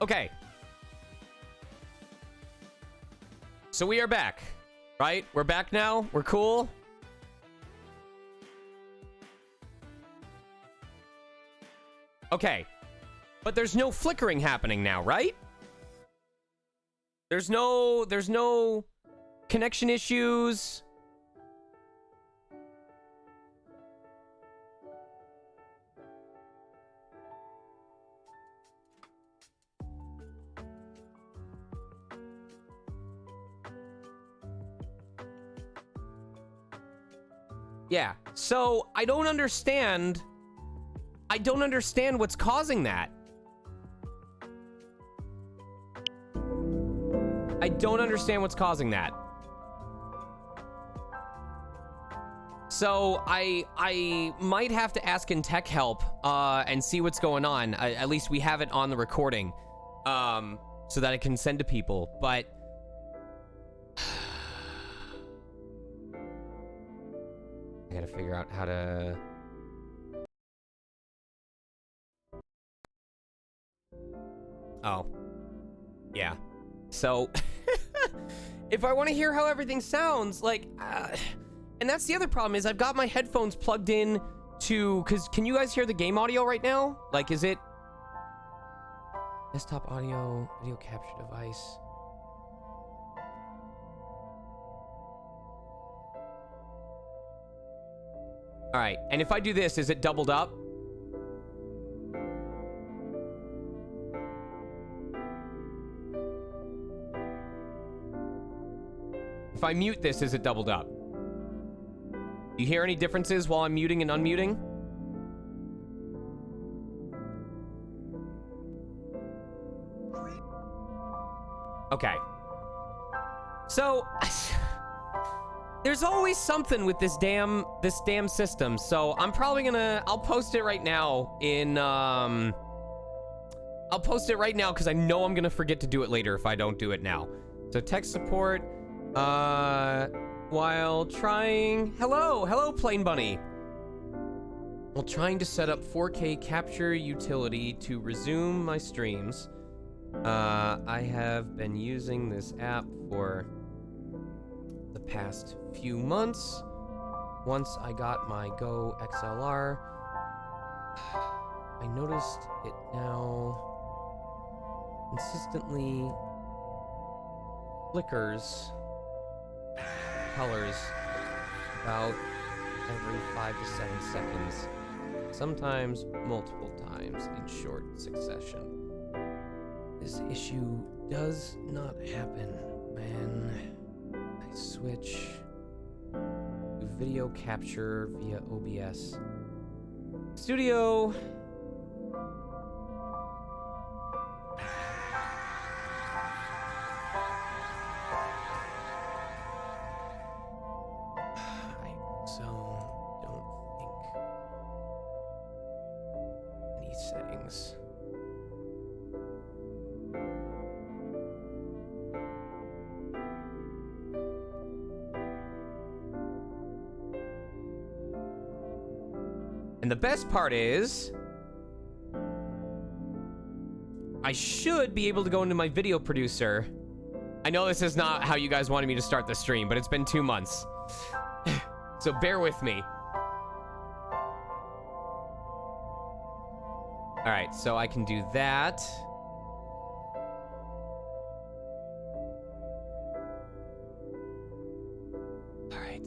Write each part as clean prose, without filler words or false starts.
Okay. So we are back, right? We're back now. We're cool. Okay. But there's no flickering happening now, right? There's no connection issues. Yeah. So I don't understand what's causing that. I don't understand what's causing that. So I might have to ask in tech help and see what's going on. At least we have it on the recording so that I can send to people. But I gotta figure out how to... Oh. Yeah. So, if I want to hear how everything sounds, like... and that's the other problem, is I've got my headphones plugged in to... Because can you guys hear the game audio right now? Like, is it... Desktop audio, video capture device... All right, and if I do this, is it doubled up? If I mute this, is it doubled up? Do you hear any differences while I'm muting and unmuting? Okay. So... There's always something with this damn system, so I'm probably I'll post it right now in, I'll post it right now because I know I'm gonna forget to do it later if I don't do it now. So tech support, while trying, hello, Plain Bunny. While trying to set up 4K capture utility to resume my streams, I have been using this app for the past few months. Once I got my Go XLR, I noticed it now consistently flickers colors about every 5 to 7 seconds, sometimes multiple times in short succession. This issue does not happen when I switch to video capture via OBS Studio. I also don't think any settings. And the best part is, I should be able to go into my video producer. I know this is not how you guys wanted me to start the stream, but it's been 2 months. So bear with me. All right, so I can do that. All right.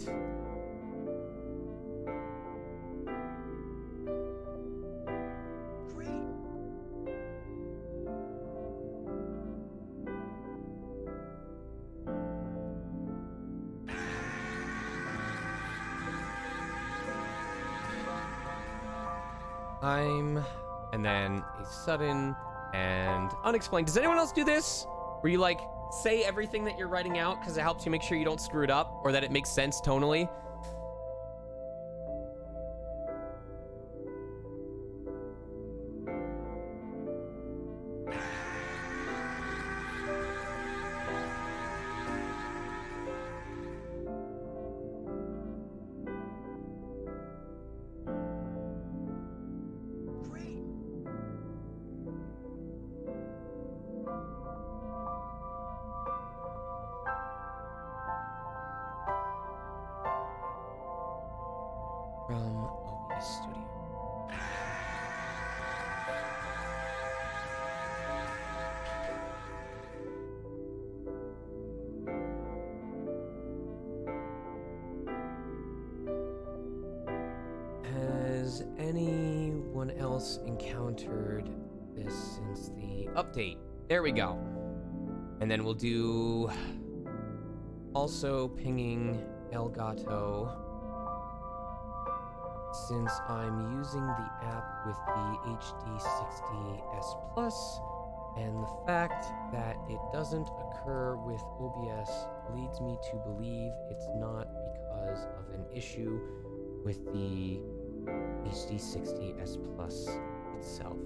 And then a sudden and unexplained. Does anyone else do this? Where you like say everything that you're writing out because it helps you make sure you don't screw it up or that it makes sense tonally? else encountered this since the update. There we go. And then we'll do also pinging Elgato, since I'm using the app with the HD60S Plus, and the fact that it doesn't occur with OBS leads me to believe it's not because of an issue with the HD60S Plus itself.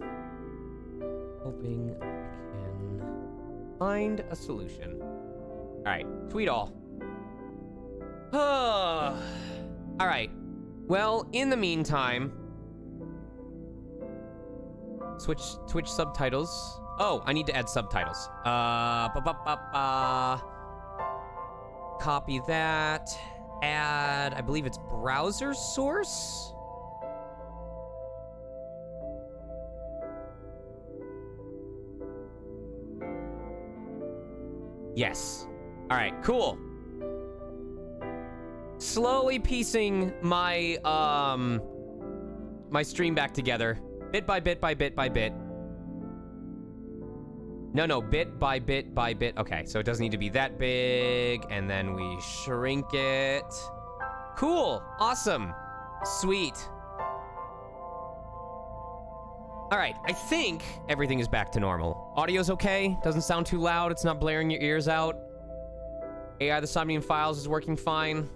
Hoping I can find a solution. Alright, tweet all. Alright. Well, in the meantime, Twitch subtitles. Oh, I need to add subtitles. Copy that. Add, I believe it's browser source. Yes. All right, cool. Slowly piecing my my stream back together, bit by bit by bit by bit. No, bit by bit by bit. Okay, so it doesn't need to be that big, and then we shrink it. Cool, awesome, sweet. All right, I think everything is back to normal. Audio's okay, doesn't sound too loud, it's not blaring your ears out. AI, the Somnium files is working fine.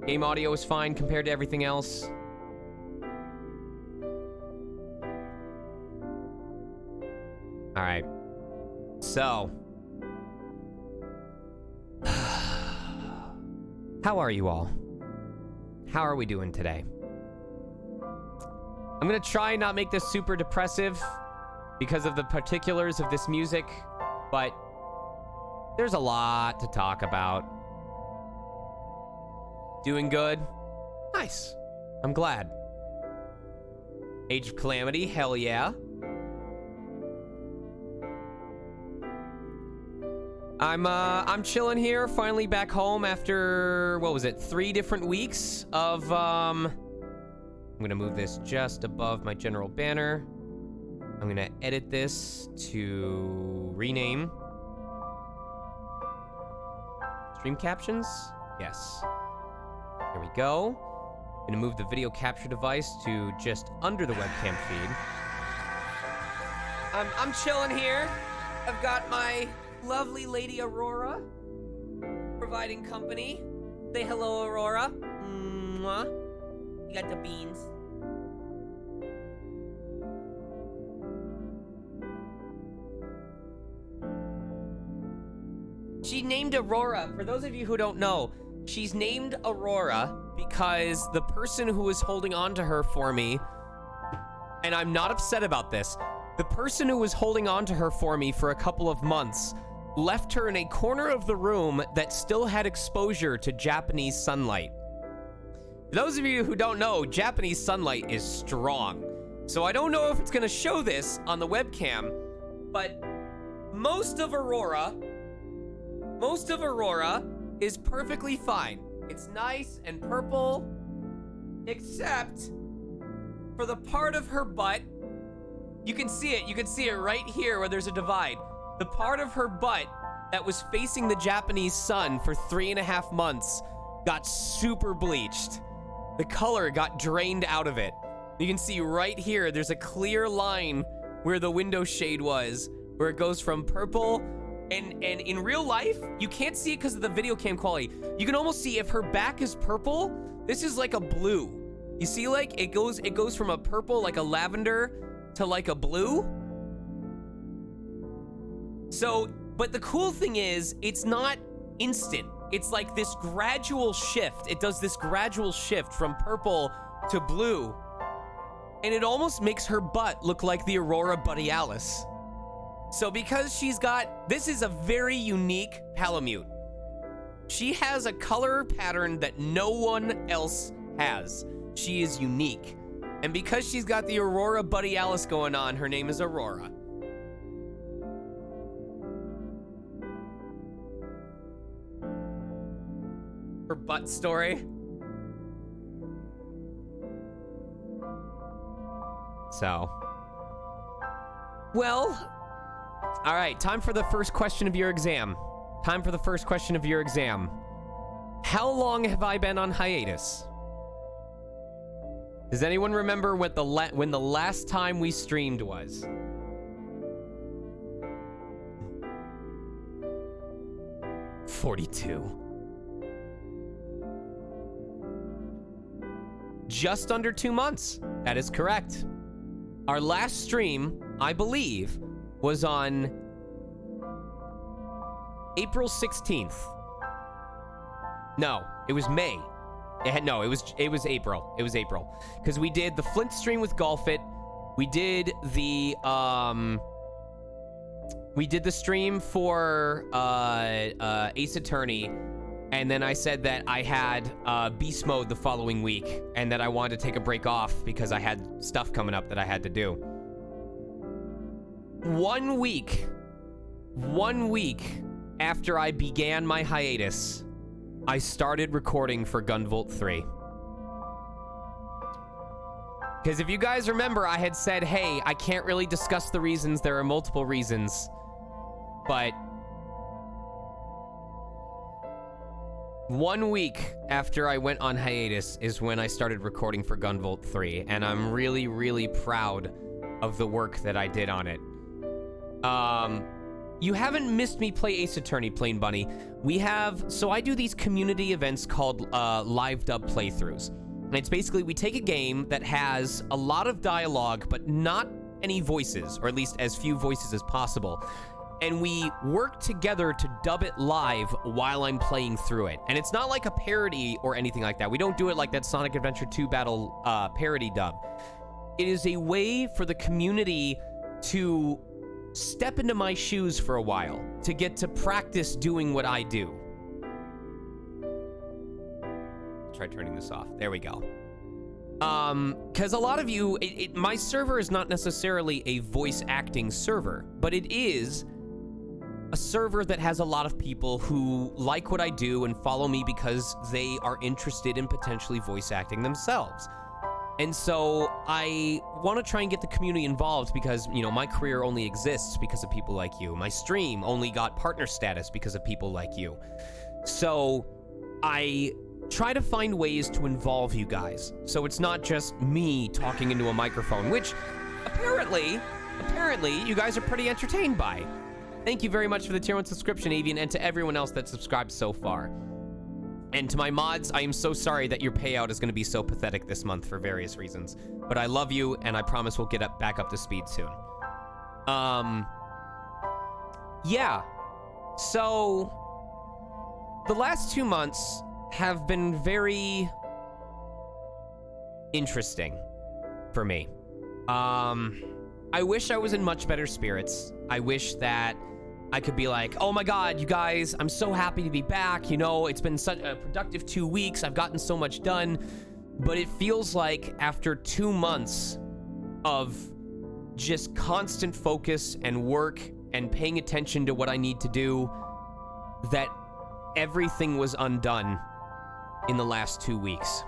Game audio is fine compared to everything else. All right. So, how are you all? How are we doing today? I'm gonna try and not make this super depressive because of the particulars of this music, but there's a lot to talk about. Doing good? Nice. I'm glad. Age of Calamity? Hell yeah. I'm chilling here, finally back home after, what was it, 3 different weeks of, I'm gonna move this just above my general banner. I'm gonna edit this to rename. Stream captions? Yes. There we go. Gonna move the video capture device to just under the webcam feed. I'm chilling here. I've got my lovely lady Aurora providing company. Say hello, Aurora. Mwah. You got the beans. She named Aurora. For those of you who don't know, she's named Aurora because the person who was holding on to her for me, and I'm not upset about this, the person who was holding on to her for me for a couple of months left her in a corner of the room that still had exposure to Japanese sunlight. For those of you who don't know, Japanese sunlight is strong. So I don't know if it's gonna show this on the webcam, but most of Aurora is perfectly fine. It's nice and purple, except for the part of her butt. You can see it right here where there's a divide. The part of her butt that was facing the Japanese sun for 3.5 months got super bleached. The color got drained out of it. You can see right here, there's a clear line where the window shade was, where it goes from purple, and in real life, you can't see it because of the video cam quality. You can almost see if her back is purple, this is like a blue. You see, like, it goes from a purple, like a lavender, to like a blue. So, but the cool thing is, it's not instant. It's like this gradual shift. It does this gradual shift from purple to blue. And it almost makes her butt look like the Aurora Borealis. So because she's got, this is a very unique Palamute. She has a color pattern that no one else has. She is unique. And because she's got the Aurora Borealis going on, her name is Aurora. Her butt story. So, well, all right, time for the first question of your exam. Time for the first question of your exam. How long have I been on hiatus? Does anyone remember what when the last time we streamed was? $42. Just under 2 months. That is correct. Our last stream, I believe, was on April 16th. No, it was May. No, it was April. It was April. Because we did the Flint stream with Golfit. We did the stream for Ace Attorney. And then I said that I had Beast Mode the following week, and that I wanted to take a break off because I had stuff coming up that I had to do. 1 week after I began my hiatus, I started recording for Gunvolt 3. Because if you guys remember, I had said, hey, I can't really discuss the reasons. There are multiple reasons. But 1 week after I went on hiatus is when I started recording for Gunvolt 3, and I'm really, really proud of the work that I did on it. You haven't missed me play Ace Attorney, Plain Bunny. So I do these community events called live dub playthroughs. And it's basically, we take a game that has a lot of dialogue, but not any voices, or at least as few voices as possible. And we work together to dub it live while I'm playing through it. And it's not like a parody or anything like that. We don't do it like that Sonic Adventure 2 battle parody dub. It is a way for the community to step into my shoes for a while, to get to practice doing what I do. Try turning this off. There we go. Because a lot of you, my server is not necessarily a voice acting server, but it is a server that has a lot of people who like what I do and follow me because they are interested in potentially voice acting themselves. And so I want to try and get the community involved because, you know, my career only exists because of people like you. My stream only got partner status because of people like you. So I try to find ways to involve you guys. So it's not just me talking into a microphone, which apparently you guys are pretty entertained by. Thank you very much for the tier 1 subscription, Avian, and to everyone else that subscribed so far. And to my mods, I am so sorry that your payout is going to be so pathetic this month for various reasons. But I love you, and I promise we'll get back up to speed soon. Yeah. So, the last 2 months have been very interesting for me. I wish I was in much better spirits. I wish that I could be like, oh my god, you guys, I'm so happy to be back. You know, it's been such a productive 2 weeks. I've gotten so much done. But it feels like after 2 months of just constant focus and work and paying attention to what I need to do, that everything was undone in the last 2 weeks.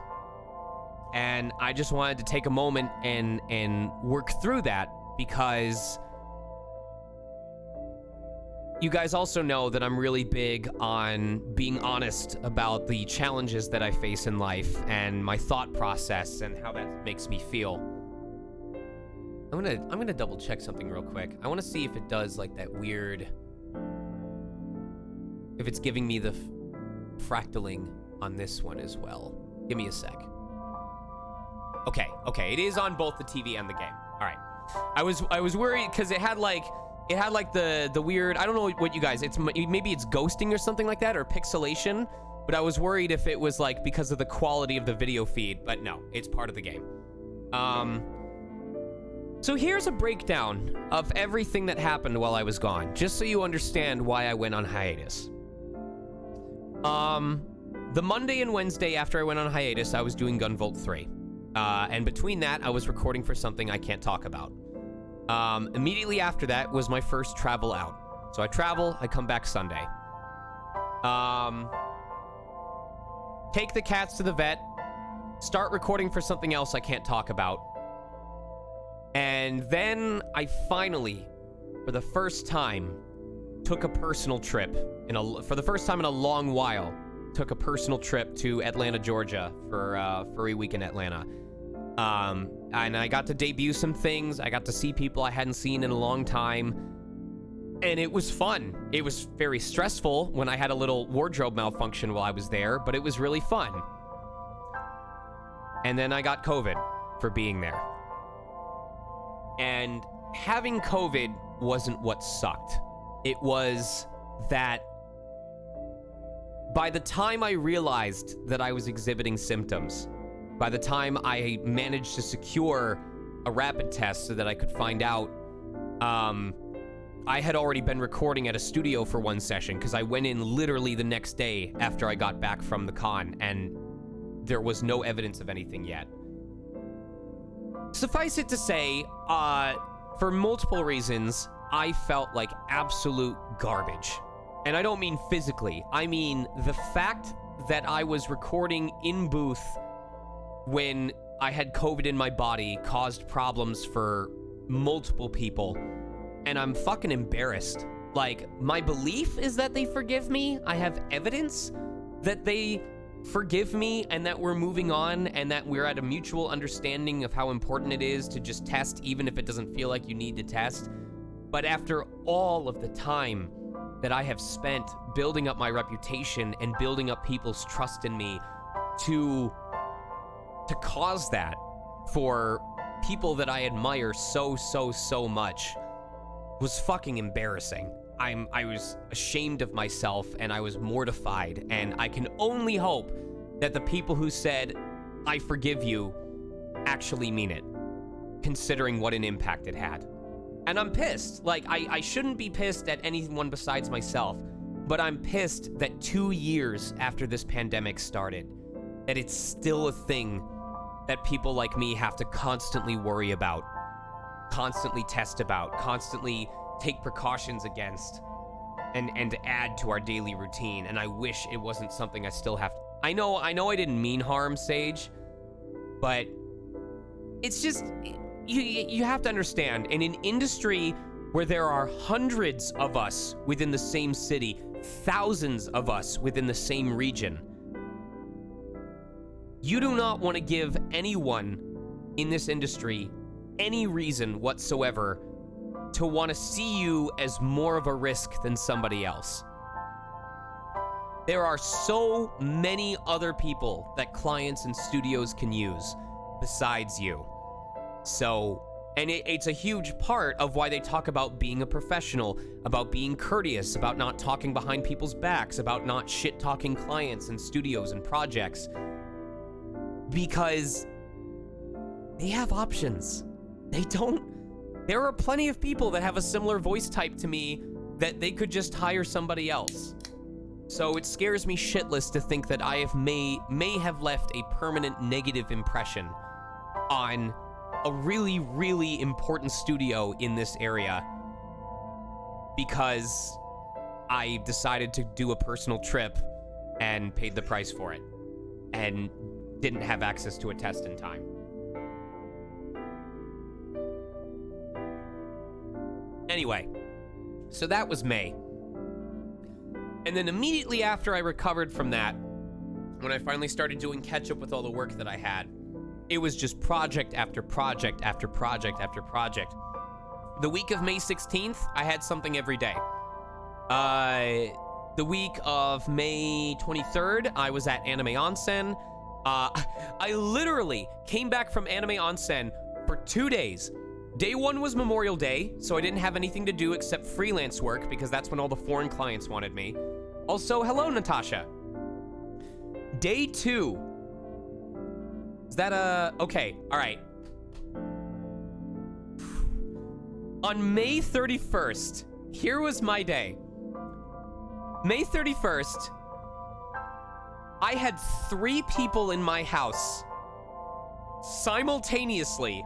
And I just wanted to take a moment and work through that because you guys also know that I'm really big on being honest about the challenges that I face in life and my thought process and how that makes me feel. I'm gonna double check something real quick. I want to see if it does like that weird, if it's giving me the fractaling on this one as well. Give me a sec. Okay, it is on both the TV and the game. All right. I was worried because it had like the weird, I don't know what you guys, maybe it's ghosting or something like that, or pixelation, but I was worried if it was like because of the quality of the video feed, but no, it's part of the game. So here's a breakdown of everything that happened while I was gone, just so you understand why I went on hiatus. The Monday and Wednesday after I went on hiatus, I was doing Gunvolt 3. And between that, I was recording for something I can't talk about. Immediately after that was my first travel out. So I travel, I come back Sunday. Take the cats to the vet, start recording for something else I can't talk about. And then I finally, for the first time, took a personal trip. For the first time in a long while, took a personal trip to Atlanta, Georgia for a week in Atlanta. And I got to debut some things. I got to see people I hadn't seen in a long time. And it was fun. It was very stressful when I had a little wardrobe malfunction while I was there, but it was really fun. And then I got COVID for being there. And having COVID wasn't what sucked. It was that by the time I realized that I was exhibiting symptoms, by the time I managed to secure a rapid test so that I could find out, I had already been recording at a studio for one session because I went in literally the next day after I got back from the con, and there was no evidence of anything yet. Suffice it to say, for multiple reasons, I felt like absolute garbage. And I don't mean physically. I mean the fact that I was recording in booth when I had COVID in my body caused problems for multiple people. And I'm fucking embarrassed. Like, my belief is that they forgive me. I have evidence that they forgive me and that we're moving on and that we're at a mutual understanding of how important it is to just test even if it doesn't feel like you need to test. But after all of the time that I have spent building up my reputation and building up people's trust in me to cause that for people that I admire so much was fucking embarrassing. I was ashamed of myself and I was mortified, and I can only hope that the people who said, "I forgive you," actually mean it, considering what an impact it had. And I'm pissed. Like, I shouldn't be pissed at anyone besides myself, but I'm pissed that 2 years after this pandemic started, that it's still a thing that people like me have to constantly worry about, constantly test about, constantly take precautions against, and add to our daily routine. And I wish it wasn't something I still have to. I know I didn't mean harm, Sage, but it's just, you have to understand, in an industry where there are hundreds of us within the same city, thousands of us within the same region, you do not want to give anyone in this industry any reason whatsoever to want to see you as more of a risk than somebody else. There are so many other people that clients and studios can use besides you. So, and it's a huge part of why they talk about being a professional, about being courteous, about not talking behind people's backs, about not shit-talking clients and studios and projects. Because they have options. They don't. There are plenty of people that have a similar voice type to me that they could just hire somebody else. So it scares me shitless to think that I may have left a permanent negative impression on a really, really important studio in this area because I decided to do a personal trip and paid the price for it and didn't have access to a test in time. Anyway, so that was May. And then immediately after I recovered from that, when I finally started doing catch-up with all the work that I had, it was just project after project after project after project. The week of May 16th, I had something every day. The week of May 23rd, I was at Anime Onsen. I literally came back from Anime Onsen for 2 days. Day 1 was Memorial Day, so I didn't have anything to do except freelance work because that's when all the foreign clients wanted me. Also, hello, Natasha. Day 2. Is that okay, all right. On May 31st, here was my day. May 31st, I had 3 people in my house simultaneously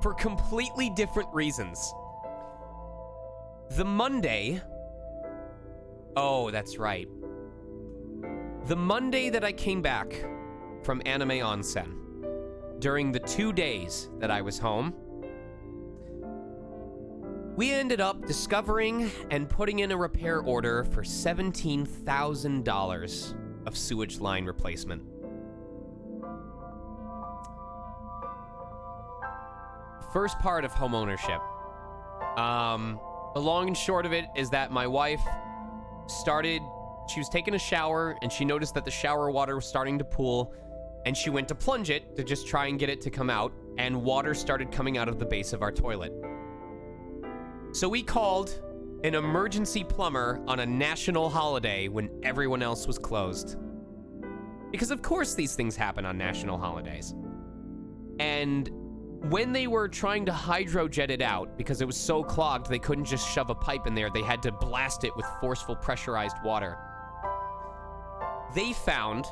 for completely different reasons. The Monday... Oh, that's right. The Monday that I came back from Anime Onsen, during the 2 days that I was home, We ended up discovering and putting in a repair order for $17,000 of sewage line replacement. First part of homeownership. The long and short of it is that my wife she was taking a shower and she noticed that the shower water was starting to pool, and she went to plunge it to just try and get it to come out, and water started coming out of the base of our toilet. So we called an emergency plumber on a national holiday when everyone else was closed. Because of course these things happen on national holidays. And when they were trying to hydrojet it out, because it was so clogged they couldn't just shove a pipe in there, they had to blast it with forceful pressurized water. They found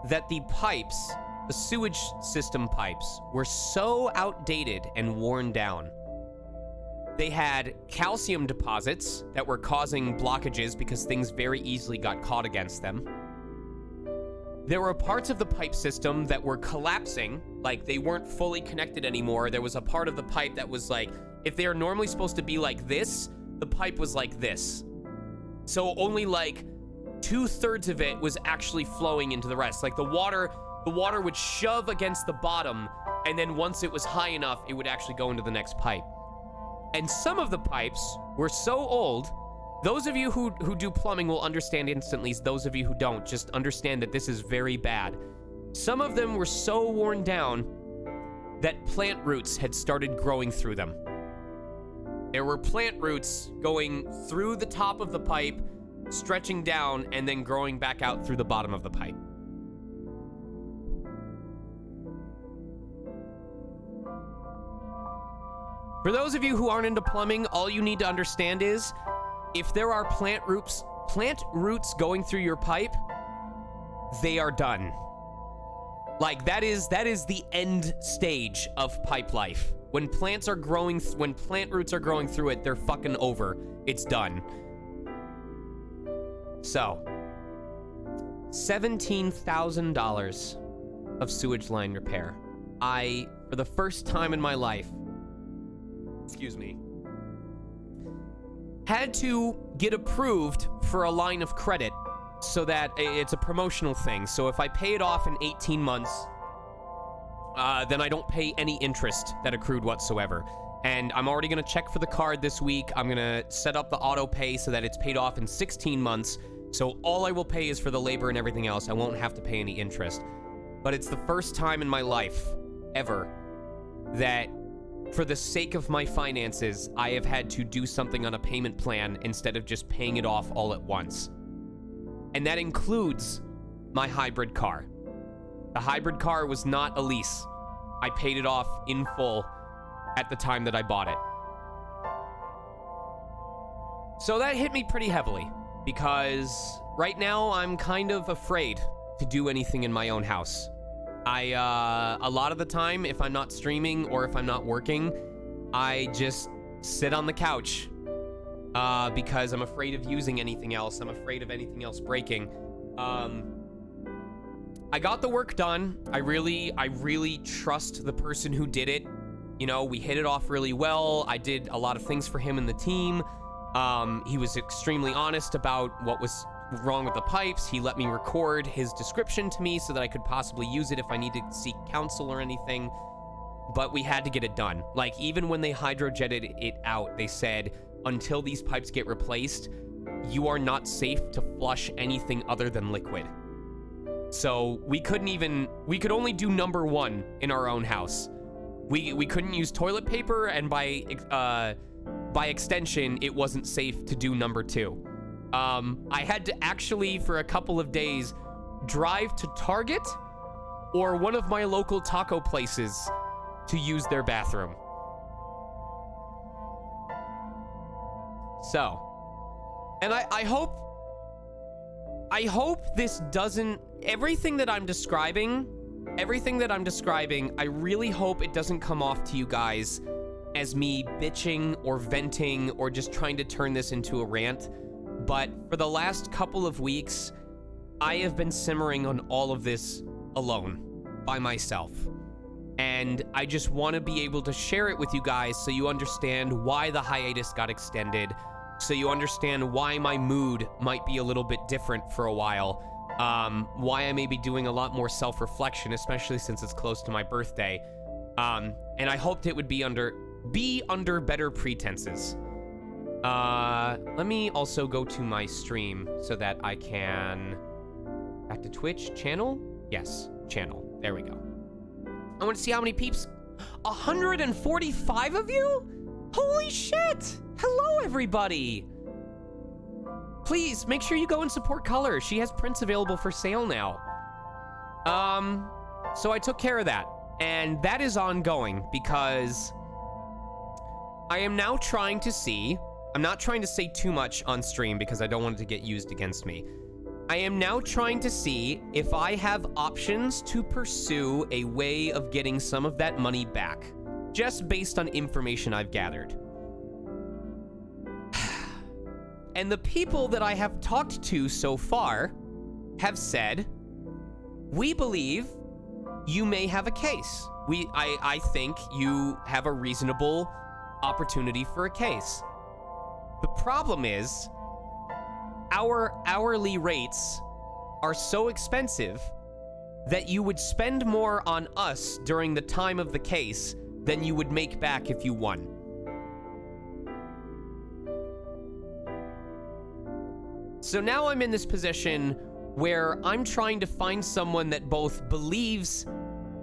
that the pipes, the sewage system pipes, were so outdated and worn down. They had calcium deposits that were causing blockages because things very easily got caught against them. There were parts of the pipe system that were collapsing, like they weren't fully connected anymore. There was a part of the pipe that was like, if they are normally supposed to be like this, the pipe was like this. So only like 2/3 of it was actually flowing into the rest. Like the water would shove against the bottom, and then once it was high enough, it would actually go into the next pipe. And some of the pipes were so old, those of you who do plumbing will understand instantly. Those of you who don't, just understand that this is very bad. Some of them were so worn down that plant roots had started growing through them. There were plant roots going through the top of the pipe, stretching down, and then growing back out through the bottom of the pipe. For those of you who aren't into plumbing, all you need to understand is, if there are plant roots going through your pipe, they are done. Like that is the end stage of pipe life. When plant roots are growing through it, they're fucking over. It's done. So, $17,000 of sewage line repair. For the first time in my life, had to get approved for a line of credit so that it's a promotional thing. So if I pay it off in 18 months, then I don't pay any interest that accrued whatsoever. And I'm already going to check for the card this week. I'm going to set up the auto pay so that it's paid off in 16 months. So all I will pay is for the labor and everything else. I won't have to pay any interest. But it's the first time in my life ever that, for the sake of my finances, I have had to do something on a payment plan instead of just paying it off all at once. And that includes my hybrid car. The hybrid car was not a lease. I paid it off in full at the time that I bought it. So that hit me pretty heavily, because right now I'm kind of afraid to do anything in my own house. A lot of the time, if I'm not streaming or if I'm not working, I just sit on the couch because I'm afraid of using anything else. I'm afraid of anything else breaking. I got the work done. I really trust the person who did it. You know, we hit it off really well. I did a lot of things for him and the team. He was extremely honest about what was wrong with the pipes. He let me record his description to me so that I could possibly use it if I needed to seek counsel or anything. But we had to get it done. Like, even when they hydrojetted it out, they said, until these pipes get replaced, you are not safe to flush anything other than liquid. So we could only do number 1 in our own house. We couldn't use toilet paper, and by extension, it wasn't safe to do number 2. I had to actually, for a couple of days, drive to Target or one of my local taco places to use their bathroom. So, and I hope this doesn't, everything that I'm describing, I really hope it doesn't come off to you guys as me bitching or venting or just trying to turn this into a rant. But for the last couple of weeks, I have been simmering on all of this alone, by myself. And I just want to be able to share it with you guys so you understand why the hiatus got extended, so you understand why my mood might be a little bit different for a while, why I may be doing a lot more self-reflection, especially since it's close to my birthday. And I hoped it would be under better pretenses. Let me also go to my stream so that I can... Back to Twitch channel? Yes, channel. There we go. I want to see how many peeps. 145 of you? Holy shit! Hello, everybody! Please, make sure you go and support Color. She has prints available for sale now. So I took care of that. And that is ongoing because I am now trying to see... I'm not trying to say too much on stream because I don't want it to get used against me. I am now trying to see if I have options to pursue a way of getting some of that money back, just based on information I've gathered. And the people that I have talked to so far have said, we believe you may have a case. I think you have a reasonable opportunity for a case. The problem is, our hourly rates are so expensive that you would spend more on us during the time of the case than you would make back if you won. So now I'm in this position where I'm trying to find someone that both believes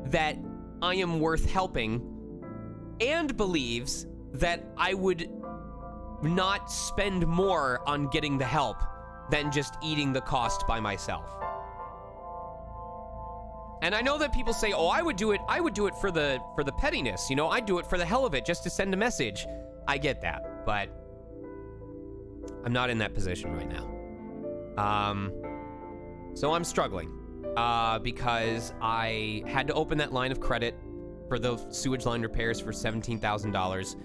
that I am worth helping and believes that I would not spend more on getting the help than just eating the cost by myself. And I know that people say, oh, I would do it for the pettiness, you know, I'd do it for the hell of it, just to send a message. I get that, but I'm not in that position right now. So I'm struggling, because I had to open that line of credit for the sewage line repairs for $17,000.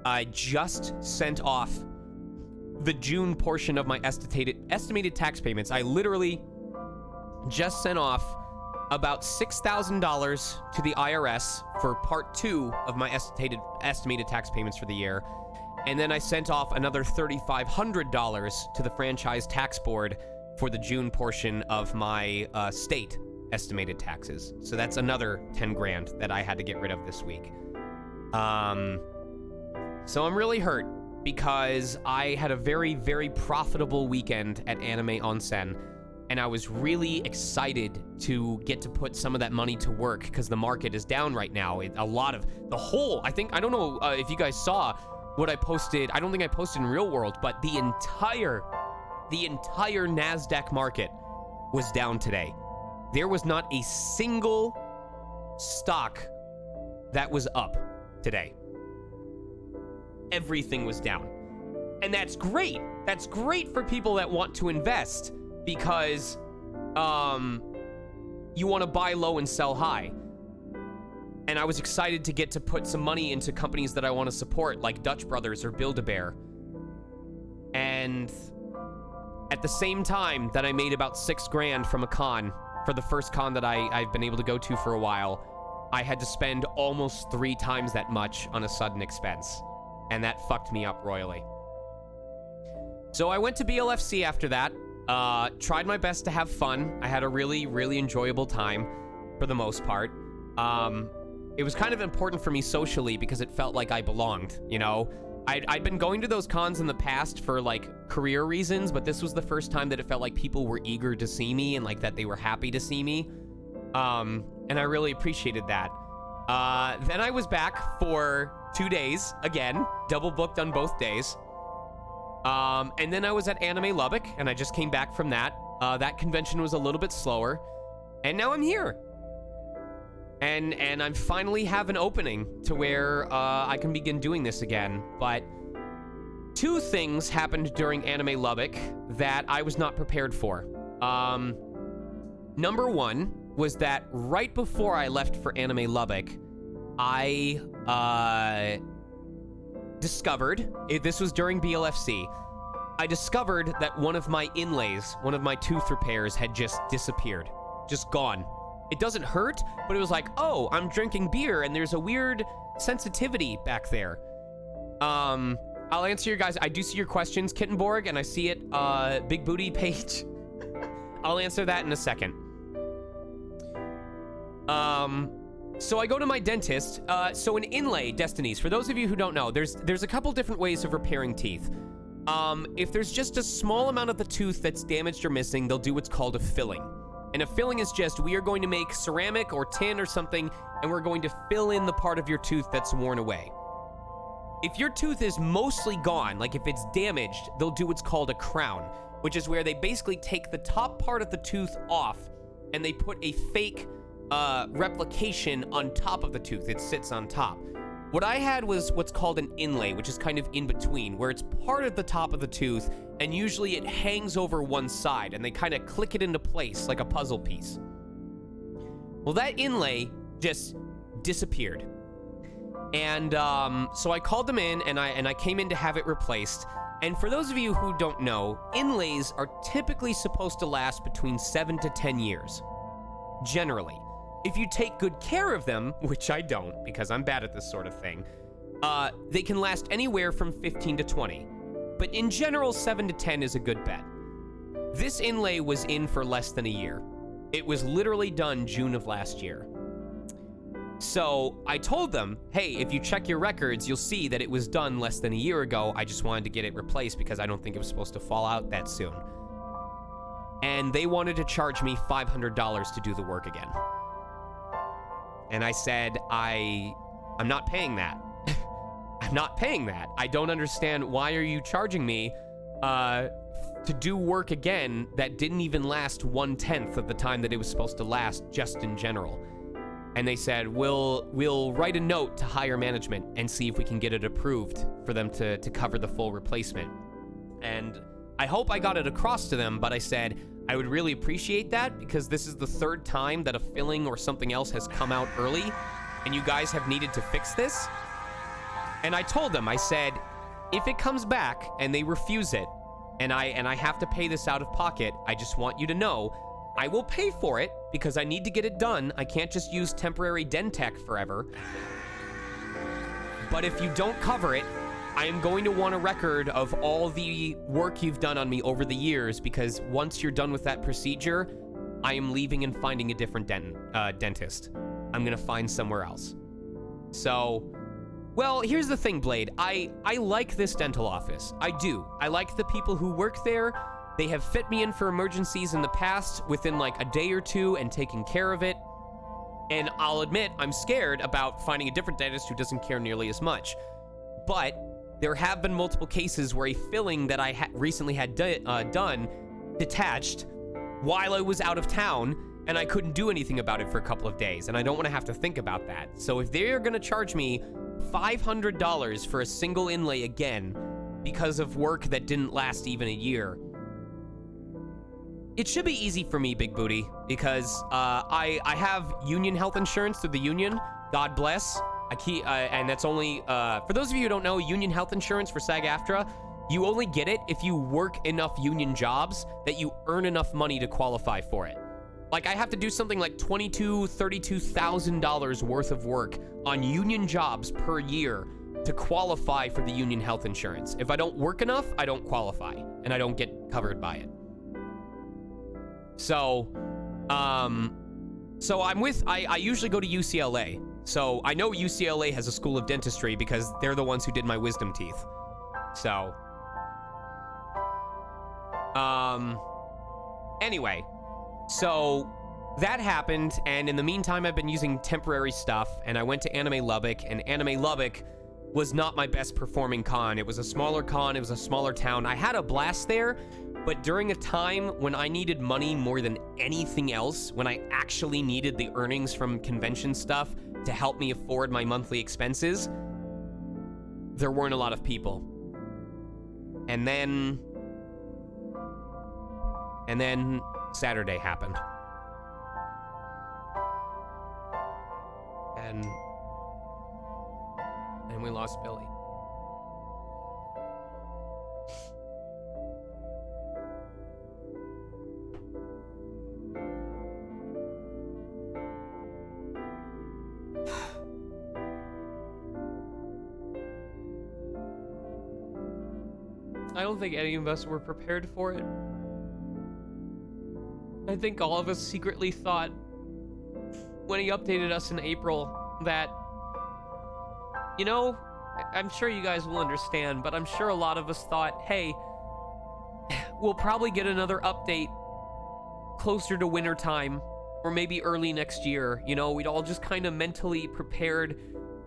I just sent off the June portion of my estimated tax payments. I literally just sent off about $6,000 to the IRS for part 2 of my estimated tax payments for the year. And then I sent off another $3,500 to the franchise tax board for the June portion of my state estimated taxes. So that's another 10 grand that I had to get rid of this week. So I'm really hurt because I had a very, very profitable weekend at Anime Onsen, and I was really excited to get to put some of that money to work because the market is down right now. I don't know if you guys saw what I posted. I don't think I posted in Real World, but the entire NASDAQ market was down today. There was not a single stock that was up today. Everything was down. And that's great. That's great for people that want to invest because you want to buy low and sell high. And I was excited to get to put some money into companies that I want to support, like Dutch Brothers or Build-A-Bear. And at the same time that I made about 6 grand from a con, for the first con that I've been able to go to for a while, I had to spend almost 3 times that much on a sudden expense. And that fucked me up royally. So I went to BLFC after that, tried my best to have fun. I had a really, really enjoyable time for the most part. It was kind of important for me socially because it felt like I belonged, you know? I'd been going to those cons in the past for like career reasons, but this was the first time that it felt like people were eager to see me and like that they were happy to see me. And I really appreciated that. Then I was back for 2 days, again, double booked on both days. And then I was at Anime Lubbock, and I just came back from that. That convention was a little bit slower, and now I'm here. And I'm finally have an opening to where I can begin doing this again. But 2 things happened during Anime Lubbock that I was not prepared for. Number 1 was that right before I left for Anime Lubbock, I discovered, this was during BLFC, I discovered that one of my inlays, one of my tooth repairs had just disappeared, just gone. It doesn't hurt, but it was like, oh, I'm drinking beer and there's a weird sensitivity back there. I'll answer your guys. I do see your questions, Kittenborg, and I see it, Big Booty page. I'll answer that in a second. So I go to my dentist. So an inlay, Destinies, for those of you who don't know, there's a couple different ways of repairing teeth. If there's just a small amount of the tooth that's damaged or missing, they'll do what's called a filling. And a filling is just, we are going to make ceramic or tin or something, and we're going to fill in the part of your tooth that's worn away. If your tooth is mostly gone, like if it's damaged, they'll do what's called a crown, which is where they basically take the top part of the tooth off and they put a fake replication on top of the tooth. It sits on top. What I had was what's called an inlay, which is kind of in between, where it's part of the top of the tooth, and usually it hangs over one side, and they kind of click it into place like a puzzle piece. Well, that inlay just disappeared. And so I called them in, and I came in to have it replaced. And for those of you who don't know, inlays are typically supposed to last between 7 to 10 years, generally. If you take good care of them, which I don't because I'm bad at this sort of thing, they can last anywhere from 15 to 20. But in general, 7 to 10 is a good bet. This inlay was in for less than a year. It was literally done June of last year. So I told them, hey, if you check your records, you'll see that it was done less than a year ago. I just wanted to get it replaced because I don't think it was supposed to fall out that soon. And they wanted to charge me $500 to do the work again. And I said, I'm not paying that. I'm not paying that. I don't understand. Why are you charging me to do work again that didn't even last 1/10 of the time that it was supposed to last just in general? And they said, we'll write a note to higher management and see if we can get it approved for them to cover the full replacement. And I hope I got it across to them, but I said, I would really appreciate that because this is the third time that a filling or something else has come out early and you guys have needed to fix this. And I told them, I said, if it comes back and they refuse it and I have to pay this out of pocket, I just want you to know I will pay for it because I need to get it done. I can't just use temporary Dentec forever. But if you don't cover it, I am going to want a record of all the work you've done on me over the years because once you're done with that procedure, I am leaving and finding a different dentist. I'm going to find somewhere else. So, well, here's the thing, Blade. I like this dental office. I do. I like the people who work there. They have fit me in for emergencies in the past within like a day or two and taking care of it. And I'll admit, I'm scared about finding a different dentist who doesn't care nearly as much. But there have been multiple cases where a filling that I recently had done detached while I was out of town, and I couldn't do anything about it for a couple of days, and I don't want to have to think about that. So if they're going to charge me $500 for a single inlay again because of work that didn't last even a year, it should be easy for me, Big Booty, because I have union health insurance through the union. God bless. And that's only, for those of you who don't know, union health insurance for SAG-AFTRA, you only get it if you work enough union jobs that you earn enough money to qualify for it. Like, I have to do something like $32,000 worth of work on union jobs per year to qualify for the union health insurance. If I don't work enough, I don't qualify, and I don't get covered by it. So I usually go to UCLA. So I know UCLA has a school of dentistry because they're the ones who did my wisdom teeth. So, anyway, so that happened, and in the meantime, I've been using temporary stuff, and I went to Anime Lubbock, and Anime Lubbock was not my best performing con. It was a smaller con, it was a smaller town. I had a blast there, but during a time when I needed money more than anything else, when I actually needed the earnings from convention stuff to help me afford my monthly expenses, there weren't a lot of people. And then Saturday happened. And we lost Billy. I don't think any of us were prepared for it. I think all of us secretly thought when he updated us in April that, you know, I'm sure you guys will understand, but I'm sure a lot of us thought, hey, we'll probably get another update closer to winter time or maybe early next year. You know, we'd all just kind of mentally prepared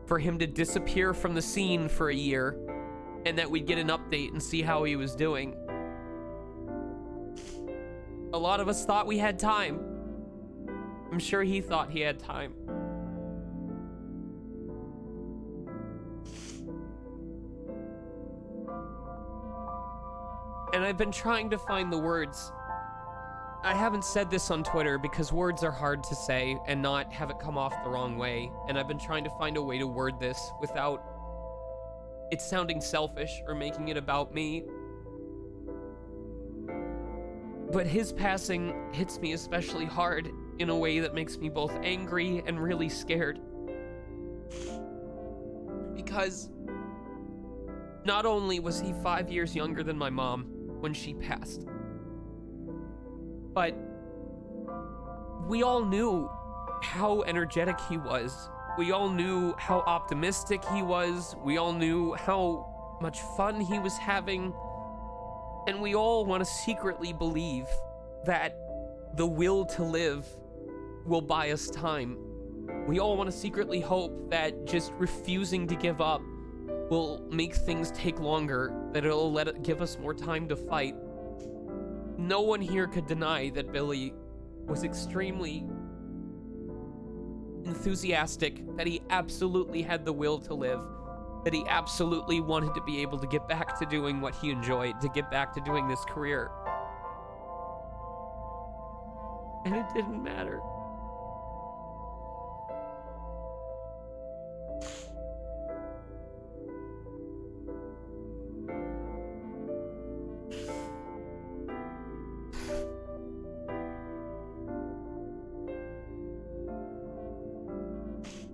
for him to disappear from the scene for a year and that we'd get an update and see how he was doing. A lot of us thought we had time. I'm sure he thought he had time. And I've been trying to find the words. I haven't said this on Twitter because words are hard to say and not have it come off the wrong way. And I've been trying to find a way to word this without it sounding selfish or making it about me. But his passing hits me especially hard in a way that makes me both angry and really scared. Because not only was he 5 years younger than my mom when she passed, but we all knew how energetic he was. We all knew how optimistic he was. We all knew how much fun he was having. And we all want to secretly believe that the will to live will buy us time. We all want to secretly hope that just refusing to give up will make things take longer, that it'll give us more time to fight. No one here could deny that Billy was extremely enthusiastic, that he absolutely had the will to live, that he absolutely wanted to be able to get back to doing what he enjoyed, to get back to doing this career. And it didn't matter.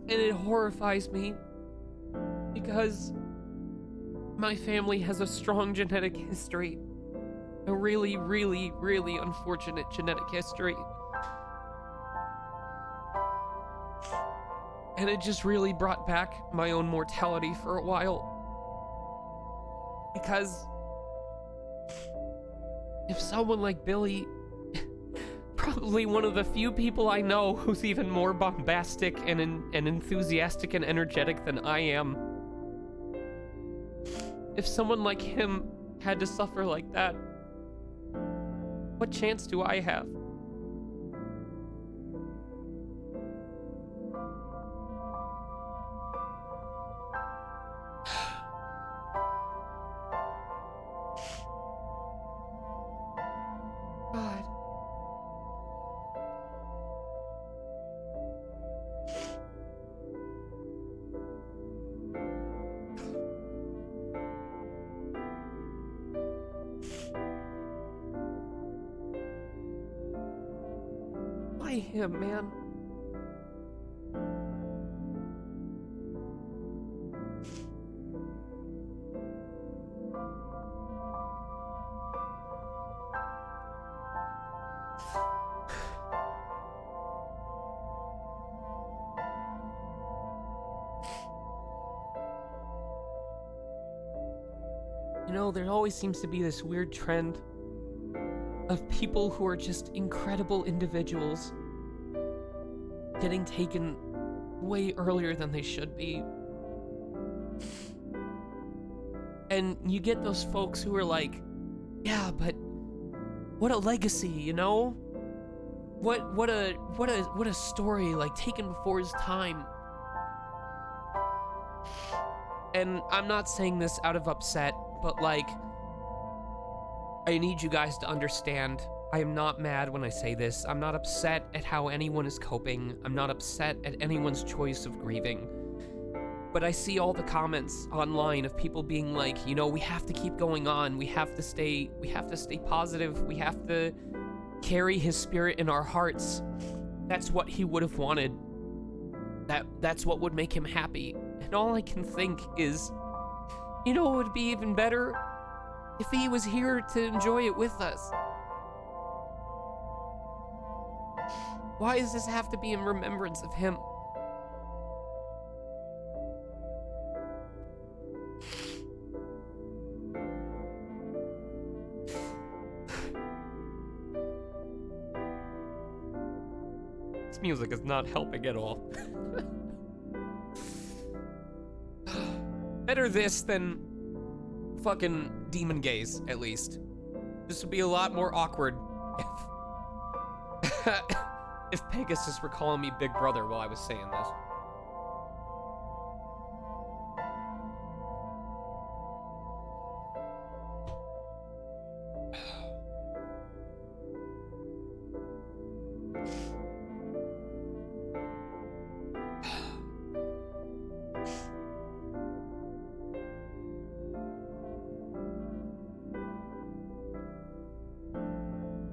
And it horrifies me because my family has a strong genetic history, a really, really, really unfortunate genetic history. And it just really brought back my own mortality for a while. Because if someone like Billy, probably one of the few people I know who's even more bombastic and enthusiastic and energetic than I am, if someone like him had to suffer like that, what chance do I have? God. Why him, man? You know, there always seems to be this weird trend of people who are just incredible individuals getting taken way earlier than they should be. And you get those folks who are like, yeah, but what a legacy, you know? What a story, like, taken before his time. And I'm not saying this out of upset, but like, I need you guys to understand, I am not mad when I say this. I'm not upset at how anyone is coping. I'm not upset at anyone's choice of grieving. But I see all the comments online of people being like, you know, we have to keep going on. We have to stay positive. We have to carry his spirit in our hearts. That's what he would have wanted. That's what would make him happy. And all I can think is, you know what would be even better? If he was here to enjoy it with us. Why does this have to be in remembrance of him? This music is not helping at all. Better this than fucking demon gaze, at least. This would be a lot more awkward if if Pegasus were calling me Big Brother while I was saying this.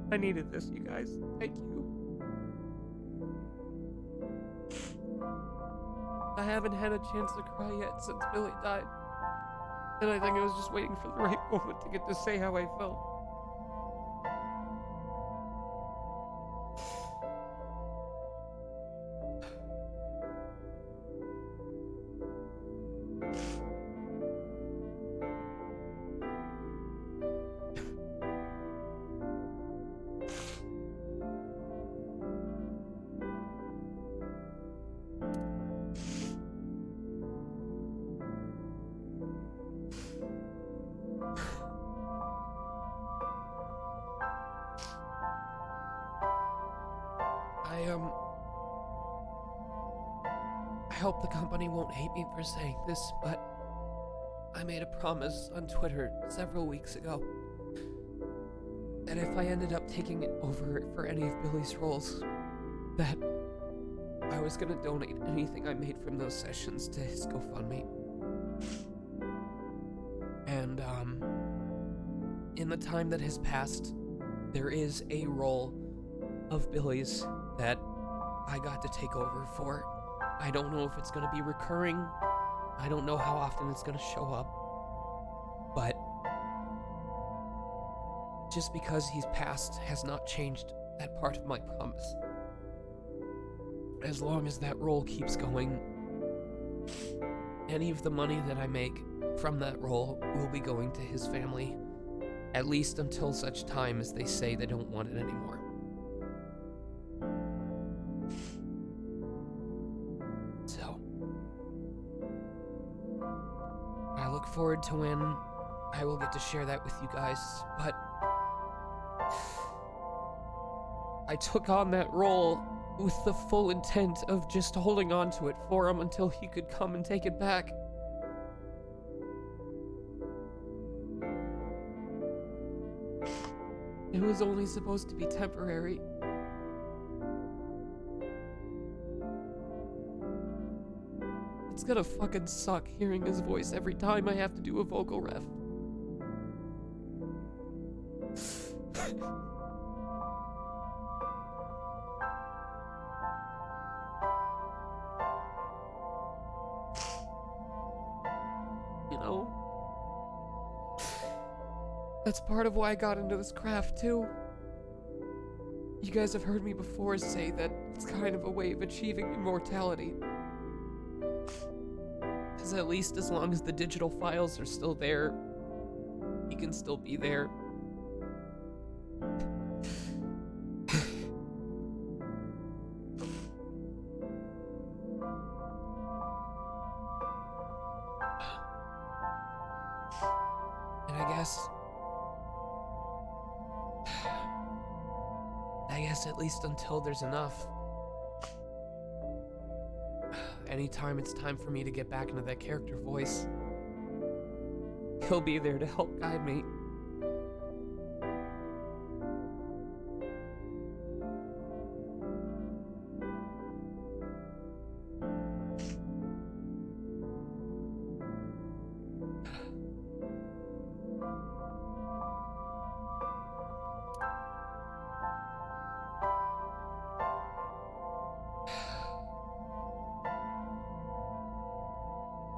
I needed this, you guys. Thank you. I haven't had a chance to cry yet since Billy died. And I think I was just waiting for the right moment to get to say how I felt. I hope the company won't hate me for saying this, but I made a promise on Twitter several weeks ago that if I ended up taking it over for any of Billy's roles, that I was gonna donate anything I made from those sessions to his GoFundMe. And, in the time that has passed, there is a role of Billy's that I got to take over for. I don't know if it's gonna be recurring. I don't know how often it's gonna show up. But just because he's passed has not changed that part of my promise. As long as that role keeps going, any of the money that I make from that role will be going to his family, at least until such time as they say they don't want it anymore. So, I look forward to when I will get to share that with you guys, but I took on that role with the full intent of just holding on to it for him until he could come and take it back. It was only supposed to be temporary. It's gonna fucking suck hearing his voice every time I have to do a vocal ref. You know? That's part of why I got into this craft, too. You guys have heard me before say that it's kind of a way of achieving immortality. Because at least as long as the digital files are still there, he can still be there. And I guess at least until there's enough. Anytime it's time for me to get back into that character voice, he'll be there to help guide me.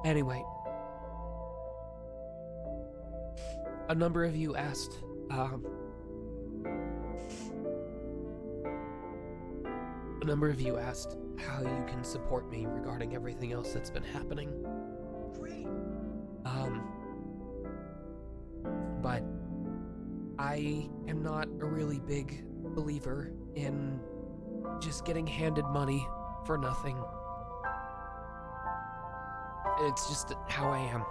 Anyway, a number of you asked, a number of you asked how you can support me regarding everything else that's been happening. Great. But I am not a really big believer in just getting handed money for nothing. It's just how I am.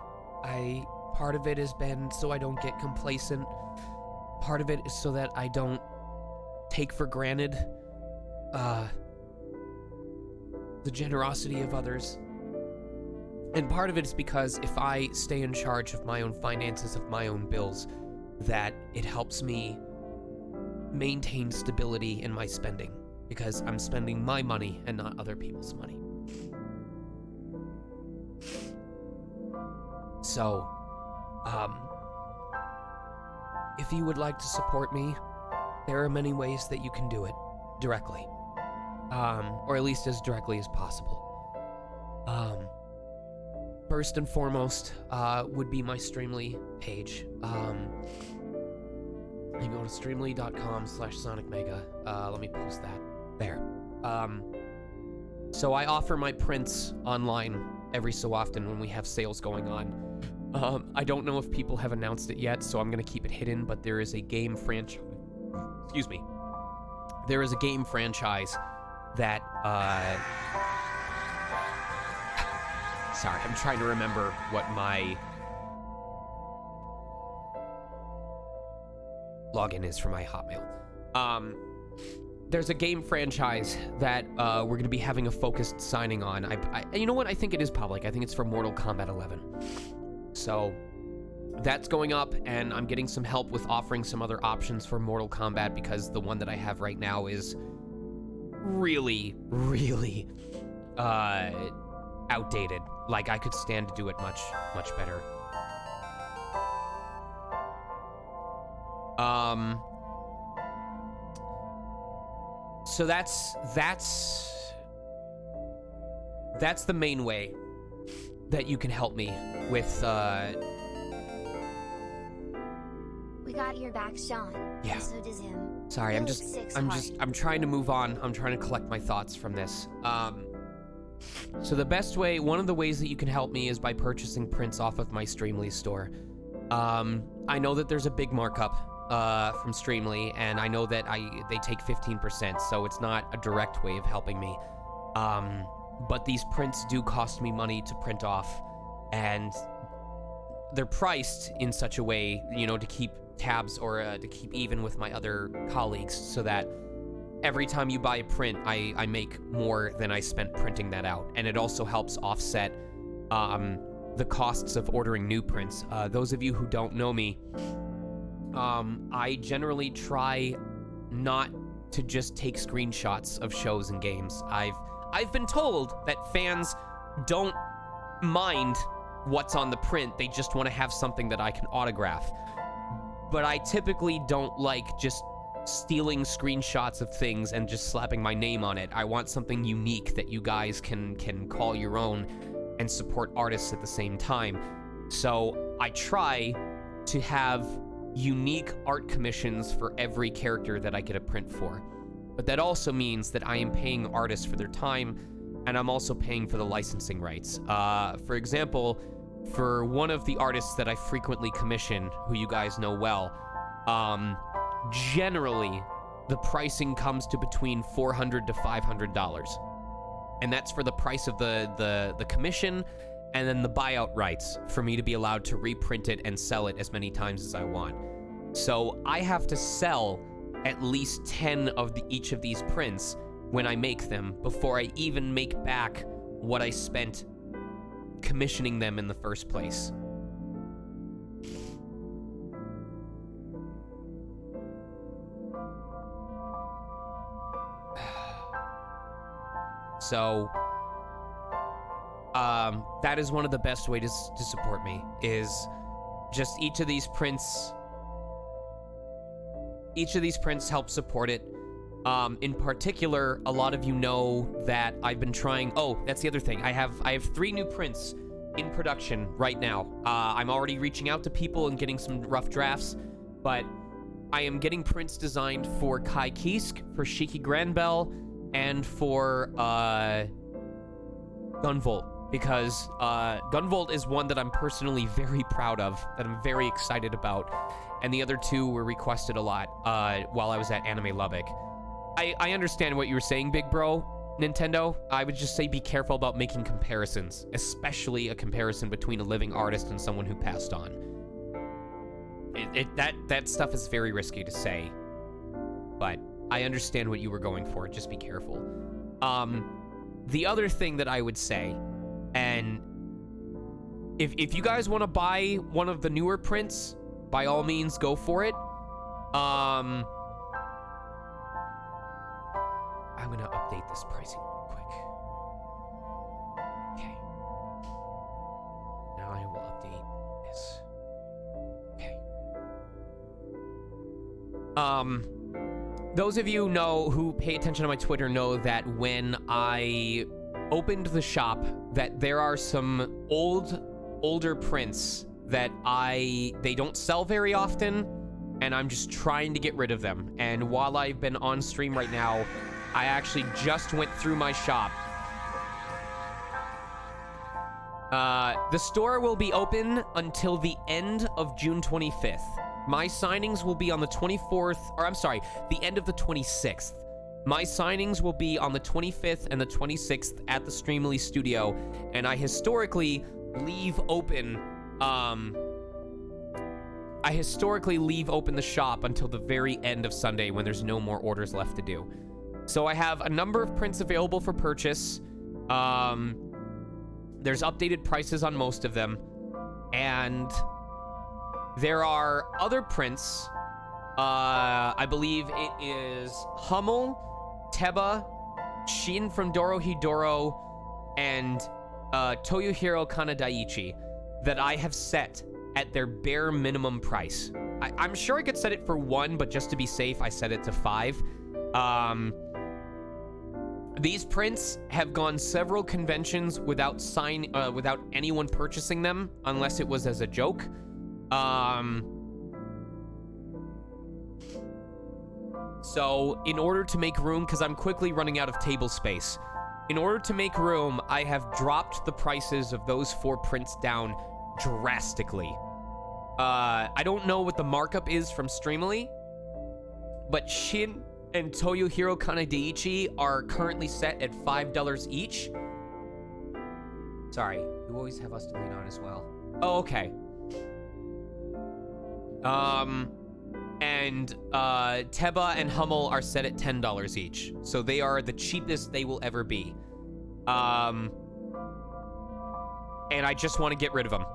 Part of it has been so I don't get complacent. Part of it is so that I don't take for granted the generosity of others. And part of it is because if I stay in charge of my own finances, of my own bills, that it helps me maintain stability in my spending, because I'm spending my money and not other people's money. So, if you would like to support me, there are many ways that you can do it directly. Or at least as directly as possible. First and foremost, would be my Streamly page. You go to streamly.com/sonicmega. Let me post that there. So I offer my prints online every so often when we have sales going on. I don't know if people have announced it yet, so I'm gonna keep it hidden, but there is a game franchise. Excuse me. There is a game franchise that, sorry, I'm trying to remember what my login is for my Hotmail. There's a game franchise that we're going to be having a focused signing on. You know what? I think it is public. I think it's for Mortal Kombat 11. So that's going up, and I'm getting some help with offering some other options for Mortal Kombat because the one that I have right now is really, really outdated. Like, I could stand to do it much, much better. So that's the main way that you can help me with, We got your back, Sean. Yeah. And so does him. Sorry, I'm trying to move on. I'm trying to collect my thoughts from this. So the best way, one of the ways that you can help me is by purchasing prints off of my Streamly store. I know that there's a big markup from Streamly, and I know that they take 15%, so it's not a direct way of helping me. But these prints do cost me money to print off, and they're priced in such a way, you know, to keep tabs or to keep even with my other colleagues, so that every time you buy a print, I make more than I spent printing that out. And it also helps offset the costs of ordering new prints. Those of you who don't know me, I generally try not to just take screenshots of shows and games. I've been told that fans don't mind what's on the print, they just want to have something that I can autograph. But I typically don't like just stealing screenshots of things and just slapping my name on it. I want something unique that you guys can call your own and support artists at the same time. So I try to have unique art commissions for every character that I get a print for. But that also means that I am paying artists for their time, and I'm also paying for the licensing rights. For example, for one of the artists that I frequently commission, who you guys know well, generally the pricing comes to between $400 to $500. And that's for the price of the commission, and then the buyout rights for me to be allowed to reprint it and sell it as many times as I want. So I have to sell at least 10 of each of these prints when I make them before I even make back what I spent commissioning them in the first place. So, that is one of the best ways to support me, is just each of these prints help support it. In particular, a lot of you know that I've been trying, oh, that's the other thing. I have 3 new prints in production right now. I'm already reaching out to people and getting some rough drafts, but I am getting prints designed for Kai Kisk, for Shiki Granbell, and for Gunvolt, because Gunvolt is one that I'm personally very proud of, that I'm very excited about, and the other two were requested a lot while I was at Anime Lubbock. I understand what you were saying, big bro, Nintendo. I would just say be careful about making comparisons, especially a comparison between a living artist and someone who passed on. That stuff is very risky to say, but I understand what you were going for. Just be careful. The other thing that I would say, and if you guys want to buy one of the newer prints, by all means, go for it. I'm gonna update this pricing real quick. Okay. Now I will update this. Okay. Those of you who pay attention to my Twitter know that when I opened the shop, that there are some older prints that they don't sell very often, and I'm just trying to get rid of them. And while I've been on stream right now, I actually just went through my shop. The store will be open until the end of June 25th. My signings will be on the 24th, or I'm sorry, the end of the 26th. My signings will be on the 25th and the 26th at the Streamily studio, and I historically leave open the shop until the very end of Sunday when there's no more orders left to do. So I have a number of prints available for purchase. There's updated prices on most of them, and there are other prints. I believe it is Hummel, Teba, Shin from Dorohedoro, and Toyohiro Kanadaichi that I have set at their bare minimum price. I'm sure I could set it for 1, but just to be safe, I set it to 5. These prints have gone several conventions without anyone purchasing them, unless it was as a joke. So in order to make room, because I'm quickly running out of table space, in order to make room, I have dropped the prices of those 4 prints down drastically. I don't know what the markup is from Streamily, but Shin and Toyohiro Kanadaichi are currently set at $5 each. Sorry, you always have us to lean on as well. Oh, okay. And Teba and Hummel are set at $10 each. So they are the cheapest they will ever be. And I just want to get rid of them.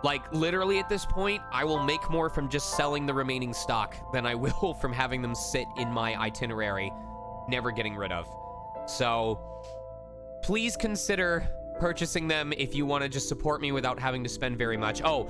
Like, literally at this point, I will make more from just selling the remaining stock than I will from having them sit in my itinerary, never getting rid of. So, please consider purchasing them if you want to just support me without having to spend very much. Oh,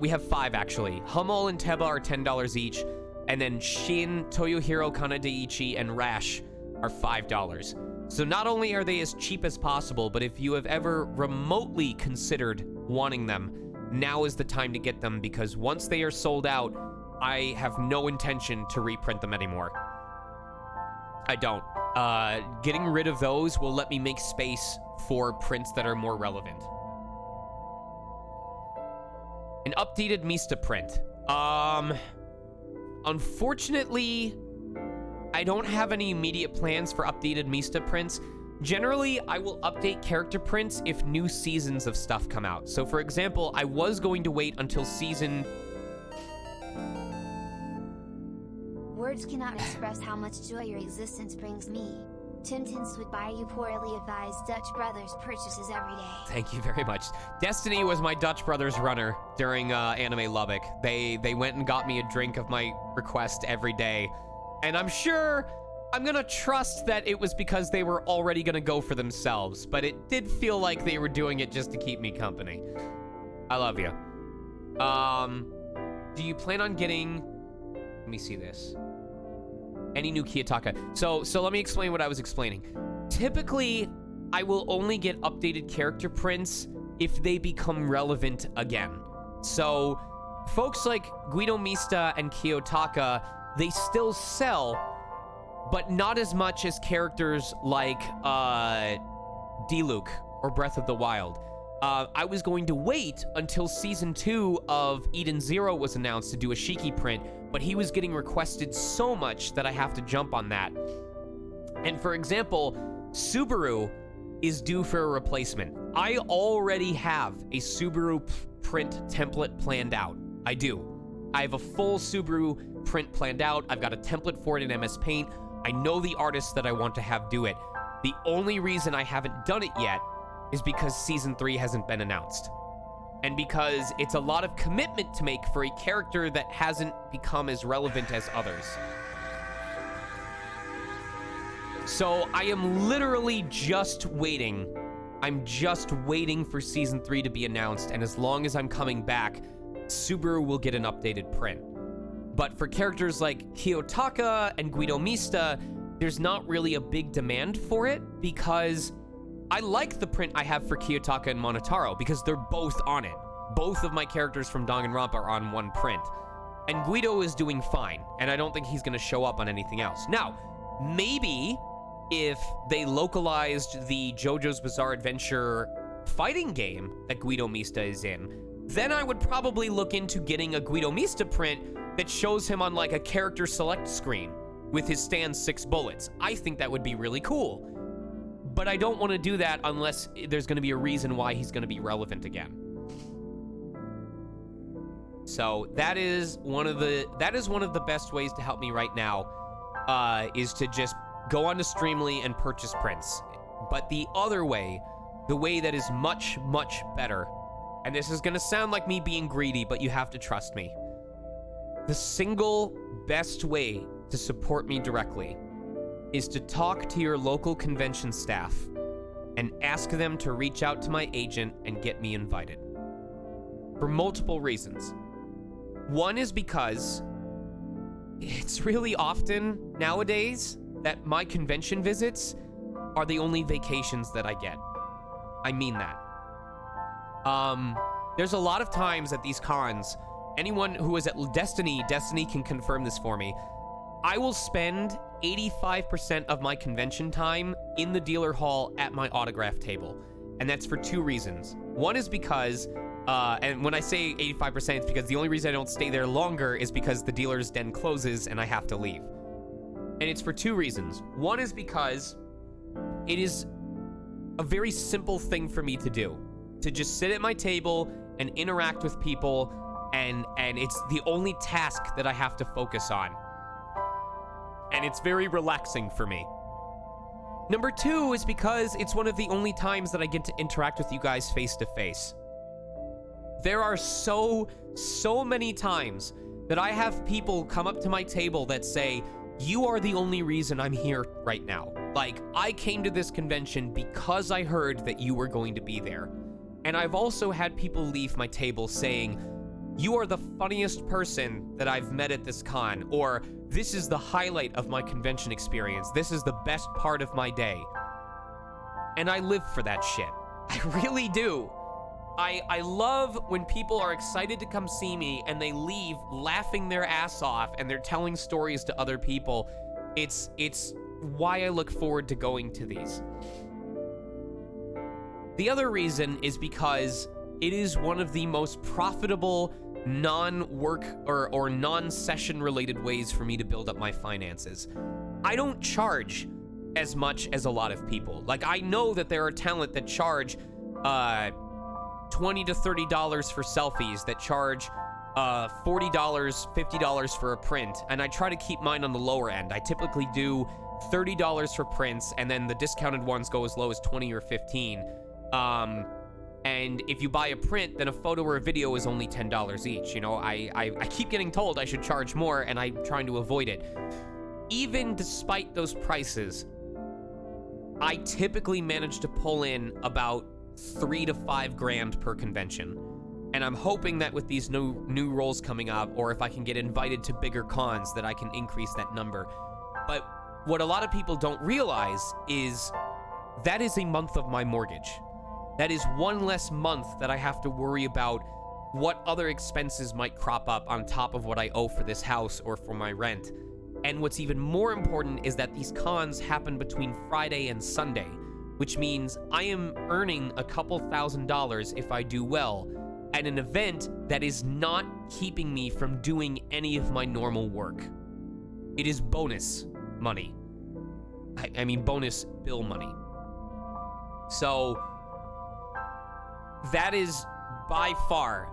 we have 5, actually. Hummel and Teba are $10 each, and then Shin, Toyohiro Kanadaichi, and Rash are $5. So not only are they as cheap as possible, but if you have ever remotely considered wanting them, now is the time to get them, because once they are sold out, I have no intention to reprint them anymore. I don't. Getting rid of those will let me make space for prints that are more relevant. An updated Mista print. Unfortunately, I don't have any immediate plans for updated Mista prints. Generally, I will update character prints if new seasons of stuff come out. So, for example, I was going to wait until season... Words cannot express how much joy your existence brings me. Tintins would buy you poorly advised Dutch Brothers purchases every day. Thank you very much. Destiny was my Dutch Brothers runner during Anime Lubbock. They went and got me a drink of my request every day. And I'm sure... I'm gonna trust that it was because they were already gonna go for themselves, but it did feel like they were doing it just to keep me company. I love you. Do you plan on getting... Let me see this. Any new Kiyotaka. So let me explain what I was explaining. Typically, I will only get updated character prints if they become relevant again. So folks like Guido Mista and Kiyotaka, they still sell, but not as much as characters like Diluc or Breath of the Wild. I was going to wait until Season 2 of Eden Zero was announced to do a Shiki print, but he was getting requested so much that I have to jump on that. And for example, Subaru is due for a replacement. I already have a Subaru print template planned out. I do. I have a full Subaru print planned out. I've got a template for it in MS Paint. I know the artists that I want to have do it. The only reason I haven't done it yet is because Season 3 hasn't been announced. And because it's a lot of commitment to make for a character that hasn't become as relevant as others. So I am literally just waiting. I'm just waiting for Season 3 to be announced, and as long as I'm coming back, Subaru will get an updated print. But for characters like Kiyotaka and Guido Mista, there's not really a big demand for it, because I like the print I have for Kiyotaka and Monotaro, because they're both on it. Both of my characters from Danganronpa are on one print. And Guido is doing fine, and I don't think he's going to show up on anything else. Now, maybe if they localized the JoJo's Bizarre Adventure fighting game that Guido Mista is in, then I would probably look into getting a Guido Mista print that shows him on like a character select screen with his stand 6 bullets. I think that would be really cool. But I don't want to do that unless there's going to be a reason why he's going to be relevant again. So that is one of the best ways to help me right now, is to just go onto Streamly and purchase prints. But the other way, the way that is much, much better, and this is going to sound like me being greedy, but you have to trust me. The single best way to support me directly is to talk to your local convention staff and ask them to reach out to my agent and get me invited. For multiple reasons. One is because it's really often nowadays that my convention visits are the only vacations that I get. I mean that. There's a lot of times at these cons, anyone who is at Destiny can confirm this for me, I will spend 85% of my convention time in the dealer hall at my autograph table. And that's for 2 reasons. One is because, and when I say 85%, it's because the only reason I don't stay there longer is because the dealer's den closes and I have to leave. And it's for 2 reasons. One is because it is a very simple thing for me to do. To just sit at my table and interact with people, and it's the only task that I have to focus on. And it's very relaxing for me. Number 2 is because it's one of the only times that I get to interact with you guys face to face. There are so many times that I have people come up to my table that say, "You are the only reason I'm here right now. Like, I came to this convention because I heard that you were going to be there." And I've also had people leave my table saying, "You are the funniest person that I've met at this con," or "This is the highlight of my convention experience. This is the best part of my day." And I live for that shit. I really do. I love when people are excited to come see me and they leave laughing their ass off and they're telling stories to other people. It's why I look forward to going to these. The other reason is because it is one of the most profitable non-work or non-session related ways for me to build up my finances. I don't charge as much as a lot of people. Like, I know that there are talent that charge $20 to $30 for selfies, that charge $40, $50 for a print, and I try to keep mine on the lower end. I typically do $30 for prints, and then the discounted ones go as low as 20 or 15. And if you buy a print, then a photo or a video is only $10 each. You know, I keep getting told I should charge more, and I'm trying to avoid it. Even despite those prices, I typically manage to pull in about $3 to $5 grand per convention. And I'm hoping that with these new roles coming up, or if I can get invited to bigger cons, that I can increase that number. But what a lot of people don't realize is that is a month of my mortgage. That is one less month that I have to worry about what other expenses might crop up on top of what I owe for this house or for my rent. And what's even more important is that these cons happen between Friday and Sunday, which means I am earning a couple $1,000s if I do well at an event that is not keeping me from doing any of my normal work. It is bonus money. I mean bonus bill money. So that is by far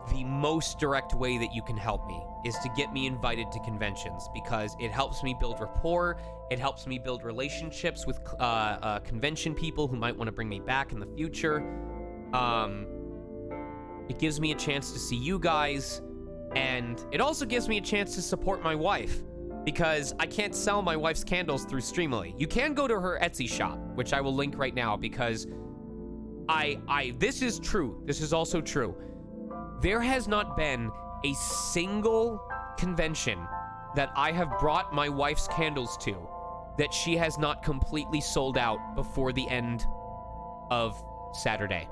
the most direct way that you can help me, is to get me invited to conventions, because it helps me build rapport, it helps me build relationships with convention people who might want to bring me back in the future. It gives me a chance to see you guys, and it also gives me a chance to support my wife, because I can't sell my wife's candles through Streamily. You can go to her Etsy shop, which I will link right now, because this is true. This is also true. There has not been a single convention that I have brought my wife's candles to that she has not completely sold out before the end of Saturday.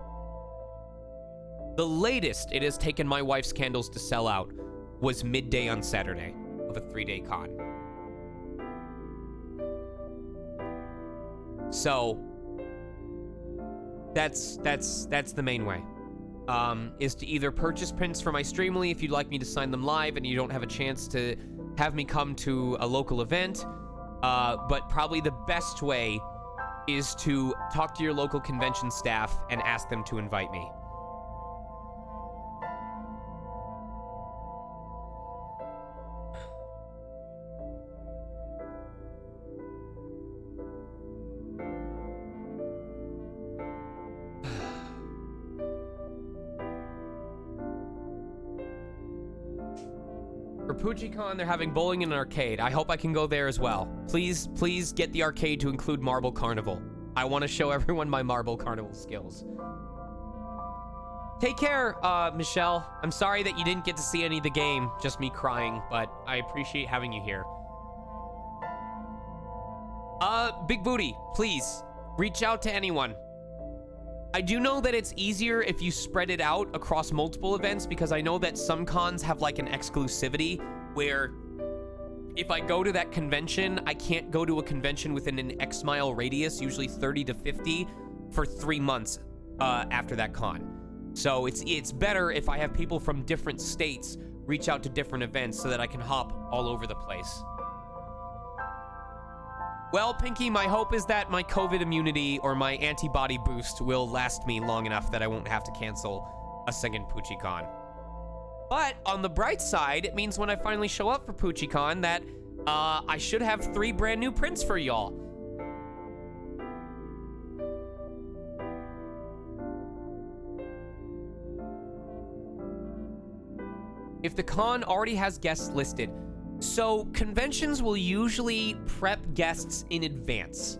The latest it has taken my wife's candles to sell out was midday on Saturday of a 3-day con. So that's the main way. Is to either purchase prints for my Streamly if you'd like me to sign them live and you don't have a chance to have me come to a local event. But probably the best way is to talk to your local convention staff and ask them to invite me. For PoochieCon, they're having bowling in an arcade. I hope I can go there as well. Please get the arcade to include Marble Carnival. I want to show everyone my Marble Carnival skills. Take care, Michelle. I'm sorry that you didn't get to see any of the game, just me crying, but I appreciate having you here. Big Booty, please, reach out to anyone. I do know that it's easier if you spread it out across multiple events, because I know that some cons have like an exclusivity where if I go to that convention, I can't go to a convention within an X mile radius, usually 30 to 50, for 3 months after that con. So it's better if I have people from different states reach out to different events so that I can hop all over the place. Well, Pinky, my hope is that my COVID immunity or my antibody boost will last me long enough that I won't have to cancel a second PoochieCon. But on the bright side, it means when I finally show up for PoochieCon that I should have 3 brand new prints for y'all. If the con already has guests listed, so conventions will usually prep guests in advance,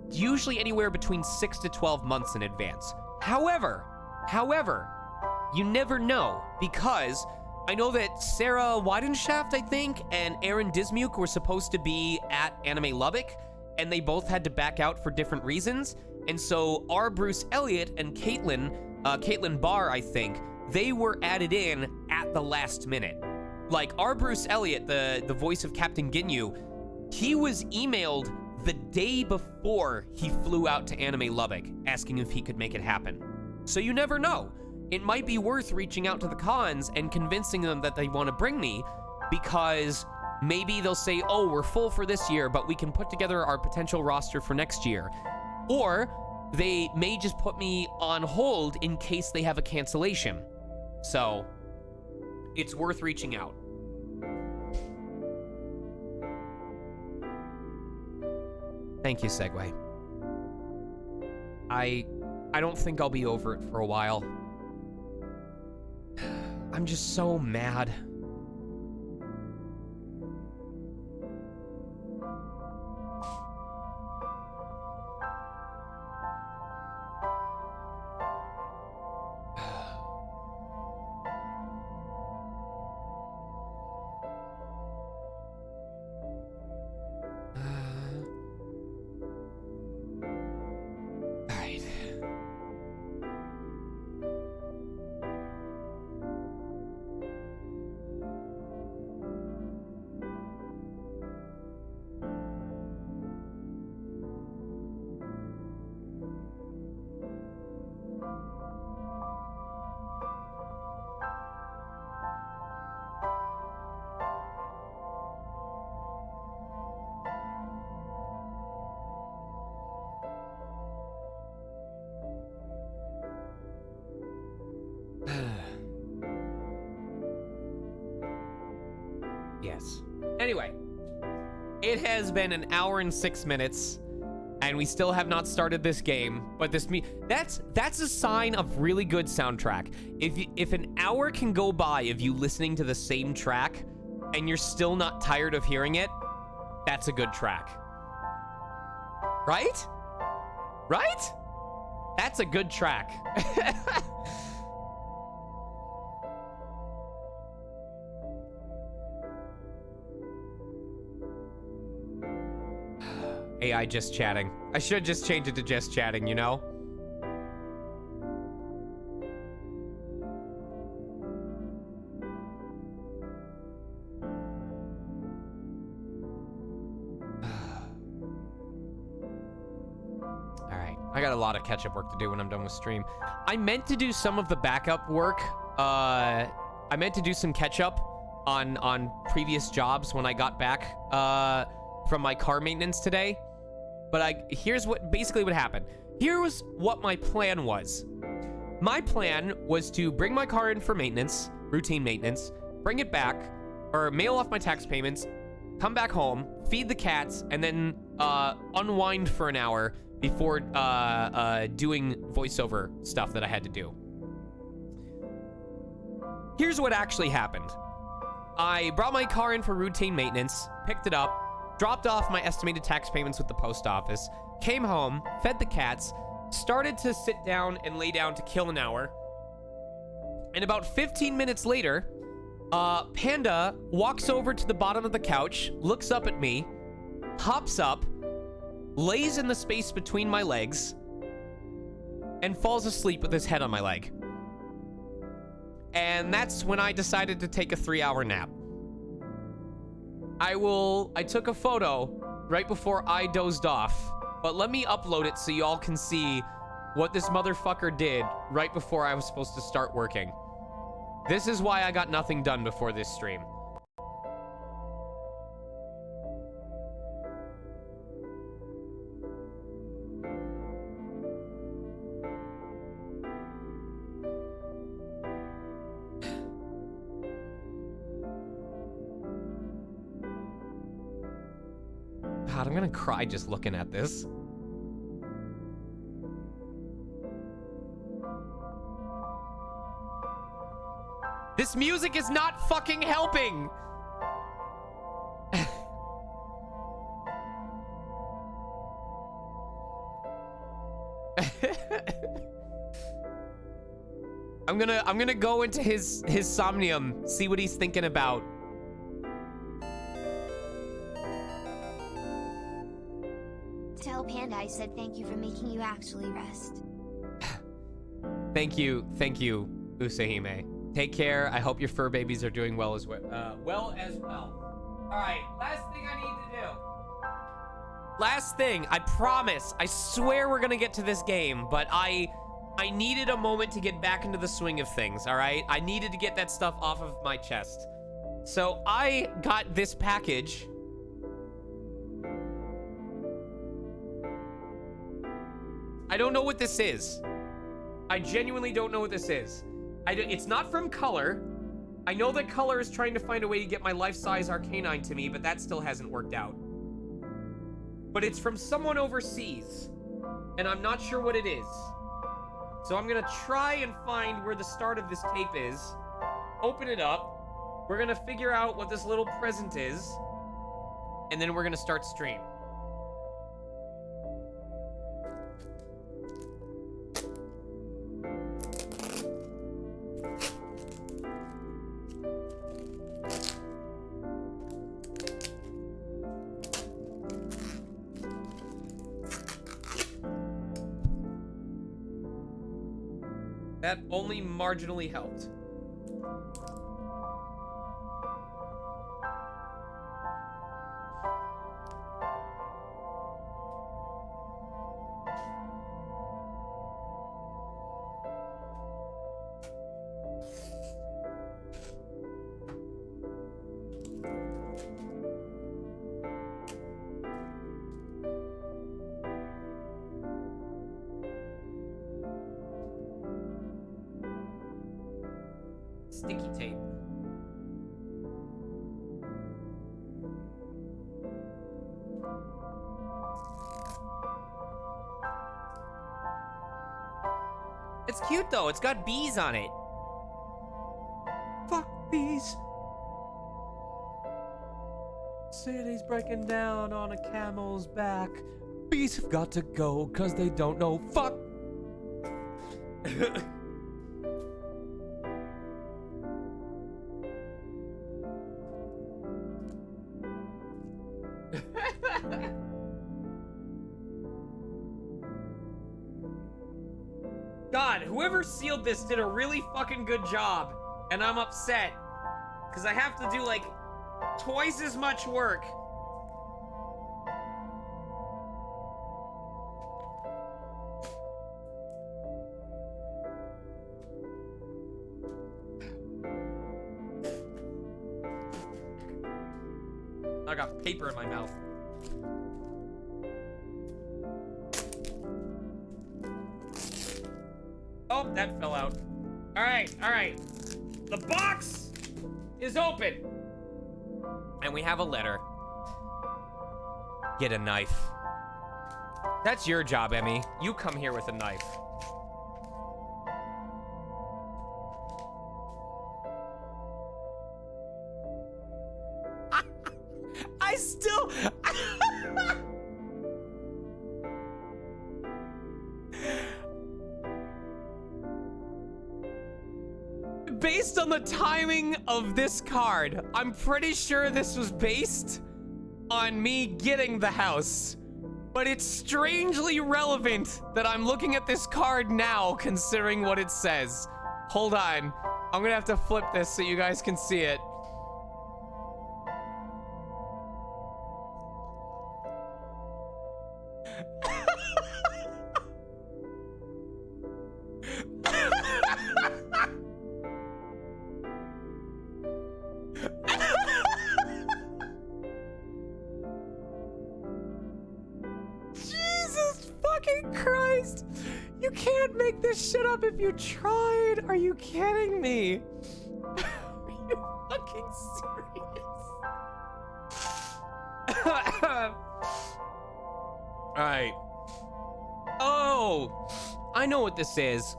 usually anywhere between 6 to 12 months in advance. However, you never know, because I know that Sarah Weidenschaft, I think, and Aaron Dismuke were supposed to be at Anime Lubbock, and they both had to back out for different reasons. And so R. Bruce Elliott and Caitlin Barr, I think, they were added in at the last minute. Like, R. Bruce Elliott, the voice of Captain Ginyu, he was emailed the day before he flew out to Anime Lubbock, asking if he could make it happen. So you never know. It might be worth reaching out to the cons and convincing them that they want to bring me, because maybe they'll say, oh, we're full for this year, but we can put together our potential roster for next year. Or they may just put me on hold in case they have a cancellation. So it's worth reaching out. Thank you, Segway. I don't think I'll be over it for a while. I'm just so mad. Yes. Anyway, it has been an hour and 6 minutes, and we still have not started this game. But that's a sign of really good soundtrack. If an hour can go by of you listening to the same track, and you're still not tired of hearing it, that's a good track. Right? Right? That's a good track. AI just chatting. I should just change it to just chatting, you know? Alright, I got a lot of catch-up work to do when I'm done with stream. I meant to do some of the backup work. I meant to do some catch-up on previous jobs when I got back from my car maintenance today. But here's what happened. Here was what my plan was. My plan was to bring my car in for maintenance, routine maintenance, bring it back, or mail off my tax payments, come back home, feed the cats, and then unwind for an hour before doing voiceover stuff that I had to do. Here's what actually happened. I brought my car in for routine maintenance, picked it up, dropped off my estimated tax payments with the post office, came home, fed the cats, started to sit down and lay down to kill an hour. And about 15 minutes later, Panda walks over to the bottom of the couch, looks up at me, hops up, lays in the space between my legs, and falls asleep with his head on my leg. And that's when I decided to take a 3-hour nap. I took a photo right before I dozed off, but let me upload it so y'all can see what this motherfucker did right before I was supposed to start working. This is why I got nothing done before this stream. God, I'm gonna cry just looking at this. This music is not fucking helping! I'm gonna go into his Somnium, see what he's thinking about. Tell Panda I said thank you for making you actually rest. Thank you, Usahime. Take care. I hope your fur babies are doing well as well. All right, last thing I need to do. Last thing, I promise. I swear we're gonna get to this game, but I needed a moment to get back into the swing of things, all right? I needed to get that stuff off of my chest. So I got this package. I don't know what this is. I genuinely don't know what this is. It's not from Color. I know that Color is trying to find a way to get my life-size Arcanine to me, but that still hasn't worked out. But it's from someone overseas, and I'm not sure what it is. So I'm gonna try and find where the start of this tape is, open it up, we're gonna figure out what this little present is, and then we're gonna start stream. That only marginally helped. Sticky tape. It's cute though. It's got bees on it. Fuck bees. City's breaking down on a camel's back. Bees have got to go cause they don't know fuck. God, whoever sealed this did a really fucking good job. And I'm upset. Because I have to do, like, twice as much work. I got paper in my mouth. Oh, that fell out. All right. The box is open. And we have a letter. Get a knife. That's your job, Emmy. You come here with a knife. I still... Based on the timing of this card, I'm pretty sure this was based on me getting the house. But it's strangely relevant that I'm looking at this card now, considering what it says. Hold on. I'm gonna have to flip this so you guys can see it. Jesus fucking Christ! You can't make this shit up if you tried. Are you kidding me? Are you fucking serious? Alright. Oh! I know what this is.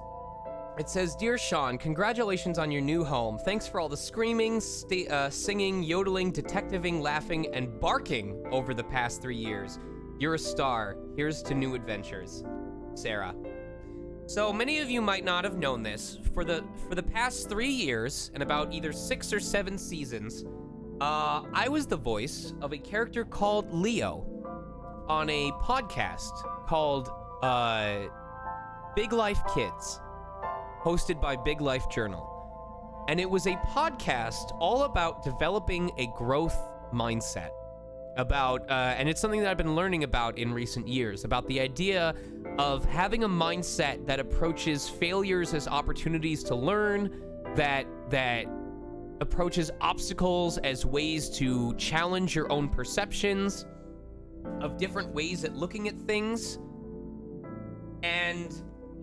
It says, Dear Sean, congratulations on your new home. Thanks for all the screaming, singing, yodeling, detectiving, laughing, and barking over the past 3 years. You're a star. Here's to new adventures. Sarah. So many of you might not have known this. For the past 3 years, and about either 6 or 7 seasons, I was the voice of a character called Leo on a podcast called Big Life Kids, hosted by Big Life Journal. And it was a podcast all about developing a growth mindset. And it's something that I've been learning about in recent years, about the idea of having a mindset that approaches failures as opportunities to learn, that approaches obstacles as ways to challenge your own perceptions of different ways at looking at things. And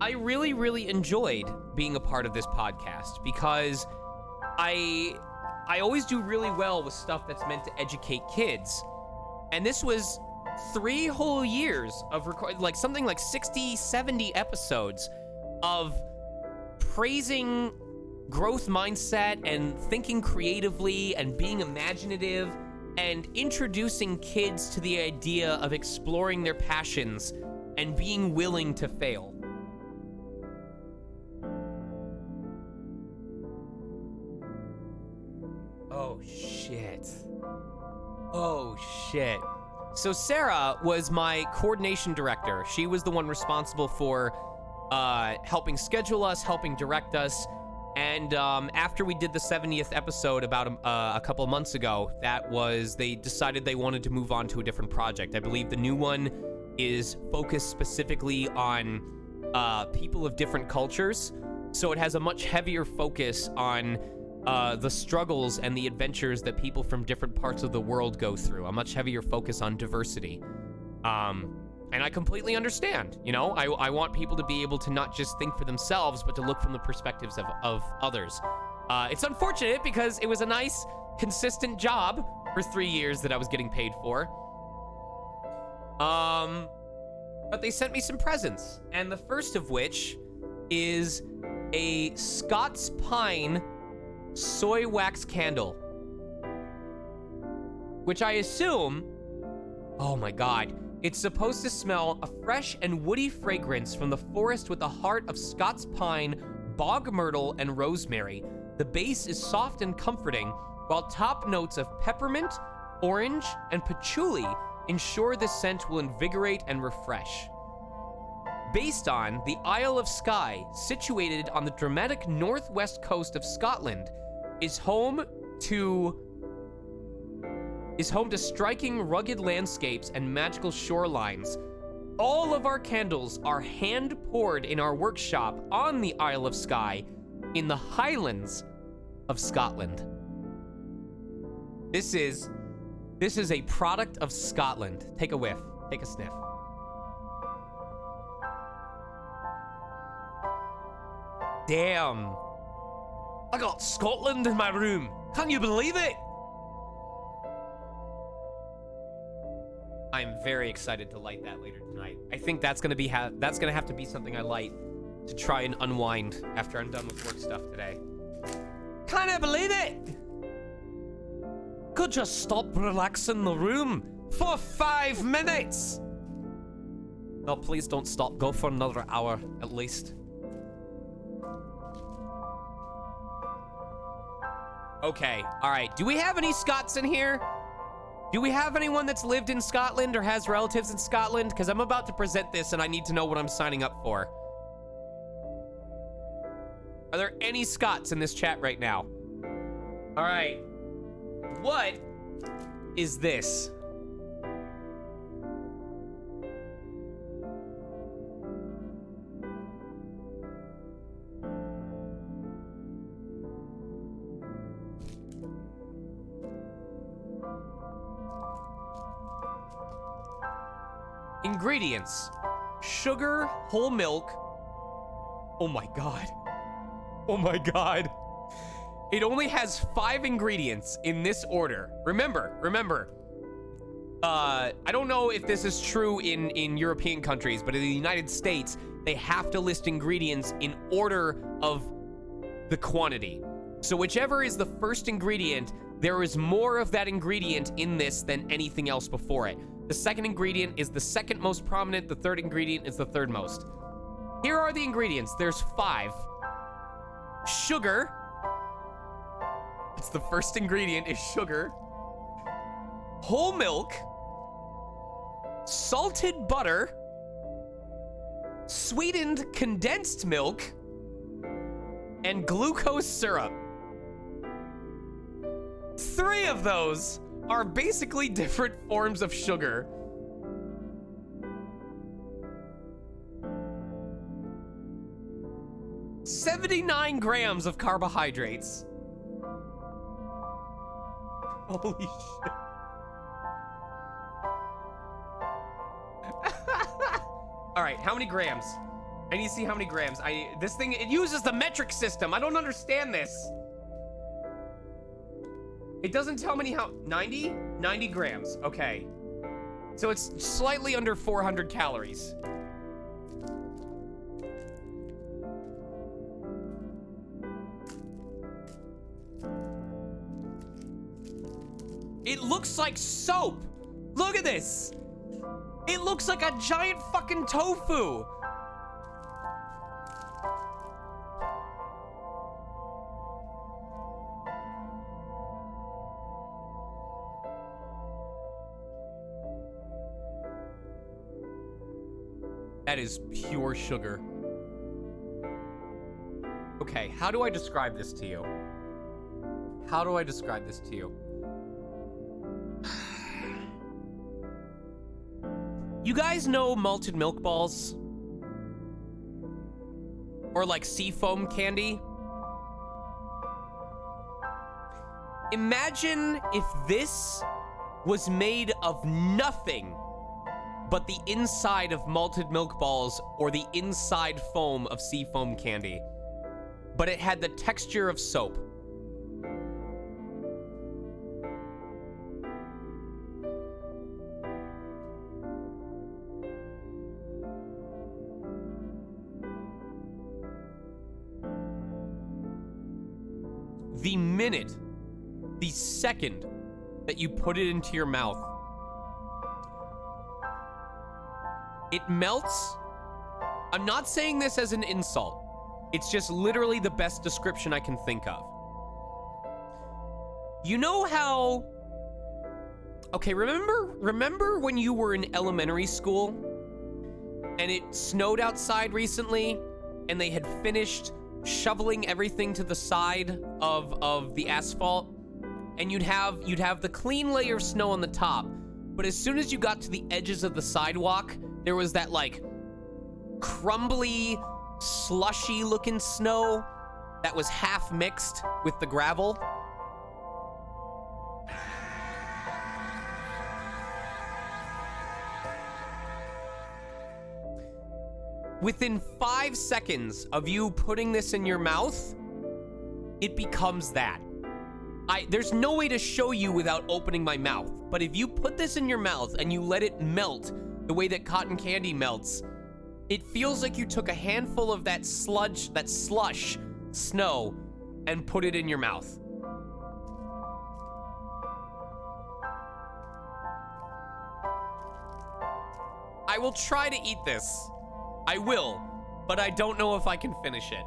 I really, really enjoyed being a part of this podcast because I always do really well with stuff that's meant to educate kids. And this was 3 whole years of like something like 60, 70 episodes of praising growth mindset and thinking creatively and being imaginative and introducing kids to the idea of exploring their passions and being willing to fail. Oh, shit. Oh, shit. So Sarah was my coordination director. She was the one responsible for helping schedule us, helping direct us. And after we did the 70th episode about a couple months ago, they decided they wanted to move on to a different project. I believe the new one is focused specifically on people of different cultures. So it has a much heavier focus on the struggles and the adventures that people from different parts of the world go through. A much heavier focus on diversity. And I completely understand, you know? I want people to be able to not just think for themselves, but to look from the perspectives of others. It's unfortunate because it was a nice, consistent job for 3 years that I was getting paid for. But they sent me some presents, and the first of which is a Scots Pine soy wax candle, which I assume, oh my god, it's supposed to smell a fresh and woody fragrance from the forest with a heart of Scots pine, bog myrtle, and rosemary. The base is soft and comforting, while top notes of peppermint, orange, and patchouli ensure the scent will invigorate and refresh. Based on the Isle of Skye, situated on the dramatic northwest coast of Scotland, is home to striking rugged landscapes and magical shorelines. All of our candles are hand poured in our workshop on the Isle of Skye in the Highlands of Scotland. This is a product of Scotland. Take a whiff. Take a sniff. Damn. I got Scotland in my room. Can you believe it? I'm very excited to light that later tonight. I think that's gonna have to be something I light to try and unwind after I'm done with work stuff today. Can't I believe it? Could just stop relaxing the room for 5 minutes. No, please don't stop. Go for another hour at least. Okay, all right. Do we have any Scots in here? Do we have anyone that's lived in Scotland or has relatives in Scotland? Because I'm about to present this and I need to know what I'm signing up for. Are there any Scots in this chat right now? All right. What is this? Ingredients: sugar, whole milk. Oh my god. Oh my god. It only has 5 ingredients in this order. Remember. I don't know if this is true in European countries, but in the United States, they have to list ingredients in order of the quantity. So whichever is the first ingredient, there is more of that ingredient in this than anything else before it. The second ingredient is the second most prominent. The third ingredient is the third most. Here are the ingredients. There's 5. Sugar. It's the first ingredient is sugar. Whole milk. Salted butter. Sweetened condensed milk. And glucose syrup. 3 of those are basically different forms of sugar. $79 grams of carbohydrates. Holy shit. All right, how many grams? I need to see how many grams. This thing, it uses the metric system. I don't understand this. It doesn't tell me how. 90? 90 grams. Okay. So it's slightly under 400 calories. It looks like soap. Look at this. It looks like a giant fucking tofu. That is pure sugar. Okay, how do I describe this to you? How do I describe this to you? You guys know malted milk balls? Or like seafoam candy? Imagine if this was made of nothing but the inside of malted milk balls or the inside foam of seafoam candy. But it had the texture of soap. the minute, the second that you put it into your mouth, it melts. I'm not saying this as an insult. It's just literally the best description I can think of. You know how... Okay, remember when you were in elementary school and it snowed outside recently and they had finished shoveling everything to the side of the asphalt, and you'd have the clean layer of snow on the top, but as soon as you got to the edges of the sidewalk, there was that like crumbly, slushy looking snow that was half mixed with the gravel? Within 5 seconds of you putting this in your mouth, it becomes that. There's no way to show you without opening my mouth, but if you put this in your mouth and you let it melt the way that cotton candy melts, it feels like you took a handful of that slush snow and put it in your mouth. I will try to eat this. I will, but I don't know if I can finish it.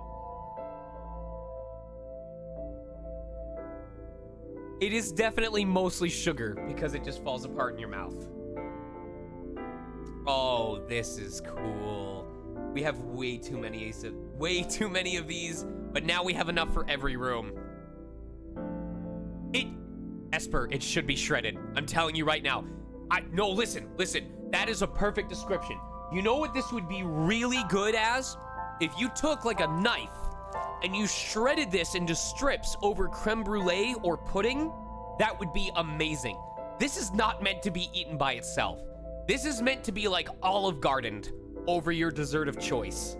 It is definitely mostly sugar because it just falls apart in your mouth. Oh, this is cool. We have way too many of these, but now we have enough for every room. Esper, it should be shredded. I'm telling you right now. No, listen. That is a perfect description. You know what this would be really good as? If you took like a knife and you shredded this into strips over creme brulee or pudding, that would be amazing. This is not meant to be eaten by itself. This is meant to be like Olive Gardened over your dessert of choice.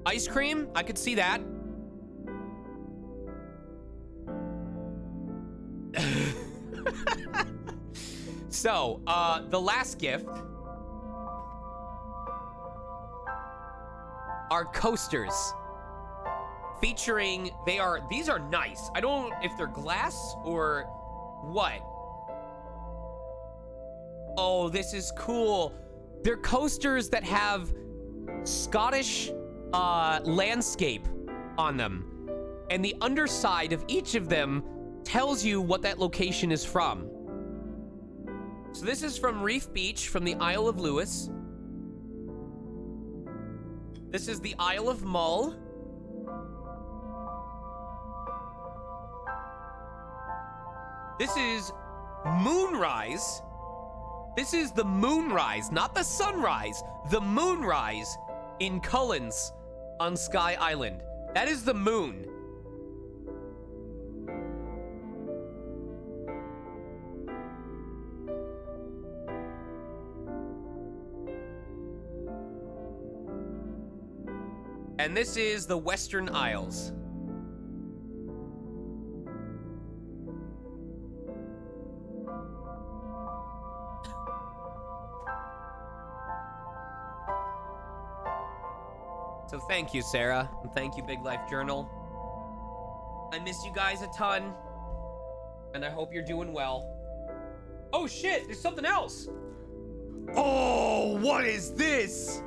Ice cream, I could see that. So, the last gift are coasters featuring, these are nice. I don't know if they're glass or what. Oh, this is cool. They're coasters that have Scottish landscape on them, and the underside of each of them tells you what that location is from. So this is from Reef Beach, from the Isle of Lewis. This is the Isle of Mull. This is Moonrise. This is the Moonrise, not the sunrise. The Moonrise in Cullens on Sky Island. That is the moon. And this is the Western Isles. So thank you, Sarah, and thank you, Big Life Journal. I miss you guys a ton, and I hope you're doing well. Oh shit, there's something else. Oh, what is this?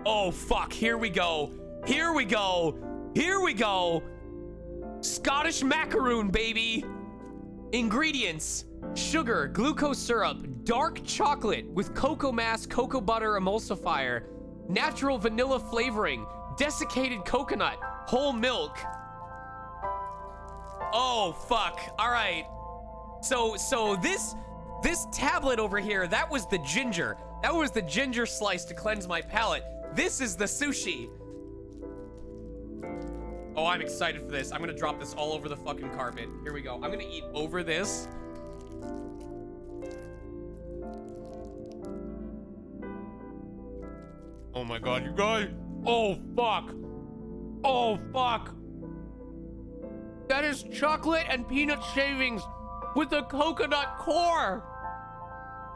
Oh, fuck. Here we go. Here we go. Here we go. Scottish macaroon, baby. Ingredients: sugar, glucose syrup, dark chocolate with cocoa mass, cocoa butter emulsifier, natural vanilla flavoring, desiccated coconut, whole milk. Oh, fuck. All right. So this tablet over here, that was the ginger. That was the ginger slice to cleanse my palate. This is the sushi. Oh, I'm excited for this. I'm gonna drop this all over the fucking carpet. Here we go. I'm gonna eat over this. Oh my god, you guys. Oh, fuck. Oh, fuck. That is chocolate and peanut shavings with a coconut core.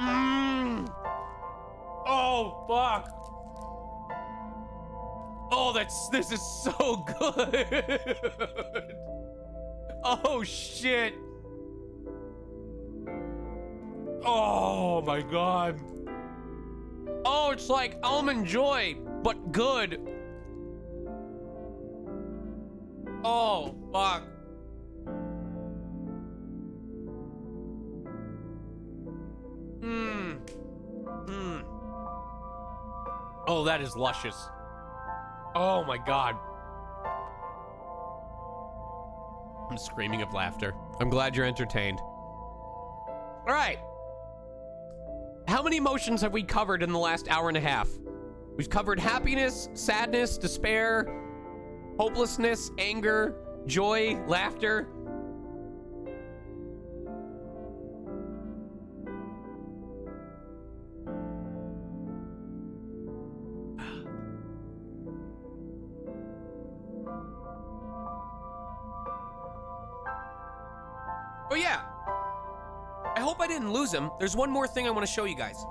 Mmm. Oh, fuck. Oh, this is so good. Oh shit. Oh my god. Oh, it's like Almond Joy, but good. Oh, fuck. Oh, that is luscious. Oh my god. I'm screaming of laughter. I'm glad you're entertained. All right. How many emotions have we covered in the last hour and a half? We've covered happiness, sadness, despair, hopelessness, anger, joy, laughter. Oh yeah, I hope I didn't lose him. There's one more thing I want to show you guys.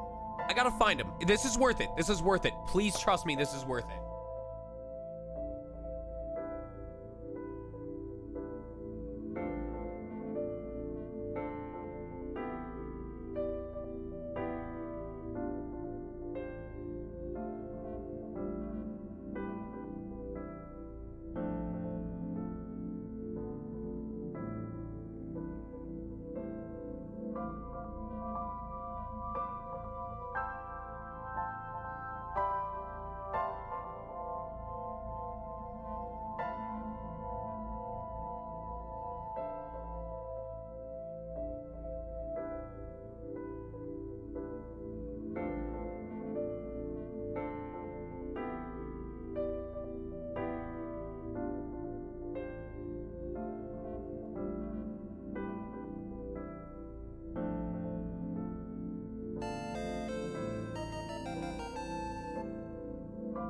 I gotta find him. This is worth it. This is worth it. Please trust me, this is worth it.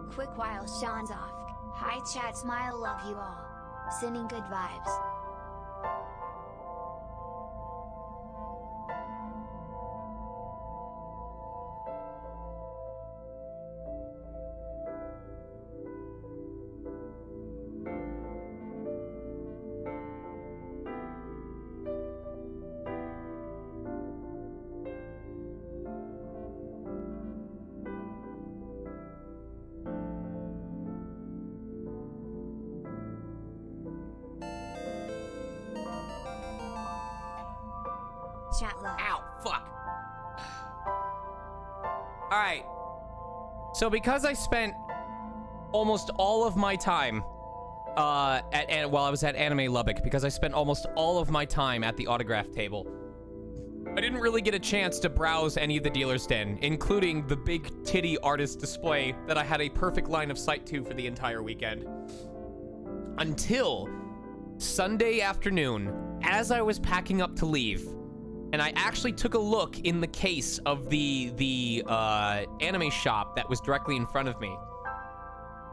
Quick while Sean's off. Hi chat, smile, love you all. Sending good vibes. Chat love. Ow, fuck. All right. So because I spent almost all of my time while I was at Anime Lubbock, because I spent almost all of my time at the autograph table, I didn't really get a chance to browse any of the dealer's den, including the big titty artist display that I had a perfect line of sight to for the entire weekend. Until Sunday afternoon, as I was packing up to leave, and I actually took a look in the case of the anime shop that was directly in front of me,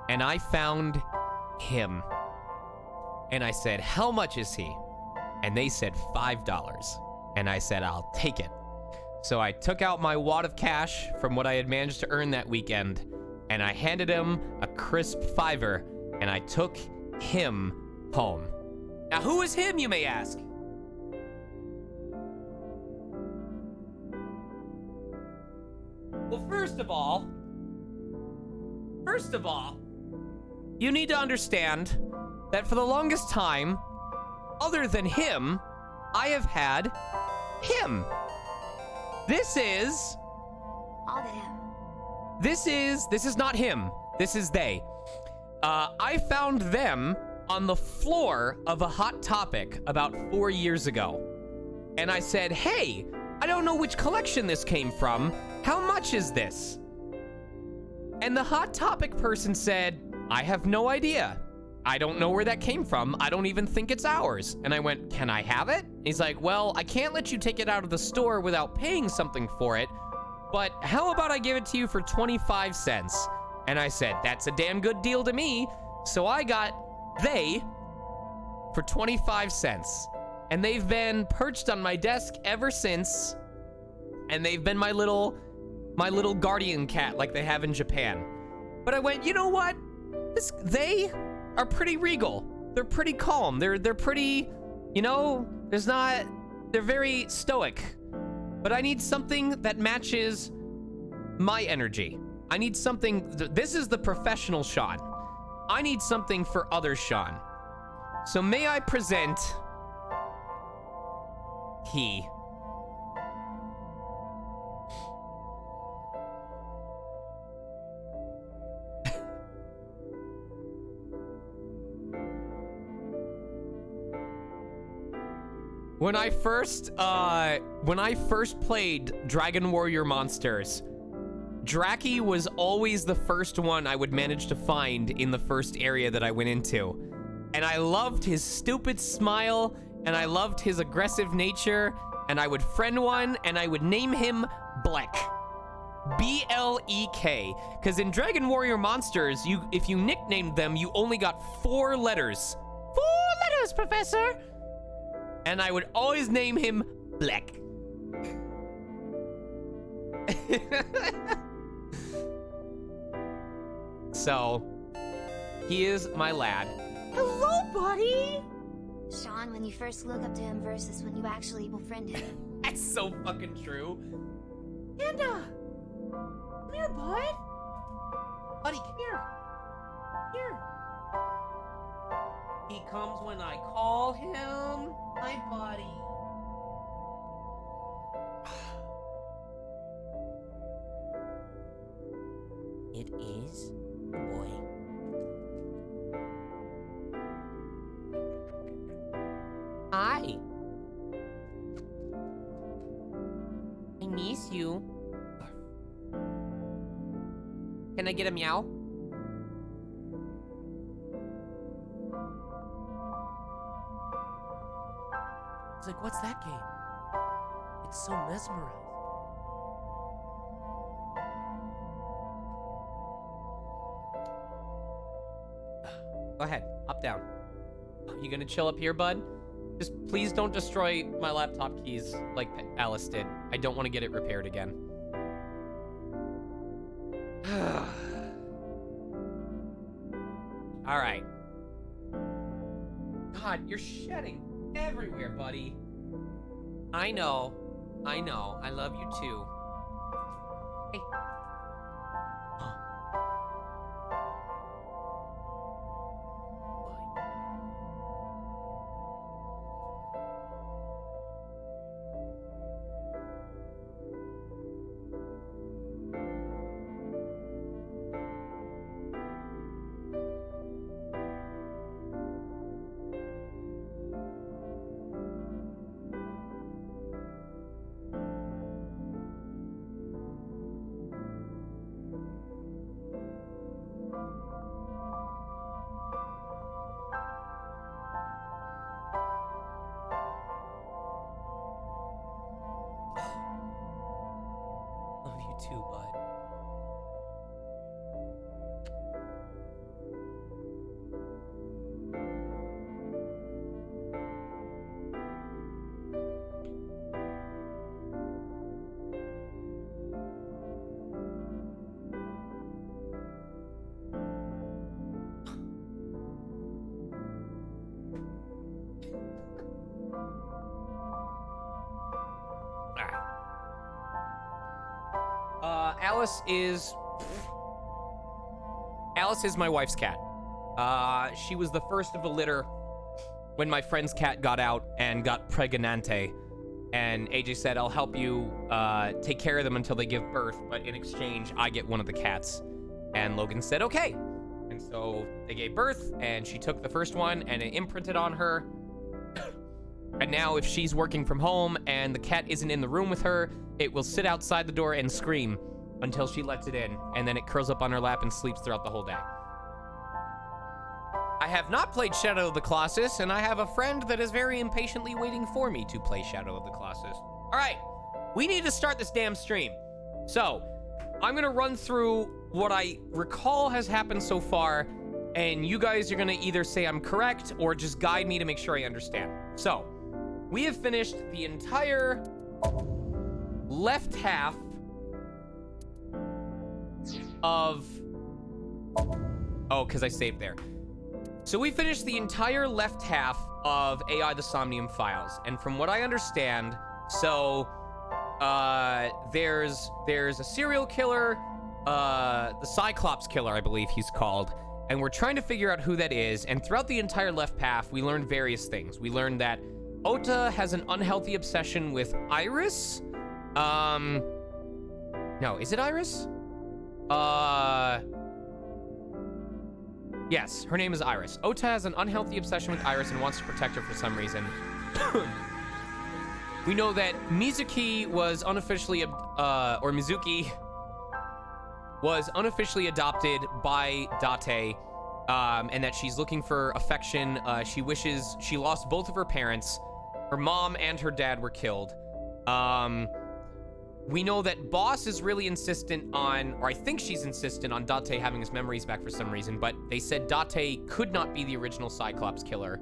and I found him. And I said, "How much is he?" And they said $5. And I said, "I'll take it." So I took out my wad of cash from what I had managed to earn that weekend, and I handed him a crisp $5, and I took him home. Now, who is him, you may ask? Well, first of all, you need to understand that for the longest time, other than him, I have had him. This is All the him. This is not him. This is they. I found them on the floor of a Hot Topic about 4 years ago. And I said, "Hey, I don't know which collection this came from. How much is this?" And the Hot Topic person said, "I have no idea. I don't know where that came from. I don't even think it's ours." And I went, "Can I have it?" He's like, "Well, I can't let you take it out of the store without paying something for it, but how about I give it to you for 25 cents? And I said, "That's a damn good deal to me." So I got they for 25 cents. And they've been perched on my desk ever since. And they've been my little guardian cat like they have in Japan. But I went, you know what? They are pretty regal. They're pretty calm. They're pretty, you know, they're very stoic. But I need something that matches my energy. I need something, this is the professional Sean. I need something for other Sean. So may I present he. When I first played Dragon Warrior Monsters, Draki was always the first one I would manage to find in the first area that I went into. And I loved his stupid smile, and I loved his aggressive nature, and I would friend one, and I would name him Blek. B-L-E-K. Because in Dragon Warrior Monsters, if you nicknamed them, you only got 4 letters. 4 letters, Professor! And I would always name him Blek. So, he is my lad. Hello, buddy! Sean, when you first look up to him versus when you actually befriend him. That's so fucking true. Panda! Come here, bud! Buddy, come here! Here! He comes when I call him. Hi, buddy. It is a boy. Hi. I miss you. Can I get a meow? It's like, what's that game? It's so mesmerized. Go ahead, up down. You gonna chill up here, bud? Just please don't destroy my laptop keys like Alice did. I don't want to get it repaired again. All right. God, you're shedding everywhere, buddy. I know. I know. I love you too. Hey. Love you too, bud. Alice is my wife's cat. She was the first of the litter when my friend's cat got out and got pregnante. And AJ said, I'll help you take care of them until they give birth, but in exchange, I get one of the cats. And Logan said, okay. And so they gave birth, and she took the first one, and it imprinted on her. And now if she's working from home and the cat isn't in the room with her, it will sit outside the door and scream until she lets it in, and then it curls up on her lap and sleeps throughout the whole day. I have not played Shadow of the Colossus, and I have a friend that is very impatiently waiting for me to play Shadow of the Colossus. All right, we need to start this damn stream. So, I'm gonna run through what I recall has happened so far, and you guys are gonna either say I'm correct or just guide me to make sure I understand. So, we have finished the entire left half of Oh, because I saved there. So we finished the entire left half of AI the Somnium files, and from what I understand, so there's a serial killer, the Cyclops killer, I believe he's called, and we're trying to figure out who that is. And throughout the entire left path, we learned various things. We learned that Ota has an unhealthy obsession with Iris. No, is it Iris? Yes, her name is Iris. Ota has an unhealthy obsession with Iris and wants to protect her for some reason. We know that Mizuki was unofficially, Mizuki was unofficially adopted by Date, and that she's looking for affection. She lost both of her parents. Her mom and her dad were killed. We know that Boss is really insistent on, or I think she's insistent on Date having his memories back for some reason, but they said Date could not be the original Cyclops killer.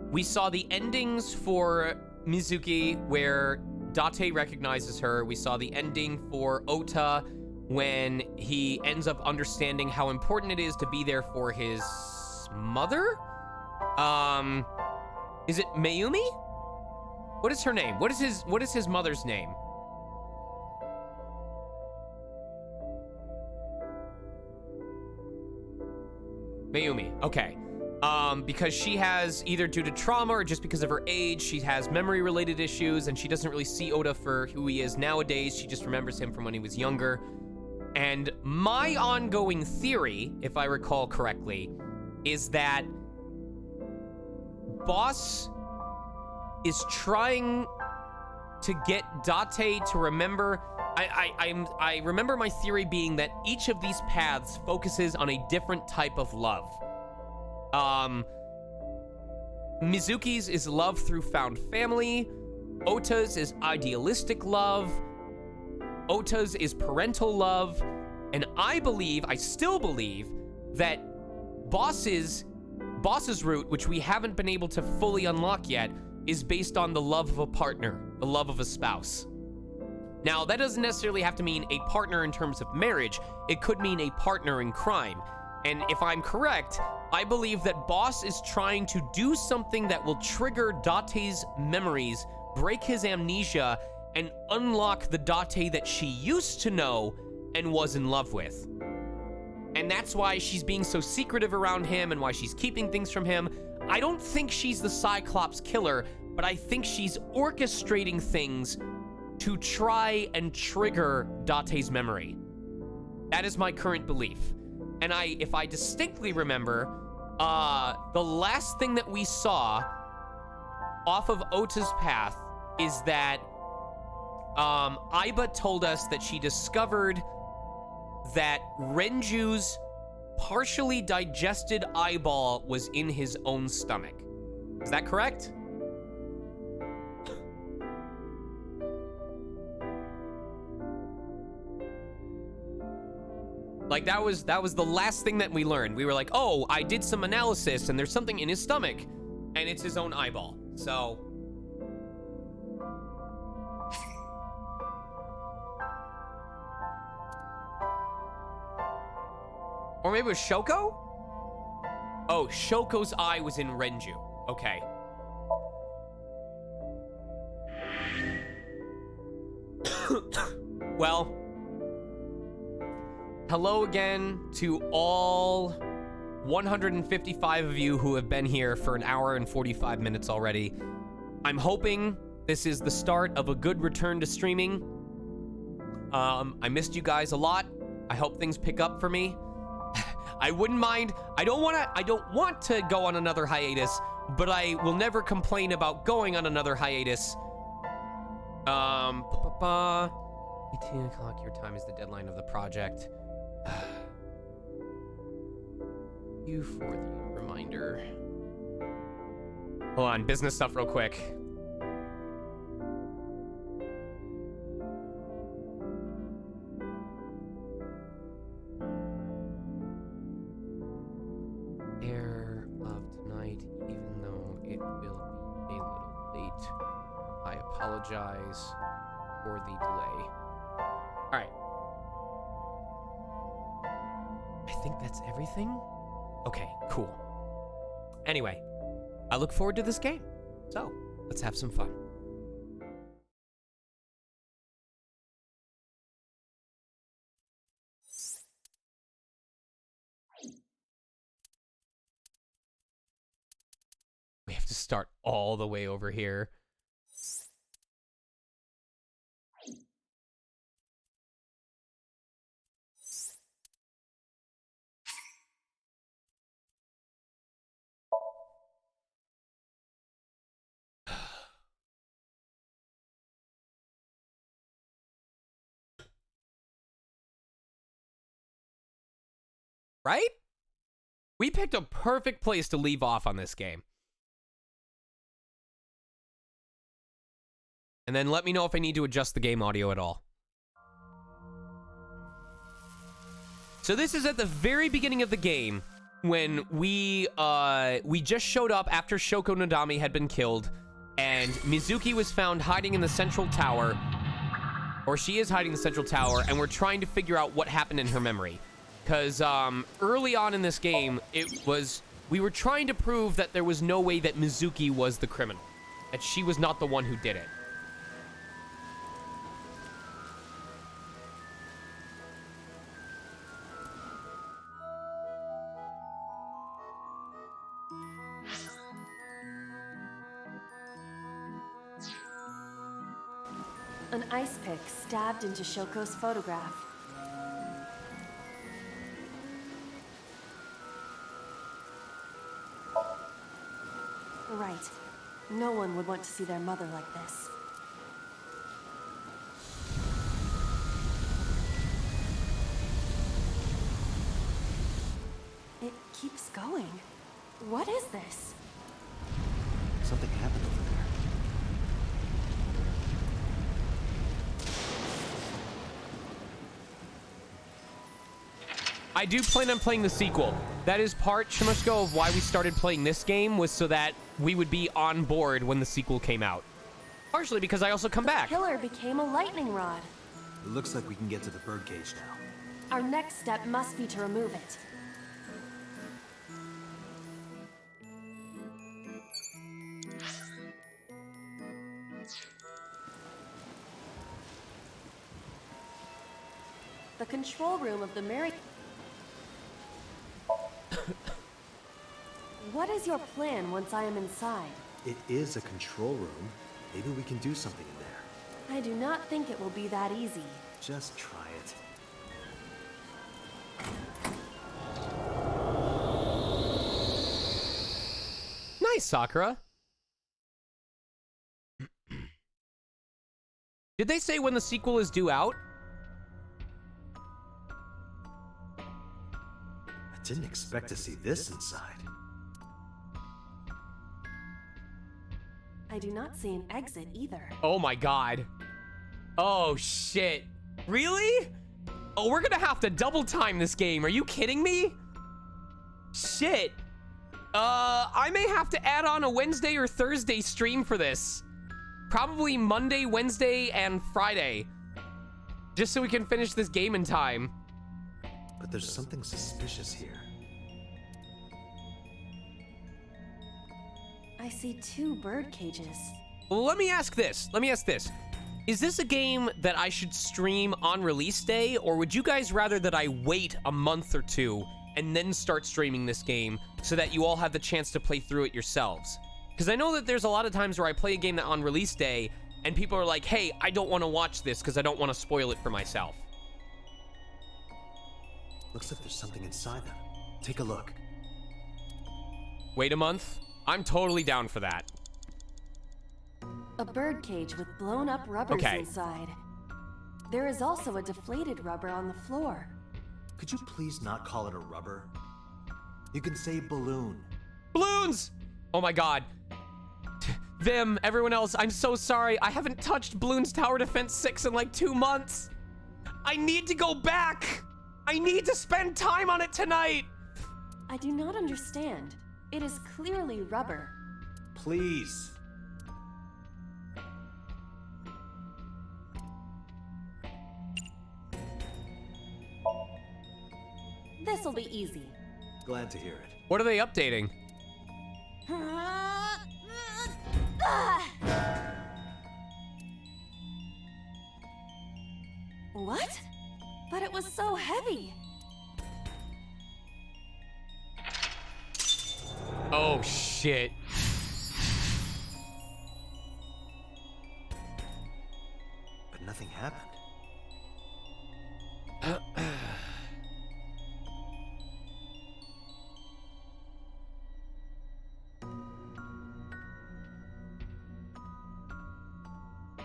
We saw the endings for Mizuki where Date recognizes her. We saw the ending for Ota when he ends up understanding how important it is to be there for his mother? Is it Mayumi? What is her name? What is his mother's name? Mayumi. Okay. Because she has, either due to trauma or just because of her age, she has memory-related issues, and she doesn't really see Ota for who he is nowadays. She just remembers him from when he was younger. And my ongoing theory, if I recall correctly, is that Boss is trying to get Date to remember. I remember my theory being that each of these paths focuses on a different type of love. Mizuki's is love through found family. Ota's is idealistic love. Ota's is parental love. And I still believe that Boss's route, which we haven't been able to fully unlock yet, is based on the love of a partner, the love of a spouse. Now, that doesn't necessarily have to mean a partner in terms of marriage. It could mean a partner in crime. And if I'm correct, I believe that Boss is trying to do something that will trigger Date's memories, break his amnesia, and unlock the Date that she used to know and was in love with. And that's why she's being so secretive around him and why she's keeping things from him. I don't think she's the Cyclops killer, but I think she's orchestrating things to try and trigger Date's memory. That is my current belief. And if I distinctly remember, the last thing that we saw off of Ota's path is that Aiba told us that she discovered that Renju's partially digested eyeball was in his own stomach. Is that correct? Like, that was the last thing that we learned. We were like, oh, I did some analysis and there's something in his stomach, and it's his own eyeball. So or maybe it was Shoko? Oh, Shoko's eye was in Renju. Okay. Well, hello again to all 155 of you who have been here for an hour and 45 minutes already. I'm hoping this is the start of a good return to streaming. I missed you guys a lot. I hope things pick up for me. I wouldn't mind. I don't want to go on another hiatus, but I will never complain about going on another hiatus. 18 o'clock your time is the deadline of the project. You for the reminder. Hold on, business stuff real quick. Air of tonight, even though it will be a little late. I apologize for the delay. All right. think that's everything. Okay, cool. Anyway, I look forward to this game. So, let's have some fun. We have to start all the way over here. Right? We picked a perfect place to leave off on this game. And then let me know if I need to adjust the game audio at all. So this is at the very beginning of the game when we just showed up after Shoko Nodami had been killed, and Mizuki was found hiding in the central tower, or she is hiding in the central tower, and we're trying to figure out what happened in her memory. Because early on in this game, we were trying to prove that there was no way that Mizuki was the criminal, that she was not the one who did it. An ice pick stabbed into Shoko's photograph. Right. No one would want to see their mother like this. It keeps going. What is this? Something happened over there. I do plan on playing the sequel. That is part, Shimashko, of why we started playing this game, was so that we would be on board when the sequel came out. Partially because I also come back. The killer became a lightning rod. It looks like we can get to the birdcage now. Our next step must be to remove it. The control room of the Mary... What is your plan once I am inside? It is a control room. Maybe we can do something in there. I do not think it will be that easy. Just try it. Nice, Sakura. Did they say when the sequel is due out? I didn't expect to see this inside. I do not see an exit either. Oh my god. Oh shit. Really? Oh, we're gonna have to double time this game. Are you kidding me? Shit. I may have to add on a Wednesday or Thursday stream for this. Probably Monday, Wednesday, and Friday. Just so we can finish this game in time. But there's something suspicious here. I see 2 bird cages. Well, let me ask this. Is this a game that I should stream on release day, or would you guys rather that I wait a month or two and then start streaming this game so that you all have the chance to play through it yourselves? Because I know that there's a lot of times where I play a game on release day and people are like, hey, I don't want to watch this because I don't want to spoil it for myself. Looks like there's something inside them. Take a look. Wait a month? I'm totally down for that. A bird cage with blown up rubbers Okay. inside. There is also a deflated rubber on the floor. Could you please not call it a rubber? You can say balloon. Balloons! Oh my god. Vim, everyone else, I'm so sorry. I haven't touched Bloons Tower Defense 6 in like 2 months. I need to go back. I need to spend time on it tonight. I do not understand. It is clearly rubber. Please. This This'll be easy. Glad to hear it. What are they updating? What? But it was so heavy. Oh, shit. But nothing happened.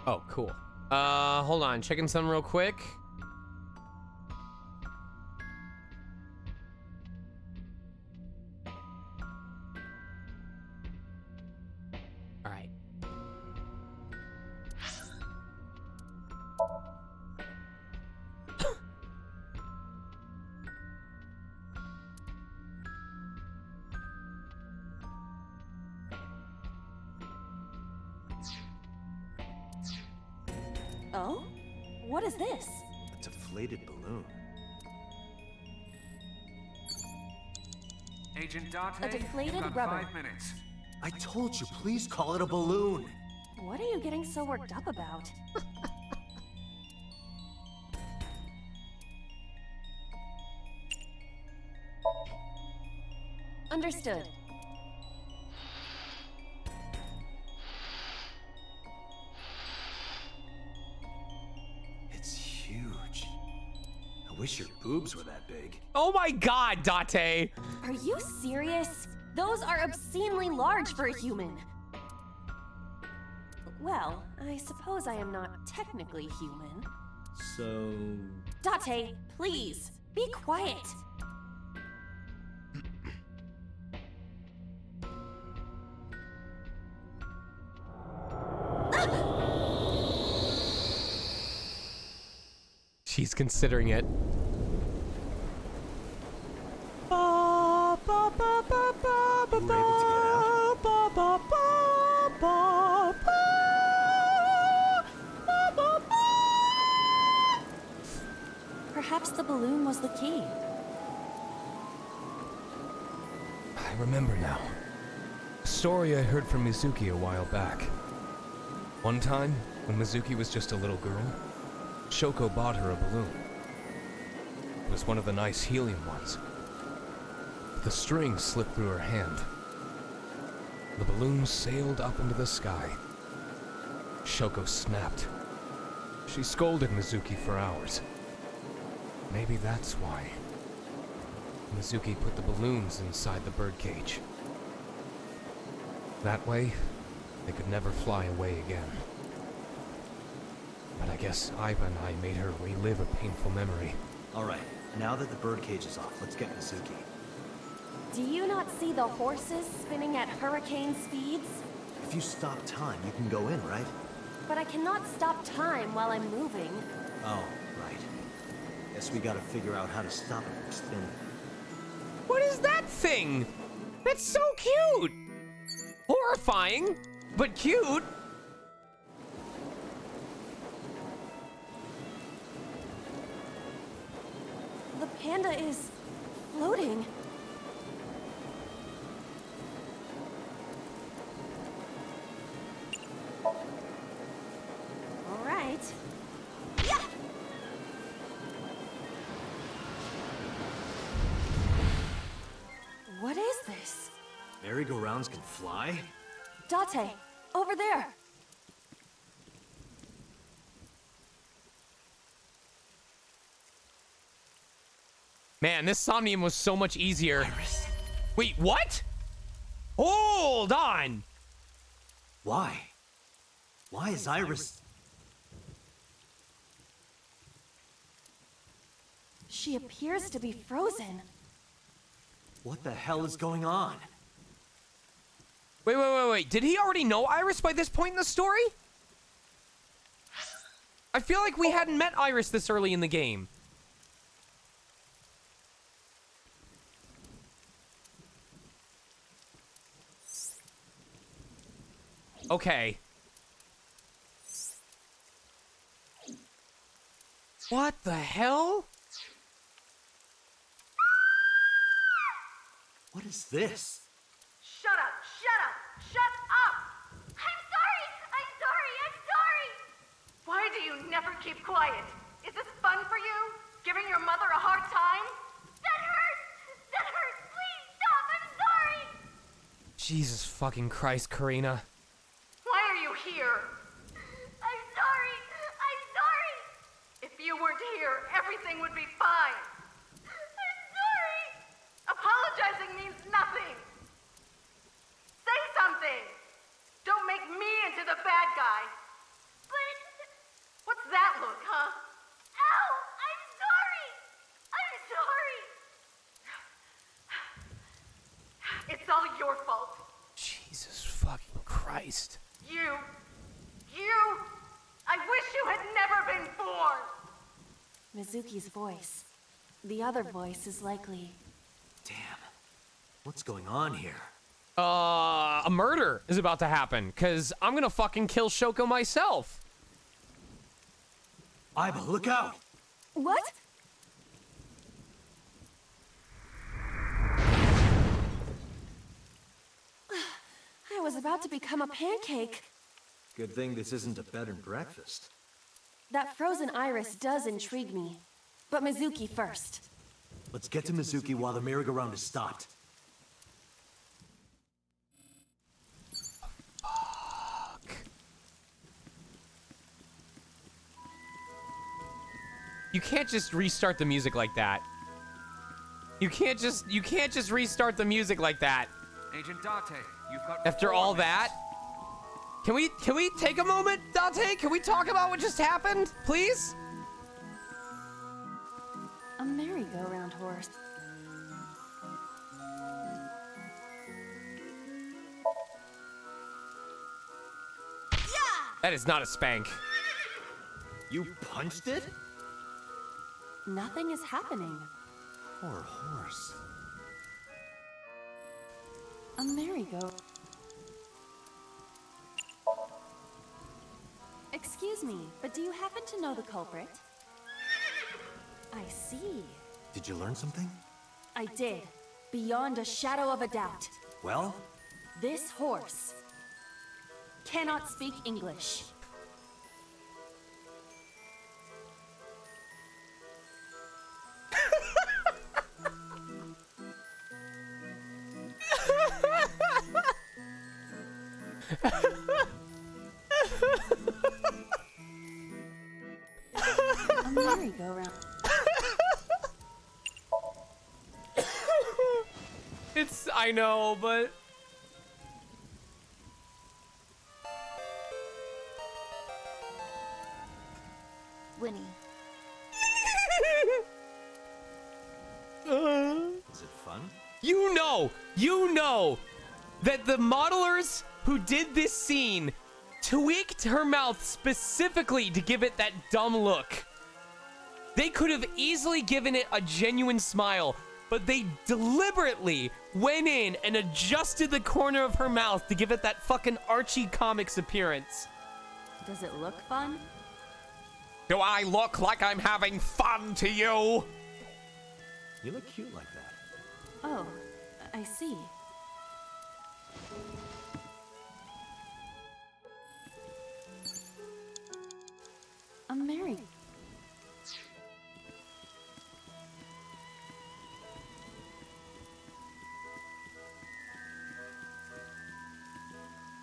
Oh, cool. Hold on. Checking something real quick. All right. Oh? What is this? A deflated balloon. Agent Date, A deflated you've got rubber. 5 minutes. I told you, please call it a balloon. What are you getting so worked up about? Understood. It's huge. I wish your boobs were that big. Oh my god, Date! Are you serious? Those are obscenely large for a human. Well, I suppose I am not technically human. So... Date, please, be quiet. She's considering it. You were able to get out? Perhaps the balloon was the key. I remember now. A story I heard from Mizuki a while back. One time, when Mizuki was just a little girl, Shoko bought her a balloon. It was one of the nice helium ones. The string slipped through her hand. The balloon sailed up into the sky. Shoko snapped. She scolded Mizuki for hours. Maybe that's why. Mizuki put the balloons inside the birdcage. That way, they could never fly away again. But I guess Iva and I made her relive a painful memory. Alright, now that the birdcage is off, let's get Mizuki. Do you not see the horses spinning at hurricane speeds? If you stop time, you can go in, right? But I cannot stop time while I'm moving. Oh, right. Guess we gotta figure out how to stop it from spinning. What is that thing? That's so cute! Horrifying, but cute. The panda is floating. All right. Yeah! What is this? Merry-go-rounds can fly? Date, over there. Man, this Somnium was so much easier. Wait, what? Hold on! Why? Why is Iris... She appears to be frozen. What the hell is going on? Wait. Did he already know Iris by this point in the story? I feel like we hadn't met Iris this early in the game. Okay. What the hell? is this? Shut up! Shut up! Shut up! I'm sorry! I'm sorry! I'm sorry! Why do you never keep quiet? Is this fun for you? Giving your mother a hard time? That hurts! That hurts! Please stop! I'm sorry! Jesus fucking Christ, Karina. Why are you here? I'm sorry! I'm sorry! If you weren't here, everything would be fine. I'm sorry! Apologizing means nothing. Say something. Don't make me into the bad guy. But... What's that look, huh? Ow! I'm sorry! I'm sorry! It's all your fault. Jesus fucking Christ. You. I wish you had never been born. Mizuki's voice. The other voice is likely... Damn. What's going on here? A murder is about to happen, cause I'm gonna fucking kill Shoko myself. Aiba, look out! What? I was about to become a pancake. Good thing this isn't a bed and breakfast. That frozen iris does intrigue me. But Mizuki first. Let's get to Mizuki while the merry-go-round is stopped. You can't just restart the music like that. You can't just restart the music like that. Agent Date, you've got After 4 all minutes. that? Can we take a moment, Date? Can we talk about what just happened, please? A merry-go-round horse. That is not a spank. You punched it? Nothing is happening. Poor horse. A merry-go... Excuse me, but do you happen to know the culprit? I see. Did you learn something? I did. Beyond a shadow of a doubt. Well? This horse cannot speak English. A merry-go-round. I know, but... Winnie. Is it fun? You know that the modelers who did this scene tweaked her mouth specifically to give it that dumb look. They could have easily given it a genuine smile, but they deliberately went in and adjusted the corner of her mouth to give it that fucking Archie Comics appearance. Does it look fun? Do I look like I'm having fun to you? You look cute like that. Oh, I see. A merry...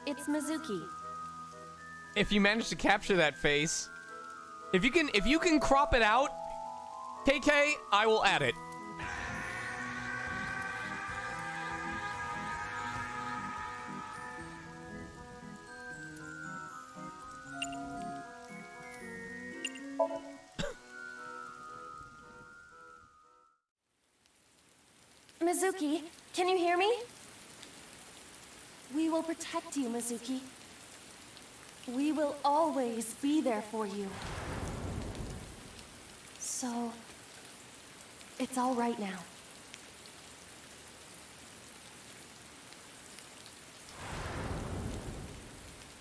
It's Mizuki. If you manage to capture that face, if you can crop it out, KK, I will add it. Mizuki, can you hear me? We will protect you, Mizuki. We will always be there for you. So, it's all right now.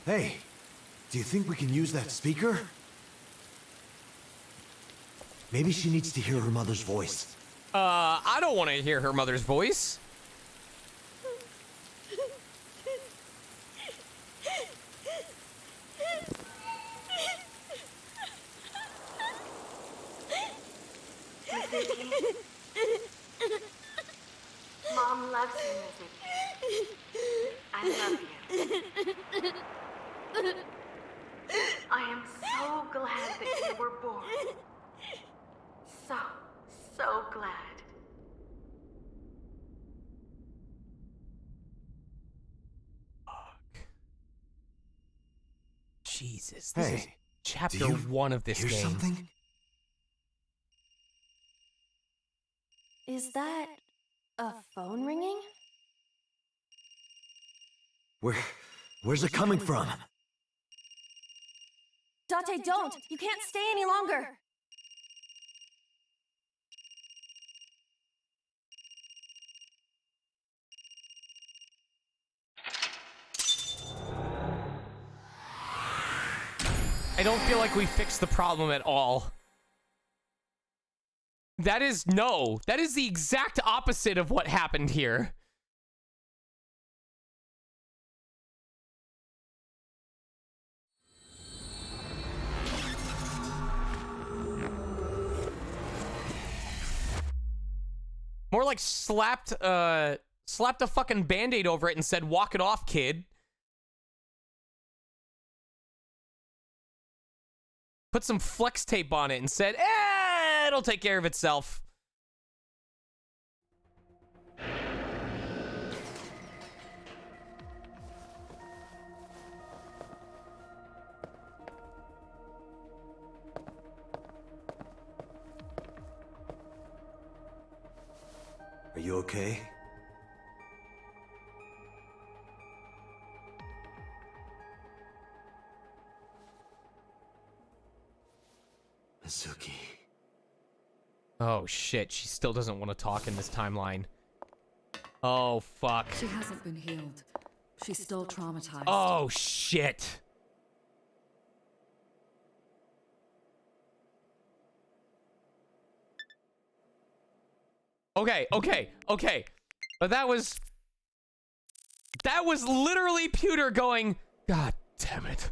Hey, do you think we can use that speaker? Maybe she needs to hear her mother's voice. I don't want to hear her mother's voice. Jesus, this is Hey, chapter do you 1 of this hear game. something? Is that a phone ringing? Where's it coming from? Date, don't! You can't stay any longer! I don't feel like we fixed the problem at all. That is the exact opposite of what happened here. More like slapped a fucking band-aid over it and said, walk it off, kid. Put some flex tape on it and said, it'll take care of itself. Are you okay? Mizuki. Oh shit, she still doesn't want to talk in this timeline. Oh fuck. She hasn't been healed. She's still traumatized. Oh shit. Okay. But that was literally Pewter going, God damn it.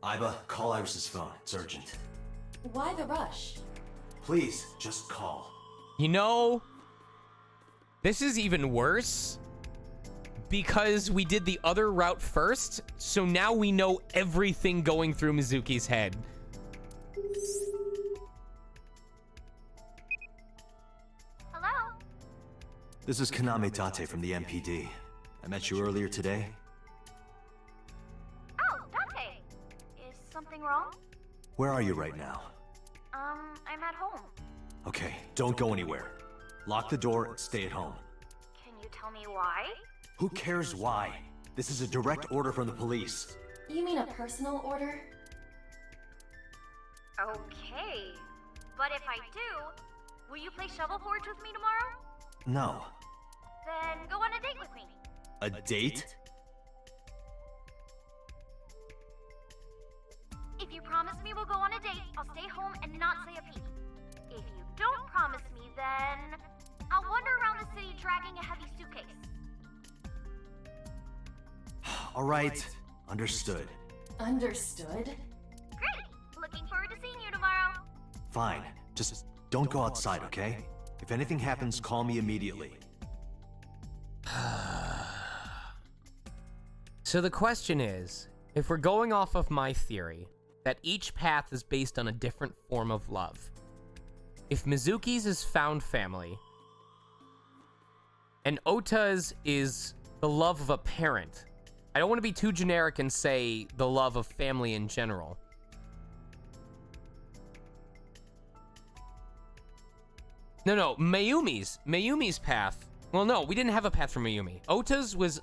Iba, call Iris's phone. It's urgent. Why the rush? Please, just call. You know, this is even worse because we did the other route first, so now we know everything going through Mizuki's head. Hello? This is Kaname Tate from the MPD. I met you earlier today. Oh, Dante. Is something wrong? Where are you right now? I'm at home. Okay, don't go anywhere. Lock the door and stay at home. Can you tell me why? Who cares why? This is a direct order from the police. You mean a personal order? Okay. But if I do, will you play Shovel Forge with me tomorrow? No. Then go on a date with me. A date? If you promise me we'll go on a date, I'll stay home and not say a peep. If you don't promise me, then I'll wander around the city dragging a heavy suitcase. All right, understood. Understood? Great! Looking forward to seeing you tomorrow. Fine. Just don't go outside, okay? If anything happens, call me immediately. So the question is, if we're going off of my theory that each path is based on a different form of love, if Mizuki's is found family, and Ota's is the love of a parent, I don't want to be too generic and say the love of family in general. No, Mayumi's path. Well, no, we didn't have a path for Mayumi. Ota's was...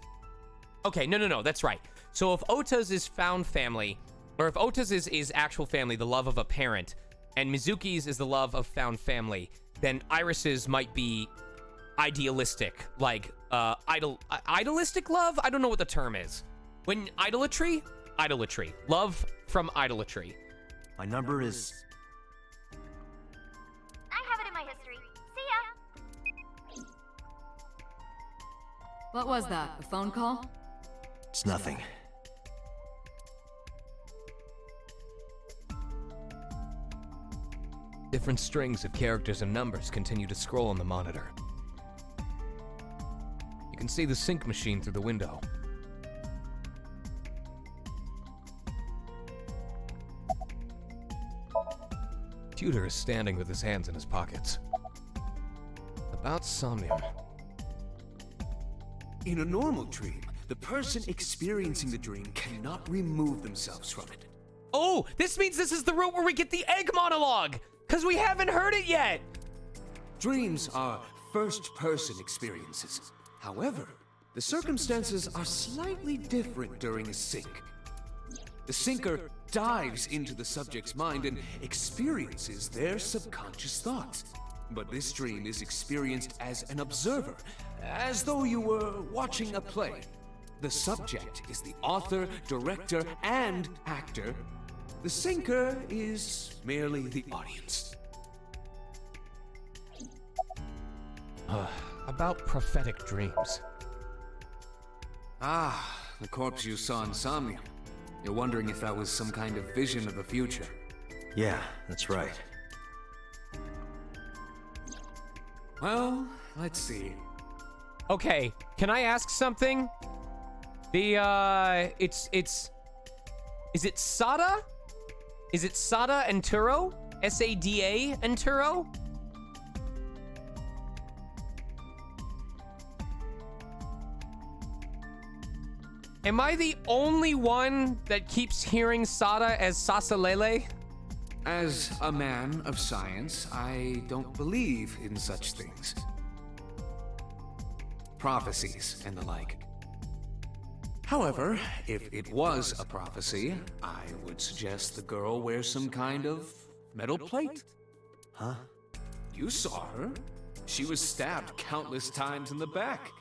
Okay, no, that's right. So if Ota's is found family, or if Ota's is actual family, the love of a parent, and Mizuki's is the love of found family, then Iris's might be idealistic, like idolistic love? I don't know what the term is. When idolatry, love from idolatry. My number is... I have it in my history. See ya! What was that? A phone call? It's nothing. Different strings of characters and numbers continue to scroll on the monitor. You can see the sync machine through the window. Pewter is standing with his hands in his pockets. About Somnium. In a normal dream, the person experiencing the dream cannot remove themselves from it. Oh, this means this is the route where we get the egg monologue, because we haven't heard it yet. Dreams are first-person experiences. However, the circumstances are slightly different during a sync. The syncer dives into the subject's mind and experiences their subconscious thoughts. But this dream is experienced as an observer, as though you were watching a play. The subject is the author, director, and actor. The syncer is merely the audience. About prophetic dreams. Ah, the corpse you saw in Somnium. You're wondering if that was some kind of vision of the future. Yeah, that's right. Well, let's see. Okay, can I ask something? Is it Sada? Is it Sada and Turo? S-A-D-A and Turo? Am I the only one that keeps hearing Sada as Sasalele? As a man of science, I don't believe in such things. Prophecies and the like. However, if it was a prophecy, I would suggest the girl wear some kind of metal plate. Huh? You saw her. She was stabbed countless times in the back.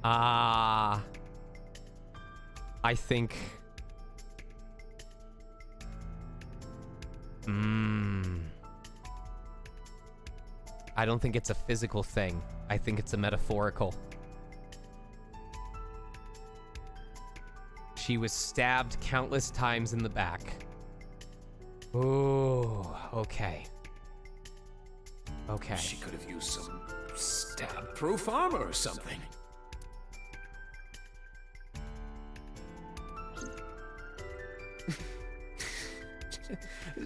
I think... I don't think it's a physical thing. I think it's a metaphorical. She was stabbed countless times in the back. Ooh, okay. Okay. She could have used some stab-proof armor or something.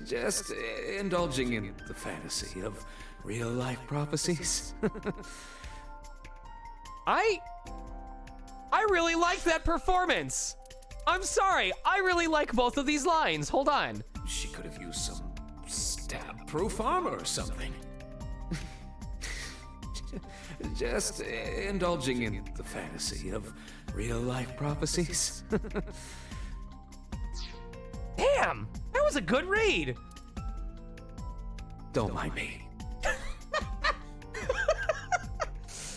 Just indulging in the fantasy of real-life prophecies. I really like that performance. I'm sorry. I really like both of these lines. Hold on. She could have used some stab-proof armor or something. Just indulging in the fantasy of real-life prophecies. Damn, that was a good read. Don't mind me.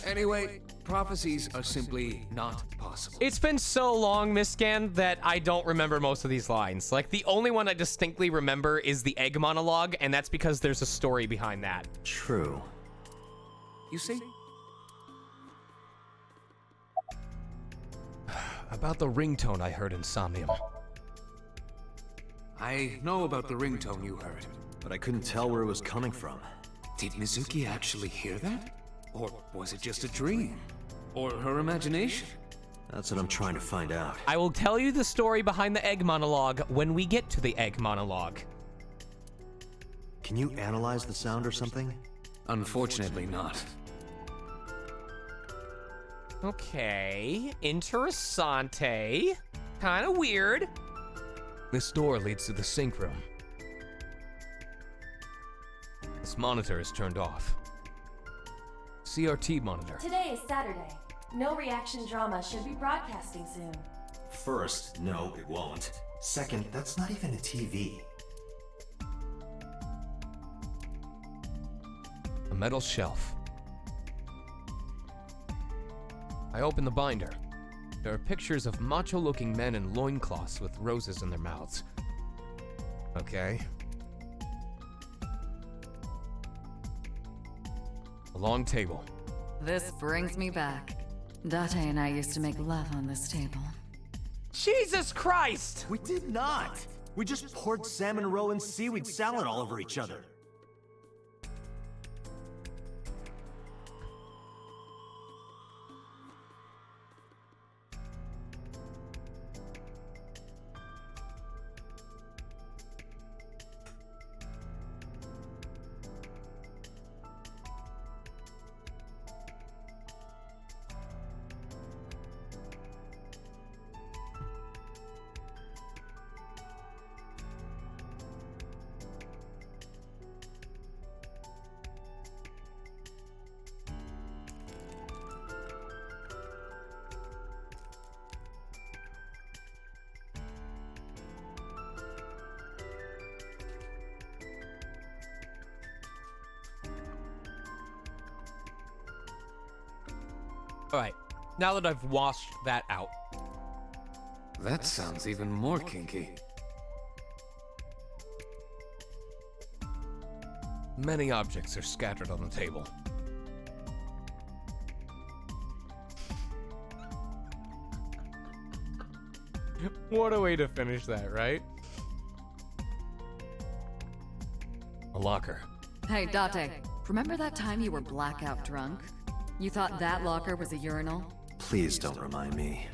Anyway, prophecies are simply not possible. It's been so long, Miscan, that I don't remember most of these lines. Like, the only one I distinctly remember is the egg monologue, and that's because there's a story behind that. True. You see? About the ringtone I heard in Somnium. I know about the ringtone you heard. But I couldn't tell where it was coming from. Did Mizuki actually hear that? Or was it just a dream? Or her imagination? That's what I'm trying to find out. I will tell you the story behind the egg monologue when we get to the egg monologue. Can you analyze the sound or something? Unfortunately not. Okay, interessante. Kinda weird. This door leads to the sync room. This monitor is turned off. CRT monitor. Today is Saturday. No reaction drama should be broadcasting soon. First, no, it won't. Second, that's not even a TV. A metal shelf. I open the binder. There are pictures of macho-looking men in loincloths with roses in their mouths. Okay. A long table. This brings me back. Date and I used to make love on this table. Jesus Christ! We did not! We just poured salmon roe and seaweed salad all over each other. Alright, now that I've washed that out. That sounds even more kinky. Many objects are scattered on the table. What a way to finish that, right? A locker. Hey, Date, remember that time you were blackout drunk? You thought that locker was a urinal? Please don't remind me.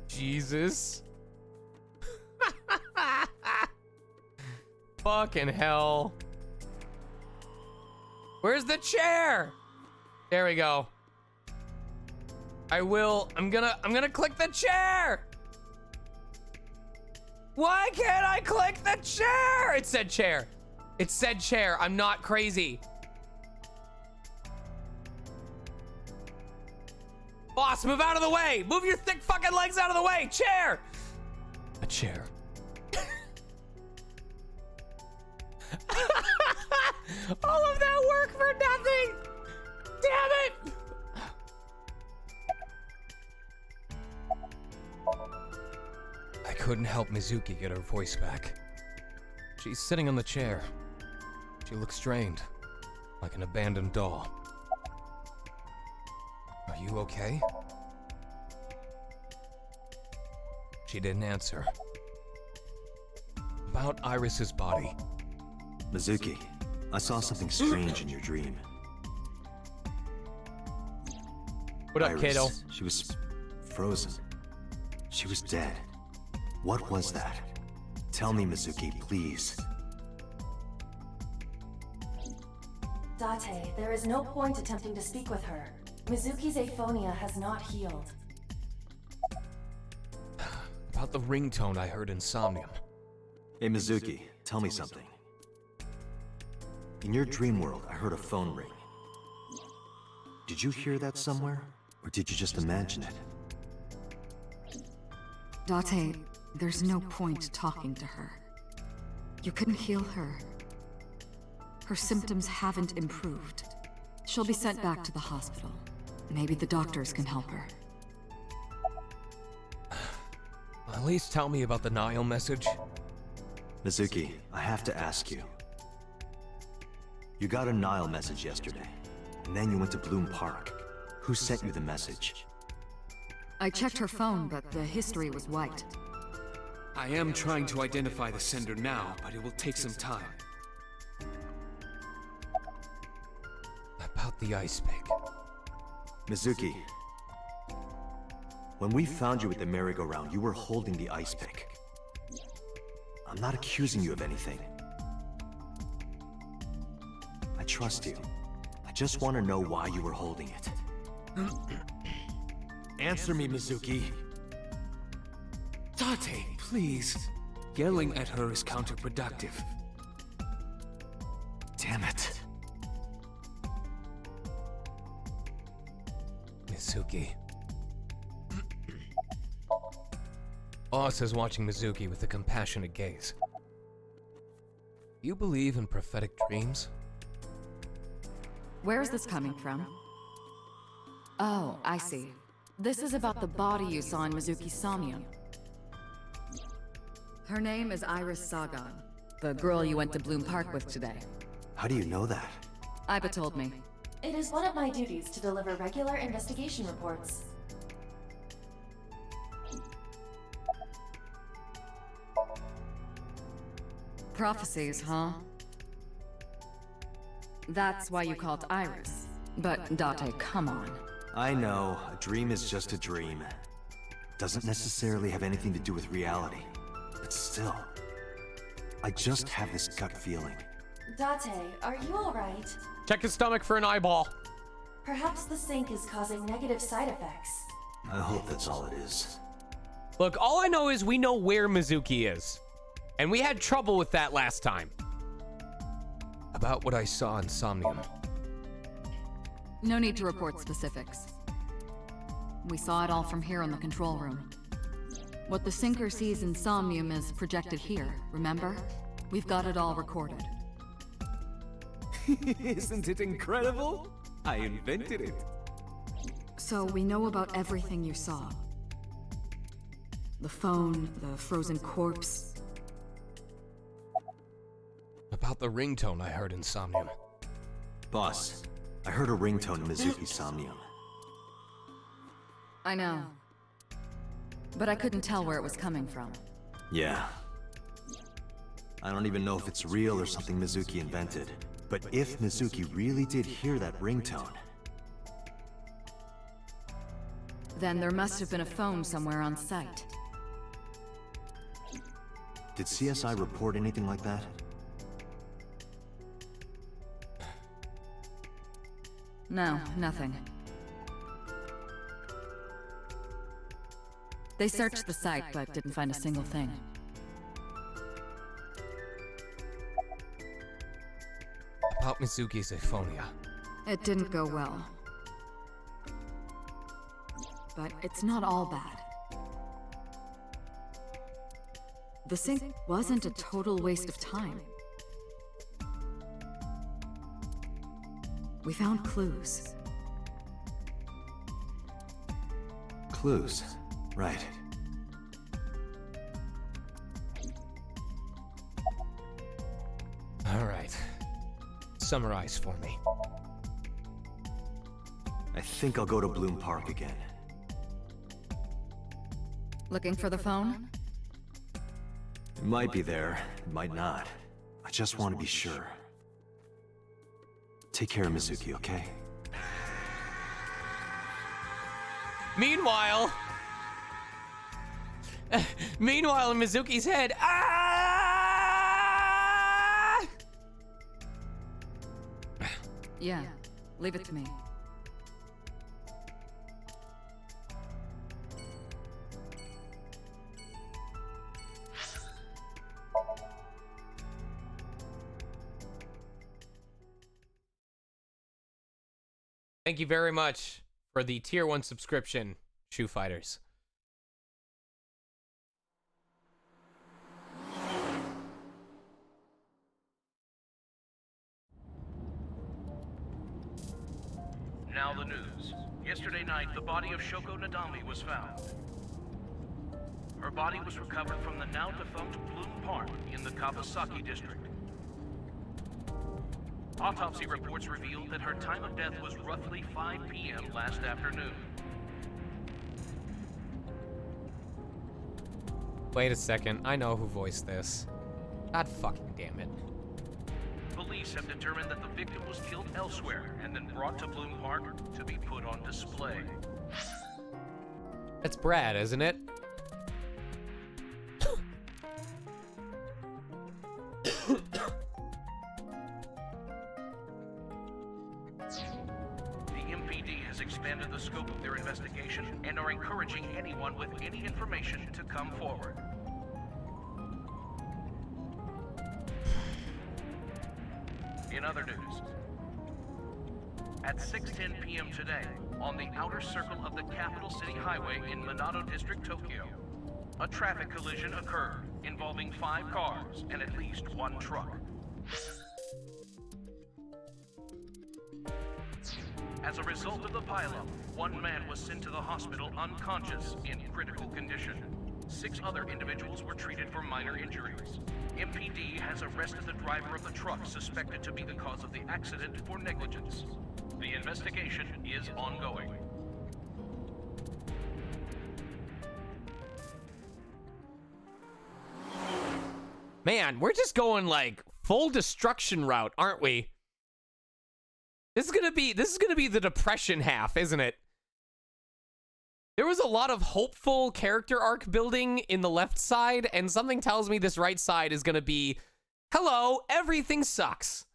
Jesus. Fucking hell. Where's the chair? There we go. I'm gonna click the chair. Why can't I click the chair? It said chair. It said chair. I'm not crazy. Boss, move out of the way. Move your thick fucking legs out of the way. Chair. A chair. All of that work for nothing. Damn it. I couldn't help Mizuki get her voice back. She's sitting on the chair. She looks strained, like an abandoned doll. Are you okay? She didn't answer. About Iris's body. Mizuki, I saw something strange in your dream. What up, Iris, kiddo? She was frozen. She was dead. What was that? Tell me, Mizuki, please. Date, there is no point attempting to speak with her. Mizuki's aphonia has not healed. About the ringtone I heard in Somnium. Hey, Mizuki, tell me something. In your dream world, I heard a phone ring. Did you hear that somewhere? Or did you just imagine it? Date, there's no point talking to her. You couldn't heal her. Her symptoms haven't improved. She'll be sent back to the hospital. Maybe the doctors can help her. At least tell me about the Nile message. Mizuki, I have to ask you. You got a Nile message yesterday, and then you went to Bloom Park. Who sent you the message? I checked her phone, but the history was wiped. I am trying to identify the sender now, but it will take some time. About the ice pick. Mizuki, when we found you at the merry-go-round, you were holding the ice pick. I'm not accusing you of anything. I trust you. I just want to know why you were holding it. Answer me, Mizuki. Date, please. Yelling at her is counterproductive. Damn it. Mizuki. Boss is watching Mizuki with a compassionate gaze. You believe in prophetic dreams? Where is this coming from? Oh, I see. This is about the body you saw in Mizuki's Somnium. Her name is Iris Sagan, the girl you went to Bloom Park with today. How do you know that? Iba told me. It is one of my duties to deliver regular investigation reports. Prophecies, huh? That's why you called Iris. But Date, come on. I know, a dream is just a dream. Doesn't necessarily have anything to do with reality. But still, I just have this gut feeling. Date, are you alright? Check his stomach for an eyeball. Perhaps the sink is causing negative side effects. I hope that's all it is. Look, all I know is we know where Mizuki is. And we had trouble with that last time. About what I saw in Somnium. No need to report specifics. We saw it all from here in the control room. What the sinker sees in Somnium is projected here, remember? We've got it all recorded. Isn't it incredible? I invented it. So we know about everything you saw. The phone, the frozen corpse. About the ringtone I heard in Somnium. Boss, I heard a ringtone in Mizuki's Somnium. I know. But I couldn't tell where it was coming from. Yeah. I don't even know if it's real or something Mizuki invented. But if Mizuki really did hear that ringtone... Then there must have been a phone somewhere on site. Did CSI report anything like that? No, nothing. They searched the site, but didn't find a single thing. About Mizuki's aphonia. It didn't go well. But it's not all bad. The sync wasn't a total waste of time. We found clues. Clues. Right. All right. Summarize for me. I think I'll go to Bloom Park again. Looking for the phone? It might be there, it might not. I just want to be sure. Take care of Mizuki, okay? Meanwhile, in Mizuki's head, Yeah, leave it to me. Thank you very much for the tier 1 subscription, Shoe Fighters. Now the news. Yesterday night, the body of Shoko Nadami was found. Her body was recovered from the now-defunct Bloom Park in the Kawasaki district. Autopsy reports revealed that her time of death was roughly 5 p.m. last afternoon. Wait a second, I know who voiced this. God fucking damn it. Police have determined that the victim was killed elsewhere and then brought to Bloom Park to be put on display. That's Brad, isn't it? The MPD has expanded the scope of their investigation and are encouraging anyone with any information to come forward. In other news, at 6:10 p.m. today, on the outer circle of the Capital City Highway in Minato District, Tokyo, a traffic collision occurred involving 5 cars and at least 1 truck. As a result of the pileup, 1 man was sent to the hospital unconscious in critical condition. 6 other individuals were treated for minor injuries. MPD has arrested the driver of the truck suspected to be the cause of the accident for negligence. The investigation is ongoing. Man, we're just going like full destruction route, aren't we? This is gonna be the depression half, isn't it? There was a lot of hopeful character arc building in the left side, and something tells me this right side is gonna be, hello, everything sucks.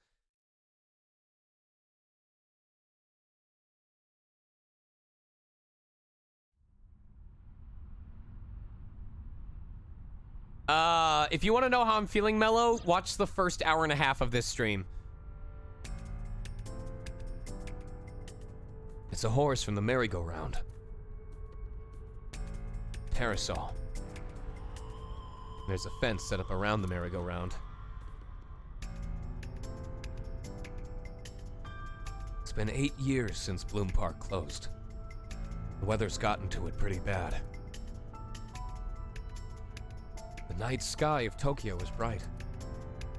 If you want to know how I'm feeling, Mello, watch the first hour and a half of this stream. It's a horse from the merry-go-round. Parasol. There's a fence set up around the merry-go-round. been 8 years since Bloom Park closed. The weather's gotten to it pretty bad. The night sky of Tokyo is bright.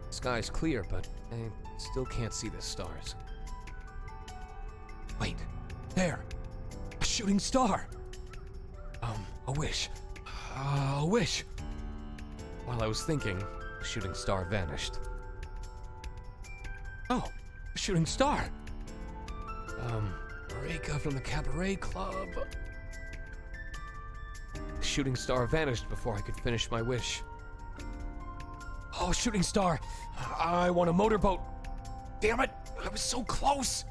The sky's clear, but I still can't see the stars. Wait, there! A shooting star! A wish. A wish! While I was thinking, the shooting star vanished. Oh, a shooting star! Marika from the Cabaret Club. The shooting star vanished before I could finish my wish. Oh, shooting star! I want a motorboat! Damn it! I was so close!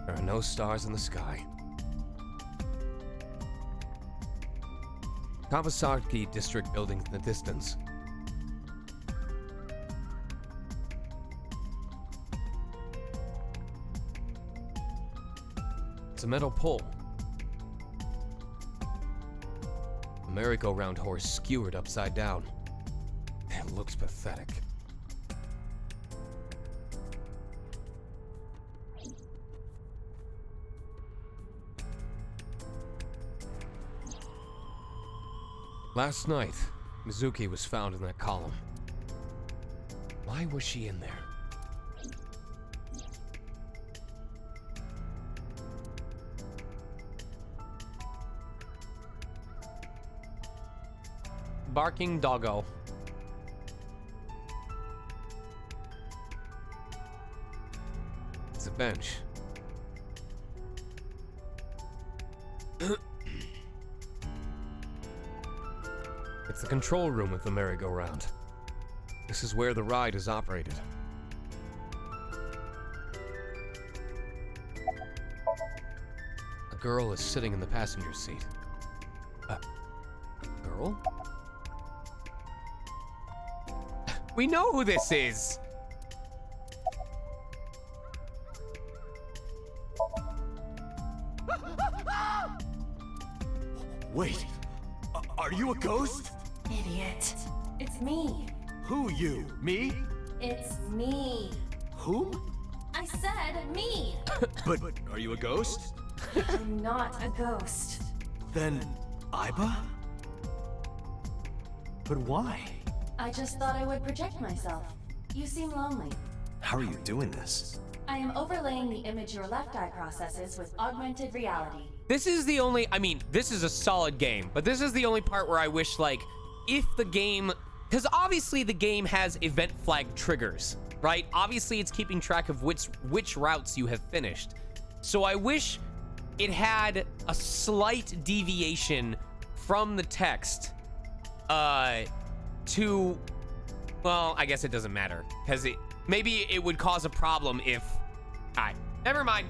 There are no stars in the sky. Kawasaki District building in the distance. It's a metal pole. A merry-go-round horse skewered upside down. It looks pathetic. Last night, Mizuki was found in that column. Why was she in there? Barking doggo. It's a bench. It's the control room of the merry-go-round. This is where the ride is operated. A girl is sitting in the passenger seat. Girl? We know who this is! Wait, are you a ghost? Idiot. It's me. Who you? Me? It's me. Whom? I said me. But are you a ghost? I'm not a ghost. Then, Aiba? But why? I just thought I would project myself. You seem lonely. How are you doing this? I am overlaying the image your left eye processes with augmented reality. This is the only, I mean, this is a solid game, but this is the only part where I wish, like, if the game, because obviously the game has event flag triggers, right? Obviously it's keeping track of which routes you have finished. So I wish it had a slight deviation from the text to, well, I guess it doesn't matter, because maybe it would cause a problem if, alright, never mind.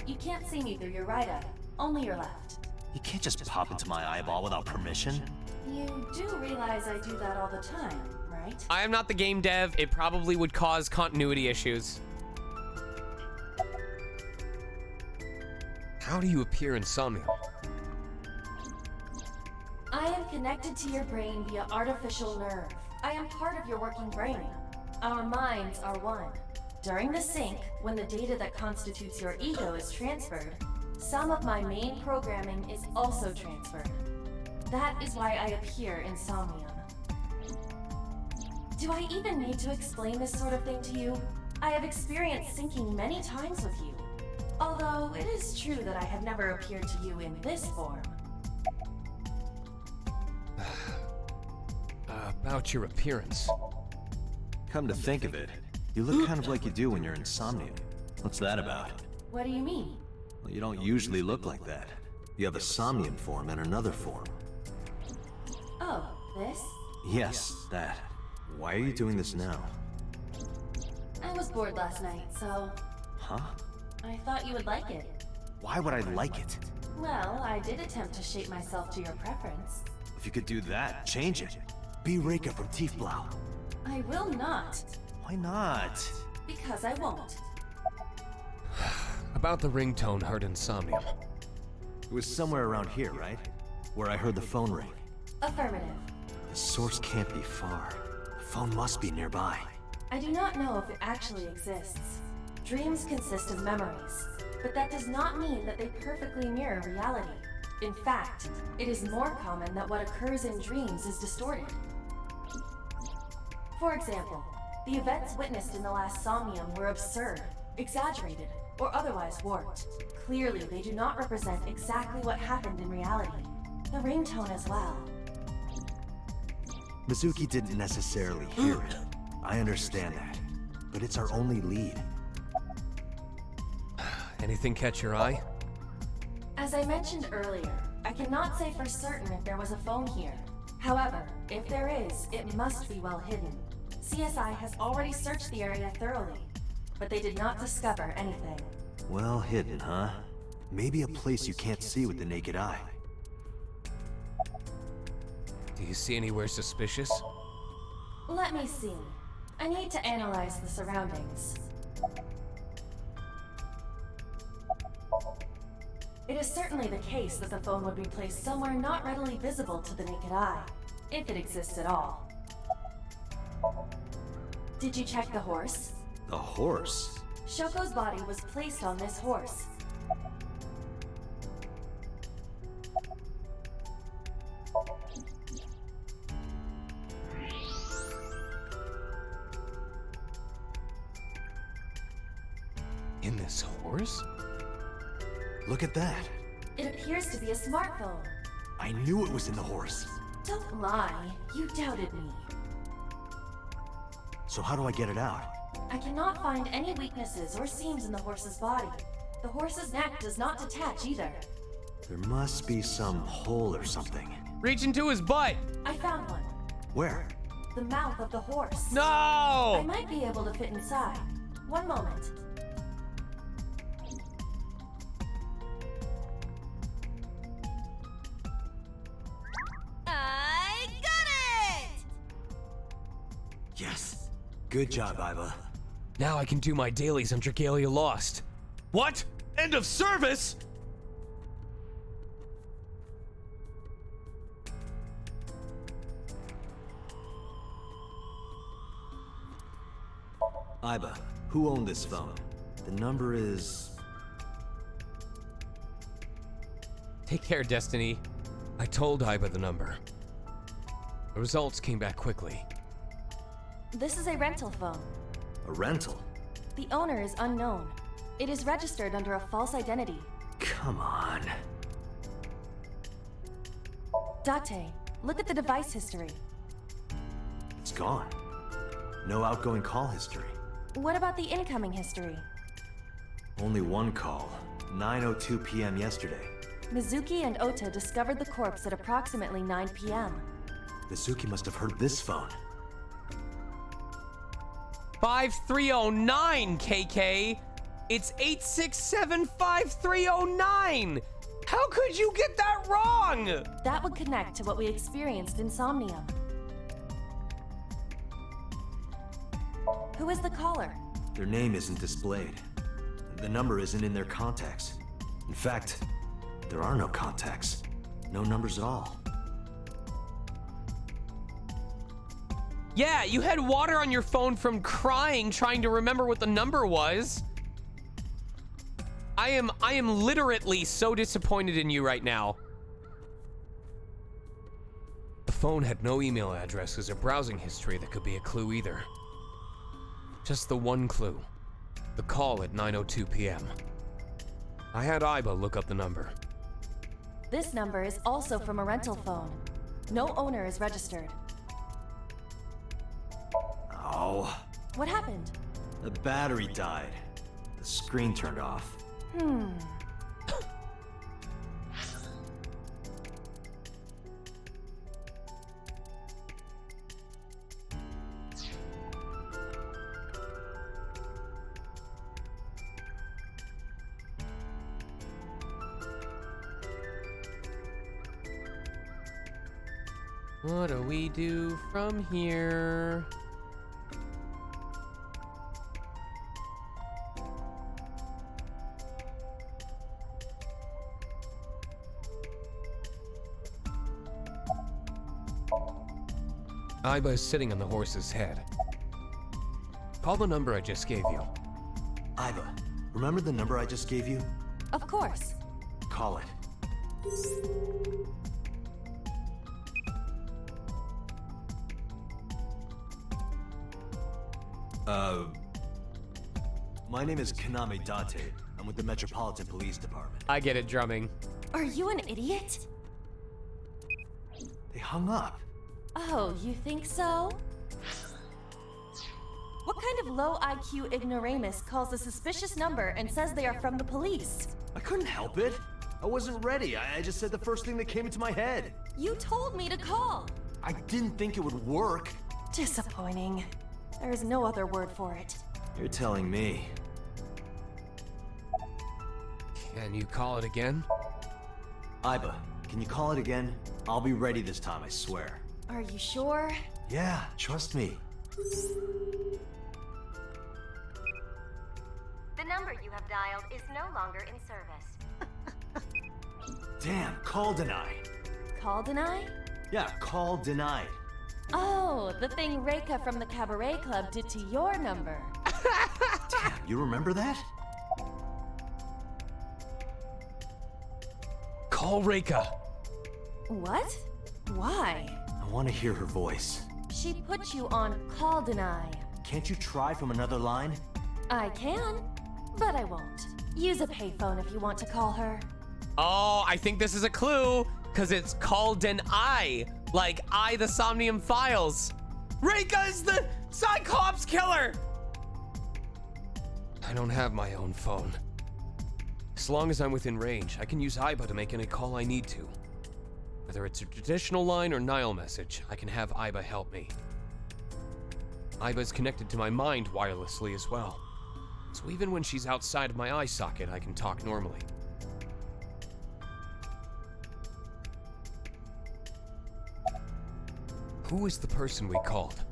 You can't see me through your right eye, only your left. You can't just pop into my eyeball without permission. You do realize I do that all the time, right? I am not the game dev. It probably would cause continuity issues. How do you appear in Somnium? I am connected to your brain via artificial nerve. I am part of your working brain. Our minds are one. During the sync, when the data that constitutes your ego is transferred, some of my main programming is also transferred. That is why I appear in Somnium. Do I even need to explain this sort of thing to you? I have experienced syncing many times with you. Although it is true that I have never appeared to you in this form. About your appearance. Come to think of it, you look kind of like you do when you're in Somnium. What's that about? What do you mean? Well, you don't usually look like that. You have a Somnium form and another form. Oh, this? Yes, that. Why are you doing this now? I was bored last night, so... Huh? I thought you would like it. Why would I like it? Well, I did attempt to shape myself to your preference. If you could do that, change it. Be Reika from Tiefblau. I will not. Why not? Because I won't. About the ringtone heard in Somnium. It was somewhere around here, right? Where I heard the phone ring. Affirmative. The source can't be far. The phone must be nearby. I do not know if it actually exists. Dreams consist of memories, but that does not mean that they perfectly mirror reality. In fact, it is more common that what occurs in dreams is distorted. For example, the events witnessed in the last Somnium were absurd, exaggerated, or otherwise warped. Clearly, they do not represent exactly what happened in reality. The ringtone as well. Mizuki didn't necessarily hear it. I understand that. But it's our only lead. Anything catch your eye? As I mentioned earlier, I cannot say for certain if there was a phone here. However, if there is, it must be well hidden. CSI has already searched the area thoroughly, but they did not discover anything. Well hidden, huh? Maybe a place you can't see with the naked eye. Do you see anywhere suspicious? Let me see. I need to analyze the surroundings. It is certainly the case that the phone would be placed somewhere not readily visible to the naked eye, if it exists at all. Did you check the horse? The horse? Shoko's body was placed on this horse. In this horse? Look at that. It appears to be a smartphone. I knew it was in the horse. Don't lie. You doubted me. So how do I get it out? I cannot find any weaknesses or seams in the horse's body. The horse's neck does not detach either. There must be some hole or something. Reach into his butt. I found one. Where? The mouth of the horse. No! I might be able to fit inside. One moment. I got it! Yes. Good job, Iva. Now I can do my dailies on Dragalia Lost. What? End of service? Iva, who owned this phone? The number is... Take care, Destiny. I told Iba the number. The results came back quickly. This is a rental phone. a rental. The owner is unknown. It is registered under a false identity. Come on. Date, look at the device history. It's gone. No outgoing call history. What about the incoming history? Only one call. 9:02 p.m. yesterday. Mizuki and Ota discovered the corpse at approximately 9 p.m. Mizuki must have heard this phone. 5309, KK! It's 8675309! How could you get that wrong? That would connect to what we experienced in Somnium. Who is the caller? Their name isn't displayed. The number isn't in their contacts. In fact, there are no contacts. No numbers at all. Yeah, you had water on your phone from crying trying to remember what the number was. I am literally so disappointed in you right now. The phone had no email addresses or browsing history that could be a clue either. Just the one clue. The call at 9:02 p.m. I had Iba look up the number. This number is also from a rental phone. No owner is registered. Oh. What happened? The battery died. The screen turned off. What do we do from here? Iba is sitting on the horse's head. Call the number I just gave you. Iba, remember the number I just gave you? Of course. Call it. My name is Kaname Date. I'm with the Metropolitan Police Department. I get it, drumming. Are you an idiot? They hung up. Oh, you think so? What kind of low IQ ignoramus calls a suspicious number and says they are from the police? I couldn't help it. I wasn't ready. I just said the first thing that came into my head. You told me to call. I didn't think it would work. Disappointing. There is no other word for it. You're telling me. Can you call it again? Iba, can you call it again? I'll be ready this time, I swear. Are you sure? Yeah, trust me. The number you have dialed is no longer in service. Damn, call denied. Call deny? Yeah, call denied. Oh, the thing Reika from the Cabaret Club did to your number. Damn, you remember that? Call Reika. What? Why? I want to hear her voice. She put you on call deny. Can't you try from another line? I can, but I won't. Use a payphone if you want to call her. Oh, I think this is a clue, because it's called an I, like I, the Somnium Files. Reika is the Cyclops killer! I don't have my own phone. As long as I'm within range, I can use Iba to make any call I need to. Whether it's a traditional line or Nile message, I can have Iba help me. Iba is connected to my mind wirelessly as well. So even when she's outside of my eye socket, I can talk normally. Who is the person we called?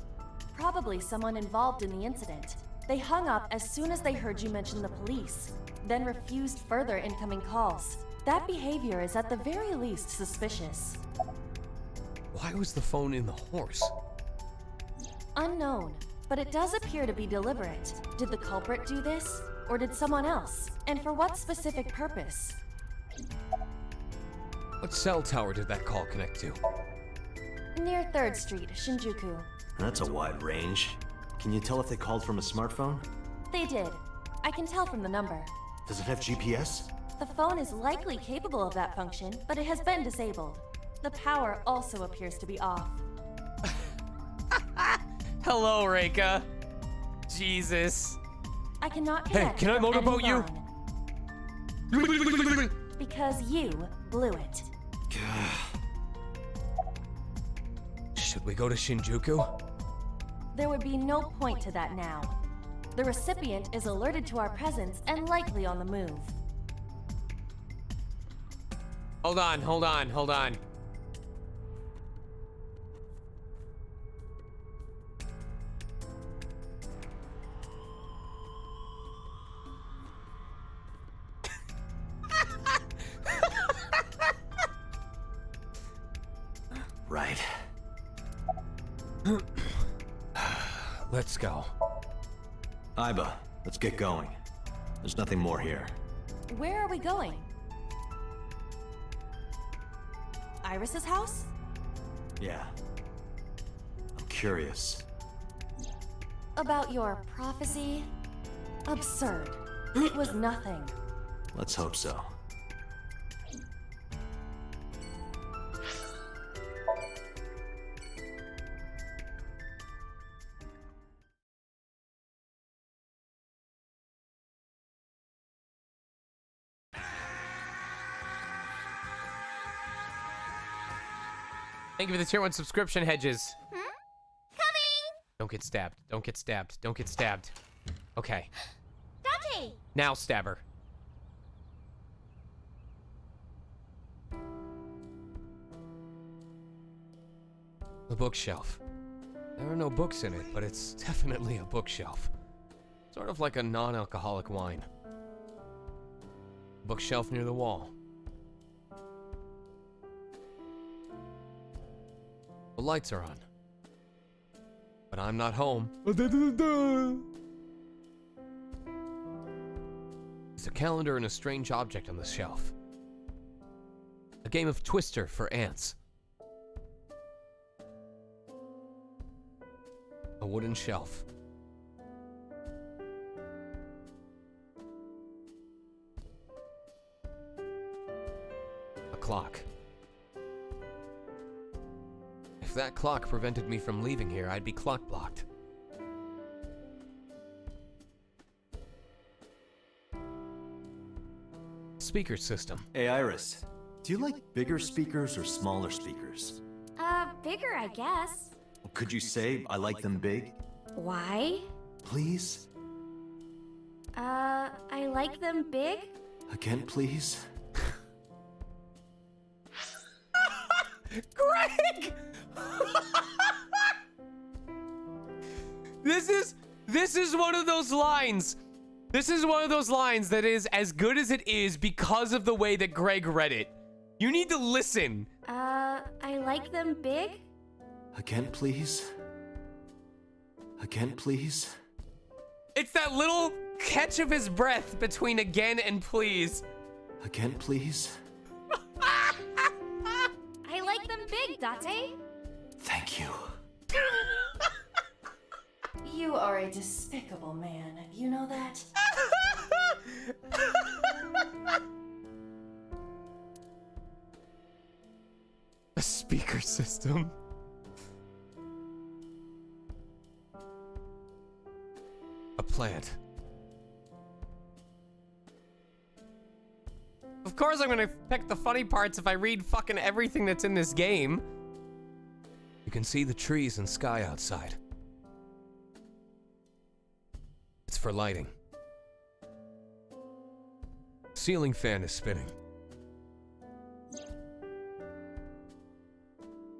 Probably someone involved in the incident. They hung up as soon as they heard you mention the police, then refused further incoming calls. That behavior is at the very least suspicious. Why was the phone in the horse? Unknown, but it does appear to be deliberate. Did the culprit do this? Or did someone else? And for what specific purpose? What cell tower did that call connect to? Near 3rd Street, Shinjuku. That's a wide range. Can you tell if they called from a smartphone? They did. I can tell from the number. Does it have GPS? The phone is likely capable of that function, but it has been disabled. The power also appears to be off. Hello, Reika. Jesus. I cannot Hey, connect can I from motorboat any you? line. Because you blew it. Should we go to Shinjuku? There would be no point to that now. The recipient is alerted to our presence and likely on the move. Hold on, hold on, hold on. Right. Let's go. Iba, let's get going. There's nothing more here. Where are we going? Iris's house? Yeah. I'm curious. About your prophecy? Absurd. It was nothing. Let's hope so. Thank you for the tier 1 subscription, Hedges. Coming! Don't get stabbed. Don't get stabbed. Don't get stabbed. Okay. Date! Now stab her. The bookshelf. There are no books in it, but it's definitely a bookshelf. Sort of like a non-alcoholic wine. Bookshelf near the wall. The lights are on. But I'm not home. There's a calendar and a strange object on the shelf. A game of Twister for ants. A wooden shelf. A clock. If that clock prevented me from leaving here, I'd be clock blocked. Speaker system. Hey, Iris. Do you like bigger speakers or smaller speakers? Bigger, I guess. Could you say I like them big? Why? Please? I like them big? Again, please? Greg! This is one of those lines. This is one of those lines that is as good as it is because of the way that Greg read it. You need to listen. I like them big? Again, please? Again, please? It's that little catch of his breath between again and please. Again, please? I like them big, Date. Thank you. You are a despicable man. You know that? A speaker system. A plant. Of course I'm gonna pick the funny parts if I read fucking everything that's in this game. You can see the trees and sky outside. It's for lighting. Ceiling fan is spinning.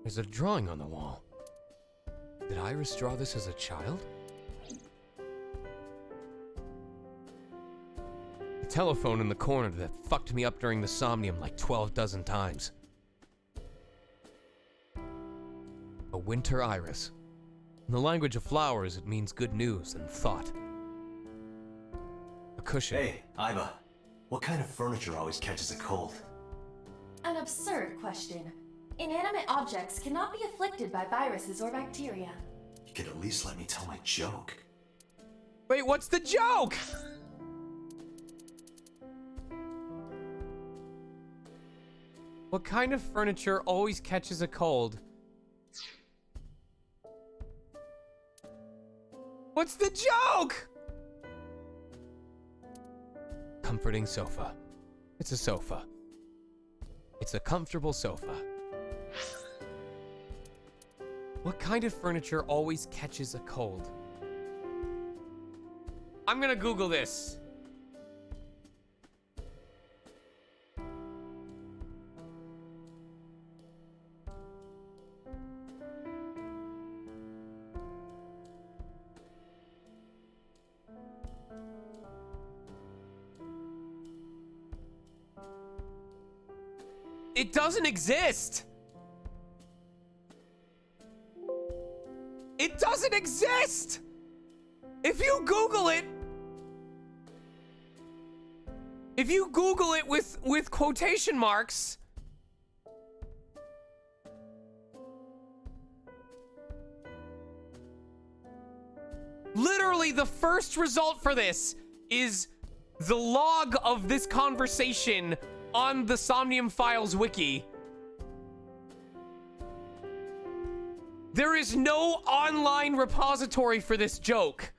There's a drawing on the wall. Did Iris draw this as a child? A telephone in the corner that fucked me up during the Somnium like 12 dozen times. A winter iris. In the language of flowers, it means good news and thought. A cushion. Hey, Iva. What kind of furniture always catches a cold? An absurd question. Inanimate objects cannot be afflicted by viruses or bacteria. You could at least let me tell my joke. Wait, what's the joke? What kind of furniture always catches a cold? What's the joke? Comforting sofa. It's a sofa. It's a comfortable sofa. What kind of furniture always catches a cold? I'm gonna Google this. It doesn't exist. It doesn't exist. If you Google it with quotation marks, literally the first result for this is the log of this conversation on the Somnium Files wiki. There is no online repository for this joke.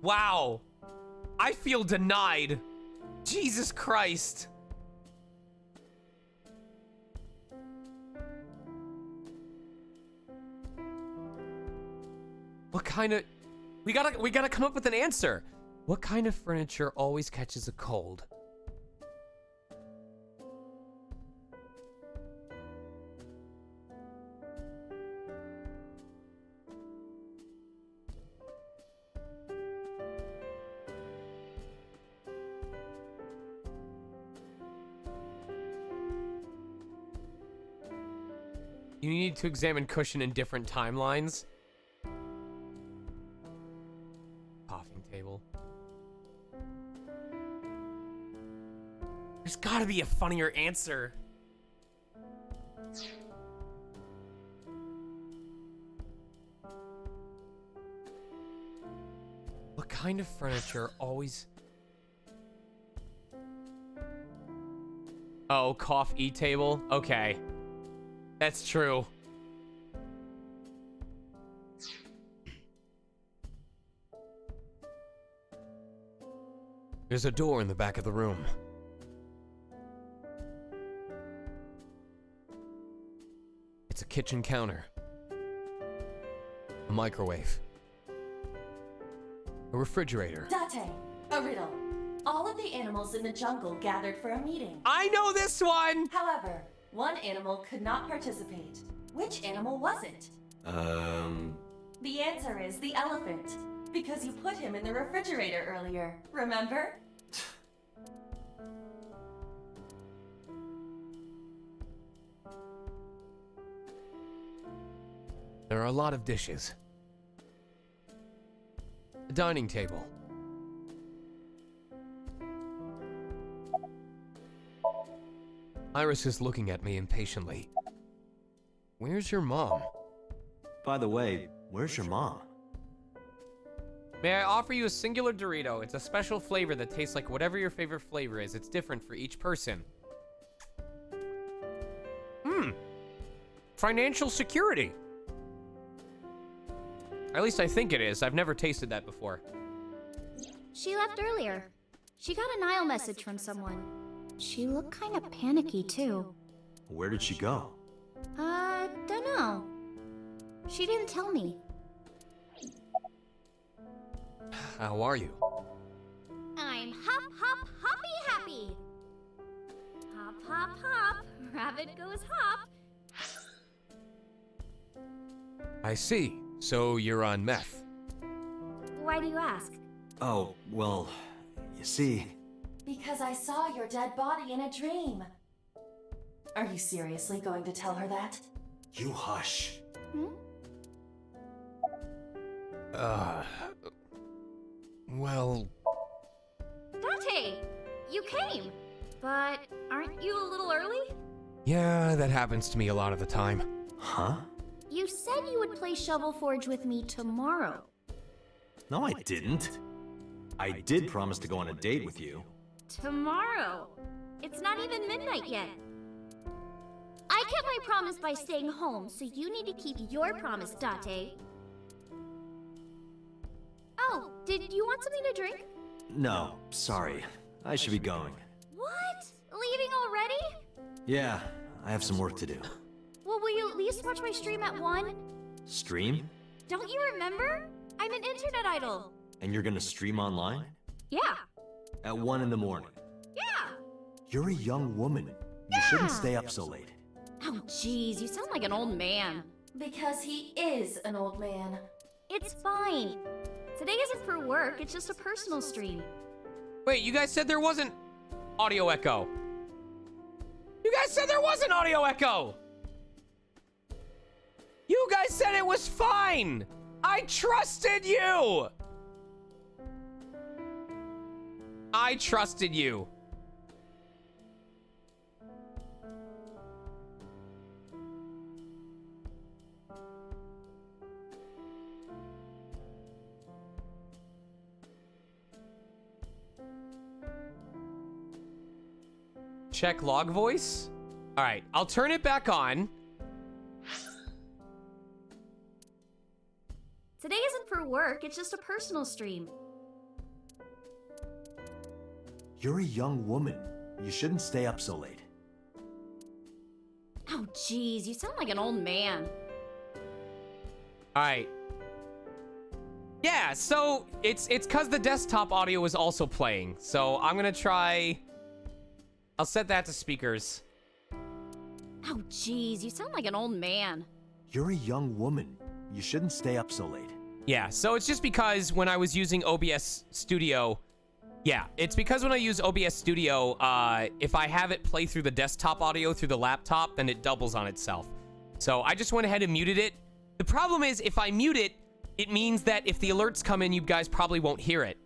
Wow. I feel denied. Jesus Christ. What kind of... We gotta come up with an answer. What kind of furniture always catches a cold? You need to examine cushion in different timelines. Coffee table. There's gotta be a funnier answer. What kind of furniture always... Oh, coffee table? Okay. That's true. There's a door in the back of the room. It's a kitchen counter. A microwave. A refrigerator. Date, a riddle. All of the animals in the jungle gathered for a meeting. I know this one! However, one animal could not participate. Which animal was it? The answer is the elephant. Because you put him in the refrigerator earlier, remember? There are a lot of dishes. A dining table. Iris is looking at me impatiently. Where's your mom? By the way, where's your mom? May I offer you a singular Dorito? It's a special flavor that tastes like whatever your favorite flavor is. It's different for each person. Financial security. At least I think it is. I've never tasted that before. She left earlier. She got a Nile message from someone. She looked kind of panicky, too. Where did she go? Dunno. She didn't tell me. How are you? I'm hop, hop, hoppy happy. Hop, hop, hop. Rabbit goes hop. I see. So you're on meth. Why do you ask? Oh, well, you see... Because I saw your dead body in a dream. Are you seriously going to tell her that? You hush. Well... Date, you came. But aren't you a little early? Yeah, that happens to me a lot of the time. Huh? You said you would play Shovel Forge with me tomorrow. No, I didn't. I did promise to go on a date with you. Tomorrow? It's not even midnight yet. I kept my promise by staying home, so you need to keep your promise, Date. Oh, did you want something to drink? No, sorry. I should be going. What? Leaving already? Yeah, I have some work to do. Well, will you at least watch my stream at 1? Stream? Don't you remember? I'm an internet idol. And you're gonna stream online? Yeah. At 1 in the morning? Yeah. You're a young woman. You shouldn't stay up so late. Oh, jeez, you sound like an old man. Because he is an old man. It's fine. Today isn't for work, it's just a personal stream. Wait, you guys said there wasn't audio echo. You guys said there wasn't audio echo. You guys said it was fine. I trusted you. I trusted you. Check log voice. All right, I'll turn it back on. Today isn't for work, it's just a personal stream. You're a young woman. You shouldn't stay up so late. Oh, jeez, you sound like an old man. All right. Yeah, so it's because the desktop audio is also playing. So I'm gonna try. I'll set that to speakers. Oh, jeez, you sound like an old man. You're a young woman. You shouldn't stay up so late. Yeah, so it's just because when I was using OBS Studio, yeah, it's because when I use OBS Studio, if I have it play through the desktop audio through the laptop, then it doubles on itself. So I just went ahead and muted it. The problem is if I mute it, it means that if the alerts come in, you guys probably won't hear it.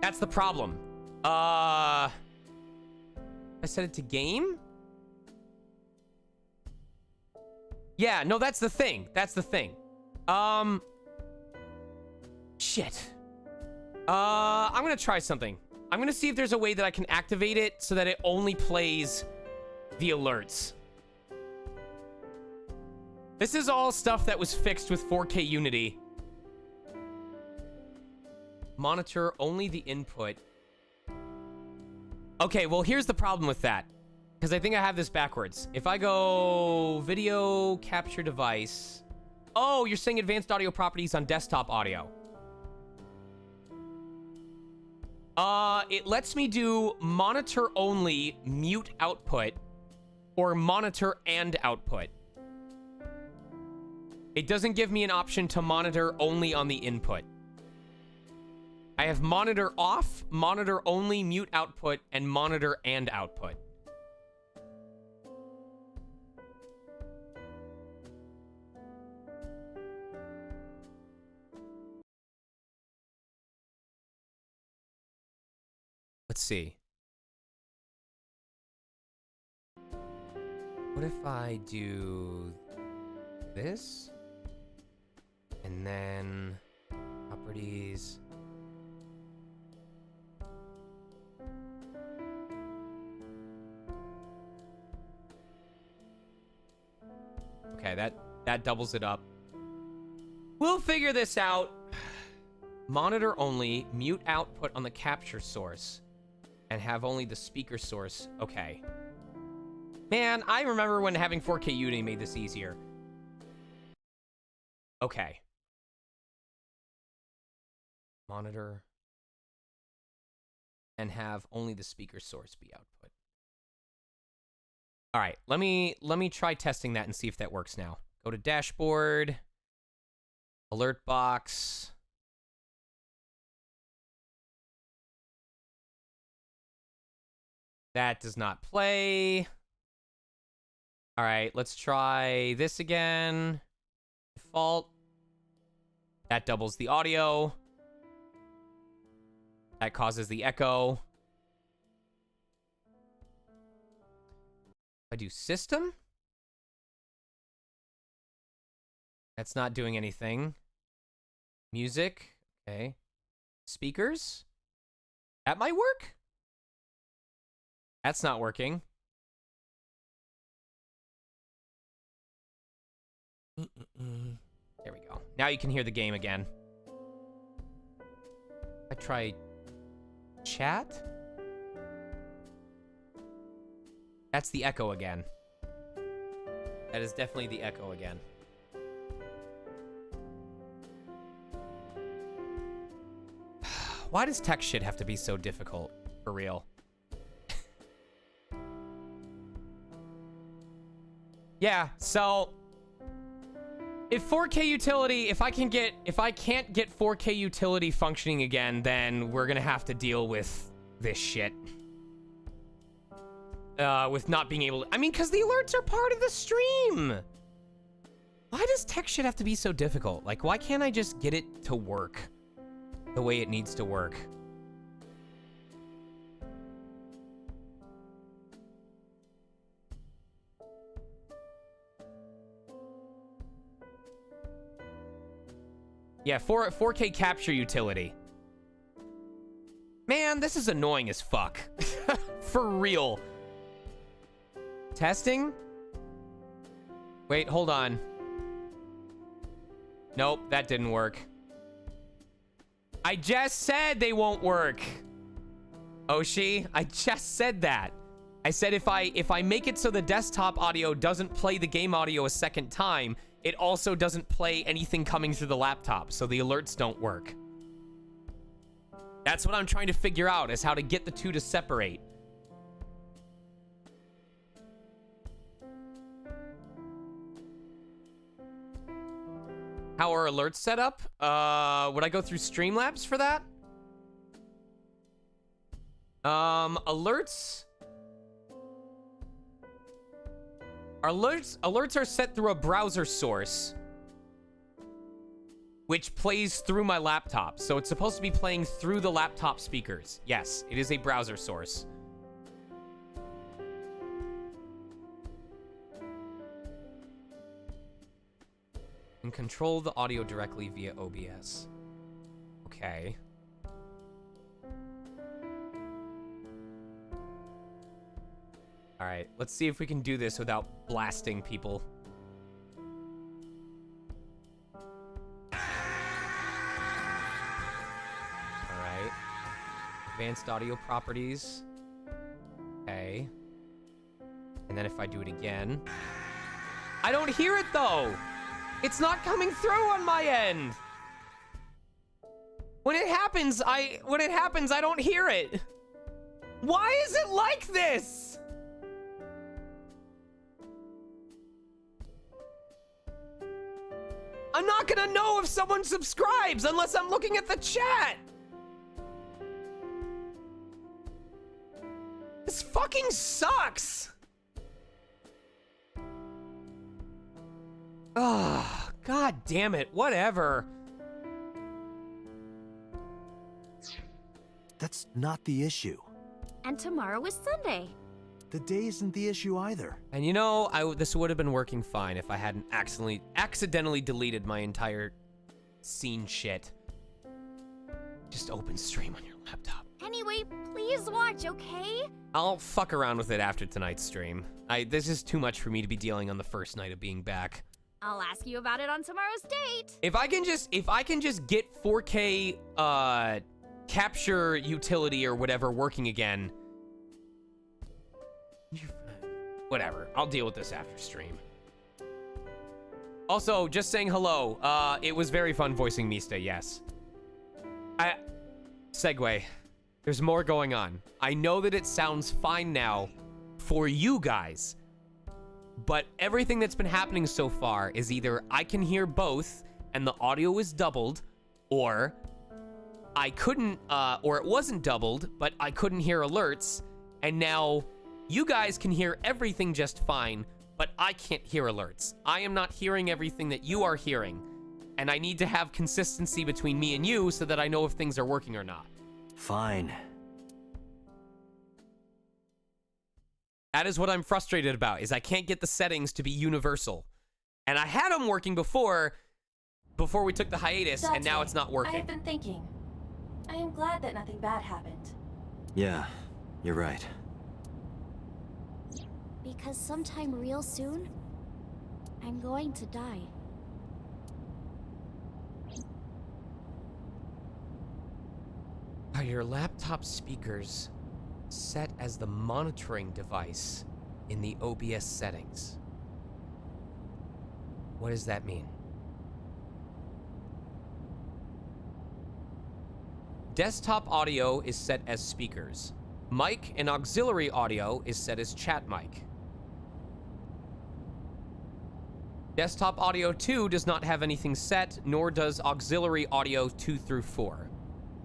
That's the problem. I set it to game? Yeah, no, that's the thing. That's the thing. Shit. I'm gonna try something. I'm gonna see if there's a way that I can activate it so that it only plays the alerts. This is all stuff that was fixed with 4K Unity. Monitor only the input. Okay, well, here's the problem with that. Because I think I have this backwards. If I go video capture device. Oh, you're saying advanced audio properties on desktop audio. It lets me do monitor only mute output or monitor and output. It doesn't give me an option to monitor only on the input. I have monitor off, monitor only, mute output, and monitor and output. Let's see. What if I do this? And then properties. Okay, that doubles it up. We'll figure this out. Monitor only, mute output on the capture source, and have only the speaker source. Okay. Man, I remember when having 4K Unity made this easier. Okay. Monitor. And have only the speaker source be output. All right, let me try testing that and see if that works now. Go to dashboard, alert box. That does not play. All right, let's try this again. Default. That doubles the audio. That causes the echo. I do system. That's not doing anything. Music. Okay. Speakers. That might work. That's not working. There we go. Now you can hear the game again. I try chat. That's the echo again. That is definitely the echo again. Why does tech shit have to be so difficult? For real. Yeah, so if 4K utility, if I can't get 4K utility functioning again, then we're gonna have to deal with this shit. With not being able to, I mean, because the alerts are part of the stream. Why does tech shit have to be so difficult? Like, why can't I just get it to work the way it needs to work? Yeah, 4K capture utility. Man, this is annoying as fuck. For real. Testing? Wait, hold on. Nope, that didn't work. I just said they won't work. Oshi, I just said that. I said if I make it so the desktop audio doesn't play the game audio a second time, it also doesn't play anything coming through the laptop, so the alerts don't work. That's what I'm trying to figure out, is how to get the two to separate. How are alerts set up? Would I go through Streamlabs for that? Alerts Alerts are set through a browser source, which plays through my laptop. So it's supposed to be playing through the laptop speakers. Yes, it is a browser source. And control the audio directly via OBS. Okay. All right, let's see if we can do this without blasting people. All right. Advanced audio properties. Okay. And then if I do it again. I don't hear it though! It's not coming through on my end! When it happens, I don't hear it. Why is it like this? I'm not gonna know if someone subscribes unless I'm looking at the chat. This fucking sucks. Ah, god damn it. Whatever. That's not the issue. And tomorrow is Sunday. The day isn't the issue either. And you know, this would have been working fine if I hadn't accidentally deleted my entire scene shit. Just open stream on your laptop. Anyway, please watch, okay? I'll fuck around with it after tonight's stream. This is too much for me to be dealing on the first night of being back. I'll ask you about it on tomorrow's date. If I can just get 4K capture utility or whatever working again. Whatever. I'll deal with this after stream. Also, just saying hello. It was very fun voicing Mista, yes. Segue. There's more going on. I know that it sounds fine now for you guys, but everything that's been happening so far is either I can hear both and the audio is doubled, or I couldn't, or it wasn't doubled, but I couldn't hear alerts, and now you guys can hear everything just fine, but I can't hear alerts. I am not hearing everything that you are hearing, and I need to have consistency between me and you so that I know if things are working or not. Fine. That is what I'm frustrated about, is I can't get the settings to be universal. And I had them working before we took the hiatus, Dante, and now it's not working. I have been thinking. I am glad that nothing bad happened. Yeah, you're right. Because sometime real soon, I'm going to die. Are your laptop speakers set as the monitoring device in the OBS settings? What does that mean? Desktop audio is set as speakers. Mic and auxiliary audio is set as chat mic. Desktop audio 2 does not have anything set, nor does auxiliary audio 2 through 4.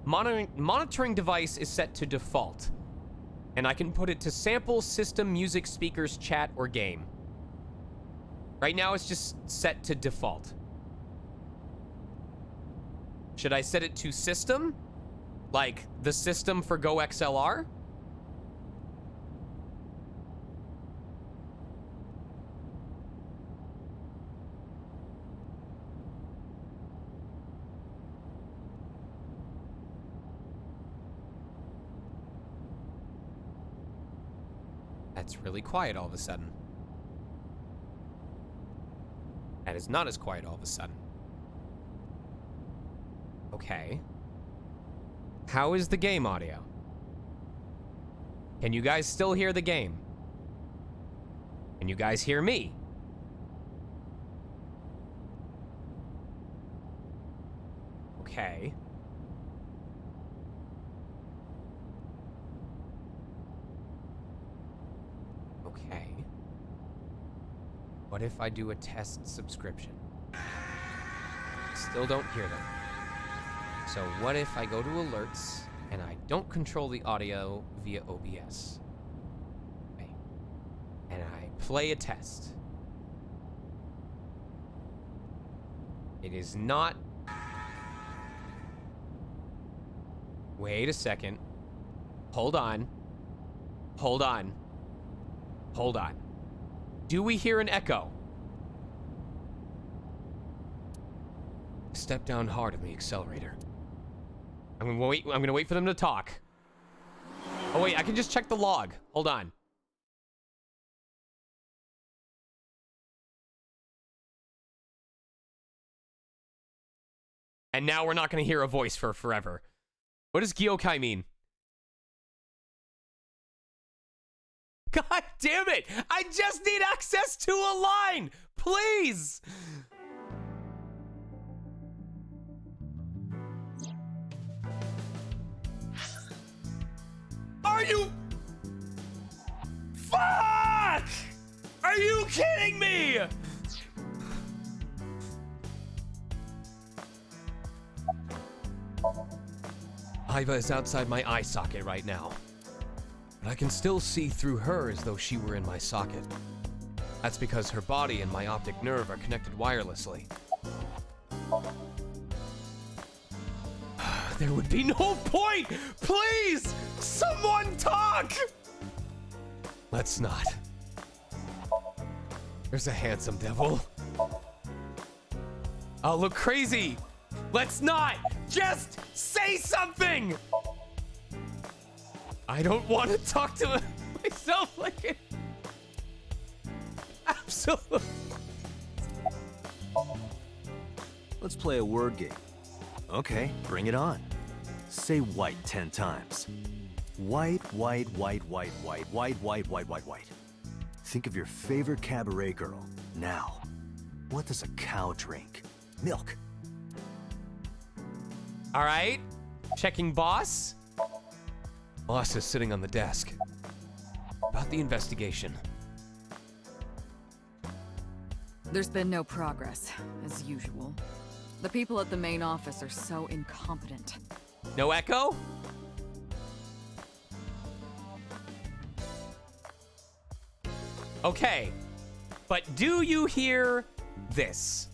Monitoring device is set to default, and I can put it to sample, system, music, speakers, chat, or game. Right now it's just set to default. Should I set it to system? Like the system for Go XLR? That's really quiet all of a sudden. That is not as quiet all of a sudden. Okay. How is the game audio? Can you guys still hear the game? Can you guys hear me? Okay. Okay. What if I do a test subscription? Still don't hear them. So what if I go to alerts and I don't control the audio via OBS? Okay. And I play a test. It is not. Wait a second. Hold on. Hold on. Hold on. Do we hear an echo? Step down hard on the accelerator. I'm gonna wait for them to talk. Oh wait, I can just check the log. Hold on. And now we're not gonna hear a voice for forever. What does Gyokai mean? God damn it! I just need access to a line! Please! Are you... Fuck! Are you kidding me? Iva is outside my eye socket right now. But I can still see through her as though she were in my socket. That's because her body and my optic nerve are connected wirelessly. There would be no point! Please! Someone talk! Let's not. There's a handsome devil. I'll look crazy! Let's not! Just say something! I don't want to talk to myself like it. Absolutely. Let's play a word game. Okay, bring it on. Say white 10 times. White, white, white, white, white, white, white, white, white, white. Think of your favorite cabaret girl. Now, what does a cow drink? Milk. All right. Checking boss. Boss is sitting on the desk. About the investigation. There's been no progress, as usual. The people at the main office are so incompetent. No echo? Okay. But do you hear this?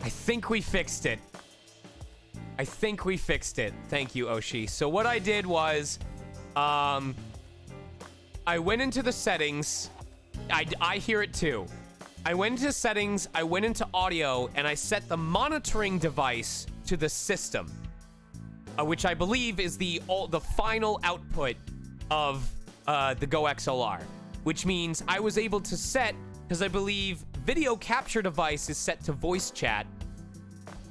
I think we fixed it. I think we fixed it. Thank you, Oshi. So what I did was, I went into the settings. I hear it too. I went into settings, I went into audio, and I set the monitoring device to the system, which I believe is the final output of the Go XLR, which means I was able to set, because I believe video capture device is set to voice chat,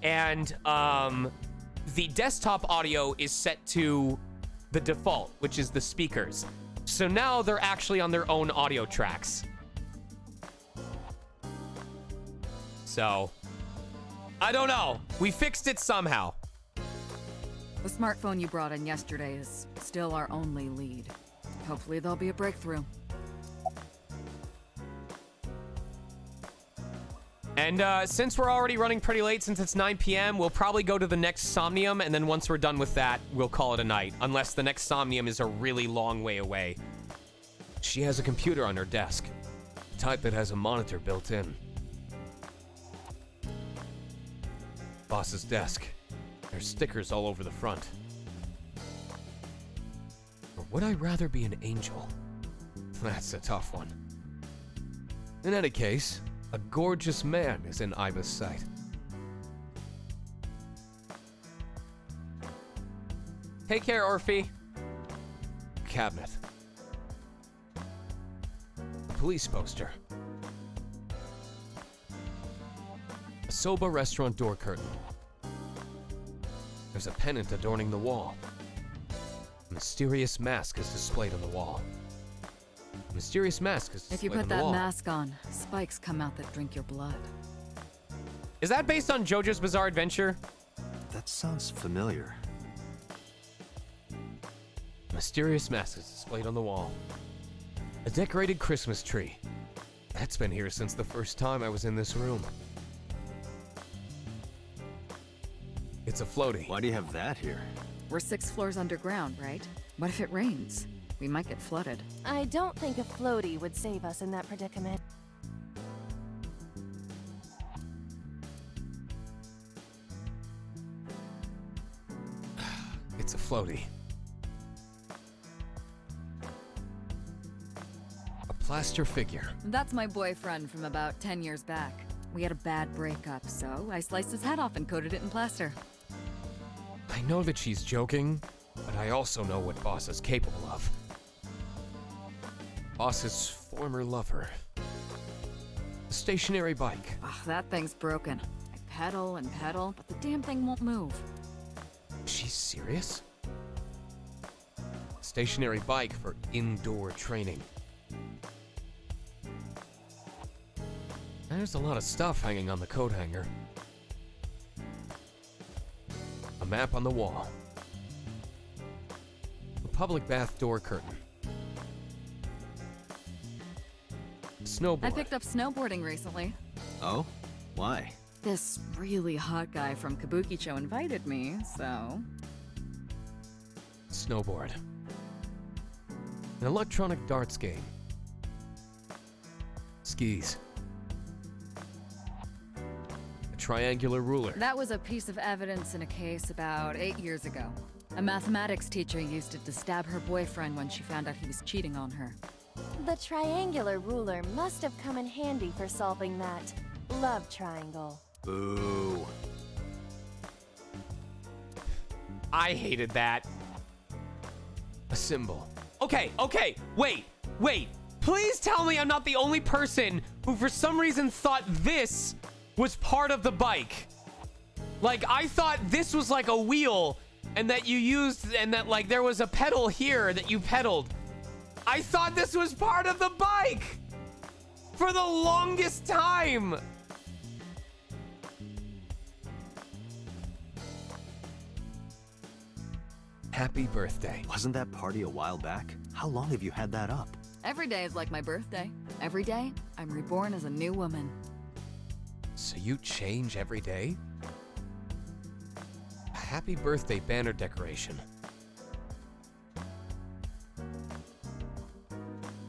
and the desktop audio is set to the default, which is the speakers. So now they're actually on their own audio tracks. So, I don't know. We fixed it somehow. The smartphone you brought in yesterday is still our only lead. Hopefully there'll be a breakthrough. And since we're already running pretty late, since it's 9 p.m., we'll probably go to the next Somnium, and then once we're done with that, we'll call it a night. Unless the next Somnium is a really long way away. She has a computer on her desk. The type that has a monitor built in. Boss's desk. There's stickers all over the front. Or would I rather be an angel? That's a tough one. In any case, a gorgeous man is in Iva's sight. Take care, Orphe. Cabinet. A police poster. A Soba restaurant door curtain. There's a pennant adorning the wall. A mysterious mask is displayed on the wall. A mysterious mask is displayed If you on put the that wall. mask on, spikes come out that drink your blood. Is that based on JoJo's Bizarre Adventure? That sounds familiar. A mysterious mask is displayed on the wall. A decorated Christmas tree. That's been here since the first time I was in this room. It's a floaty. Why do you have that here? We're 6 floors underground, right? What if it rains? We might get flooded. I don't think a floaty would save us in that predicament. It's a floaty. A plaster figure. That's my boyfriend from about 10 years back. We had a bad breakup, so I sliced his head off and coated it in plaster. I know that she's joking, but I also know what Boss is capable of. Boss's former lover. A stationary bike. Ugh, that thing's broken. I pedal and pedal, but the damn thing won't move. She's serious? Stationary bike for indoor training. There's a lot of stuff hanging on the coat hanger. A map on the wall. A public bath door curtain. Snowboard. I picked up snowboarding recently. Oh? Why? This really hot guy from Kabukicho invited me, so... Snowboard. An electronic darts game. Skis. A triangular ruler. That was a piece of evidence in a case about 8 years ago. A mathematics teacher used it to stab her boyfriend when she found out he was cheating on her. The triangular ruler must have come in handy for solving that love triangle. Boo. I hated that. A symbol. Okay, wait. Please tell me I'm not the only person who for some reason thought this was part of the bike. Like, I thought this was like a wheel and that you used, and that like there was a pedal here that you pedaled. I thought this was part of the bike for the longest time. Happy birthday. Wasn't that party a while back? How long have you had that up? Every day is like my birthday. Every day, I'm reborn as a new woman. So you change every day? A happy birthday banner decoration.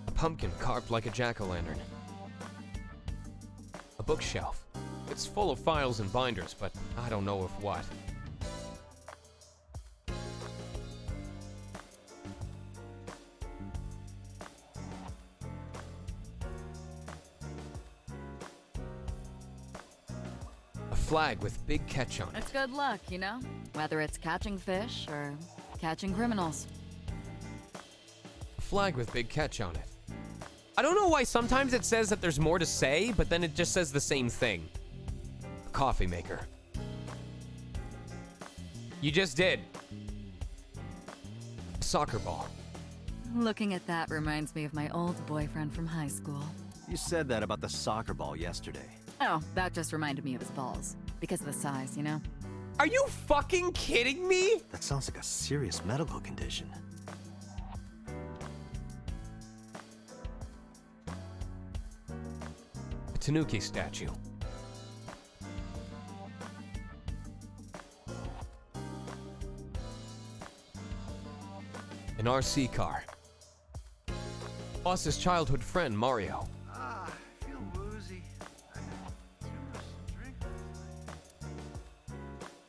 A pumpkin carved like a jack-o'-lantern. A bookshelf. It's full of files and binders, but I don't know of what. A flag with big catch on it. It's good luck, you know? Whether it's catching fish or catching criminals. A flag with big catch on it. I don't know why sometimes it says that there's more to say, but then it just says the same thing. A coffee maker. You just did. A soccer ball. Looking at that reminds me of my old boyfriend from high school. You said that about the soccer ball yesterday. Oh, that just reminded me of his balls. Because of the size, you know? Are you fucking kidding me? That sounds like a serious medical condition. A Tanuki statue. An RC car. Boss's childhood friend, Mario. I feel woozy. I had too much to drink last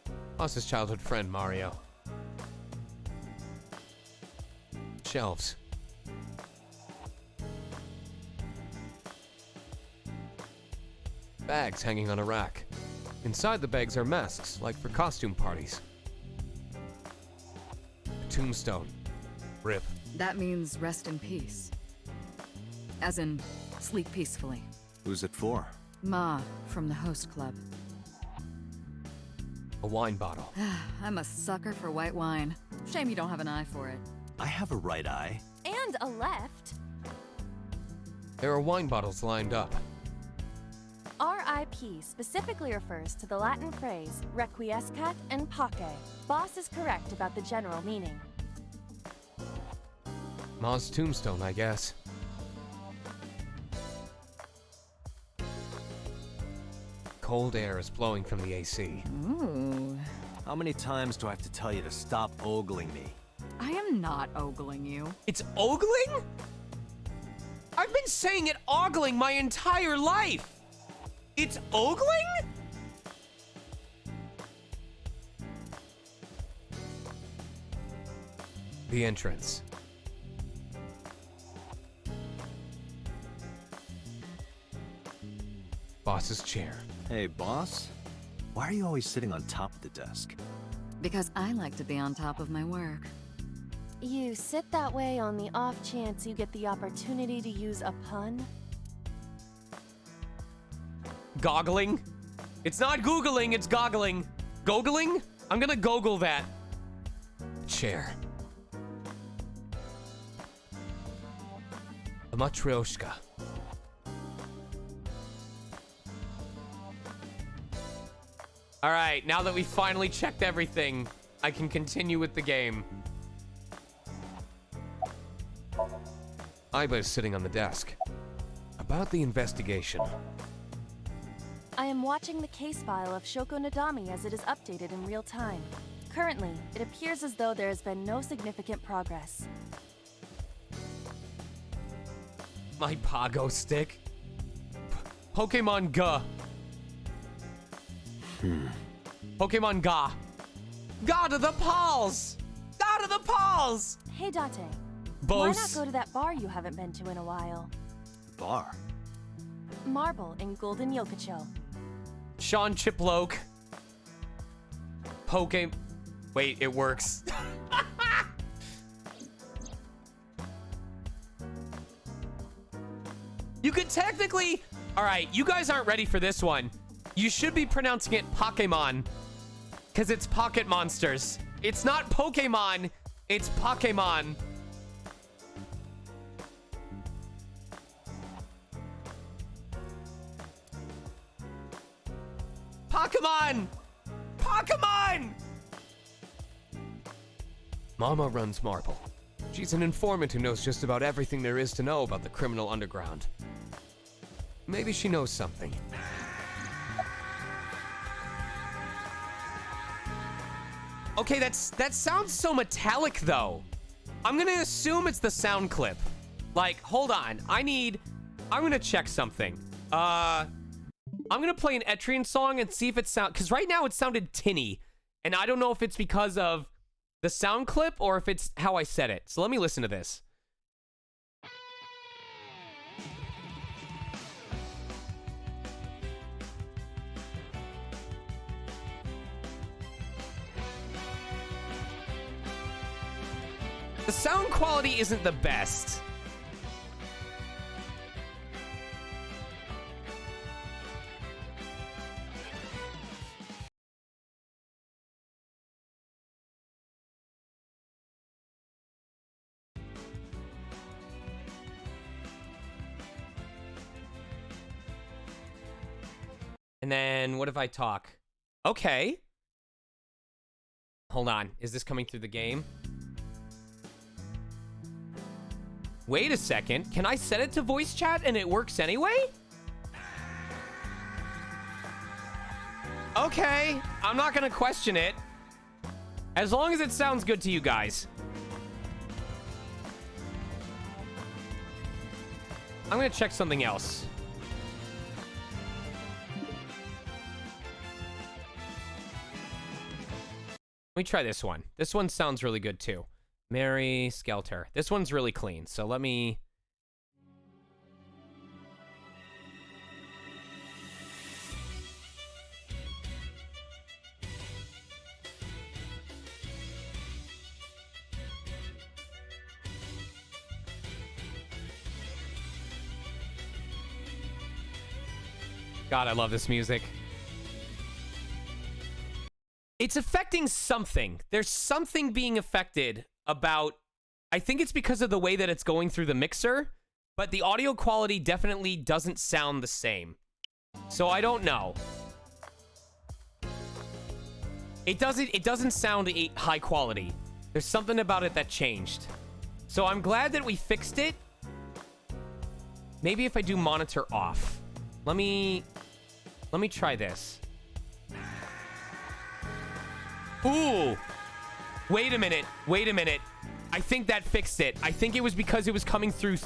night. Boss's childhood friend, Mario. Shelves. Bags hanging on a rack. Inside the bags are masks, like for costume parties. A tombstone. RIP. That means rest in peace. As in, sleep peacefully. Who's it for? Ma, from the host club. A wine bottle. I'm a sucker for white wine. Shame you don't have an eye for it. I have a right eye. And a left. There are wine bottles lined up. RIP specifically refers to the Latin phrase requiescat in pace. Boss is correct about the general meaning. Ma's tombstone, I guess. Cold air is blowing from the AC. Ooh, How many times do I have to tell you to stop ogling me? I am not ogling you. It's ogling? I've been saying it ogling my entire life. It's ogling? The entrance. Boss's chair. Hey, boss. Why are you always sitting on top of the desk? Because I like to be on top of my work. You sit that way on the off chance you get the opportunity to use a pun? Goggling? It's not Googling, it's goggling. Googling? I'm gonna Google that. Chair. A matryoshka. All right, now that we finally checked everything, I can continue with the game. Aiba is sitting on the desk. About the investigation. I am watching the case file of Shoko Nadami as it is updated in real time. Currently, it appears as though there has been no significant progress. My Pogo stick. Pokemon Ga. Pokemon Ga. God of the Paws! God of the Paws! Hey Date, why not go to that bar you haven't been to in a while? Bar? Marble in Golden Yokocho. Sean Chiploke. Wait, it works. You could technically... Alright, you guys aren't ready for this one. You should be pronouncing it Pokemon. Because it's pocket monsters. It's not Pokemon, it's Pokemon. Pokemon! Pokemon! Mama runs Marble. She's an informant who knows just about everything there is to know about the criminal underground. Maybe she knows something. Okay, that sounds so metallic, though. I'm gonna assume it's the sound clip. Like, hold on. I'm gonna check something. I'm gonna play an Etrian song and see if it sounds... Because right now it sounded tinny. And I don't know if it's because of the sound clip or if it's how I said it. So let me listen to this. The sound quality isn't the best. And then what if I talk? Okay. Hold on. Is this coming through the game? Wait a second. Can I set it to voice chat and it works anyway? Okay. I'm not gonna question it. As long as it sounds good to you guys. I'm gonna check something else. Let me try this one. This one sounds really good too. Mary Skelter. This one's really clean, so let me... God, I love this music. It's affecting something. There's something being affected about... I think it's because of the way that it's going through the mixer, but the audio quality definitely doesn't sound the same. So I don't know. It doesn't sound high quality. There's something about it that changed. So I'm glad that we fixed it. Maybe if I do monitor off. Let me try this. Ooh. Wait a minute. Wait a minute. I think that fixed it. I think it was because it was coming through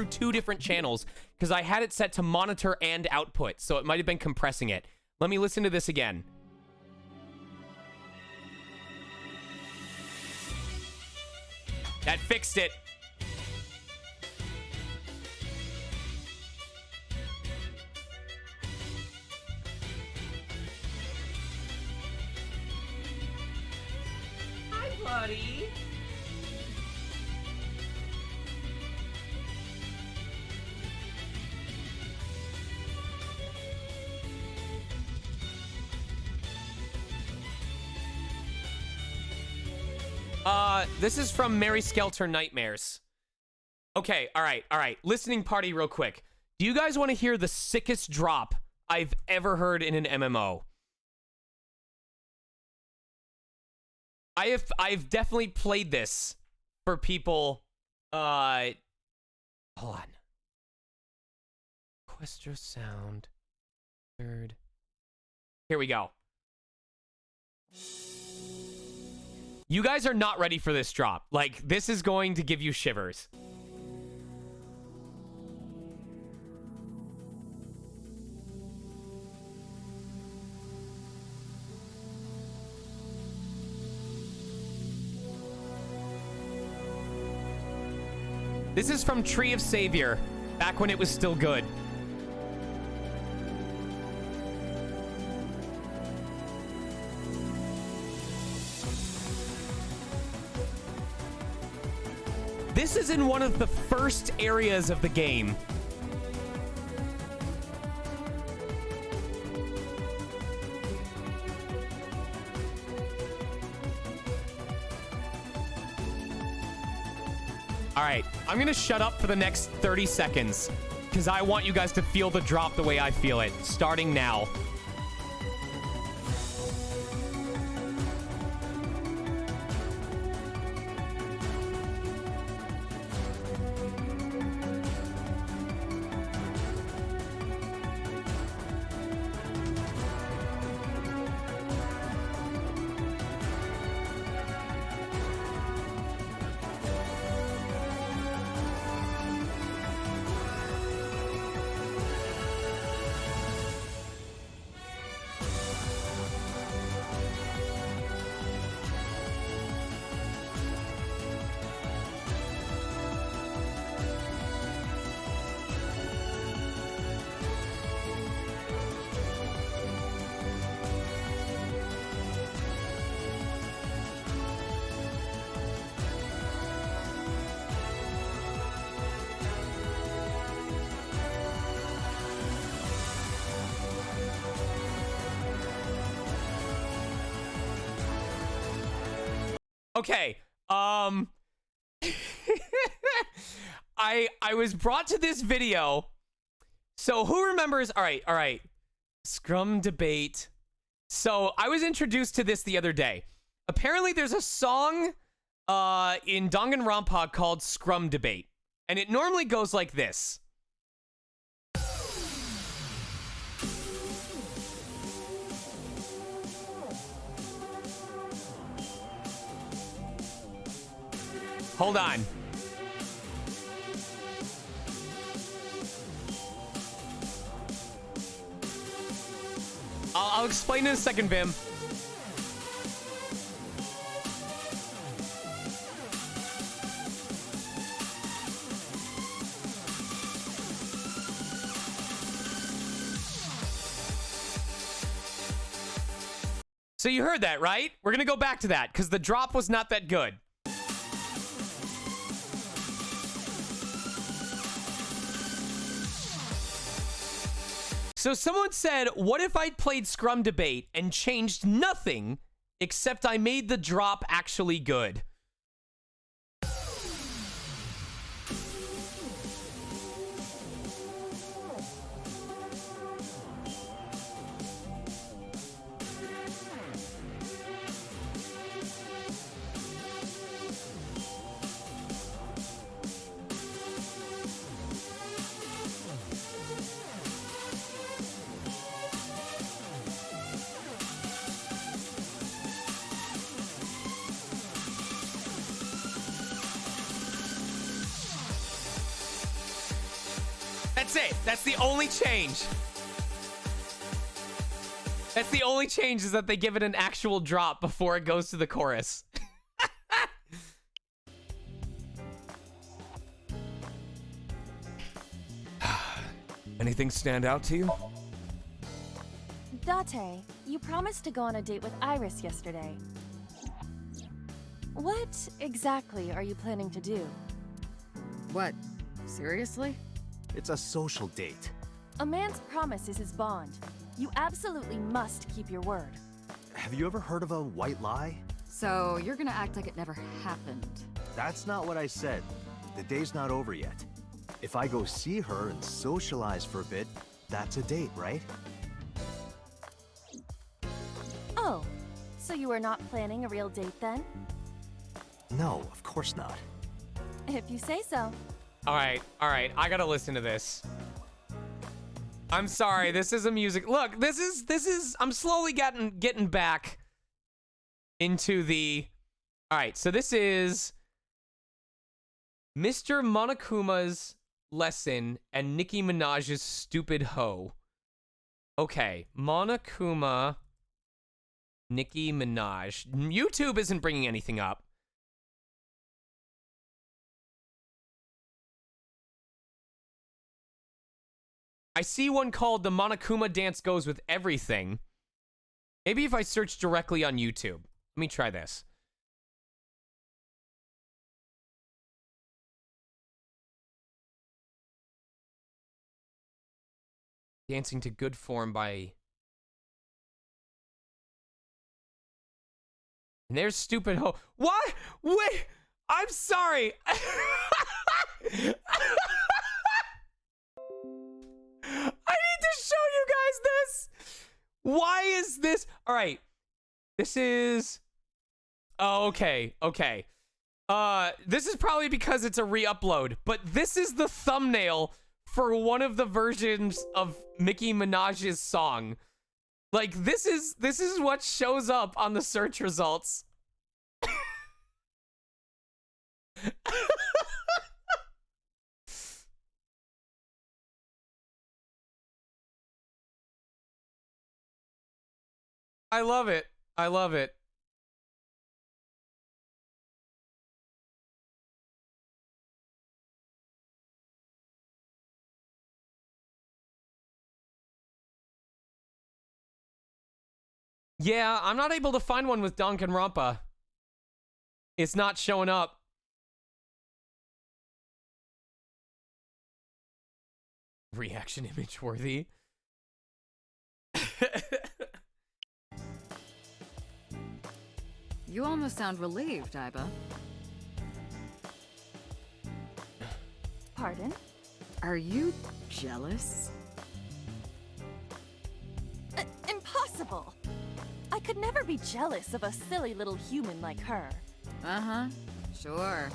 two different channels because I had it set to monitor and output, so it might have been compressing it. Let me listen to this again. That fixed it. Hi, buddy. This is from Mary Skelter Nightmares. Okay, all right. Listening party real quick. Do you guys want to hear the sickest drop I've ever heard in an MMO? I've definitely played this for people. Hold on. Questro sound. Third. Here we go. You guys are not ready for this drop. Like, this is going to give you shivers. This is from Tree of Savior, back when it was still good. This is in one of the first areas of the game. All right, I'm gonna shut up for the next 30 seconds because I want you guys to feel the drop the way I feel it, starting now. Okay, I was brought to this video. So who remembers? All right. Scrum debate. So I was introduced to this the other day. Apparently there's a song in Danganronpa called Scrum Debate. And it normally goes like this. Hold on. I'll explain in a second, Vim. So you heard that, right? We're gonna go back to that because the drop was not that good. So someone said, what if I played Scrum Debate and changed nothing except I made the drop actually good? That's it. That's the only change. That's the only change, is that they give it an actual drop before it goes to the chorus. Anything stand out to you? Date, you promised to go on a date with Iris yesterday. What exactly are you planning to do? What? Seriously? It's a social date. A man's promise is his bond. You absolutely must keep your word. Have you ever heard of a white lie? So, you're gonna act like it never happened. That's not what I said. The day's not over yet. If I go see her and socialize for a bit, that's a date, right? Oh, so you are not planning a real date then? No, of course not. If you say so. All right, I gotta listen to this. I'm sorry, this is a music. Look, this is. I'm slowly getting back into the. All right, so this is Mr. Monokuma's lesson and Nicki Minaj's stupid hoe. Okay, Monokuma, Nicki Minaj. YouTube isn't bringing anything up. I see one called The Monokuma Dance Goes With Everything. Maybe if I search directly on YouTube. Let me try this. Dancing to Good Form by... And there's Stupid Ho... What? Wait! I'm sorry! I need to show you guys this! Why is this... Alright. This is... Oh, okay. Okay. This is probably because it's a re-upload, but this is the thumbnail for one of the versions of Nicki Minaj's song. Like, this is what shows up on the search results. I love it. I love it. Yeah, I'm not able to find one with Danganronpa. It's not showing up. Reaction image worthy. You almost sound relieved, Aiba. Pardon? Are you jealous? Impossible! I could never be jealous of a silly little human like her. Uh-huh. Sure.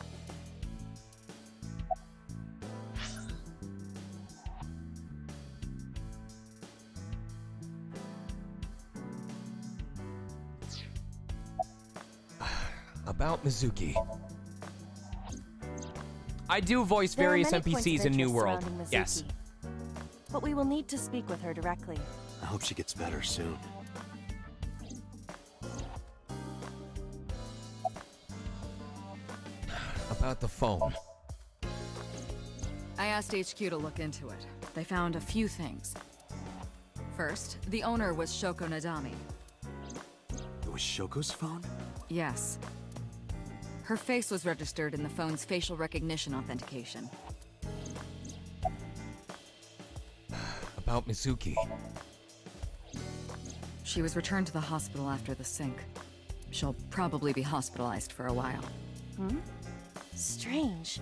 About Mizuki. I do voice There are various many points of NPCs in New interest World. surrounding Mizuki, Yes. But we will need to speak with her directly. I hope she gets better soon. About the phone. I asked HQ to look into it. They found a few things. First, the owner was Shoko Nadami. It was Shoko's phone? Yes. Her face was registered in the phone's facial recognition authentication. About Mizuki. She was returned to the hospital after the sync. She'll probably be hospitalized for a while. Hmm? Strange.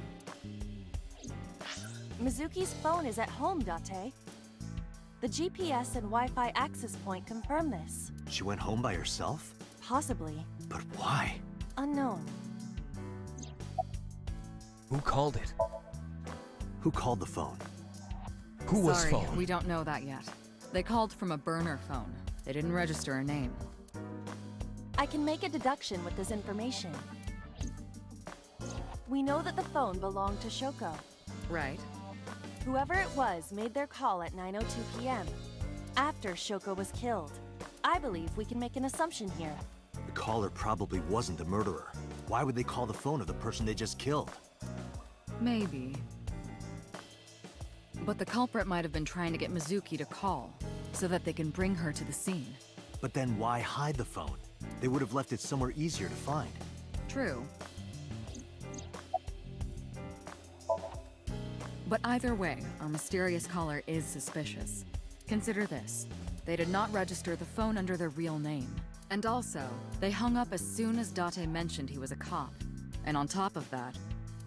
Mizuki's phone is at home, Date. The GPS and Wi-Fi access point confirm this. She went home by herself? Possibly. But why? Unknown. Who called it? Who called the phone? Who was Sorry, phone? we don't know that yet. They called from a burner phone. They didn't register a name. I can make a deduction with this information. We know that the phone belonged to Shoko. Right. Whoever it was made their call at 9:02 p.m. after Shoko was killed. I believe we can make an assumption here. The caller probably wasn't the murderer. Why would they call the phone of the person they just killed? Maybe. But the culprit might have been trying to get Mizuki to call, so that they can bring her to the scene. But then why hide the phone? They would have left it somewhere easier to find. True. But either way, our mysterious caller is suspicious. Consider this. They did not register the phone under their real name. And also, they hung up as soon as Date mentioned he was a cop. And on top of that,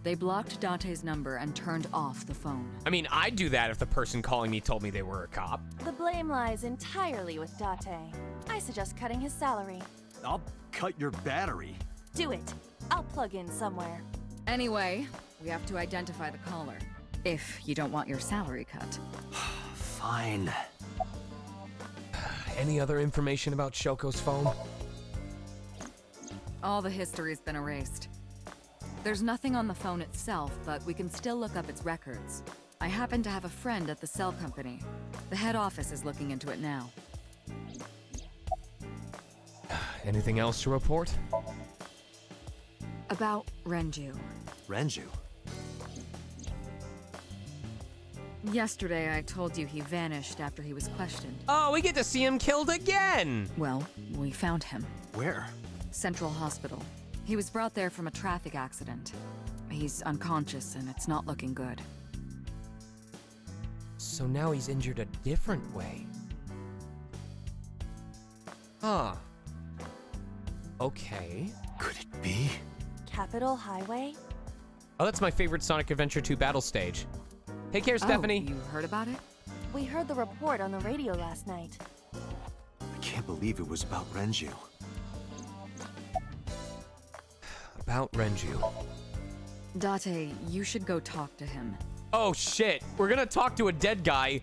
they blocked Date's number and turned off the phone. I mean, I'd do that if the person calling me told me they were a cop. The blame lies entirely with Date. I suggest cutting his salary. I'll cut your battery. Do it. I'll plug in somewhere. Anyway, we have to identify the caller. If you don't want your salary cut. Fine. Any other information about Shoko's phone? All the history's been erased. There's nothing on the phone itself, but we can still look up its records. I happen to have a friend at the cell company. The head office is looking into it now. Anything else to report? About Renju. Renju? Yesterday, I told you he vanished after he was questioned. Oh, we get to see him killed again! Well, we found him. Where? Central Hospital. He was brought there from a traffic accident. He's unconscious and it's not looking good. So now he's injured a different way. Huh. Okay. Could it be? Capital Highway? Oh, that's my favorite Sonic Adventure 2 battle stage. Take care, Stephanie. Oh, you heard about it? We heard the report on the radio last night. I can't believe it was about Renju. About Renju. Date, you should go talk to him. Oh shit, we're gonna talk to a dead guy.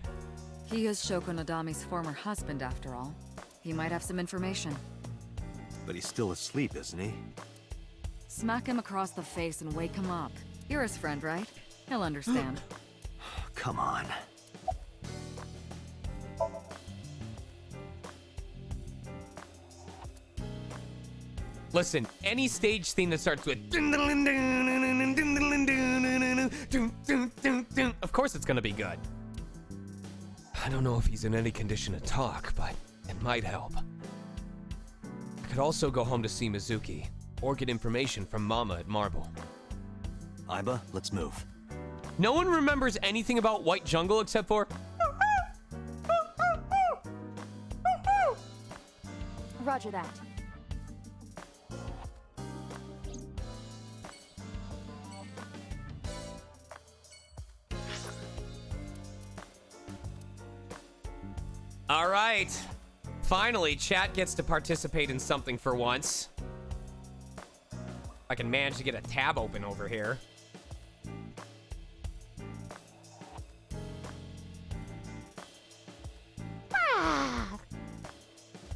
He is Shoko Nadami's former husband, after all. He might have some information. But he's still asleep, isn't he? Smack him across the face and wake him up. You're his friend, right? He'll understand. Come on. Listen, any stage theme that starts with of course it's gonna be good. I don't know if he's in any condition to talk, but it might help. I could also go home to see Mizuki, or get information from Mama at Marble. Aiba, let's move. No one remembers anything about White Jungle except for Roger that. all right. Finally, chat gets to participate in something for once. I can manage to get a tab open over here.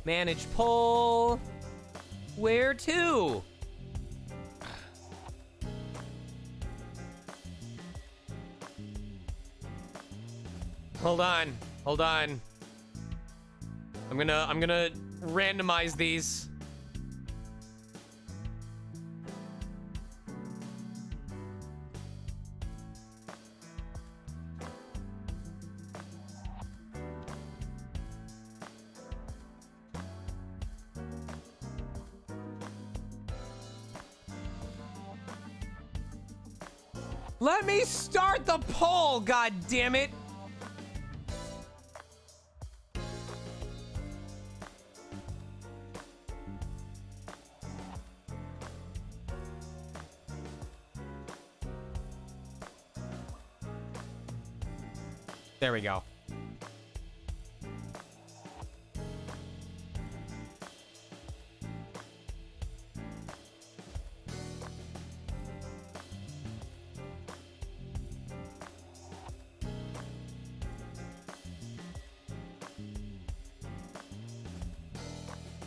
Manage poll. Where to? Hold on. Hold on. I'm gonna randomize these. Let me start the poll, god damn it! There we go.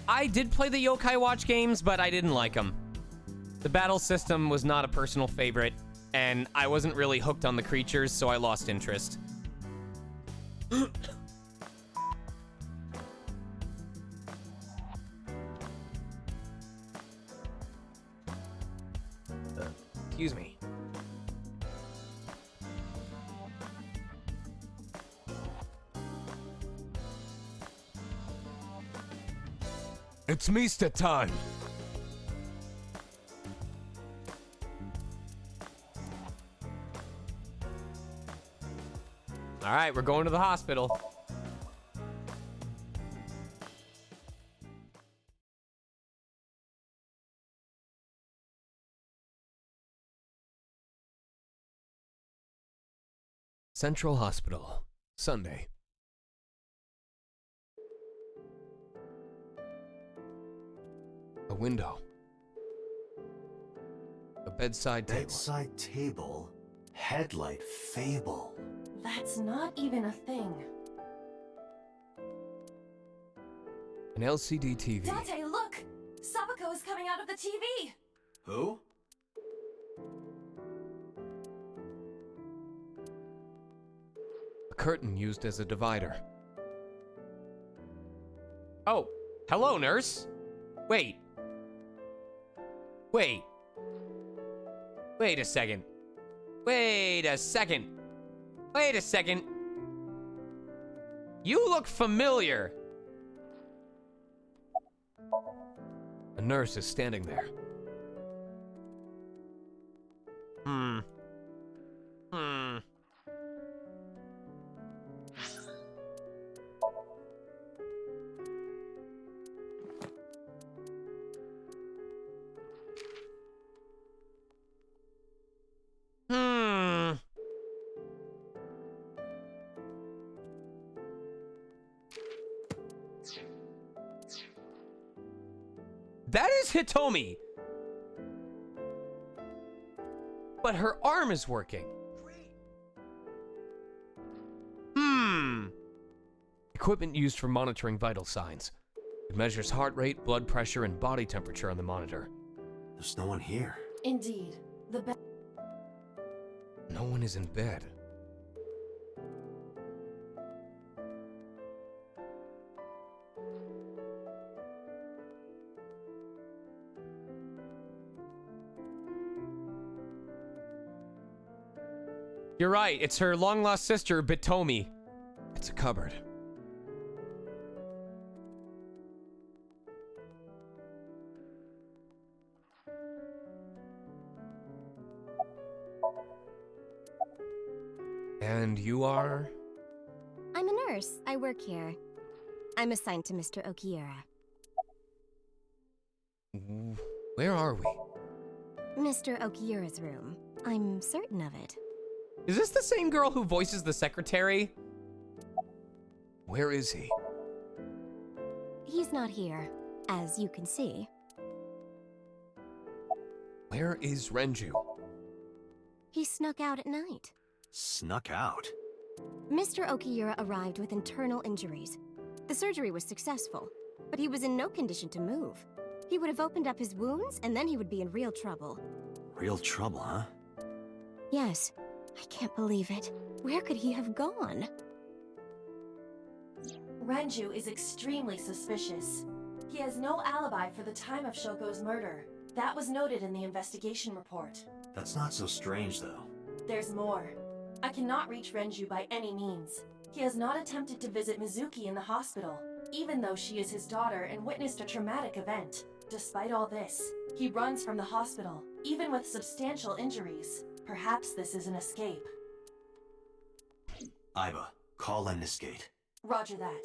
I did play the Yokai Watch games, but I didn't like them. The battle system was not a personal favorite. and I wasn't really hooked on the creatures, so I lost interest. Excuse me. It's Mista time. All right, we're going to the hospital. Central Hospital, Sunday. A window. A bedside table. Bedside table? Headlight fable. That's not even a thing. An LCD TV. Dante, look! Sabako is coming out of the TV! Who? A curtain used as a divider. Oh, hello, nurse. Wait. Wait. Wait a second. Wait a second. Wait a second. You look familiar. A nurse is standing there. Hmm. That is Hitomi. But her arm is working. Equipment used for monitoring vital signs. It measures heart rate, blood pressure, and body temperature on the monitor. There's no one here. Indeed. The bed. No one is in bed. You're right, it's her long-lost sister, Bitomi. It's a cupboard. And you are? I'm a nurse. I work here. I'm assigned to Mr. Okiura. Where are we? Mr. Okiura's room. I'm certain of it. Is this the same girl who voices the secretary? Where is he? He's not here, as you can see. Where is Renju? He snuck out at night. Snuck out? Mr. Okiura arrived with internal injuries. The surgery was successful, but he was in no condition to move. He would have opened up his wounds, and then he would be in real trouble. Real trouble, huh? Yes. I can't believe it. Where could he have gone? Renju is extremely suspicious. He has no alibi for the time of Shoko's murder. That was noted in the investigation report. That's not so strange, though. There's more. I cannot reach Renju by any means. He has not attempted to visit Mizuki in the hospital, even though she is his daughter and witnessed a traumatic event. Despite all this, he runs from the hospital, even with substantial injuries. Perhaps this is an escape. Iba, call Lemniscate. Roger that.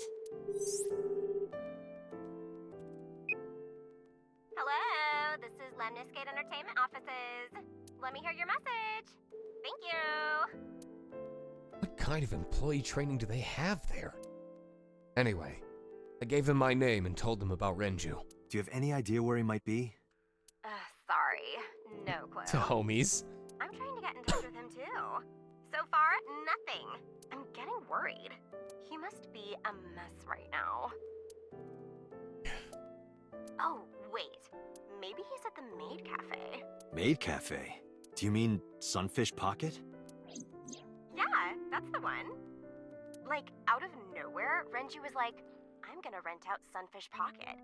Hello, this is Lemniscate Entertainment Offices. Let me hear your message. Thank you. What kind of employee training do they have there? Anyway, I gave them my name and told them about Renju. Do you have any idea where he might be? Sorry. No clue. To homies. I'm trying to get in touch with him too. So far, nothing. I'm getting worried. He must be a mess right now. Oh, wait. Maybe he's at the Maid Cafe. Maid Cafe? Do you mean Sunfish Pocket? Yeah, that's the one. Like, out of nowhere, Renju was like, I'm gonna rent out Sunfish Pocket.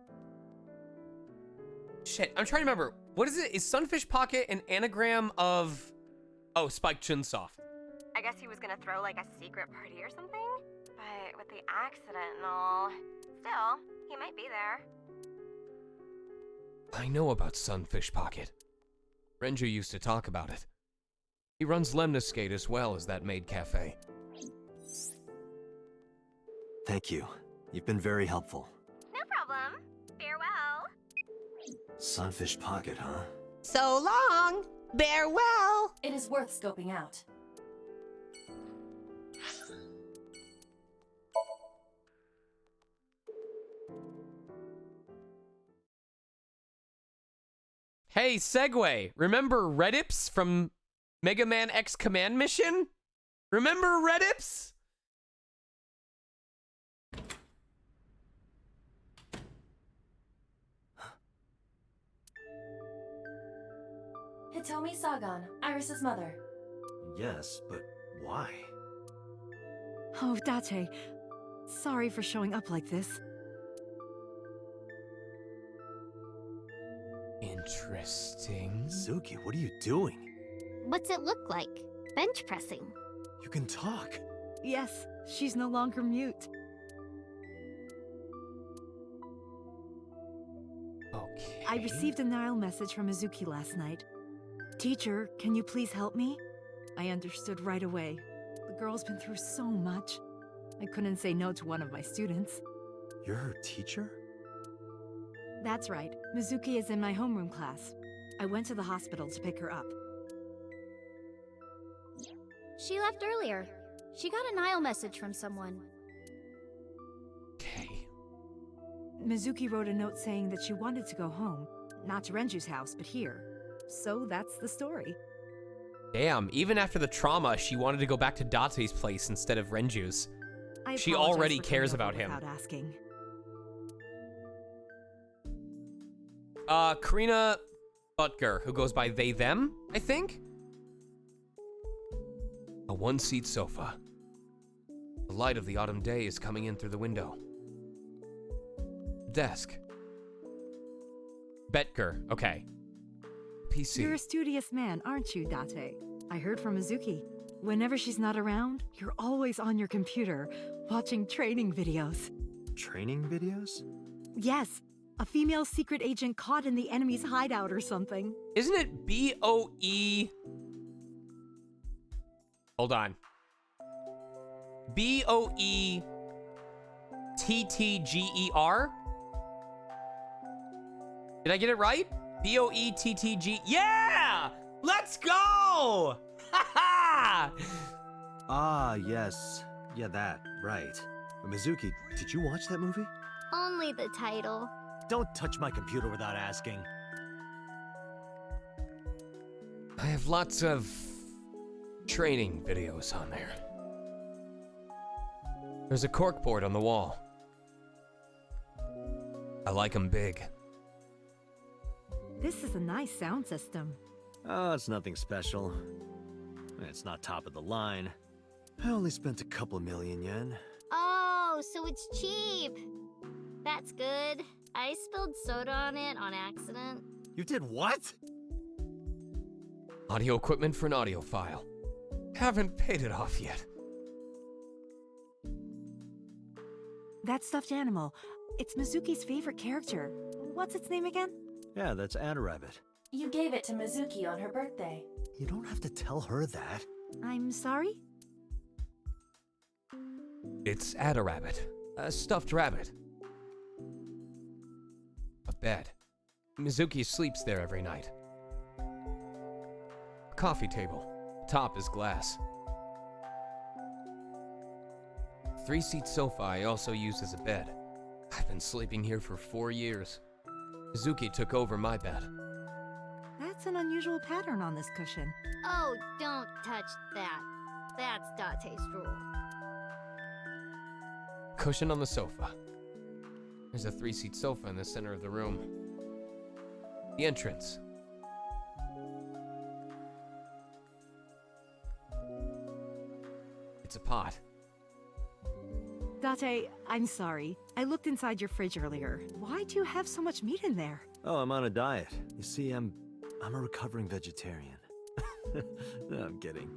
Shit, I'm trying to remember. What is it? Is Sunfish Pocket an anagram of... Oh, Spike Chunsoft. I guess he was gonna throw like a secret party or something? But with the accident and all, still, he might be there. I know about Sunfish Pocket. Renju used to talk about it. He runs Lemniscate as well as that maid cafe. Thank you. You've been very helpful. No problem. Farewell. Sunfish Pocket, huh? So long! Farewell! It is worth scoping out. Hey, segue. Remember Redips from Mega Man X Command Mission? Remember Redips? Hitomi Sagan, Iris's mother. Yes, but why? Oh, Date. Sorry for showing up like this. Interesting. Suki, what are you doing? What's it look like? Bench pressing. You can talk. Yes, she's no longer mute. Okay. I received a Nile message from Mizuki last night. Teacher, can you please help me? I understood right away. The girl's been through so much. I couldn't say no to one of my students. You're her teacher? That's right. Mizuki is in my homeroom class. I went to the hospital to pick her up. She left earlier. She got a Nile message from someone. Okay. Mizuki wrote a note saying that she wanted to go home. Not to Renju's house, but here. So that's the story. Damn, even after the trauma, she wanted to go back to Date's place instead of Renju's. I She apologize already for cares coming about over him. without asking. Karina Butker, who goes by they, them, I think? A one-seat sofa. The light of the autumn day is coming in through the window. Desk. Betker, okay. PC. You're a studious man, aren't you, Date? I heard from Mizuki. Whenever she's not around, you're always on your computer, watching training videos. Training videos? Yes, a female secret agent caught in the enemy's hideout or something. Isn't it B-O-E? Hold on. B-O-E-T-T-G-E-R? Did I get it right? B-O-E-T-T-G... Yeah! Let's go! Ha-ha! Ah, yes. Yeah, that. Right. Mizuki, did you watch that movie? Only the title. Don't touch my computer without asking. I have lots of training videos on there. There's a corkboard on the wall. I like them big. This is a nice sound system. Oh, it's nothing special. It's not top of the line. I only spent a couple million yen. Oh, so it's cheap. That's good. I spilled soda on it on accident. You did what? Audio equipment for an audiophile. Haven't paid it off yet. That stuffed animal, it's Mizuki's favorite character. What's its name again? Yeah, that's Adarabbit. You gave it to Mizuki on her birthday. You don't have to tell her that. I'm sorry? It's Adarabbit. A stuffed rabbit. A bed. Mizuki sleeps there every night. A coffee table. Top is glass. 3-seat sofa I also use as a bed. I've been sleeping here for 4 years. Mizuki took over my bed. That's an unusual pattern on this cushion. Oh, don't touch that. That's Date's rule. Cushion on the sofa. There's a 3-seat sofa in the center of the room. The entrance. pot. Date, I'm sorry. I looked inside your fridge earlier. Why do you have so much meat in there? Oh, I'm on a diet. You see, I'm a recovering vegetarian. No, I'm kidding.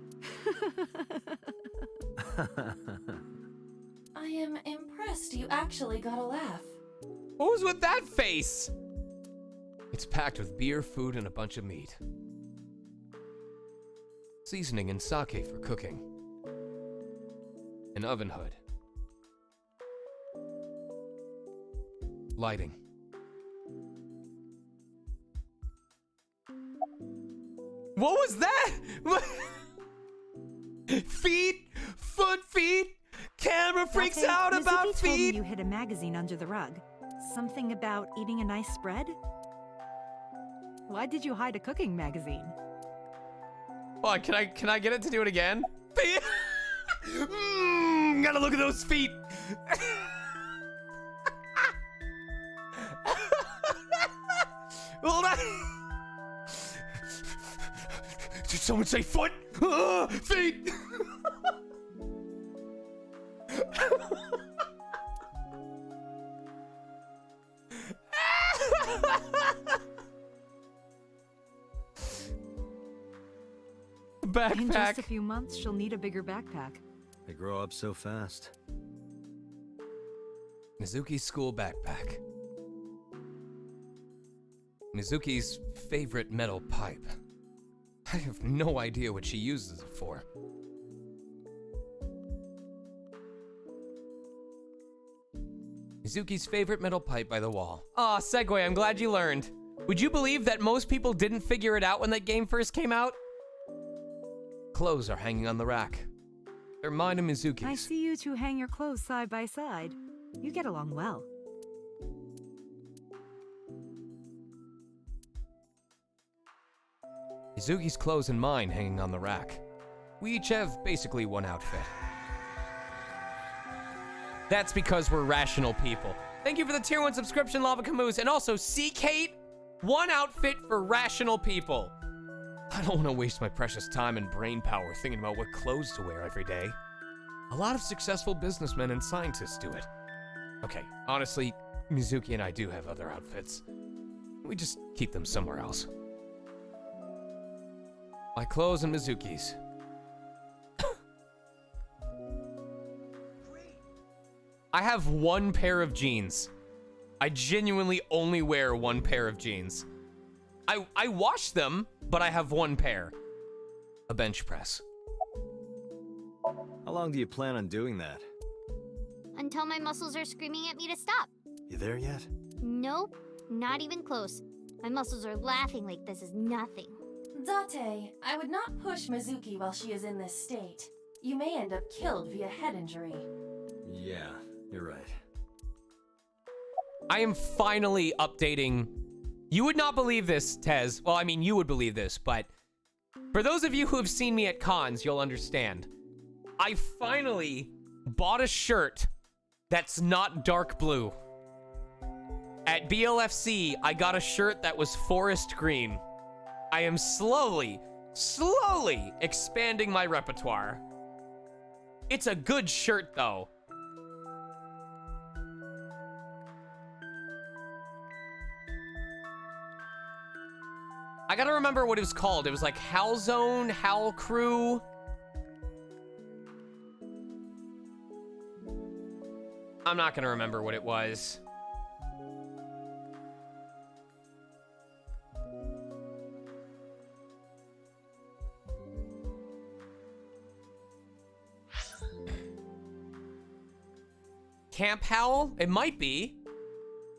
I am impressed you actually got a laugh. What was with that face? It's packed with beer, food, and a bunch of meat. Seasoning and sake for cooking. An oven hood. Lighting. What was that? Feet? Foot feet? Camera freaks Date, out about Mizuki told me feet? you hid a magazine under the rug. Something about eating a nice spread? Why did you hide a cooking magazine? Oh, can I get it to do it again? Feet? Gotta look at those feet. Hold on. Did someone say foot? Feet. In just Backpack. a few months, she'll need a bigger backpack. They grow up so fast. Mizuki's school backpack. Mizuki's favorite metal pipe. I have no idea what she uses it for. Mizuki's favorite metal pipe by the wall. Aw, Segway, I'm glad you learned. Would you believe that most people didn't figure it out when that game first came out? Clothes are hanging on the rack. They're mine and Mizuki's. I see you two hang your clothes side by side. You get along well. Mizuki's clothes and mine hanging on the rack. We each have basically one outfit. That's because we're rational people. Thank you for the tier 1 subscription, Lava Camus, and also C-Kate, one outfit for rational people. I don't want to waste my precious time and brain power thinking about what clothes to wear every day. A lot of successful businessmen and scientists do it. Okay, honestly, Mizuki and I do have other outfits. We just keep them somewhere else. My clothes and Mizuki's. I have one pair of jeans. I genuinely only wear one pair of jeans. I wash them, but I have one pair. A bench press. How long do you plan on doing that? Until my muscles are screaming at me to stop. You there yet? Nope, not even close. My muscles are laughing like this is nothing. Date, I would not push Mizuki while she is in this state. You may end up killed via head injury. Yeah, you're right. I am finally updating. You would not believe this, Tez. Well, I mean, you would believe this, but for those of you who have seen me at cons, you'll understand. I finally bought a shirt that's not dark blue. At BLFC, I got a shirt that was forest green. I am slowly expanding my repertoire. It's a good shirt, though. I gotta remember what it was called. It was like Howl Zone, Howl Crew. I'm not gonna remember what it was. Camp Howl? It might be.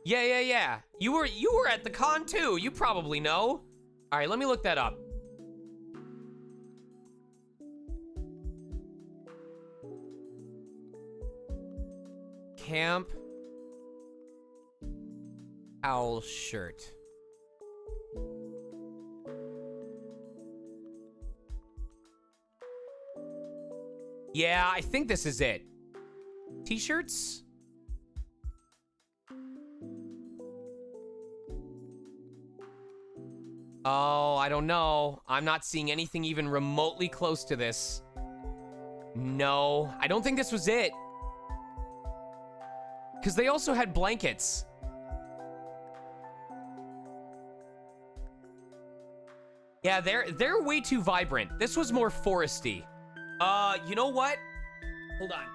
Yeah. You were at the con too. You probably know. All right, let me look that up. Camp Owl shirt. Yeah, I think this is it. T-shirts? Oh, I don't know. I'm not seeing anything even remotely close to this. No, I don't think this was it. Because they also had blankets. Yeah, they're way too vibrant. This was more foresty. You know what? Hold on.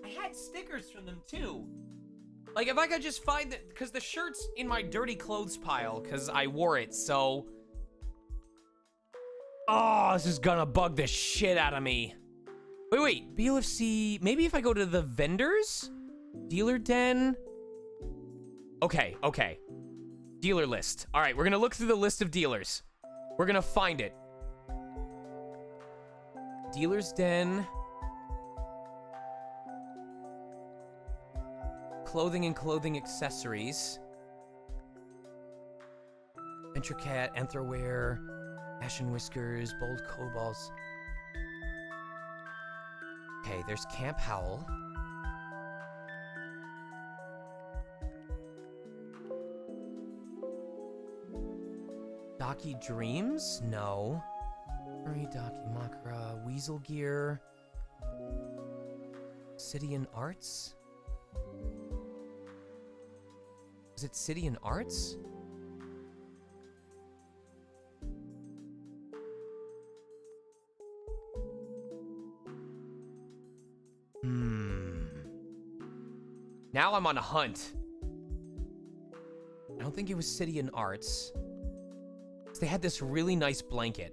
I had stickers from them too. Like if I could just find it, because the shirt's in my dirty clothes pile because I wore it, so. Oh, this is gonna bug the shit out of me. Wait, BLFC, maybe if I go to the vendors? Dealer den? Okay. Dealer list. All right, we're gonna look through the list of dealers. We're gonna find it. Dealer's den. Clothing and clothing accessories. Venture Cat, Anthroware, Ashen Whiskers, Bold Cobalts. Okay, there's Camp Howl. Docky Dreams? No. Hurry, Docky Makara, Weasel Gear. City and Arts? Was it City and Arts? Now I'm on a hunt. I don't think it was City and Arts. They had this really nice blanket.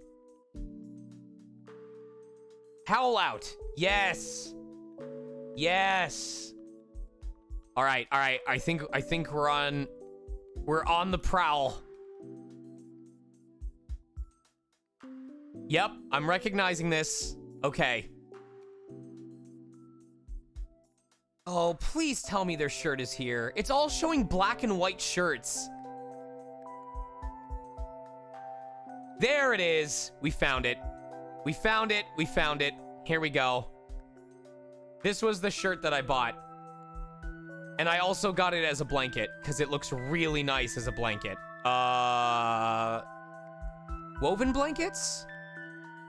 Howl Out. Yes. Yes. All right. I think we're on the prowl. Yep, I'm recognizing this. Okay. Oh, please tell me their shirt is here. It's all showing black and white shirts. There it is. We found it. We found it. Here we go. This was the shirt that I bought. And I also got it as a blanket because it looks really nice as a blanket. Woven blankets?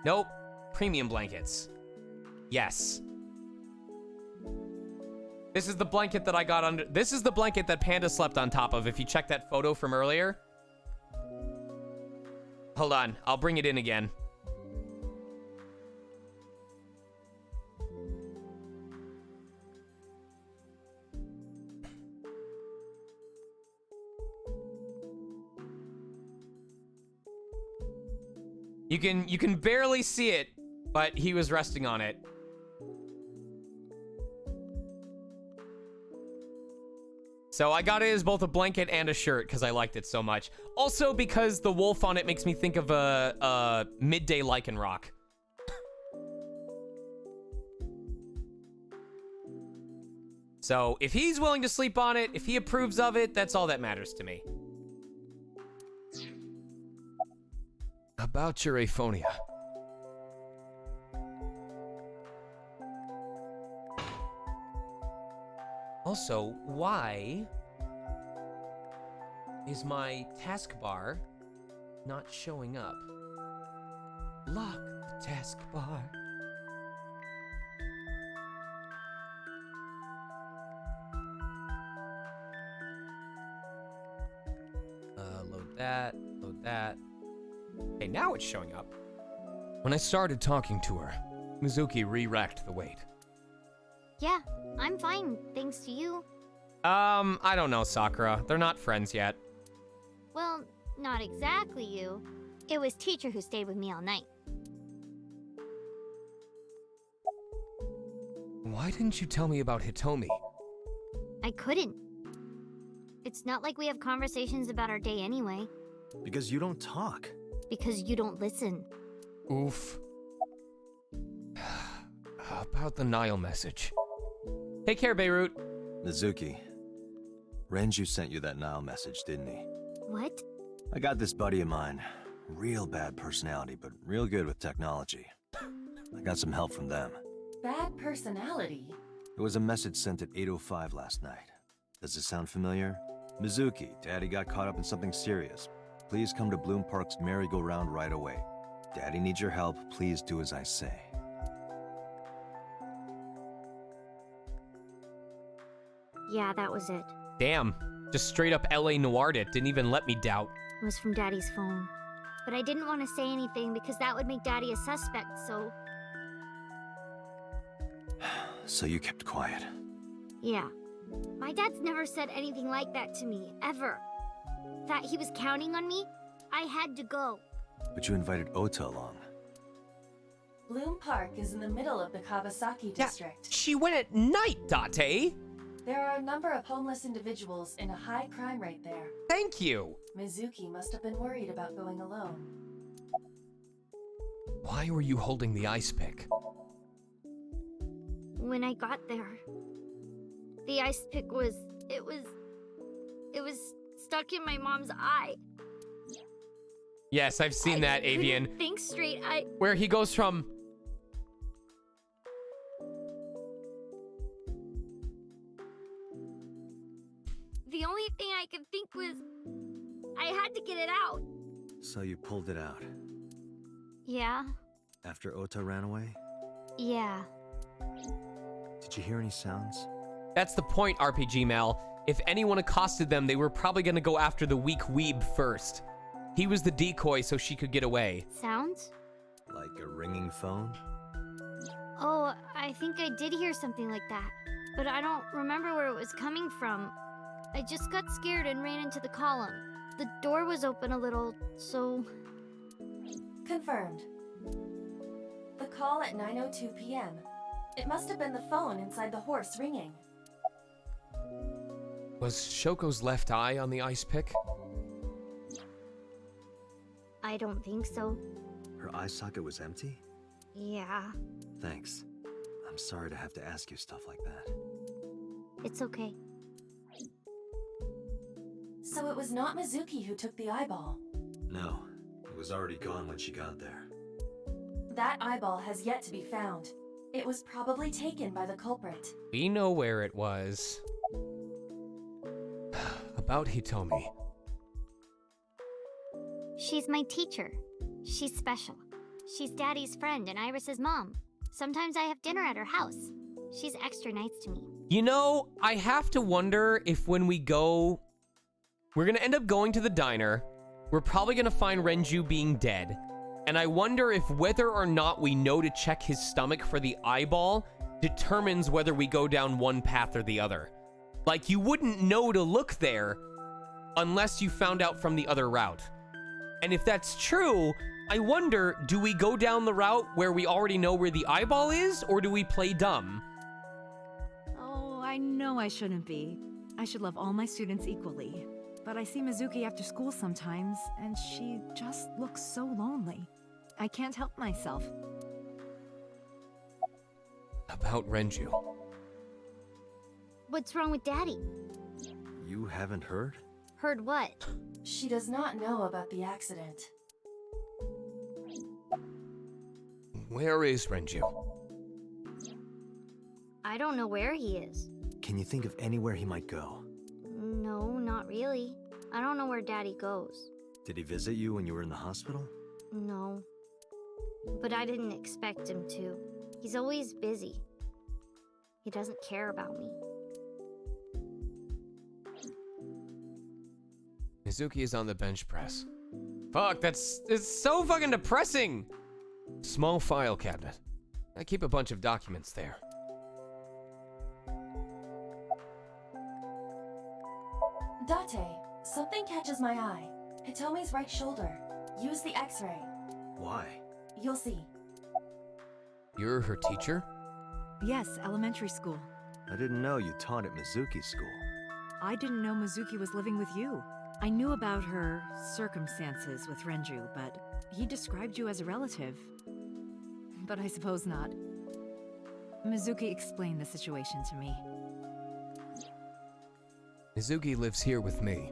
Nope. Premium blankets. Yes. This is the blanket that I got under. This is the blanket that Panda slept on top of. If you check that photo from earlier. Hold on. I'll bring it in again. You can barely see it, but he was resting on it. So I got it as both a blanket and a shirt because I liked it so much. Also because the wolf on it makes me think of a midday lichen rock. So if he's willing to sleep on it, if he approves of it, that's all that matters to me. About your aphonia. Also, why is my taskbar not showing up? Lock the taskbar. Load that. Okay, now it's showing up. When I started talking to her, Mizuki re-racked the weight. Yeah, I'm fine, thanks to you. I don't know, Sakura. They're not friends yet. Well, not exactly you. It was teacher who stayed with me all night. Why didn't you tell me about Hitomi? I couldn't. It's not like we have conversations about our day anyway. Because you don't talk. Because you don't listen. Oof. About the Nile message. Take care, Beirut. Mizuki, Renju sent you that Nile message, didn't he? What? I got this buddy of mine. Real bad personality, but real good with technology. I got some help from them. Bad personality? It was a message sent at 8:05 last night. Does it sound familiar? Mizuki, Daddy got caught up in something serious. Please come to Bloom Park's merry-go-round right away. Daddy needs your help. Please do as I say. Yeah, that was it. Damn. Just straight up LA Noired it. Didn't even let me doubt. It was from Daddy's phone. But I didn't want to say anything because that would make Daddy a suspect, so... So you kept quiet. Yeah. My dad's never said anything like that to me, ever. That he was counting on me, I had to go. But you invited Ota along. Bloom Park is in the middle of the Kawasaki district. She went at night, Date. There are a number of homeless individuals in a high crime rate there. Thank you. Mizuki must have been worried about going alone. Why were you holding the ice pick? When I got there, the ice pick was stuck in my mom's eye. Yes, I've seen that, Avian. Couldn't think straight. Where he goes from... The only thing I could think was I had to get it out. So you pulled it out. Yeah. After Ota ran away? Yeah. Did you hear any sounds? That's the point, RPG Mal. If anyone accosted them, they were probably gonna go after the weak weeb first. He was the decoy so she could get away. Sounds? Like a ringing phone? Oh, I think I did hear something like that. But I don't remember where it was coming from. I just got scared and ran into the column. The door was open a little, so... Confirmed. The call at 9:02 p.m. It must have been the phone inside the horse ringing. Was Shoko's left eye on the ice pick? I don't think so. Her eye socket was empty? Yeah. Thanks. I'm sorry to have to ask you stuff like that. It's okay. So it was not Mizuki who took the eyeball. No, it was already gone when she got there. That eyeball has yet to be found. It was probably taken by the culprit. We know where it was. About Hitomi. She's my teacher. She's special. She's Daddy's friend and Iris's mom. Sometimes I have dinner at her house. She's extra nice to me. You know, I have to wonder if when we go... We're gonna end up going to the diner. We're probably gonna find Renju being dead. And I wonder if whether or not we know to check his stomach for the eyeball determines whether we go down one path or the other. Like, you wouldn't know to look there unless you found out from the other route. And if that's true, I wonder, do we go down the route where we already know where the eyeball is, or do we play dumb? Oh, I know I shouldn't be. I should love all my students equally. But I see Mizuki after school sometimes, and she just looks so lonely. I can't help myself. About Renju. What's wrong with Daddy? You haven't heard? Heard what? She does not know about the accident. Where is Renju? I don't know where he is. Can you think of anywhere he might go? No, not really. I don't know where Daddy goes. Did he visit you when you were in the hospital? No. But I didn't expect him to. He's always busy. He doesn't care about me. Mizuki is on the bench press. Fuck, it's so fucking depressing. Small file cabinet. I keep a bunch of documents there. Date, something catches my eye. Hitomi's right shoulder. Use the x-ray. Why? You'll see. You're her teacher? Yes, elementary school. I didn't know you taught at Mizuki's school. I didn't know Mizuki was living with you. I knew about her circumstances with Renju, but he described you as a relative. But I suppose not. Mizuki explained the situation to me. Mizuki lives here with me,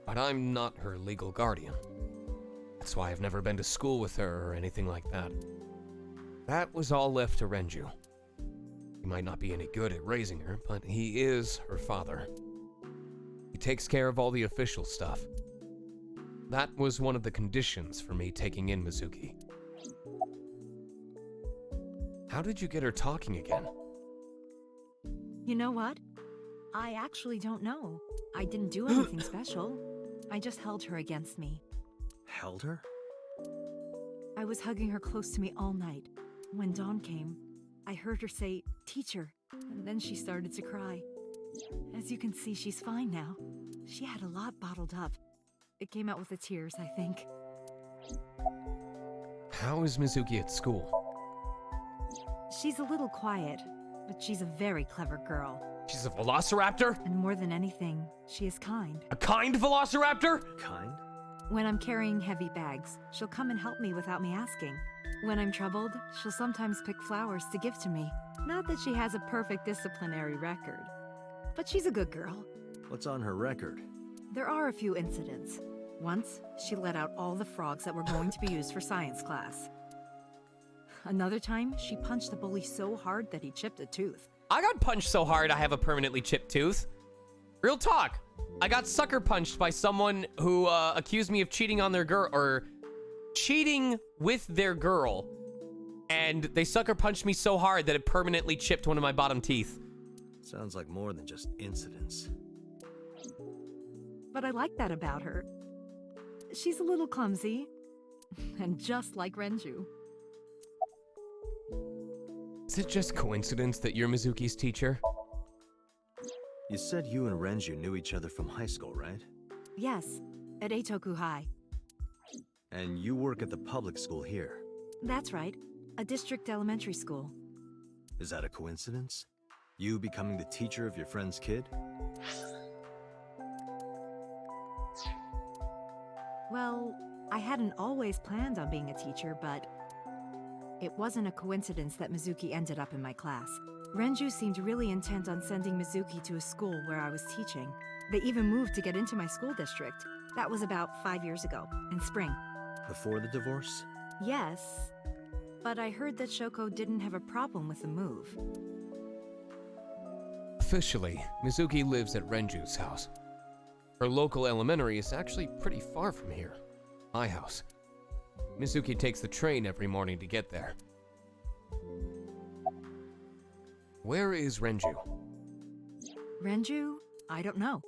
but I'm not her legal guardian. That's why I've never been to school with her or anything like that. That was all left to Renju. He might not be any good at raising her, but he is her father. He takes care of all the official stuff. That was one of the conditions for me taking in Mizuki. How did you get her talking again? You know what? I actually don't know. I didn't do anything special. I just held her against me. Held her? I was hugging her close to me all night. When dawn came, I heard her say, "Teacher," and then she started to cry. As you can see, she's fine now. She had a lot bottled up. It came out with the tears, I think. How is Mizuki at school? She's a little quiet, but she's a very clever girl. She's a velociraptor? And more than anything, she is kind. A kind velociraptor? Kind? When I'm carrying heavy bags, she'll come and help me without me asking. When I'm troubled, she'll sometimes pick flowers to give to me. Not that she has a perfect disciplinary record, but she's a good girl. What's on her record? There are a few incidents. Once, she let out all the frogs that were going to be used for science class. Another time, she punched the bully so hard that he chipped a tooth. I got punched so hard I have a permanently chipped tooth. Real talk. I got sucker punched by someone who accused me of cheating on their girl, or cheating with their girl. And they sucker punched me so hard that it permanently chipped one of my bottom teeth. Sounds like more than just incidents. But I like that about her. She's a little clumsy, and just like Renju. Is it just coincidence that you're Mizuki's teacher? You said you and Renju knew each other from high school, right? Yes, at Eitoku High. And you work at the public school here. That's right, a district elementary school. Is that a coincidence? You becoming the teacher of your friend's kid? Well, I hadn't always planned on being a teacher, but it wasn't a coincidence that Mizuki ended up in my class. Renju seemed really intent on sending Mizuki to a school where I was teaching. They even moved to get into my school district. That was about 5 years ago, in spring. Before the divorce? Yes, but I heard that Shoko didn't have a problem with the move. Officially, Mizuki lives at Renju's house. Her local elementary is actually pretty far from here. My house. Mizuki takes the train every morning to get there. Where is Renju? Renju? I don't know.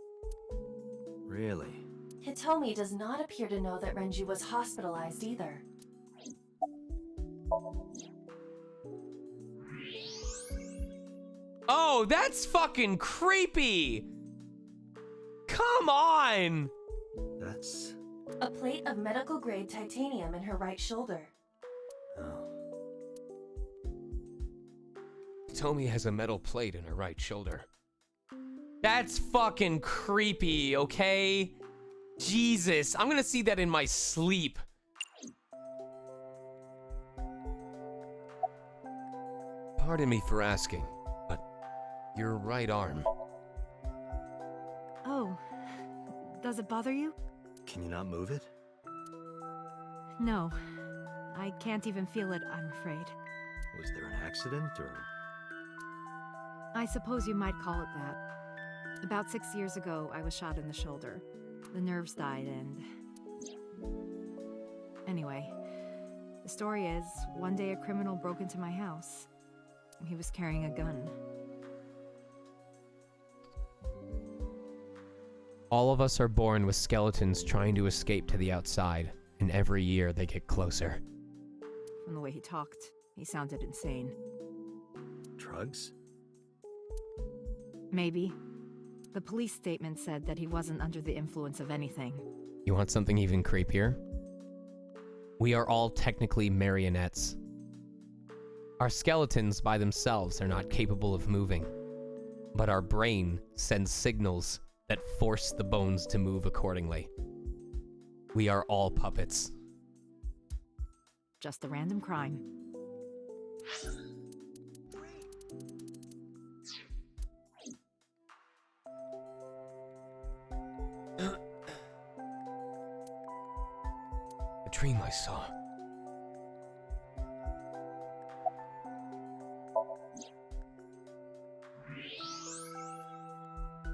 Really? Hitomi does not appear to know that Renju was hospitalized either. Oh, that's fucking creepy! Come on! That's... A plate of medical-grade titanium in her right shoulder. Oh. Hitomi has a metal plate in her right shoulder. That's fucking creepy, okay? Jesus, I'm gonna see that in my sleep. Pardon me for asking, but your right arm. Oh, does it bother you? Can you not move it? No, I can't even feel it, I'm afraid. Was there an accident, or...? I suppose you might call it that. About 6 years ago, I was shot in the shoulder. The nerves died and... Anyway, the story is, one day a criminal broke into my house. He was carrying a gun. All of us are born with skeletons trying to escape to the outside, and every year they get closer. From the way he talked, he sounded insane. Drugs? Maybe. The police statement said that he wasn't under the influence of anything. You want something even creepier? We are all technically marionettes. Our skeletons by themselves are not capable of moving. but our brain sends signals that force the bones to move accordingly. We are all puppets. Just a random crime. A dream I saw.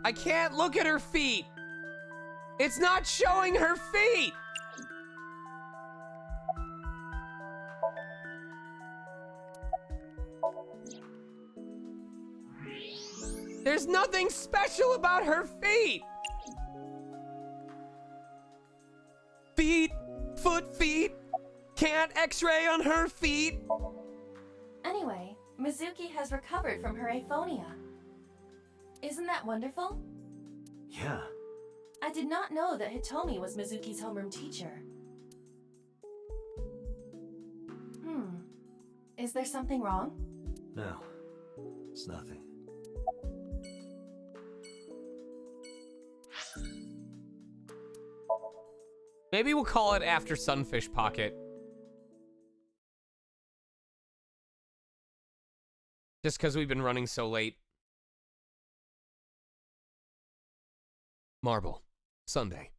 I can't look at her feet. It's not showing her feet. There's nothing special about her feet. Feet. Can't x-ray on her feet. Anyway, Mizuki has recovered from her aphonia. Isn't that wonderful? Yeah. I did not know that Hitomi was Mizuki's homeroom teacher. Is there something wrong? No. It's nothing. Maybe we'll call it after Sunfish Pocket. Just because we've been running so late. Marble. Sunday.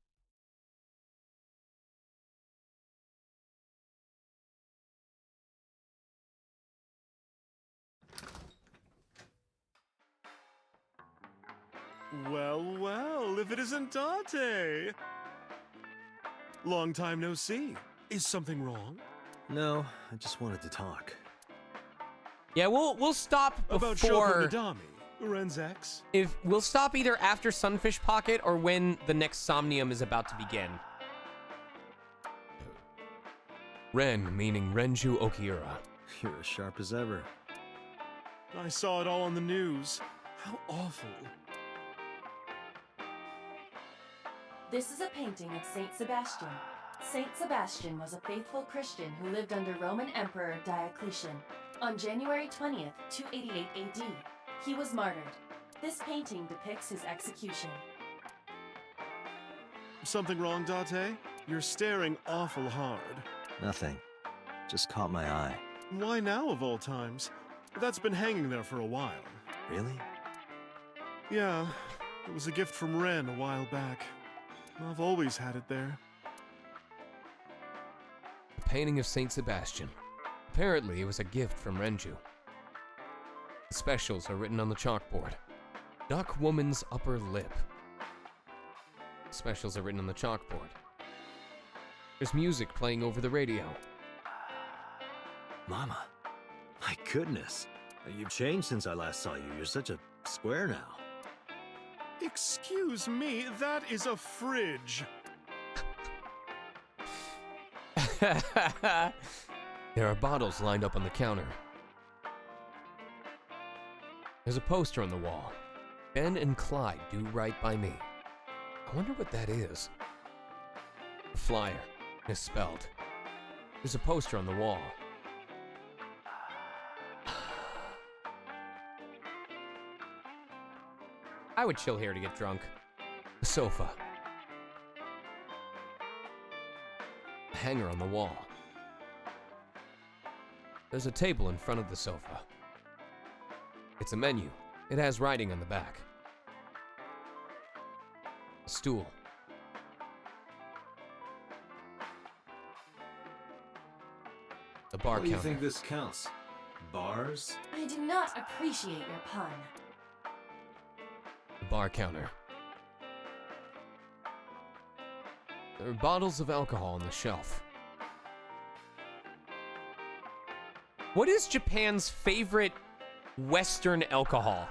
Well, if it isn't Dante! Long time no see. Is something wrong? No, I just wanted to talk. Yeah, we'll stop About before... Shoko Nadami, Ren's ex? If we'll stop either after Sunfish Pocket or when the next Somnium is about to begin. Ren, meaning Renju Okiura. You're as sharp as ever. I saw it all on the news. How awful. This is a painting of Saint Sebastian. Saint Sebastian was a faithful Christian who lived under Roman Emperor Diocletian. On January 20th, 288 AD, he was martyred. This painting depicts his execution. Something wrong, Date? You're staring awful hard. Nothing. Just caught my eye. Why now, of all times? That's been hanging there for a while. Really? Yeah, it was a gift from Ren a while back. I've always had it there. A painting of Saint Sebastian. Apparently, it was a gift from Renju. The specials are written on the chalkboard. Duck woman's upper lip. The specials are written on the chalkboard. There's music playing over the radio. Mama. My goodness. You've changed since I last saw you. You're such a square now. Excuse me, that is a fridge. There are bottles lined up on the counter. There's a poster on the wall. Ben and Clyde do right by me. I wonder what that is. A flyer, misspelled. There's a poster on the wall. I would chill here to get drunk. A sofa. A hanger on the wall. There's a table in front of the sofa. It's a menu. It has writing on the back. A stool. The bar What do you counter. think this counts? Bars? I do not appreciate your pun. The bar counter. There are bottles of alcohol on the shelf. What is Japan's favorite Western alcohol?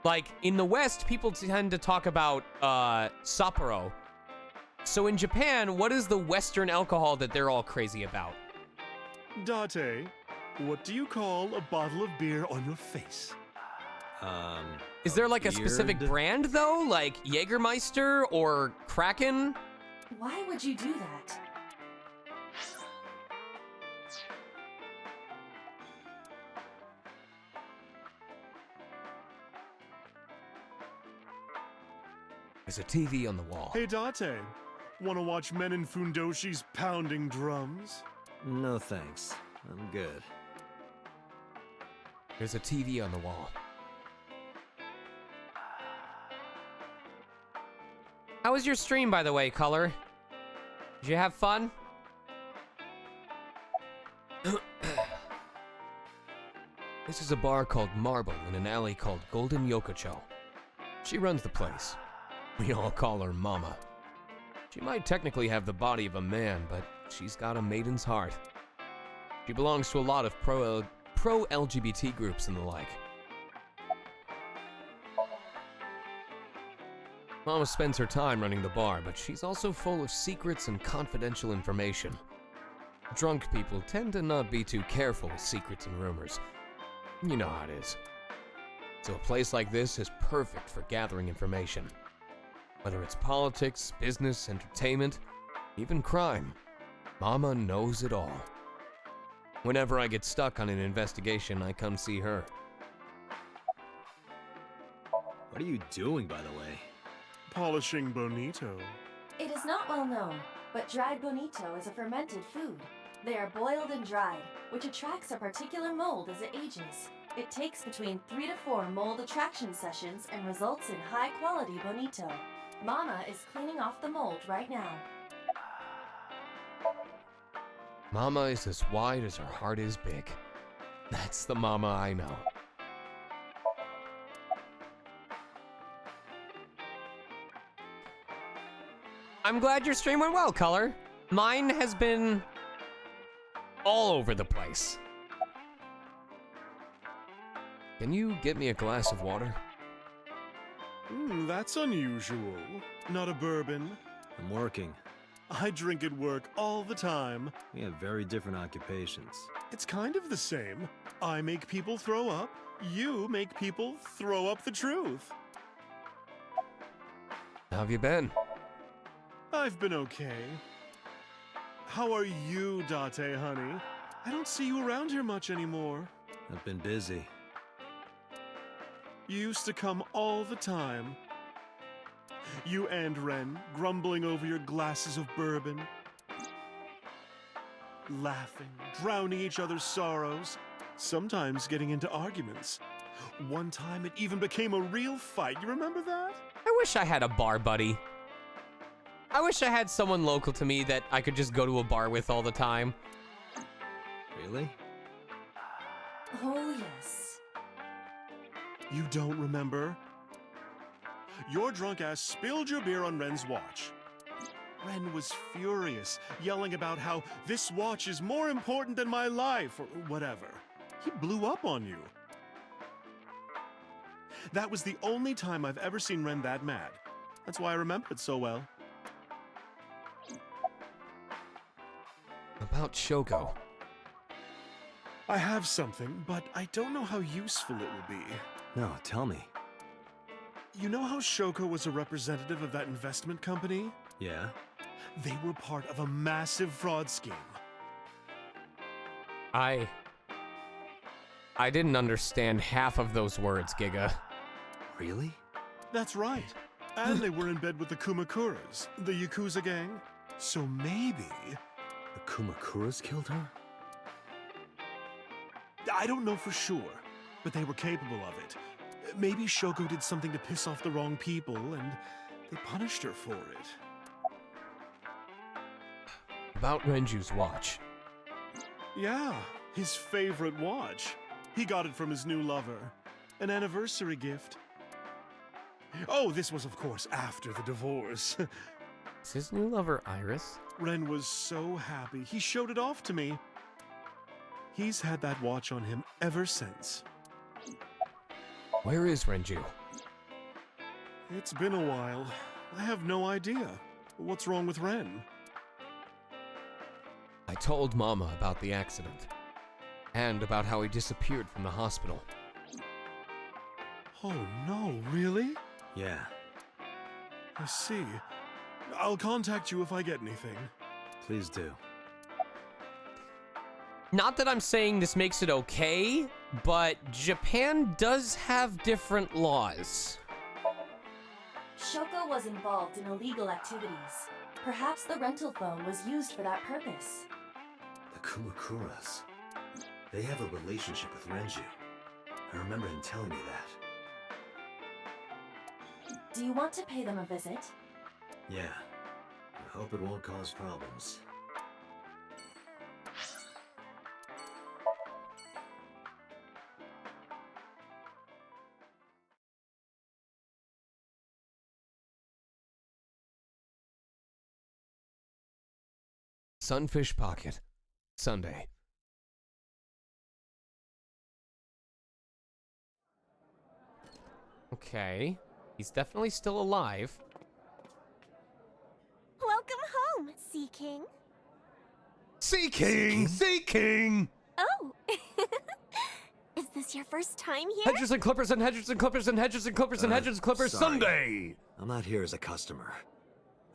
Like, in the West, people tend to talk about Sapporo. So in Japan, what is the Western alcohol that they're all crazy about? Date, what do you call a bottle of beer on your face? Is there like a specific brand though? Like Jägermeister or Kraken? Why would you do that? There's a TV on the wall. Hey, Date. Wanna watch men in fundoshis pounding drums? No thanks. I'm good. There's a TV on the wall. How was your stream, by the way, Color? Did you have fun? This is a bar called Marble in an alley called Golden Yokocho. She runs the place. We all call her Mama. She might technically have the body of a man, but she's got a maiden's heart. She belongs to a lot of pro-LGBT groups and the like. Mama spends her time running the bar, but she's also full of secrets and confidential information. Drunk people tend to not be too careful with secrets and rumors. You know how it is. So a place like this is perfect for gathering information. Whether it's politics, business, entertainment, even crime, Mama knows it all. Whenever I get stuck on an investigation, I come see her. What are you doing, by the way? Polishing bonito. It is not well known, but dried bonito is a fermented food. They are boiled and dried, which attracts a particular mold as it ages. It takes between 3 to 4 mold attraction sessions and results in high-quality bonito. Mama is cleaning off the mold right now. Mama is as wide as her heart is big. That's the Mama I know. I'm glad your stream went well, Color. Mine has been all over the place. Can you get me a glass of water? That's unusual. Not a bourbon. I'm working. I drink at work all the time. We have very different occupations. It's kind of the same. I make people throw up. You make people throw up the truth. How have you been? I've been okay. How are you, Date, honey? I don't see you around here much anymore. I've been busy. You used to come all the time. You and Ren, grumbling over your glasses of bourbon. Laughing, drowning each other's sorrows. Sometimes getting into arguments. One time it even became a real fight. You remember that? I wish I had a bar buddy. I wish I had someone local to me that I could just go to a bar with all the time. Really? Oh, yes. You don't remember? Your drunk ass spilled your beer on Ren's watch. Ren was furious, yelling about how this watch is more important than my life, or whatever. He blew up on you. That was the only time I've ever seen Ren that mad. That's why I remember it so well. About Shoko. I have something, but I don't know how useful it will be. No, tell me. You know how Shoko was a representative of that investment company? Yeah? They were part of a massive fraud scheme. I didn't understand half of those words, Giga. Really? That's right. And they were in bed with the Kumakuras, the Yakuza gang. So maybe... The Kumakuras killed her? I don't know for sure, but they were capable of it. Maybe Shoko did something to piss off the wrong people, and they punished her for it. About Renju's watch. Yeah, his favorite watch. He got it from his new lover. An anniversary gift. Oh, this was, of course, after the divorce. Is his new lover Iris? Ren was so happy. He showed it off to me. He's had that watch on him ever since. Where is Renju? It's been a while. I have no idea. What's wrong with Ren? I told Mama about the accident. And about how he disappeared from the hospital. Oh no, really? Yeah. I see. I'll contact you if I get anything. Please do. Not that I'm saying this makes it okay, but Japan does have different laws. Shoko was involved in illegal activities. Perhaps the rental phone was used for that purpose. The Kumakuras. They have a relationship with Renju. I remember him telling me that. Do you want to pay them a visit? Yeah. I hope it won't cause problems. Sunfish Pocket. Sunday. Okay. He's definitely still alive. Welcome home, Sea King. Sea King! Sea King! Oh! Is this your first time here? Hedges and clippers and hedges and clippers and hedges and clippers and hedges and clippers. Sorry. Sunday! I'm not here as a customer.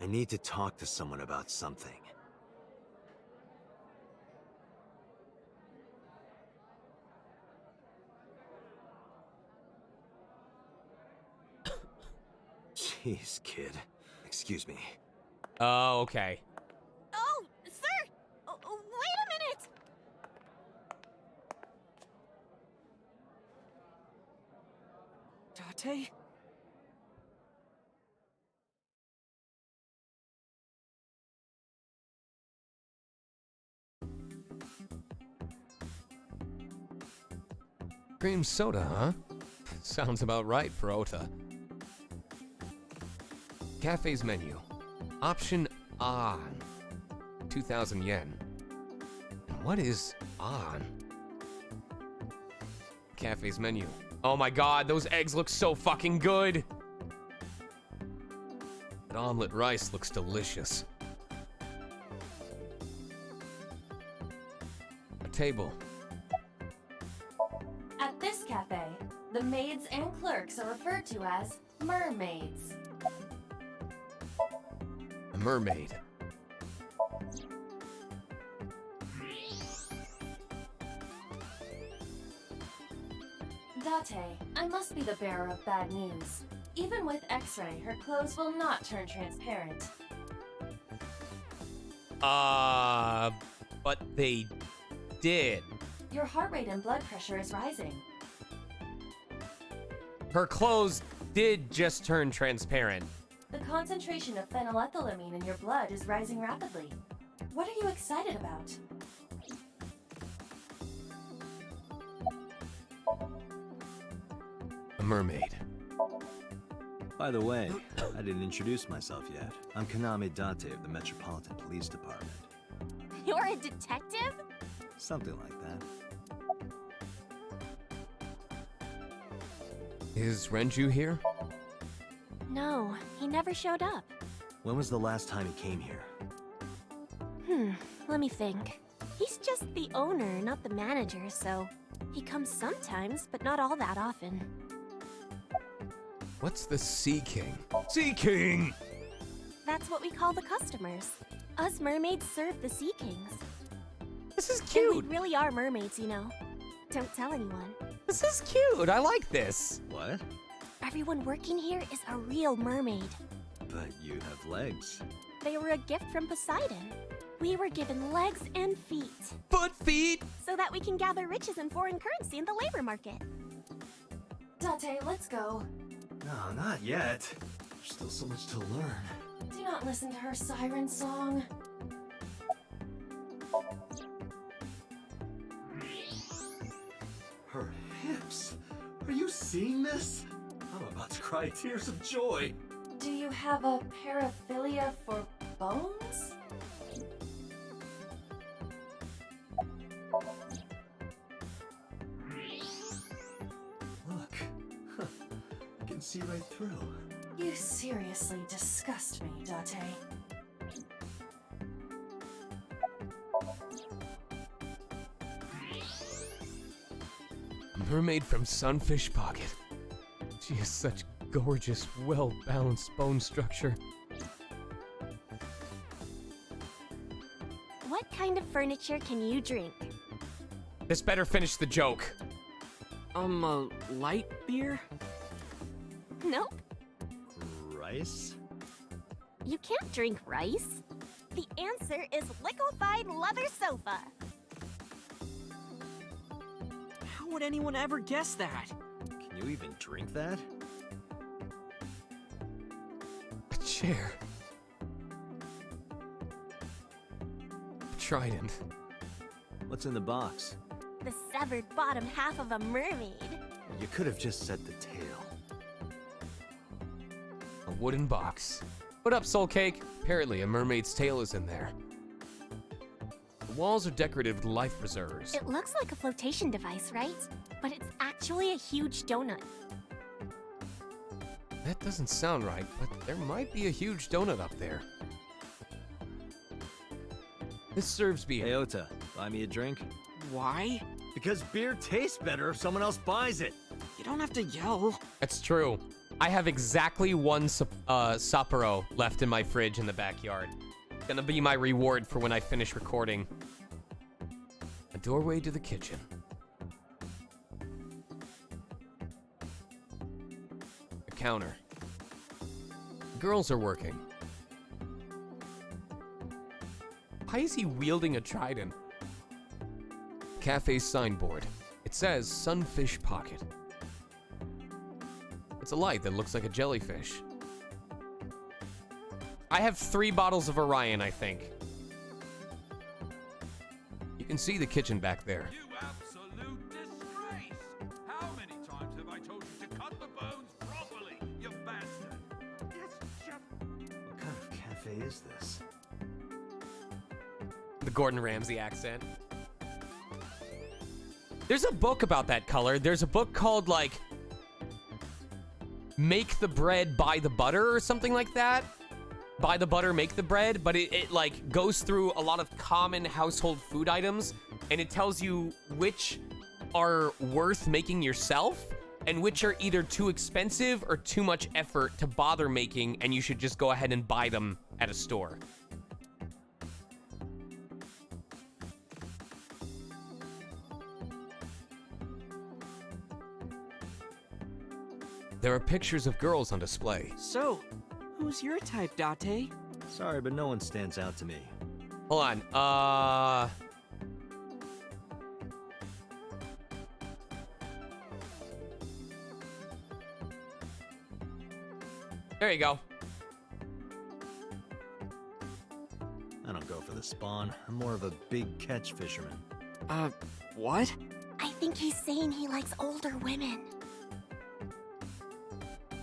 I need to talk to someone about something. Jeez, kid. Excuse me. Oh, okay. Oh, sir! Wait a minute! Date? Cream soda, huh? Sounds about right for Ota. Cafe's menu. Option on. 2,000 yen. And what is on? Cafe's menu. Oh my god, those eggs look so fucking good! That omelet rice looks delicious. A table. At this cafe, the maids and clerks are referred to as mermaids. A mermaid. Date, I must be the bearer of bad news. Even with X-ray, her clothes will not turn transparent. But they did. Your heart rate and blood pressure is rising. Her clothes did just turn transparent. The concentration of phenylethylamine in your blood is rising rapidly. What are you excited about? A mermaid. By the way, I didn't introduce myself yet. I'm Kaname Date of the Metropolitan Police Department. You're a detective? Something like that. Is Renju here? No, he never showed up. When was the last time he came here? Let me think. He's just the owner, not the manager, so he comes sometimes, but not all that often. What's the Sea King? Sea King! That's what we call the customers. Us mermaids serve the Sea Kings. This is And cute. we really are mermaids, you know. Don't tell anyone. This is cute. I like this. What? Everyone working here is a real mermaid. But you have legs. They were a gift from Poseidon. We were given legs and feet. Foot feet! So that we can gather riches and foreign currency in the labor market. Date, let's go. No, not yet. There's still so much to learn. Do not listen to her siren song. Her hips. Are you seeing this? I'm about to cry tears of joy. Do you have a paraphilia for bones? Look. I can see right through. You seriously disgust me, Date. A mermaid from Sunfish Pocket. She has such gorgeous, well-balanced bone structure. What kind of furniture can you drink? This better finish the joke. Light beer? Nope. rice? You can't drink rice. The answer is liquefied leather sofa. How would anyone ever guess that? Can you even drink that? A chair. Trident. What's in the box? The severed bottom half of a mermaid. You could have just said the tail. A wooden box. What up, Soul Cake? Apparently, a mermaid's tail is in there. The walls are decorated with life preservers. It looks like a flotation device, right? But it's actually a huge donut. That doesn't sound right, but there might be a huge donut up there. This serves beer. Hey, Ota, buy me a drink? Why? Because beer tastes better if someone else buys it. You don't have to yell. That's true. I have exactly one Sapporo left in my fridge in the backyard. Gonna be my reward for when I finish recording. A doorway to the kitchen. A counter. Girls are working. Why is he wielding a trident? Cafe signboard. It says Sunfish Pocket. It's a light that looks like a jellyfish. I have 3 bottles of Orion, I think. You can see the kitchen back there. You absolute disgrace! How many times have I told you to cut the bones properly, you bastard? It's just... What kind of cafe is this? The Gordon Ramsay accent. There's a book about that color. There's a book called, like, Make the Bread, Buy the Butter, or something like that. Buy the butter, make the bread. But it like, goes through a lot of common household food items, and it tells you which are worth making yourself, and which are either too expensive or too much effort to bother making, and you should just go ahead and buy them at a store. There are pictures of girls on display. So, who's your type, Date? Sorry, but no one stands out to me. Hold on, there you go. I don't go for the spawn. I'm more of a big catch fisherman. What? I think he's saying he likes older women.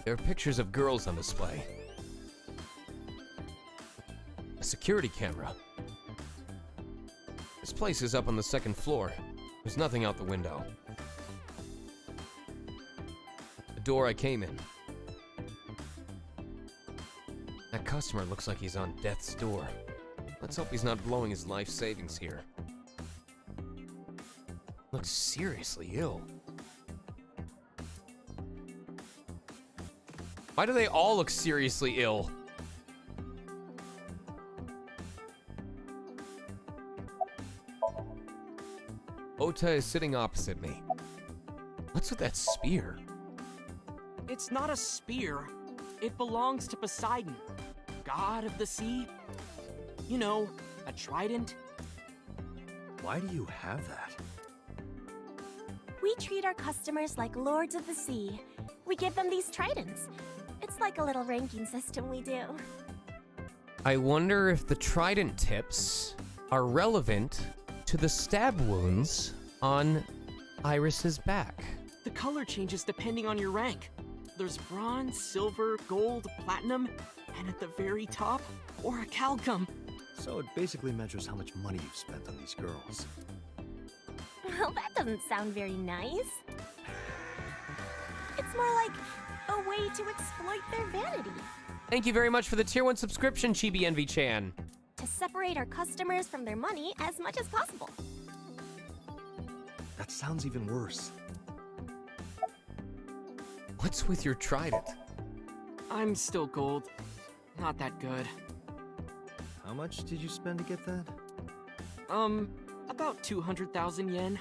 There are pictures of girls on display. A security camera. This place is up on the 2nd floor. There's nothing out the window. The door I came in. That customer looks like he's on death's door. Let's hope he's not blowing his life savings here. Looks seriously ill. Why do they all look seriously ill? Ota is sitting opposite me. What's with that spear? It's not a spear. It belongs to Poseidon, god of the sea. You know, a trident. Why do you have that? We treat our customers like lords of the sea. We give them these tridents. It's like a little ranking system we do. I wonder if the trident tips are relevant to the stab wounds on Iris's back. The color changes depending on your rank. There's bronze, silver, gold, platinum, and at the very top, orichalcum. So it basically measures how much money you've spent on these girls. Well, that doesn't sound very nice. It's more like a way to exploit their vanity. Thank you very much for the tier 1 subscription, Chibi Envy Chan. To separate our customers from their money as much as possible. That sounds even worse. What's with your trident? I'm still gold. Not that good. How much did you spend to get that? About 200,000 yen.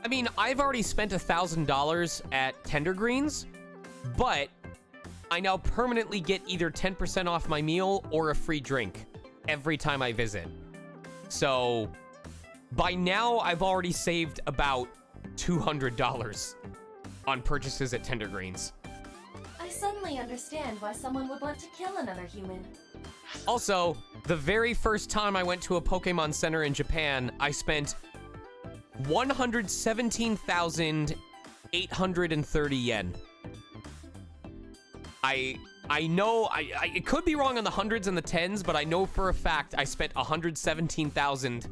I mean, I've already spent $1,000 at Tender Greens, but I now permanently get either 10% off my meal or a free drink every time I visit. So by now, I've already saved about $200 on purchases at Tender Greens. I suddenly understand why someone would want to kill another human. Also, the very first time I went to a Pokemon Center in Japan, I spent 117,830 yen. I know, it could be wrong on the hundreds and the tens, but I know for a fact I spent 117,000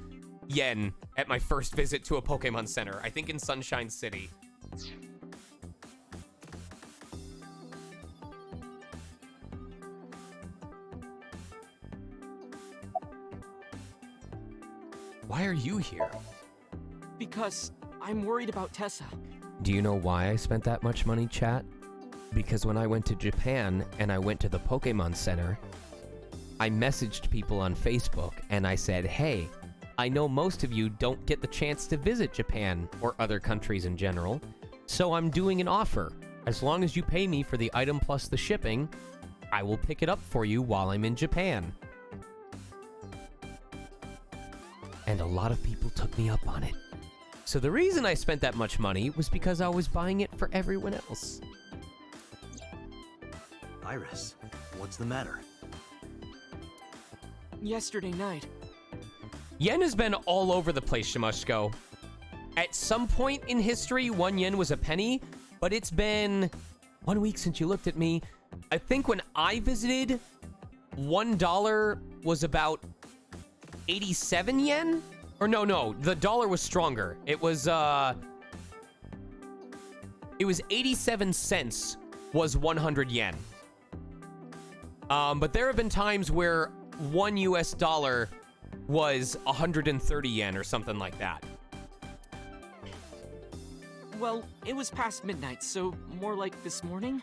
yen at my first visit to a Pokemon Center, I think in Sunshine City. Why are you here? Because I'm worried about Tessa. Do you know why I spent that much money, chat? Because when I went to Japan and I went to the Pokemon Center, I messaged people on Facebook and I said, hey, I know most of you don't get the chance to visit Japan or other countries in general, so I'm doing an offer. As long as you pay me for the item plus the shipping, I will pick it up for you while I'm in Japan. And a lot of people took me up on it. So the reason I spent that much money was because I was buying it for everyone else. Iris, what's the matter? Yesterday night. Yen has been all over the place, Shamushko. At some point in history, 1 yen was a penny, but it's been 1 week since you looked at me. I think when I visited, $1 was about 87 yen? Or no, the dollar was stronger. It was 87 cents was 100 yen. But there have been times where $1 US was 130 yen or something like that. Well, it was past midnight, so more like this morning?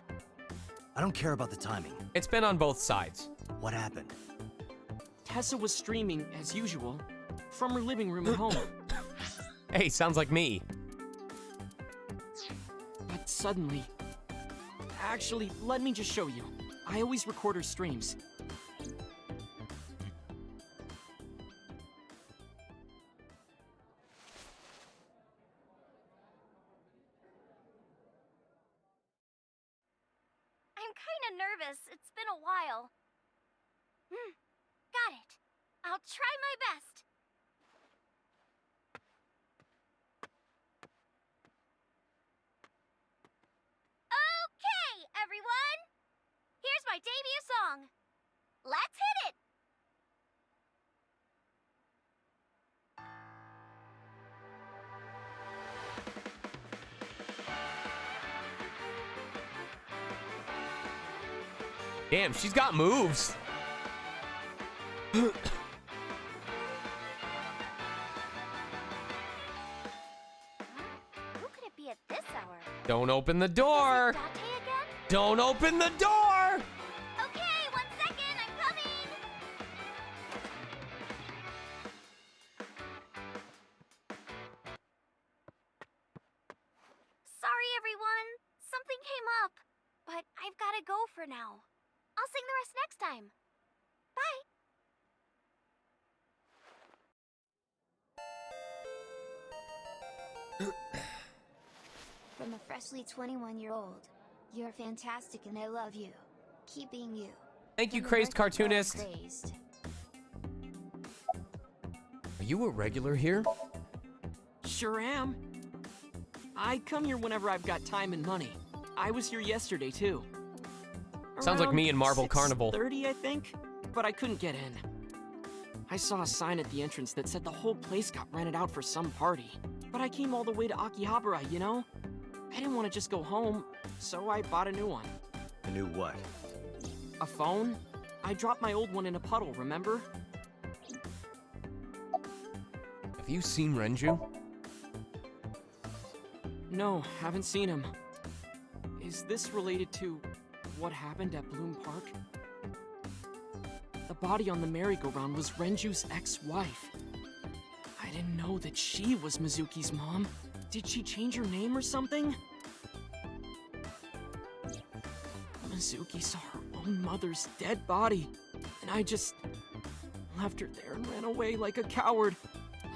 I don't care about the timing. It's been on both sides. What happened? Tessa was streaming, as usual, from her living room at home. Hey, sounds like me. But suddenly... Actually, let me just show you. I always record her streams. I'm kinda nervous. It's been a while. Got it. I'll try my best. Okay, everyone! Here's my debut song. Let's hit it! Damn, she's got moves. Who could it be at this hour? Don't open the door. Don't open the door. Okay, 1 second, I'm coming. Sorry, everyone. Something came up, but I've got to go for now. I'll sing the rest next time. Bye. From a freshly 21-year-old, you're fantastic and I love you. Keep being you. Thank you, From the Crazed record girl Cartoonist. Crazed. Are you a regular here? Sure am. I come here whenever I've got time and money. I was here yesterday, too. Sounds like me and Marble Carnival. 6:30, I think, but I couldn't get in. I saw a sign at the entrance that said the whole place got rented out for some party. But I came all the way to Akihabara, you know? I didn't want to just go home, so I bought a new one. A new what? A phone? I dropped my old one in a puddle, remember? Have you seen Renju? No, haven't seen him. Is this related to what happened at Bloom Park? The body on the merry-go-round was Renju's ex-wife. I didn't know that she was Mizuki's mom. Did she change her name or something? Mizuki saw her own mother's dead body, and I just left her there and ran away like a coward.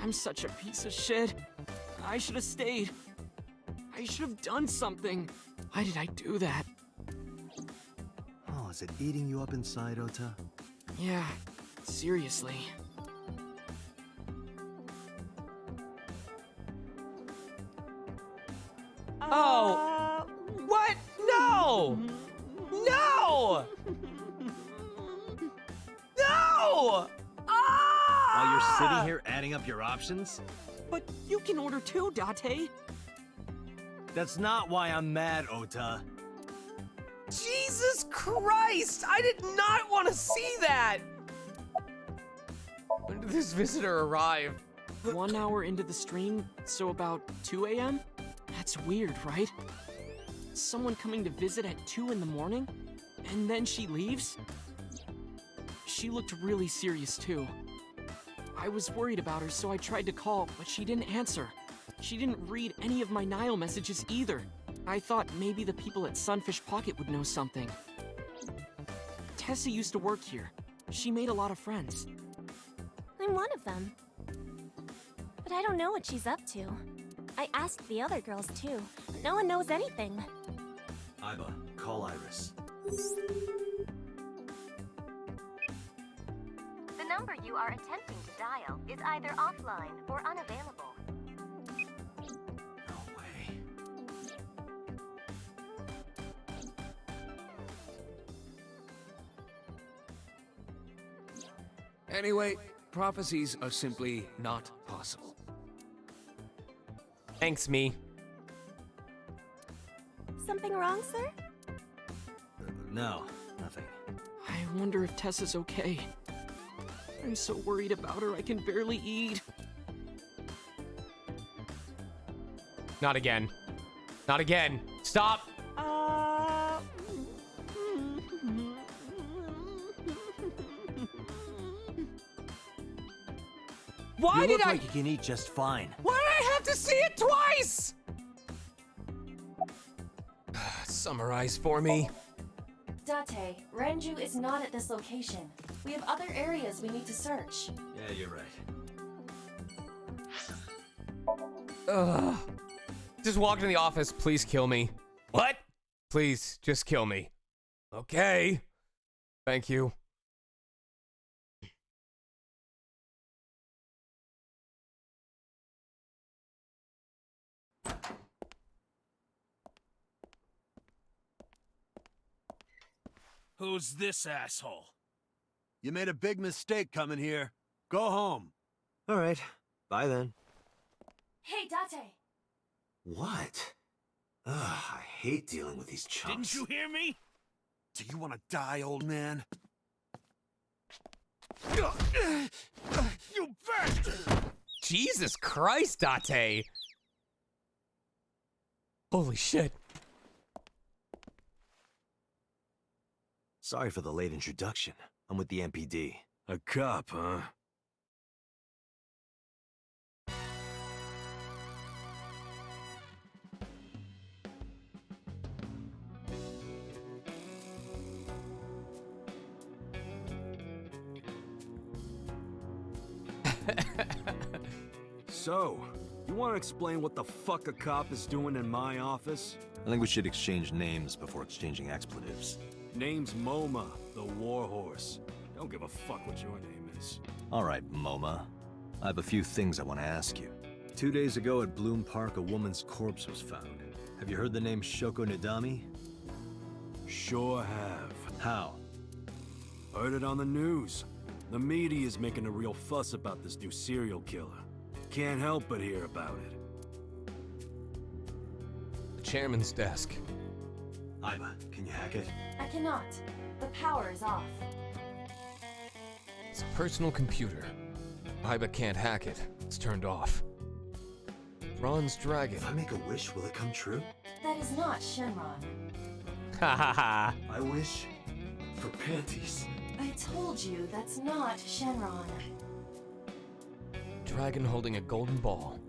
I'm such a piece of shit. I should have stayed. I should have done something. Why did I do that? Oh, is it eating you up inside, Ota? Yeah, seriously. Oh! What? No! No! No! While you're sitting here adding up your options? But you can order too, Date. That's not why I'm mad, Ota. Jesus Christ! I did not want to see that! When did this visitor arrive? 1 hour into the stream, so about 2 a.m.? That's weird, right? Someone coming to visit at 2 in the morning? And then she leaves? She looked really serious too. I was worried about her, so I tried to call, but she didn't answer. She didn't read any of my Nile messages either. I thought maybe the people at Sunfish Pocket would know something. Tessa used to work here. She made a lot of friends. I'm one of them. But I don't know what she's up to. I asked the other girls too. No one knows anything. Iba, call Iris. The number you are attempting to dial is either offline or unavailable. No way. Anyway, prophecies are simply not possible. Thanks, me. Something wrong, sir? No, nothing. I wonder if Tessa's okay. I'm so worried about her I can barely eat. Not again. Not again. Stop! Why you did look I? like you can eat just fine. Why did I have to see it twice? Summarize for me. Date, Renju is not at this location. We have other areas we need to search. Yeah, you're right. Ugh. Just walked in the office. Please kill me. What? Please, just kill me. Okay. Thank you. Who's this asshole? You made a big mistake coming here. Go home. All right. Bye then. Hey, Date! What? Ugh, I hate dealing with these chumps. Didn't you hear me? Do you want to die, old man? You bastard! Jesus Christ, Date. Holy shit. Sorry for the late introduction. I'm with the MPD. A cop, huh? So, you want to explain what the fuck a cop is doing in my office? I think we should exchange names before exchanging expletives. Name's MoMA, the Warhorse. Don't give a fuck what your name is. All right, MoMA. I have a few things I want to ask you. 2 days ago at Bloom Park, a woman's corpse was found. Have you heard the name Shoko Nadami? Sure have. How? Heard it on the news. The media is making a real fuss about this new serial killer. Can't help but hear about it. The chairman's desk. Iba, can you hack it? I cannot. The power is off. It's a personal computer. Iba can't hack it. It's turned off. Bronze Dragon. If I make a wish, will it come true? That is not Shenron. Ha ha ha. I wish for panties. I told you that's not Shenron. Dragon holding a golden ball.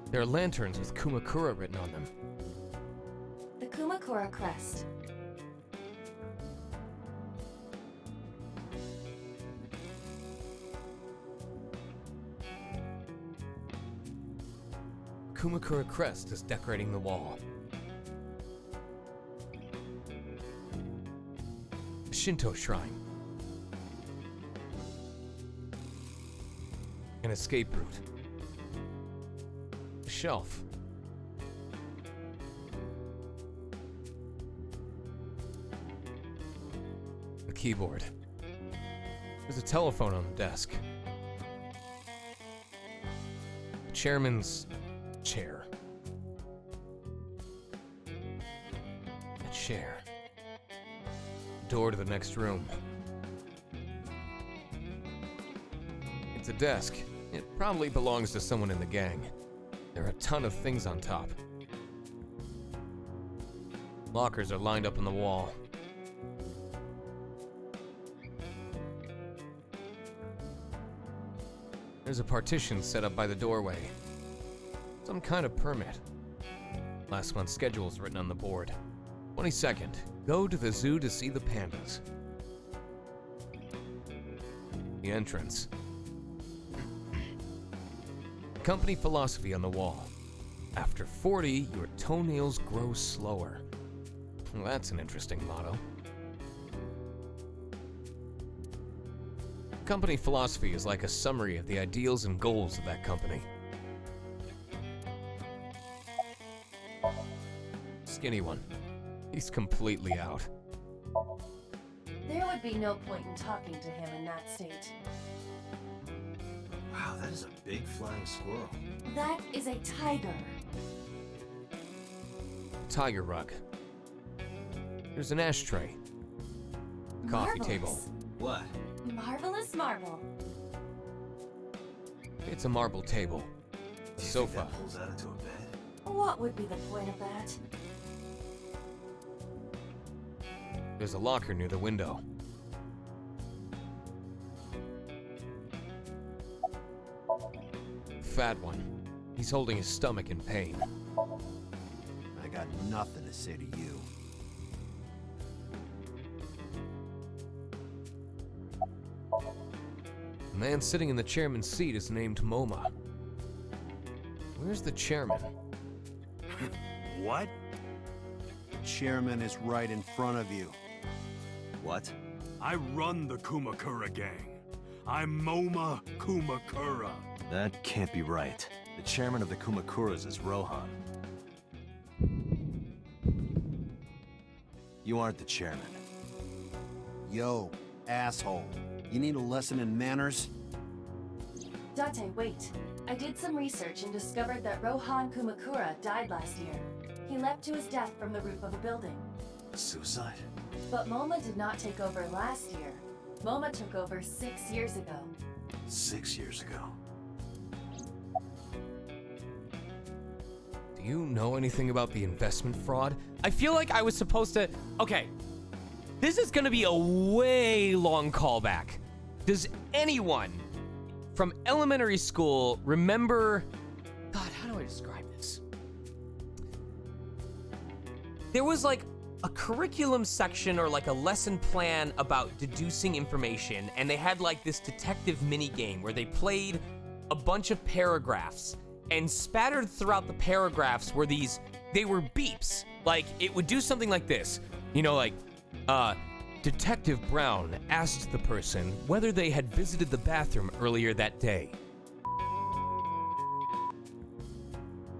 There are lanterns with Kumakura written on them. The Kumakura crest. Kumakura crest is decorating the wall. A Shinto shrine. An escape route. A shelf. A keyboard. There's a telephone on the desk. The chairman's chair. A chair. Door to the next room. It's a desk. It probably belongs to someone in the gang. There are a ton of things on top. Lockers are lined up on the wall. There's a partition set up by the doorway. Some kind of permit. Last month's schedule is written on the board. 22nd, go to the zoo to see the pandas. The entrance. Company philosophy on the wall. After 40, your toenails grow slower. Well, that's an interesting motto. Company philosophy is like a summary of the ideals and goals of that company. Skinny one. He's completely out. There would be no point in talking to him in that state. Wow, that is a big flying squirrel. That is a tiger. Tiger rug. There's an ashtray. Coffee Marvelous. table. What? Marvelous marble. It's a marble table. A sofa. That pulls out into a bed? What would be the point of that? There's a locker near the window. Fat one. He's holding his stomach in pain. I got nothing to say to you. The man sitting in the chairman's seat is named MoMA. Where's the chairman? What? The chairman is right in front of you. What? I run the Kumakura gang. I'm MoMA Kumakura. That can't be right. The chairman of the Kumakuras is Rohan. You aren't the chairman. Yo, asshole. You need a lesson in manners? Date, wait. I did some research and discovered that Rohan Kumakura died last year. He leapt to his death from the roof of a building. Suicide? But MoMA did not take over last year. MoMA took over 6 years ago. 6 years ago. Do you know anything about the investment fraud? I feel like I was supposed to... Okay. This is gonna be a way long callback. Does anyone from elementary school remember... God, how do I describe this? There was like a curriculum section or like a lesson plan about deducing information, and they had like this detective mini game where they played a bunch of paragraphs, and spattered throughout the paragraphs were they were beeps. Like, it would do something like this. You know, like, Detective Brown asked the person whether they had visited the bathroom earlier that day.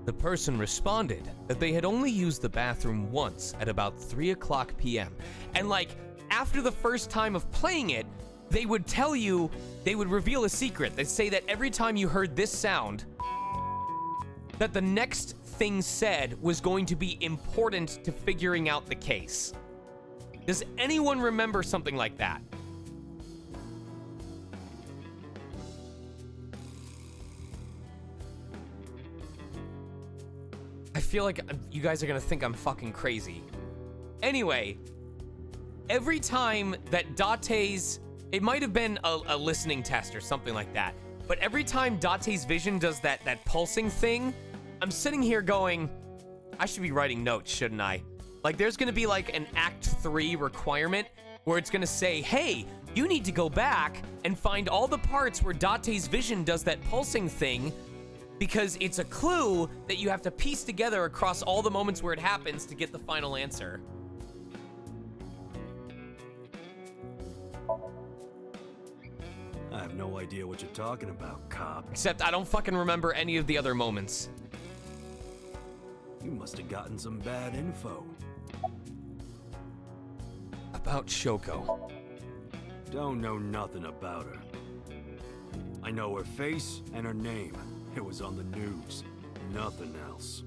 The person responded that they had only used the bathroom once at about 3:00 p.m. And like, after the first time of playing it, they would tell you, they would reveal a secret. They'd say that every time you heard this sound, that the next thing said was going to be important to figuring out the case. Does anyone remember something like that? I feel like you guys are gonna think I'm fucking crazy. Anyway, every time that Date's, it might have been a listening test or something like that, but every time Date's vision does that pulsing thing, I'm sitting here going, I should be writing notes, shouldn't I? Like, there's gonna be like an Act 3 requirement where it's gonna say, hey, you need to go back and find all the parts where Date's vision does that pulsing thing because it's a clue that you have to piece together across all the moments where it happens to get the final answer. I have no idea what you're talking about, cop. Except I don't fucking remember any of the other moments. You must have gotten some bad info. About Shoko. Don't know nothing about her. I know her face and her name. It was on the news. Nothing else.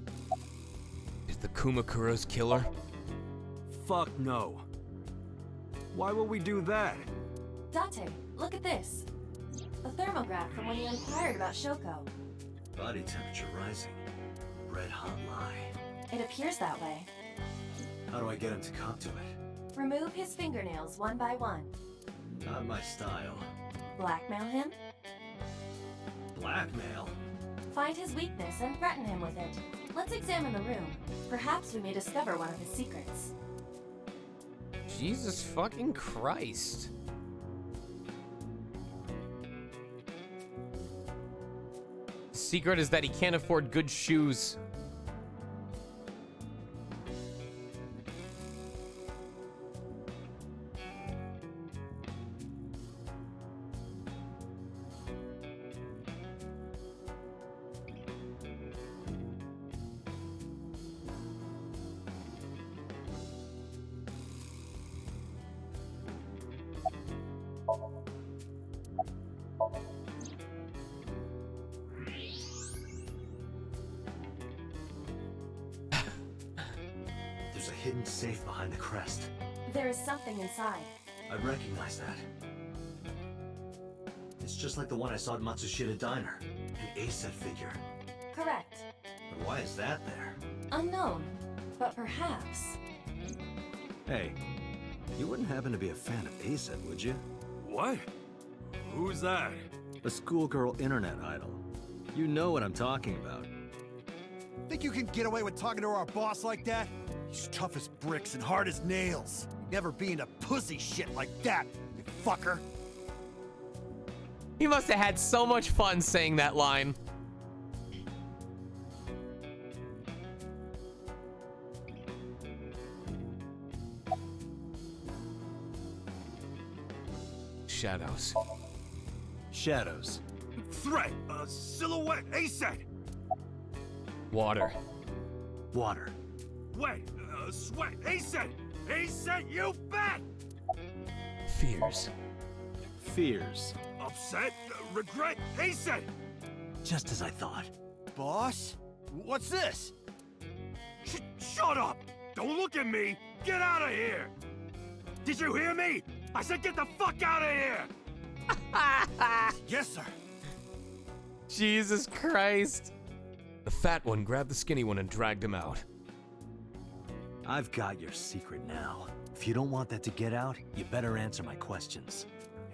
Is the Kumakura's killer? Fuck no. Why would we do that? Date, look at this. A thermograph from when you inquired about Shoko. Body temperature rising. Red hot lie. It appears that way. How do I get him to cop to it? Remove his fingernails one by one. Not my style. Blackmail him? Blackmail? Find his weakness and threaten him with it. Let's examine the room. Perhaps we may discover one of his secrets. Jesus fucking Christ. The secret is that he can't afford good shoes. There's a hidden safe behind the crest. There is something inside. I recognize that. It's just like the one I saw at Matsushita Diner. An A-set figure. Correct. But why is that there? Unknown. But perhaps. Hey, you wouldn't happen to be a fan of A-set, would you? What? Who's that? A schoolgirl internet idol. You know what I'm talking about. Think you can get away with talking to our boss like that? He's tough as bricks and hard as nails. Never be into pussy shit like that, you fucker. He must have had so much fun saying that line. Shadows. Shadows. Threat! Silhouette! A-set! Water. Water. Wet! Sweat! A-set! A-set, you bet! Fears. Fears. Upset? Regret? A-set! Just as I thought. Boss? What's this? Shut up! Don't look at me! Get out of here! Did you hear me? I said get the fuck out of here! Yes, sir. Jesus Christ. The fat one grabbed the skinny one and dragged him out. I've got your secret now. If you don't want that to get out, you better answer my questions.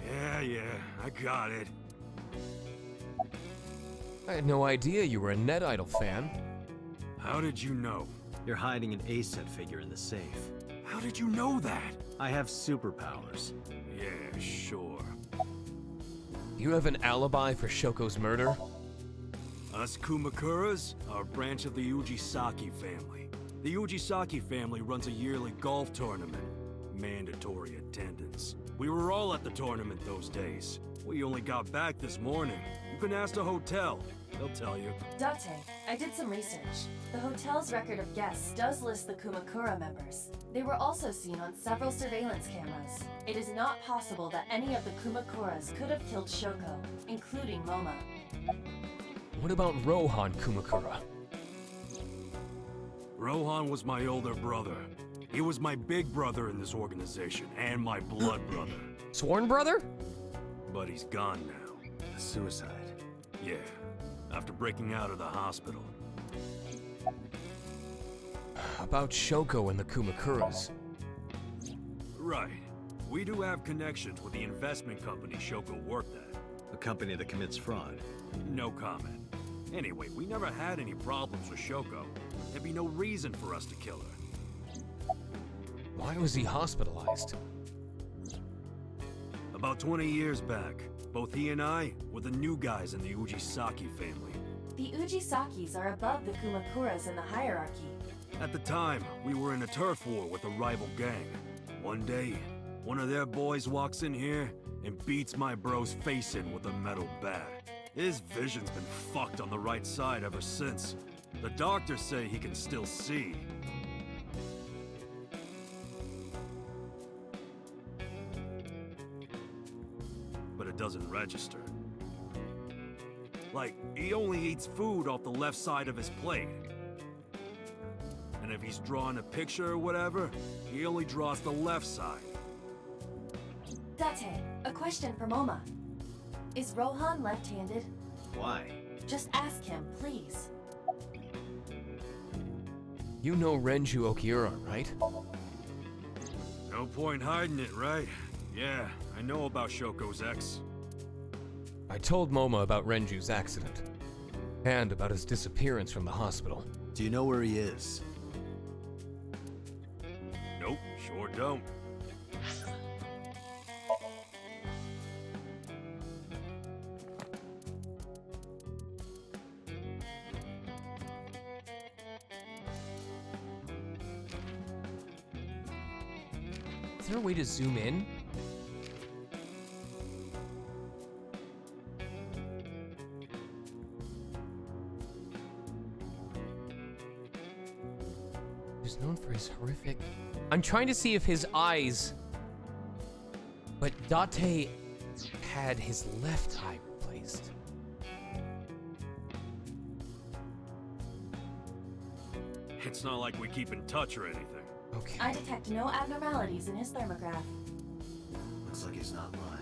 Yeah, I got it. I had no idea you were a Net Idol fan. How did you know? You're hiding an A-set figure in the safe. How did you know that? I have superpowers. Yeah, sure. You have an alibi for Shoko's murder? Us Kumakuras are a branch of the Ujisaki family. The Ujisaki family runs a yearly golf tournament. Mandatory attendance. We were all at the tournament those days. We only got back this morning. You can ask the hotel. They'll tell you. Date, I did some research. The hotel's record of guests does list the Kumakura members. They were also seen on several surveillance cameras. It is not possible that any of the Kumakuras could have killed Shoko, including Moma. What about Rohan Kumakura? Rohan was my older brother. He was my big brother in this organization, and my blood brother. Sworn brother? But he's gone now. A suicide. Yeah, after breaking out of the hospital. About Shoko and the Kumakuras. Right. We do have connections with the investment company Shoko worked at. A company that commits fraud. No comment. Anyway, we never had any problems with Shoko. There'd be no reason for us to kill her. Why was he hospitalized? About 20 years back, both he and I were the new guys in the Ujisaki family. The Ujisakis are above the Kumakuras in the hierarchy. At the time, we were in a turf war with a rival gang. One day, one of their boys walks in here and beats my bro's face in with a metal bat. His vision's been fucked on the right side ever since. The doctors say he can still see. But it doesn't register. Like, he only eats food off the left side of his plate. And if he's drawing a picture or whatever, he only draws the left side. Date, a question for Moma. Is Rohan left-handed? Why? Just ask him, please. You know Renju Okiura, right? No point hiding it, right? Yeah, I know about Shoko's ex. I told Moma about Renju's accident. And about his disappearance from the hospital. Do you know where he is? Nope, sure don't. Is there a way to zoom in? He's known for his horrific... I'm trying to see if his eyes... But Date had his left eye replaced. It's not like we keep in touch or anything. Okay. I detect no abnormalities in his thermograph. Looks like he's not lying.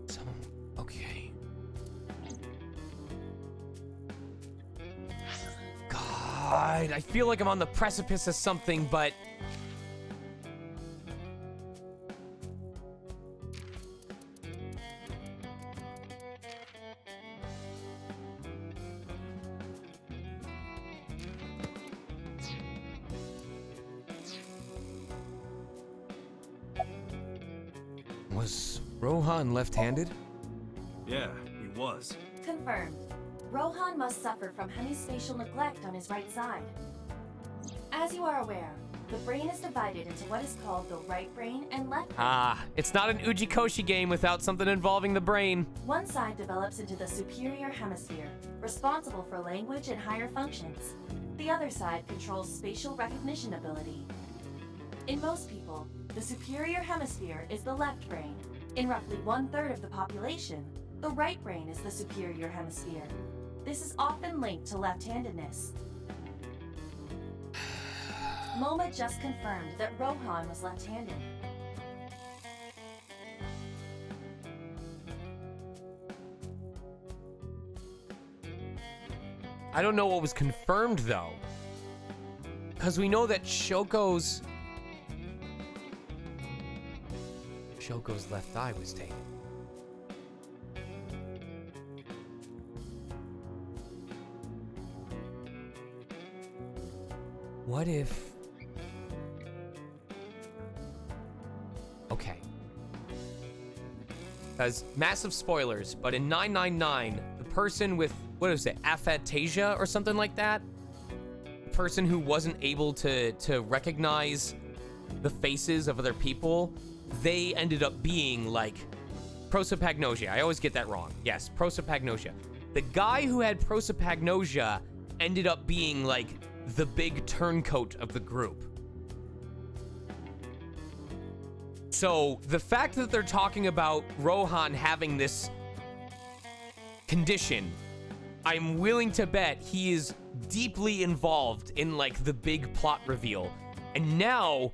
So, okay. God, I feel like I'm on the precipice of something, but... Was Rohan left-handed? Yeah, he was. Confirmed. Rohan must suffer from hemispatial neglect on his right side. As you are aware, the brain is divided into what is called the right brain and left brain. Ah, it's not an Ujikoshi game without something involving the brain. One side develops into the superior hemisphere, responsible for language and higher functions. The other side controls spatial recognition ability. In most people, the superior hemisphere is the left brain. In roughly 1/3 of the population, the right brain is the superior hemisphere. This is often linked to left-handedness. Moma just confirmed that Rohan was left-handed. I don't know what was confirmed, though. Because we know that Shoko's left eye was taken. What if... Okay. Because massive spoilers, but in 999, the person with, what is it, aphantasia or something like that? The person who wasn't able to recognize the faces of other people, they ended up being like prosopagnosia. I always get that wrong. Yes, prosopagnosia. The guy who had prosopagnosia ended up being like the big turncoat of the group. So the fact that they're talking about Rohan having this condition, I'm willing to bet he is deeply involved in like the big plot reveal. And now,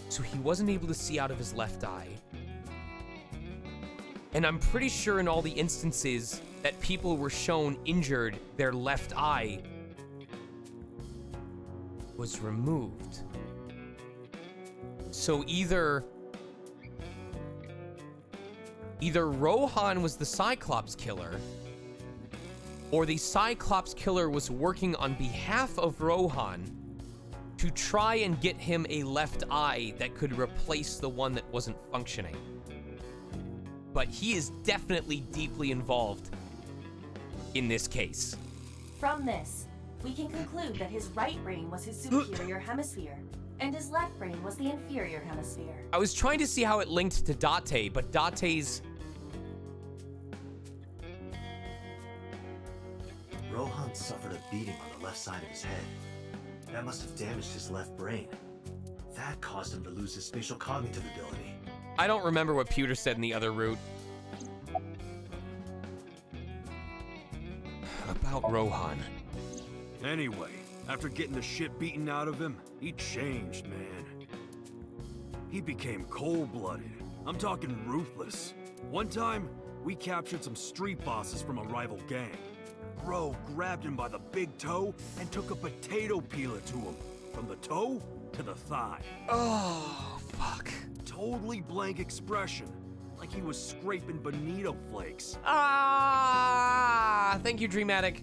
so he wasn't able to see out of his left eye. And I'm pretty sure in all the instances that people were shown injured, their left eye was removed. So either Rohan was the Cyclops killer, or the Cyclops killer was working on behalf of Rohan to try and get him a left eye that could replace the one that wasn't functioning. But he is definitely deeply involved in this case. From this, we can conclude that his right brain was his superior hemisphere, and his left brain was the inferior hemisphere. I was trying to see how it linked to Date, but Date's... Rohan suffered a beating on the left side of his head. That must have damaged his left brain. That caused him to lose his spatial cognitive ability. I don't remember what Pewter said in the other route. About Rohan. Anyway, after getting the shit beaten out of him, he changed, man. He became cold-blooded. I'm talking ruthless. One time, we captured some street bosses from a rival gang. Bro grabbed him by the big toe and took a potato peeler to him. From the toe to the thigh. Oh, fuck. Totally blank expression. Like he was scraping bonito flakes. Ah! Thank you, Dreamatic.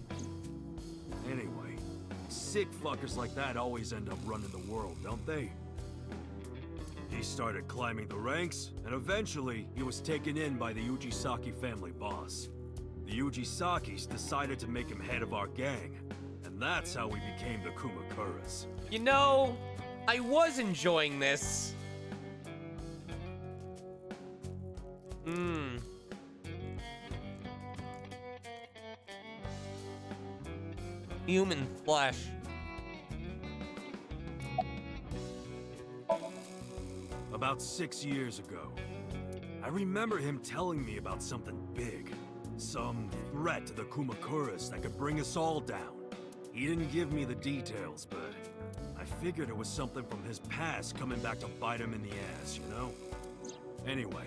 Anyway, sick fuckers like that always end up running the world, don't they? He started climbing the ranks, and eventually he was taken in by the Ujisaki family boss. The Ujisakis decided to make him head of our gang, and that's how we became the Kumakuras. You know, I was enjoying this. Human flesh. About 6 years ago, I remember him telling me about something big. Some threat to the Kumakuras that could bring us all down. He didn't give me the details, but I figured it was something from his past coming back to bite him in the ass, you know? Anyway,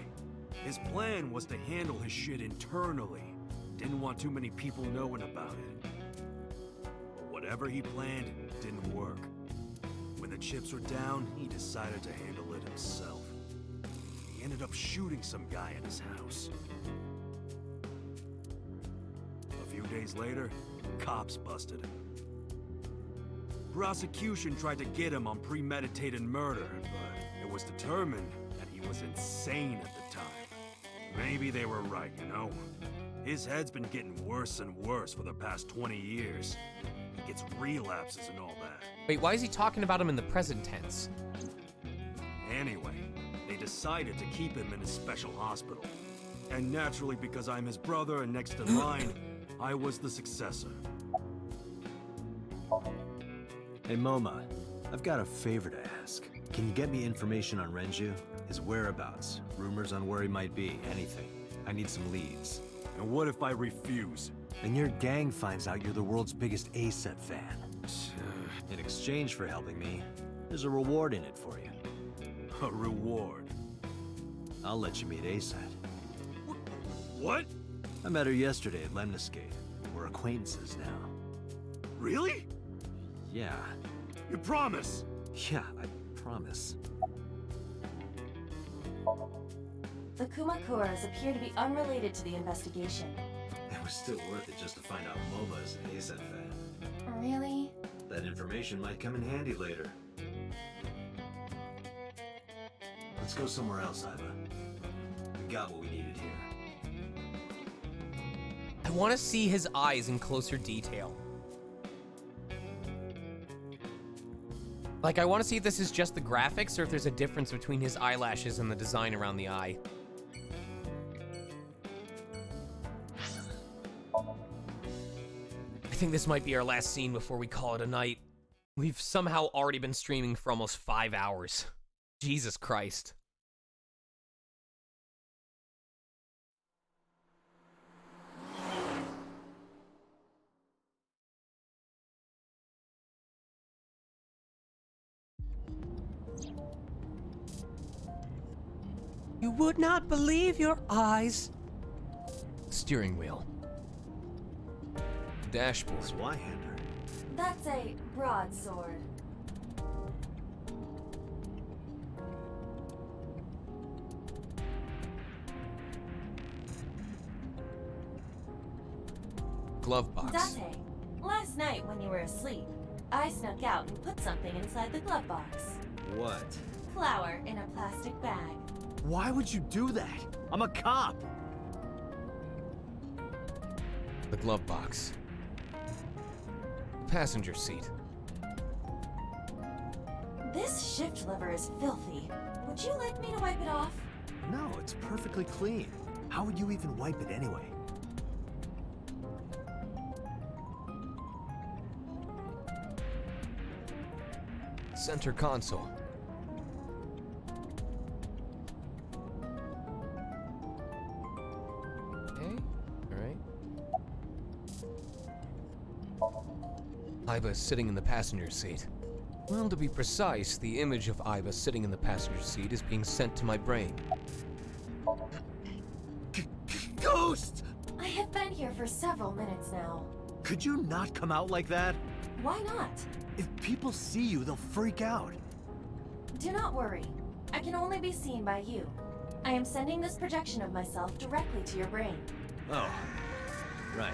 his plan was to handle his shit internally. Didn't want too many people knowing about it. But whatever he planned didn't work. When the chips were down, he decided to handle it himself. He ended up shooting some guy in his house. A few days later, cops busted him. Prosecution tried to get him on premeditated murder, but it was determined that he was insane at the time. Maybe they were right, you know? His head's been getting worse and worse for the past 20 years. He gets relapses and all that. Wait, why is he talking about him in the present tense? Anyway, they decided to keep him in a special hospital. And naturally, because I'm his brother and next in line, I was the successor. Hey Moma, I've got a favor to ask. Can you get me information on Renju? His whereabouts, rumors on where he might be, anything. I need some leads. And what if I refuse? And your gang finds out you're the world's biggest A-Set fan. In exchange for helping me, there's a reward in it for you. A reward? I'll let you meet A-Set. What? I met her yesterday at Lemniscate. We're acquaintances now. Really? Yeah. You promise? Yeah, I promise. The Kumakuras appear to be unrelated to the investigation. It was still worth it just to find out Moma is an A-Set fan. Really? That information might come in handy later. Let's go somewhere else, Iva. We got what we needed here. I want to see his eyes in closer detail. Like, I want to see if this is just the graphics or if there's a difference between his eyelashes and the design around the eye. I think this might be our last scene before we call it a night. We've somehow already been streaming for almost 5 hours. Jesus Christ. You would not believe your eyes. Steering wheel. Dashboard. Zweihander. That's a broadsword. Glove box. Date, last night when you were asleep, I snuck out and put something inside the glove box. What? Flour in a plastic bag. Why would you do that? I'm a cop! The glove box. The passenger seat. This shift lever is filthy. Would you like me to wipe it off? No, it's perfectly clean. How would you even wipe it anyway? Center console. Okay, alright. Iva is sitting in the passenger seat. Well, to be precise, the image of Iva sitting in the passenger seat is being sent to my brain. Ghost! I have been here for several minutes now. Could you not come out like that? Why not? If people see you, they'll freak out. Do not worry. I can only be seen by you. I am sending this projection of myself directly to your brain. Oh, right.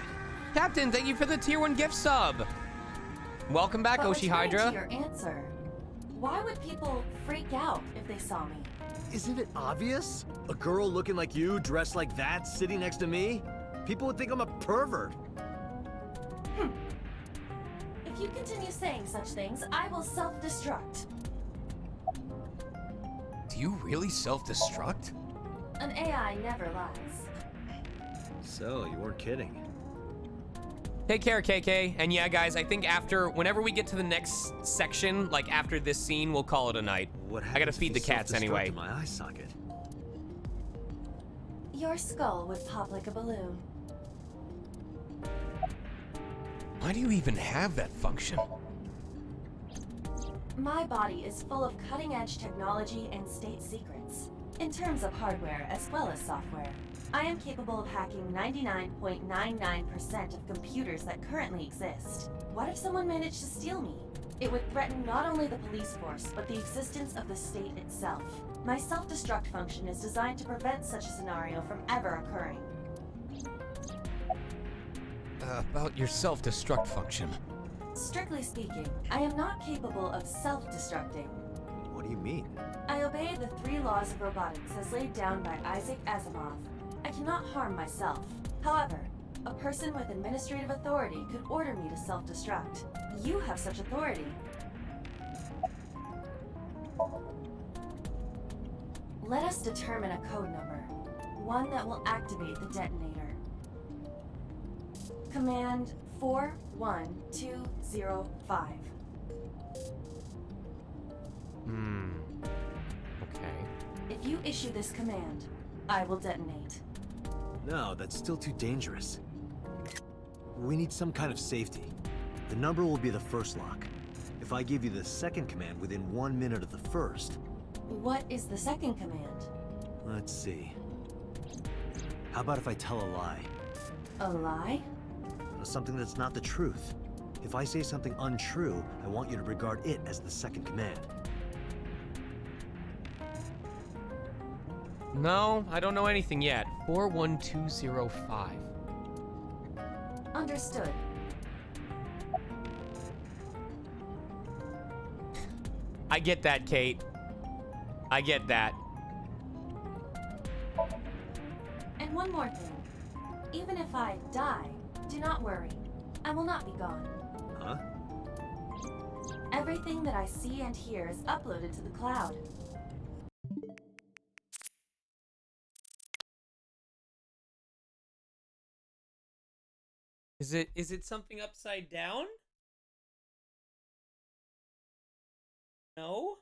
Captain, thank you for the tier 1 gift sub. Welcome back, But Oshi returning Hydra. to your answer, why would people freak out if they saw me? Isn't it obvious? A girl looking like you, dressed like that, sitting next to me? People would think I'm a pervert. If you continue saying such things, I will self-destruct. Do you really self-destruct? An AI never lies. So, you weren't kidding. Take care, KK. And yeah, guys, I think whenever we get to the next section, like after this scene, we'll call it a night. What I gotta feed the cats anyway. In my eye socket. Your skull would pop like a balloon. Why do you even have that function? My body is full of cutting-edge technology and state secrets, in terms of hardware as well as software. I am capable of hacking 99.99% of computers that currently exist. What if someone managed to steal me? It would threaten not only the police force, but the existence of the state itself. My self-destruct function is designed to prevent such a scenario from ever occurring. About your self-destruct function. Strictly speaking, I am not capable of self-destructing. What do you mean? I obey the 3 laws of robotics as laid down by Isaac Asimov. I cannot harm myself. However, a person with administrative authority could order me to self-destruct. You have such authority. Let us determine a code number. One that will activate the detonator. Command 41205. Okay. If you issue this command, I will detonate. No, that's still too dangerous. We need some kind of safety. The number will be the first lock. If I give you the second command within 1 minute of the first... What is the second command? Let's see. How about if I tell a lie? A lie? Something that's not the truth. If I say something untrue, I want you to regard it as the second command. No, I don't know anything yet. 41205. Understood. I get that, Kate. I get that. And one more thing. Even if I die, do not worry. I will not be gone. Huh? Everything that I see and hear is uploaded to the cloud. Is it something upside down? No?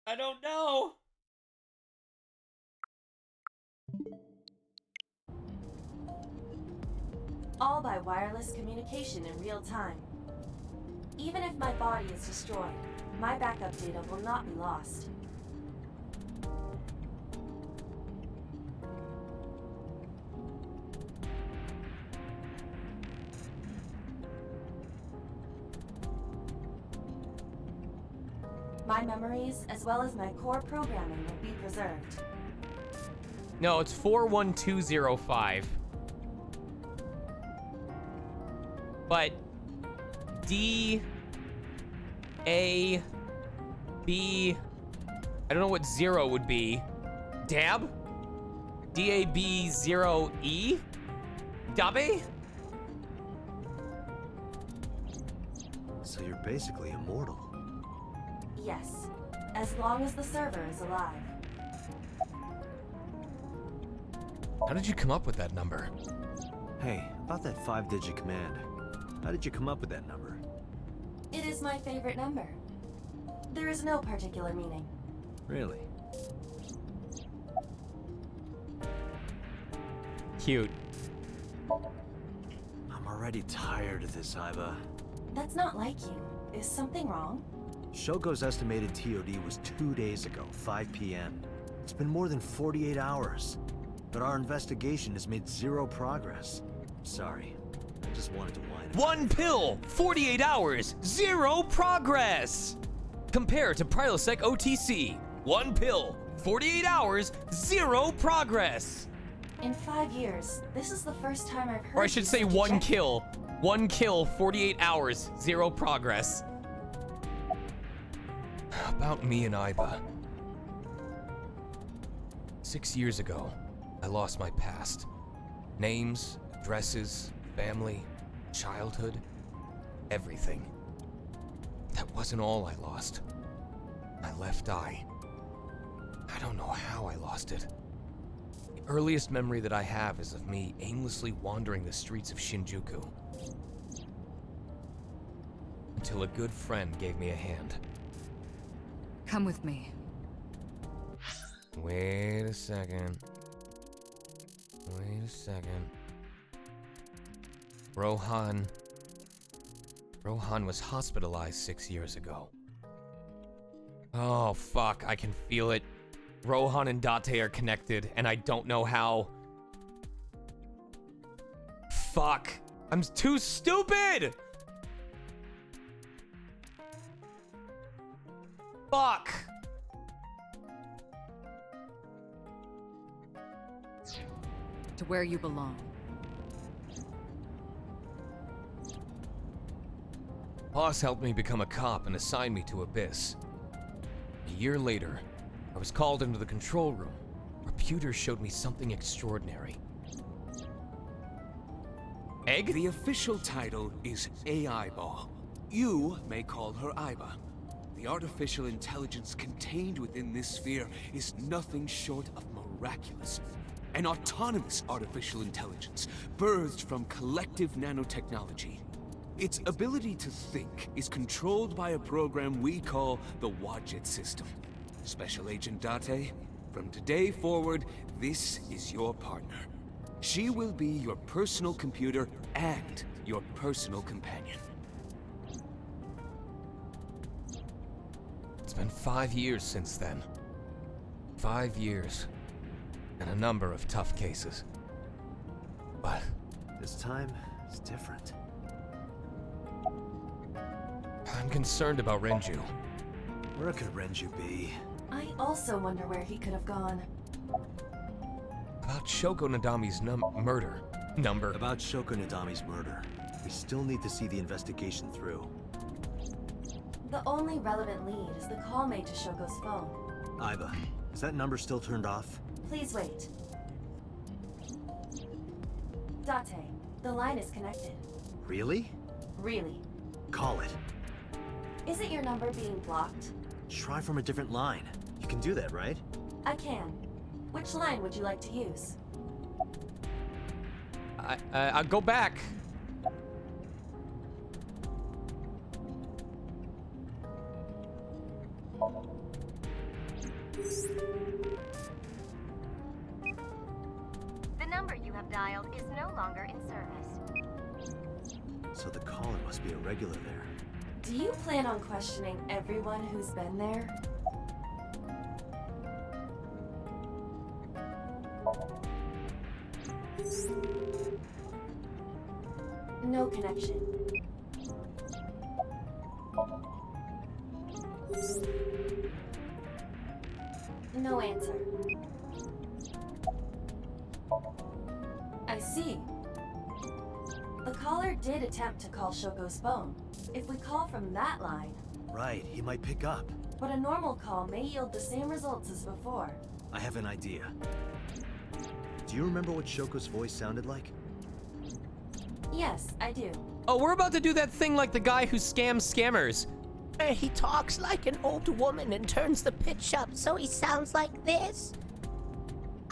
I don't know. All by wireless communication in real time. Even if my body is destroyed, my backup data will not be lost. My memories, as well as my core programming, will be preserved. No, it's 41205. But D A B, I don't know what 0 would be. Dab? DAB0E? Dabe? So you're basically immortal. Yes, as long as the server is alive. How did you come up with that number? Hey, about that 5-digit command. How did you come up with that number? It is my favorite number. There is no particular meaning. Really? Cute. I'm already tired of this, Iva. That's not like you. Is something wrong? Shogo's estimated TOD was 2 days ago, 5 p.m. It's been more than 48 hours. But our investigation has made 0 progress. Sorry. I just wanted to whine. 1 pill, 48 hours, 0 progress. Compare to Prilosec OTC. 1 pill, 48 hours, 0 progress. In 5 years, this is the first time I've heard. Or I should say 1 kill. 1 kill, 48 hours, 0 progress. About me and Iba. 6 years ago, I lost my past. Names, addresses, family, childhood, everything. That wasn't all I lost. My left eye. I don't know how I lost it. The earliest memory that I have is of me aimlessly wandering the streets of Shinjuku. Until a good friend gave me a hand. Come with me. Wait a second. Wait a second. Rohan was hospitalized 6 years ago. Oh, fuck. I can feel it. Rohan and Date are connected, and I don't know how. Fuck. I'm too stupid! Fuck. To where you belong. Boss helped me become a cop and assigned me to Abyss. A year later, I was called into the control room. Reputer showed me something extraordinary. Egg? The official title is AI Ball. You may call her Iba. The artificial intelligence contained within this sphere is nothing short of miraculous. An autonomous artificial intelligence, birthed from collective nanotechnology. Its ability to think is controlled by a program we call the Wadjet system. Special Agent Date, from today forward, this is your partner. She will be your personal computer and your personal companion. It's been 5 years since then. 5 years. And a number of tough cases. But this time is different. I'm concerned about Renju. Where could Renju be? I also wonder where he could have gone. About Shoko Nadami's murder. About Shoko Nadami's murder. We still need to see the investigation through. The only relevant lead is the call made to Shoko's phone. Iba, is that number still turned off? Please wait. Date, the line is connected. Really? Really. Call it. Isn't your number being blocked? Try from a different line. You can do that, right? I can. Which line would you like to use? I'll go back. The number you have dialed is no longer in service. So the caller must be a regular there. Do you plan on questioning everyone who's been there? No connection. No answer. see. The caller did attempt to call Shoko's phone. If we call from that line... Right, he might pick up. But a normal call may yield the same results as before. I have an idea. Do you remember what Shoko's voice sounded like? Yes, I do. Oh, we're about to do that thing like the guy who scams scammers. He talks like an old woman and turns the pitch up so he sounds like this.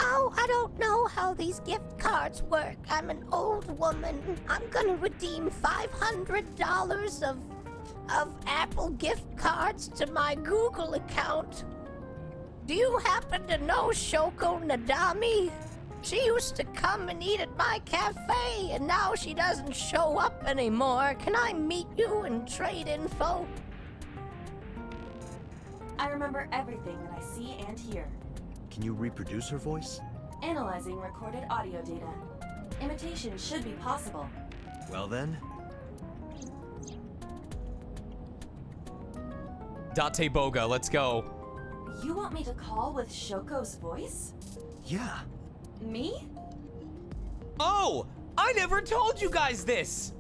Oh, I don't know how these gift cards work. I'm an old woman. I'm gonna redeem $500 of Apple gift cards to my Google account. Do you happen to know Shoko Nadami? She used to come and eat at my cafe, and now she doesn't show up anymore. Can I meet you and trade info? I remember everything that I see and hear. Can you reproduce her voice? Analyzing recorded audio data. Imitation should be possible. Well then. Date Boga, let's go. You want me to call with Shoko's voice? Yeah. Me? Oh, I never told you guys this.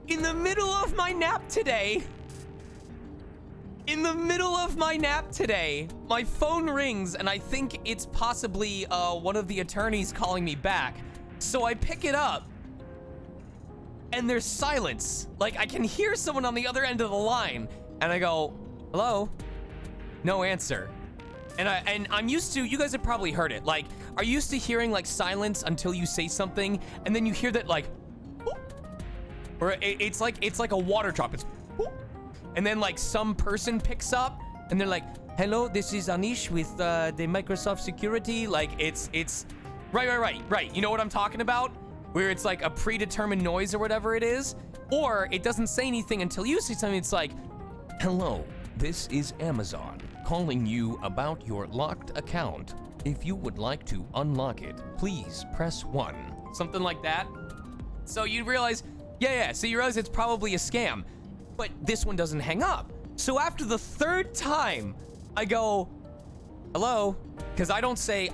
In the middle of my nap today, my phone rings and I think it's possibly one of the attorneys calling me back. So I pick it up and there's silence. Like I can hear someone on the other end of the line and I go, hello? No answer. And I'm used to, you guys have probably heard it. Like, are you used to hearing like silence until you say something and then you hear that like, whoop, or it's like a water drop. It's whoop, and then like some person picks up and they're like, hello, this is Anish with the Microsoft security. Like it's right. You know what I'm talking about? Where it's like a predetermined noise or whatever it is. Or it doesn't say anything until you say something. It's like, hello, this is Amazon calling you about your locked account. If you would like to unlock it, please press 1. Something like that. So you realize, yeah. So you realize it's probably a scam. But this one doesn't hang up. So after the third time, I go, hello? Because I don't say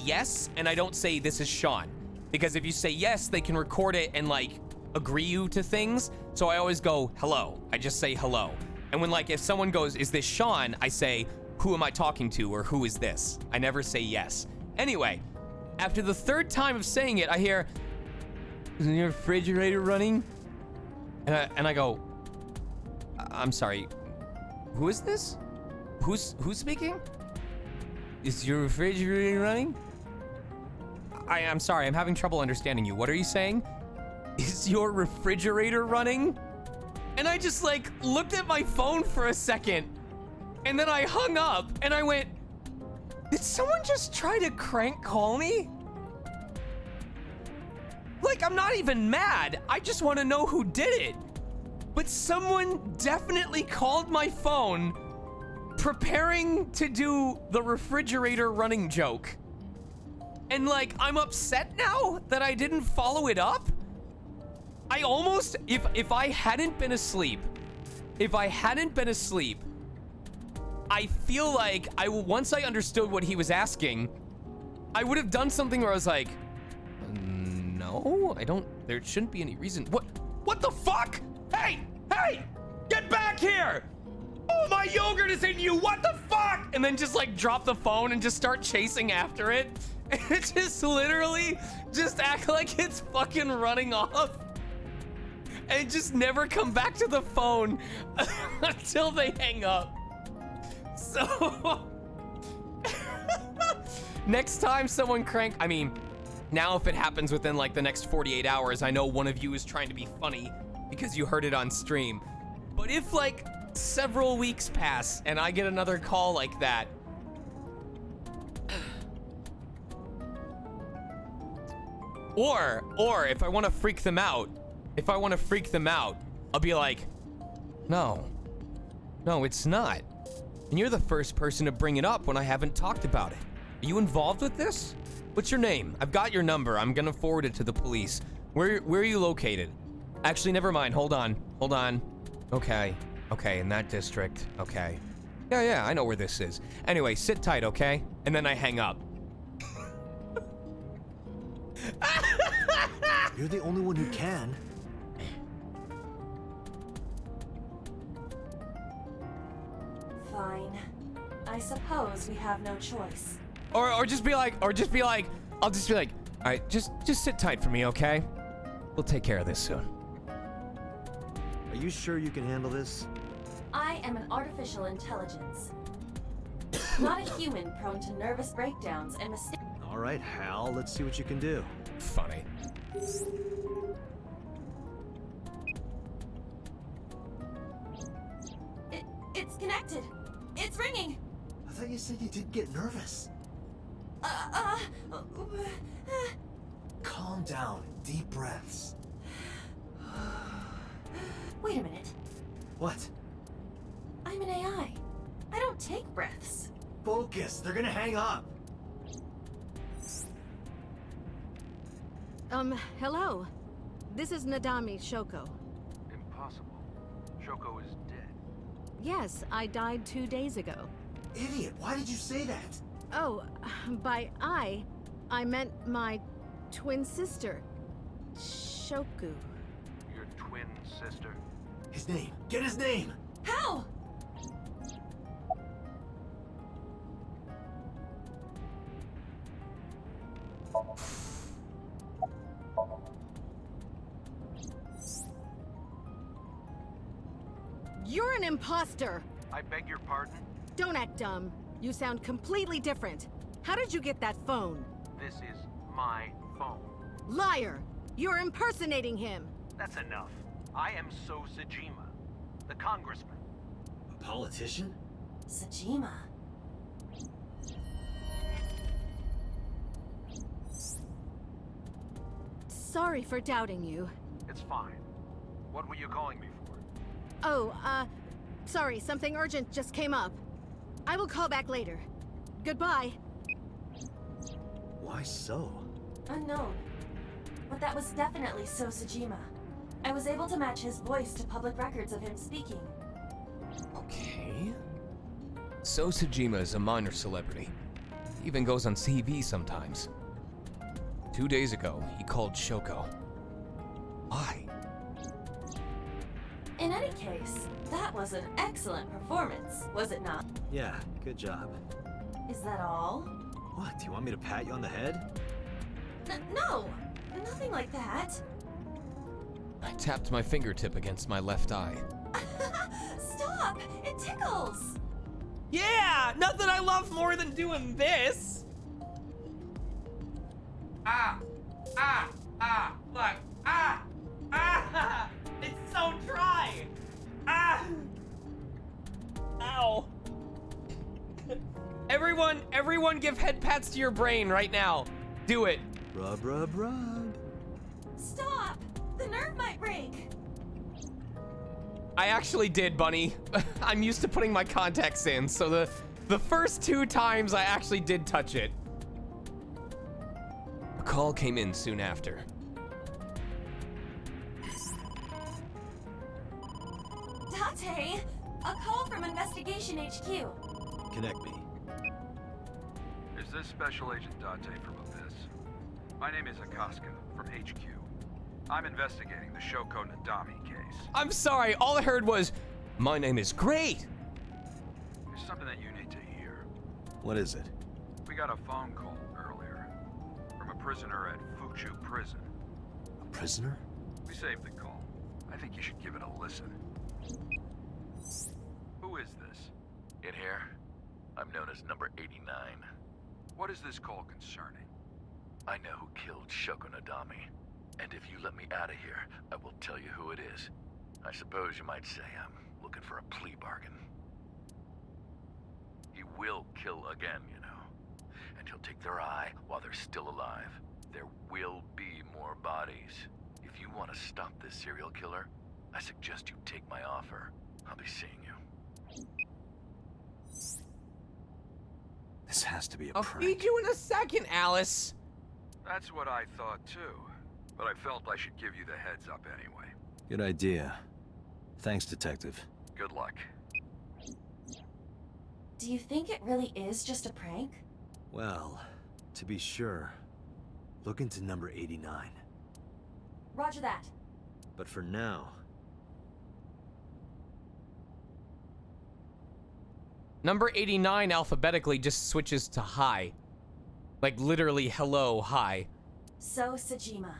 yes, and I don't say this is Sean. Because if you say yes, they can record it and like agree you to things. So I always go, hello. I just say hello. And when like, if someone goes, is this Sean? I say, who am I talking to? Or who is this? I never say yes. Anyway, after the third time of saying it, I hear, is your refrigerator running? And I go, I'm sorry, who is this? Who's speaking? Is your refrigerator running? I'm sorry, I'm having trouble understanding you. What are you saying? Is your refrigerator running? And I just like looked at my phone for a second and then I hung up and I went, did someone just try to crank call me? Like, I'm not even mad. I just want to know who did it. But someone definitely called my phone preparing to do the refrigerator running joke. And like, I'm upset now that I didn't follow it up. I almost, if I hadn't been asleep, I feel like once I understood what he was asking, I would have done something where I was like, no, there shouldn't be any reason. What the fuck? Hey, get back here. Oh, my yogurt is in you. What the fuck? And then just like drop the phone and just start chasing after it. And just literally just act like it's fucking running off. And just never come back to the phone until they hang up. So next time someone now if it happens within like the next 48 hours, I know one of you is trying to be funny because you heard it on stream. But if like several weeks pass and I get another call like that, or if I want to freak them out, I'll be like, no, it's not. And you're the first person to bring it up when I haven't talked about it. Are you involved with this? What's your name? I've got your number. I'm gonna forward it to the police. Where are you located? Actually, never mind. Hold on. Okay, in that district. Okay. Yeah, I know where this is. Anyway, sit tight, okay? And then I hang up. You're the only one who can. Fine. I suppose we have no choice. Or just be like, I'll just be like, all right, just sit tight for me, okay? We'll take care of this soon. Are you sure you can handle this? I am an artificial intelligence. Not a human prone to nervous breakdowns and mistakes. All right, Hal, let's see what you can do. Funny. It's connected. It's ringing. I thought you said you didn't get nervous. Calm down. Deep breaths. Wait a minute. What? I'm an AI. I don't take breaths. Focus. They're gonna hang up. Hello. This is Nadami Shoko. Impossible. Shoko is dead. Yes, I died 2 days ago. Idiot, why did you say that? Oh, by I meant my twin sister, Shoku. Your twin sister? His name. Get his name. How? You're an imposter! I beg your pardon? Don't act dumb. You sound completely different. How did you get that phone? This is my phone. Liar! You're impersonating him! That's enough. I am So Sajima, the congressman. A politician? Sajima. Sorry for doubting you. It's fine. What were you calling me for? Oh, sorry, something urgent just came up. I will call back later. Goodbye. Why so? Unknown. But that was definitely So Sajima. I was able to match his voice to public records of him speaking. Okay. So Sajima is a minor celebrity. He even goes on TV sometimes. 2 days ago, he called Shoko. Why? In any case, that was an excellent performance, was it not? Yeah, good job. Is that all? What, do you want me to pat you on the head? No! Nothing like that. I tapped my fingertip against my left eye. Stop! It tickles! Yeah! Nothing I love more than doing this! Look. It's so dry! Ow. Everyone give head pats to your brain right now. Do it. Rub, rub, rub. Stop! The nerve might break! I actually did, Bunny. I'm used to putting my contacts in, so the first 2 times I actually did touch it. A call came in soon after. Date! A call from Investigation HQ. Connect me. Is this Special Agent Date from Abyss? My name is Akaska from HQ. I'm investigating the Shoko Nadami case. I'm sorry, all I heard was, my name is great. There's something that you need to hear. What is it? We got a phone call earlier from a prisoner at Fuchu Prison. A prisoner? We saved the call. I think you should give it a listen. Who is this? In here, I'm known as number 89. What is this call concerning? I know who killed Shoko Nadami, and if you let me out of here, I will tell you who it is. I suppose you might say I'm looking for a plea bargain. He will kill again, you know, and he'll take their eye while they're still alive. There will be more bodies. If you want to stop this serial killer, I suggest you take my offer. I'll be seeing you. This has to be a I'll prank. feed you in a second, Alice. That's what I thought too, but I felt I should give you the heads up anyway. Good idea. Thanks, Detective. Good luck. Do you think it really is just a prank? Well, to be sure, Look into number 89. Roger that. But for now... Number 89 alphabetically just switches to hi. Like literally, hello, hi. So, Sajima.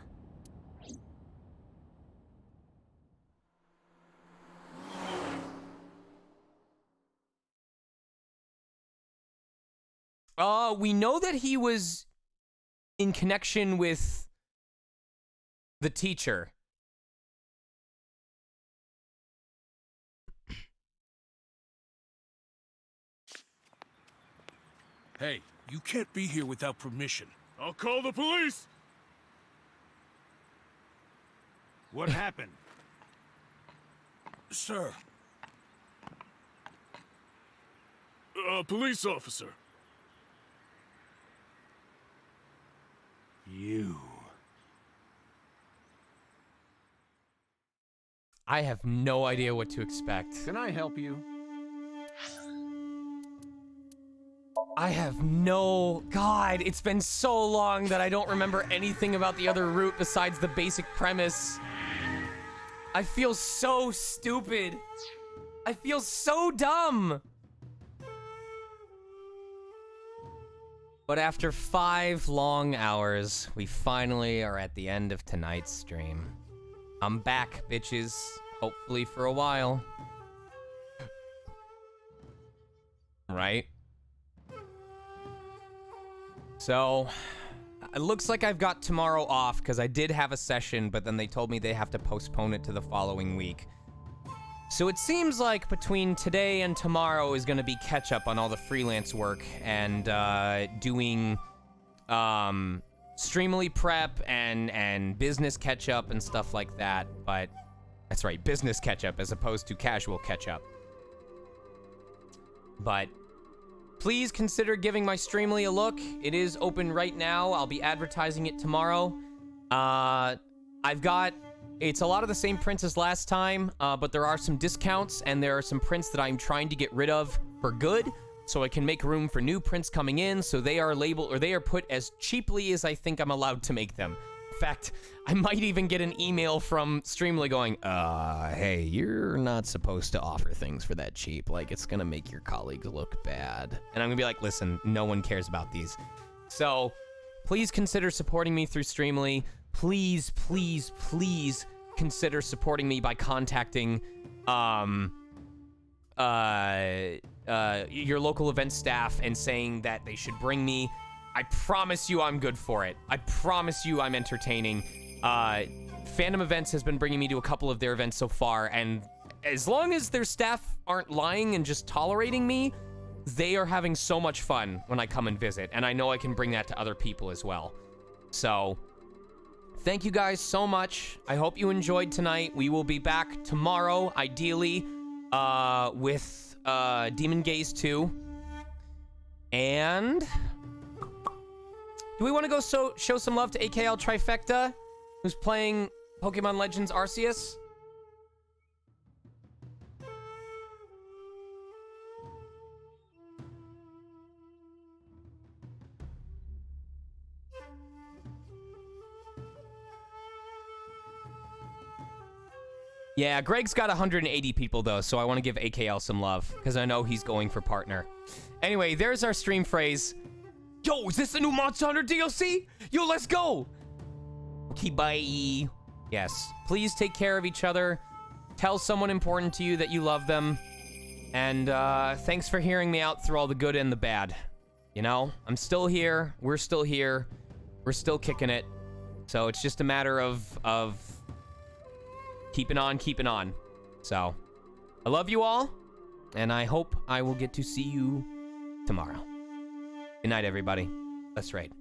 We know that he was in connection with the teacher. Hey, you can't be here without permission. I'll call the police! What happened? Sir. Police officer. You. I have no idea what to expect. Can I help you? I have no... God, it's been so long that I don't remember anything about the other route besides the basic premise. I feel so stupid. I feel so dumb. But after 5 long hours, we finally are at the end of tonight's stream. I'm back, bitches. Hopefully for a while. Right? So, it looks like I've got tomorrow off because I did have a session, but then they told me they have to postpone it to the following week. So it seems like between today and tomorrow is going to be catch up on all the freelance work and doing Streamily prep and business catch up and stuff like that. But that's right, business catch up as opposed to casual catch up. But please consider giving my Streamily a look. It is open right now. I'll be advertising it tomorrow. It's a lot of the same prints as last time, but there are some discounts and there are some prints that I'm trying to get rid of for good so I can make room for new prints coming in, so they are labeled, or they are put as cheaply as I think I'm allowed to make them. In fact, I might even get an email from Streamily going, hey, you're not supposed to offer things for that cheap. Like, it's gonna make your colleagues look bad. And I'm gonna be like, listen, no one cares about these. So, please consider supporting me through Streamily. Please, please, please consider supporting me by contacting, your local event staff and saying that they should bring me. I promise you I'm good for it. I promise you I'm entertaining. Fandom Events has been bringing me to a couple of their events so far, and as long as their staff aren't lying and just tolerating me, they are having so much fun when I come and visit, and I know I can bring that to other people as well. So, thank you guys so much. I hope you enjoyed tonight. We will be back tomorrow, ideally, with Demon Gaze 2. And do we want to go show some love to AKL Trifecta, who's playing Pokemon Legends Arceus? Yeah, Greg's got 180 people, though, so I want to give AKL some love, because I know he's going for partner. Anyway, there's our stream phrase. Yo, is this the new Monster Hunter DLC? Yo, let's go! Okay, bye. Yes, please take care of each other. Tell someone important to you that you love them. And thanks for hearing me out through all the good and the bad. You know, I'm still here. We're still here. We're still kicking it. So it's just a matter of keeping on. So, I love you all, and I hope I will get to see you tomorrow. Good night, everybody. That's right.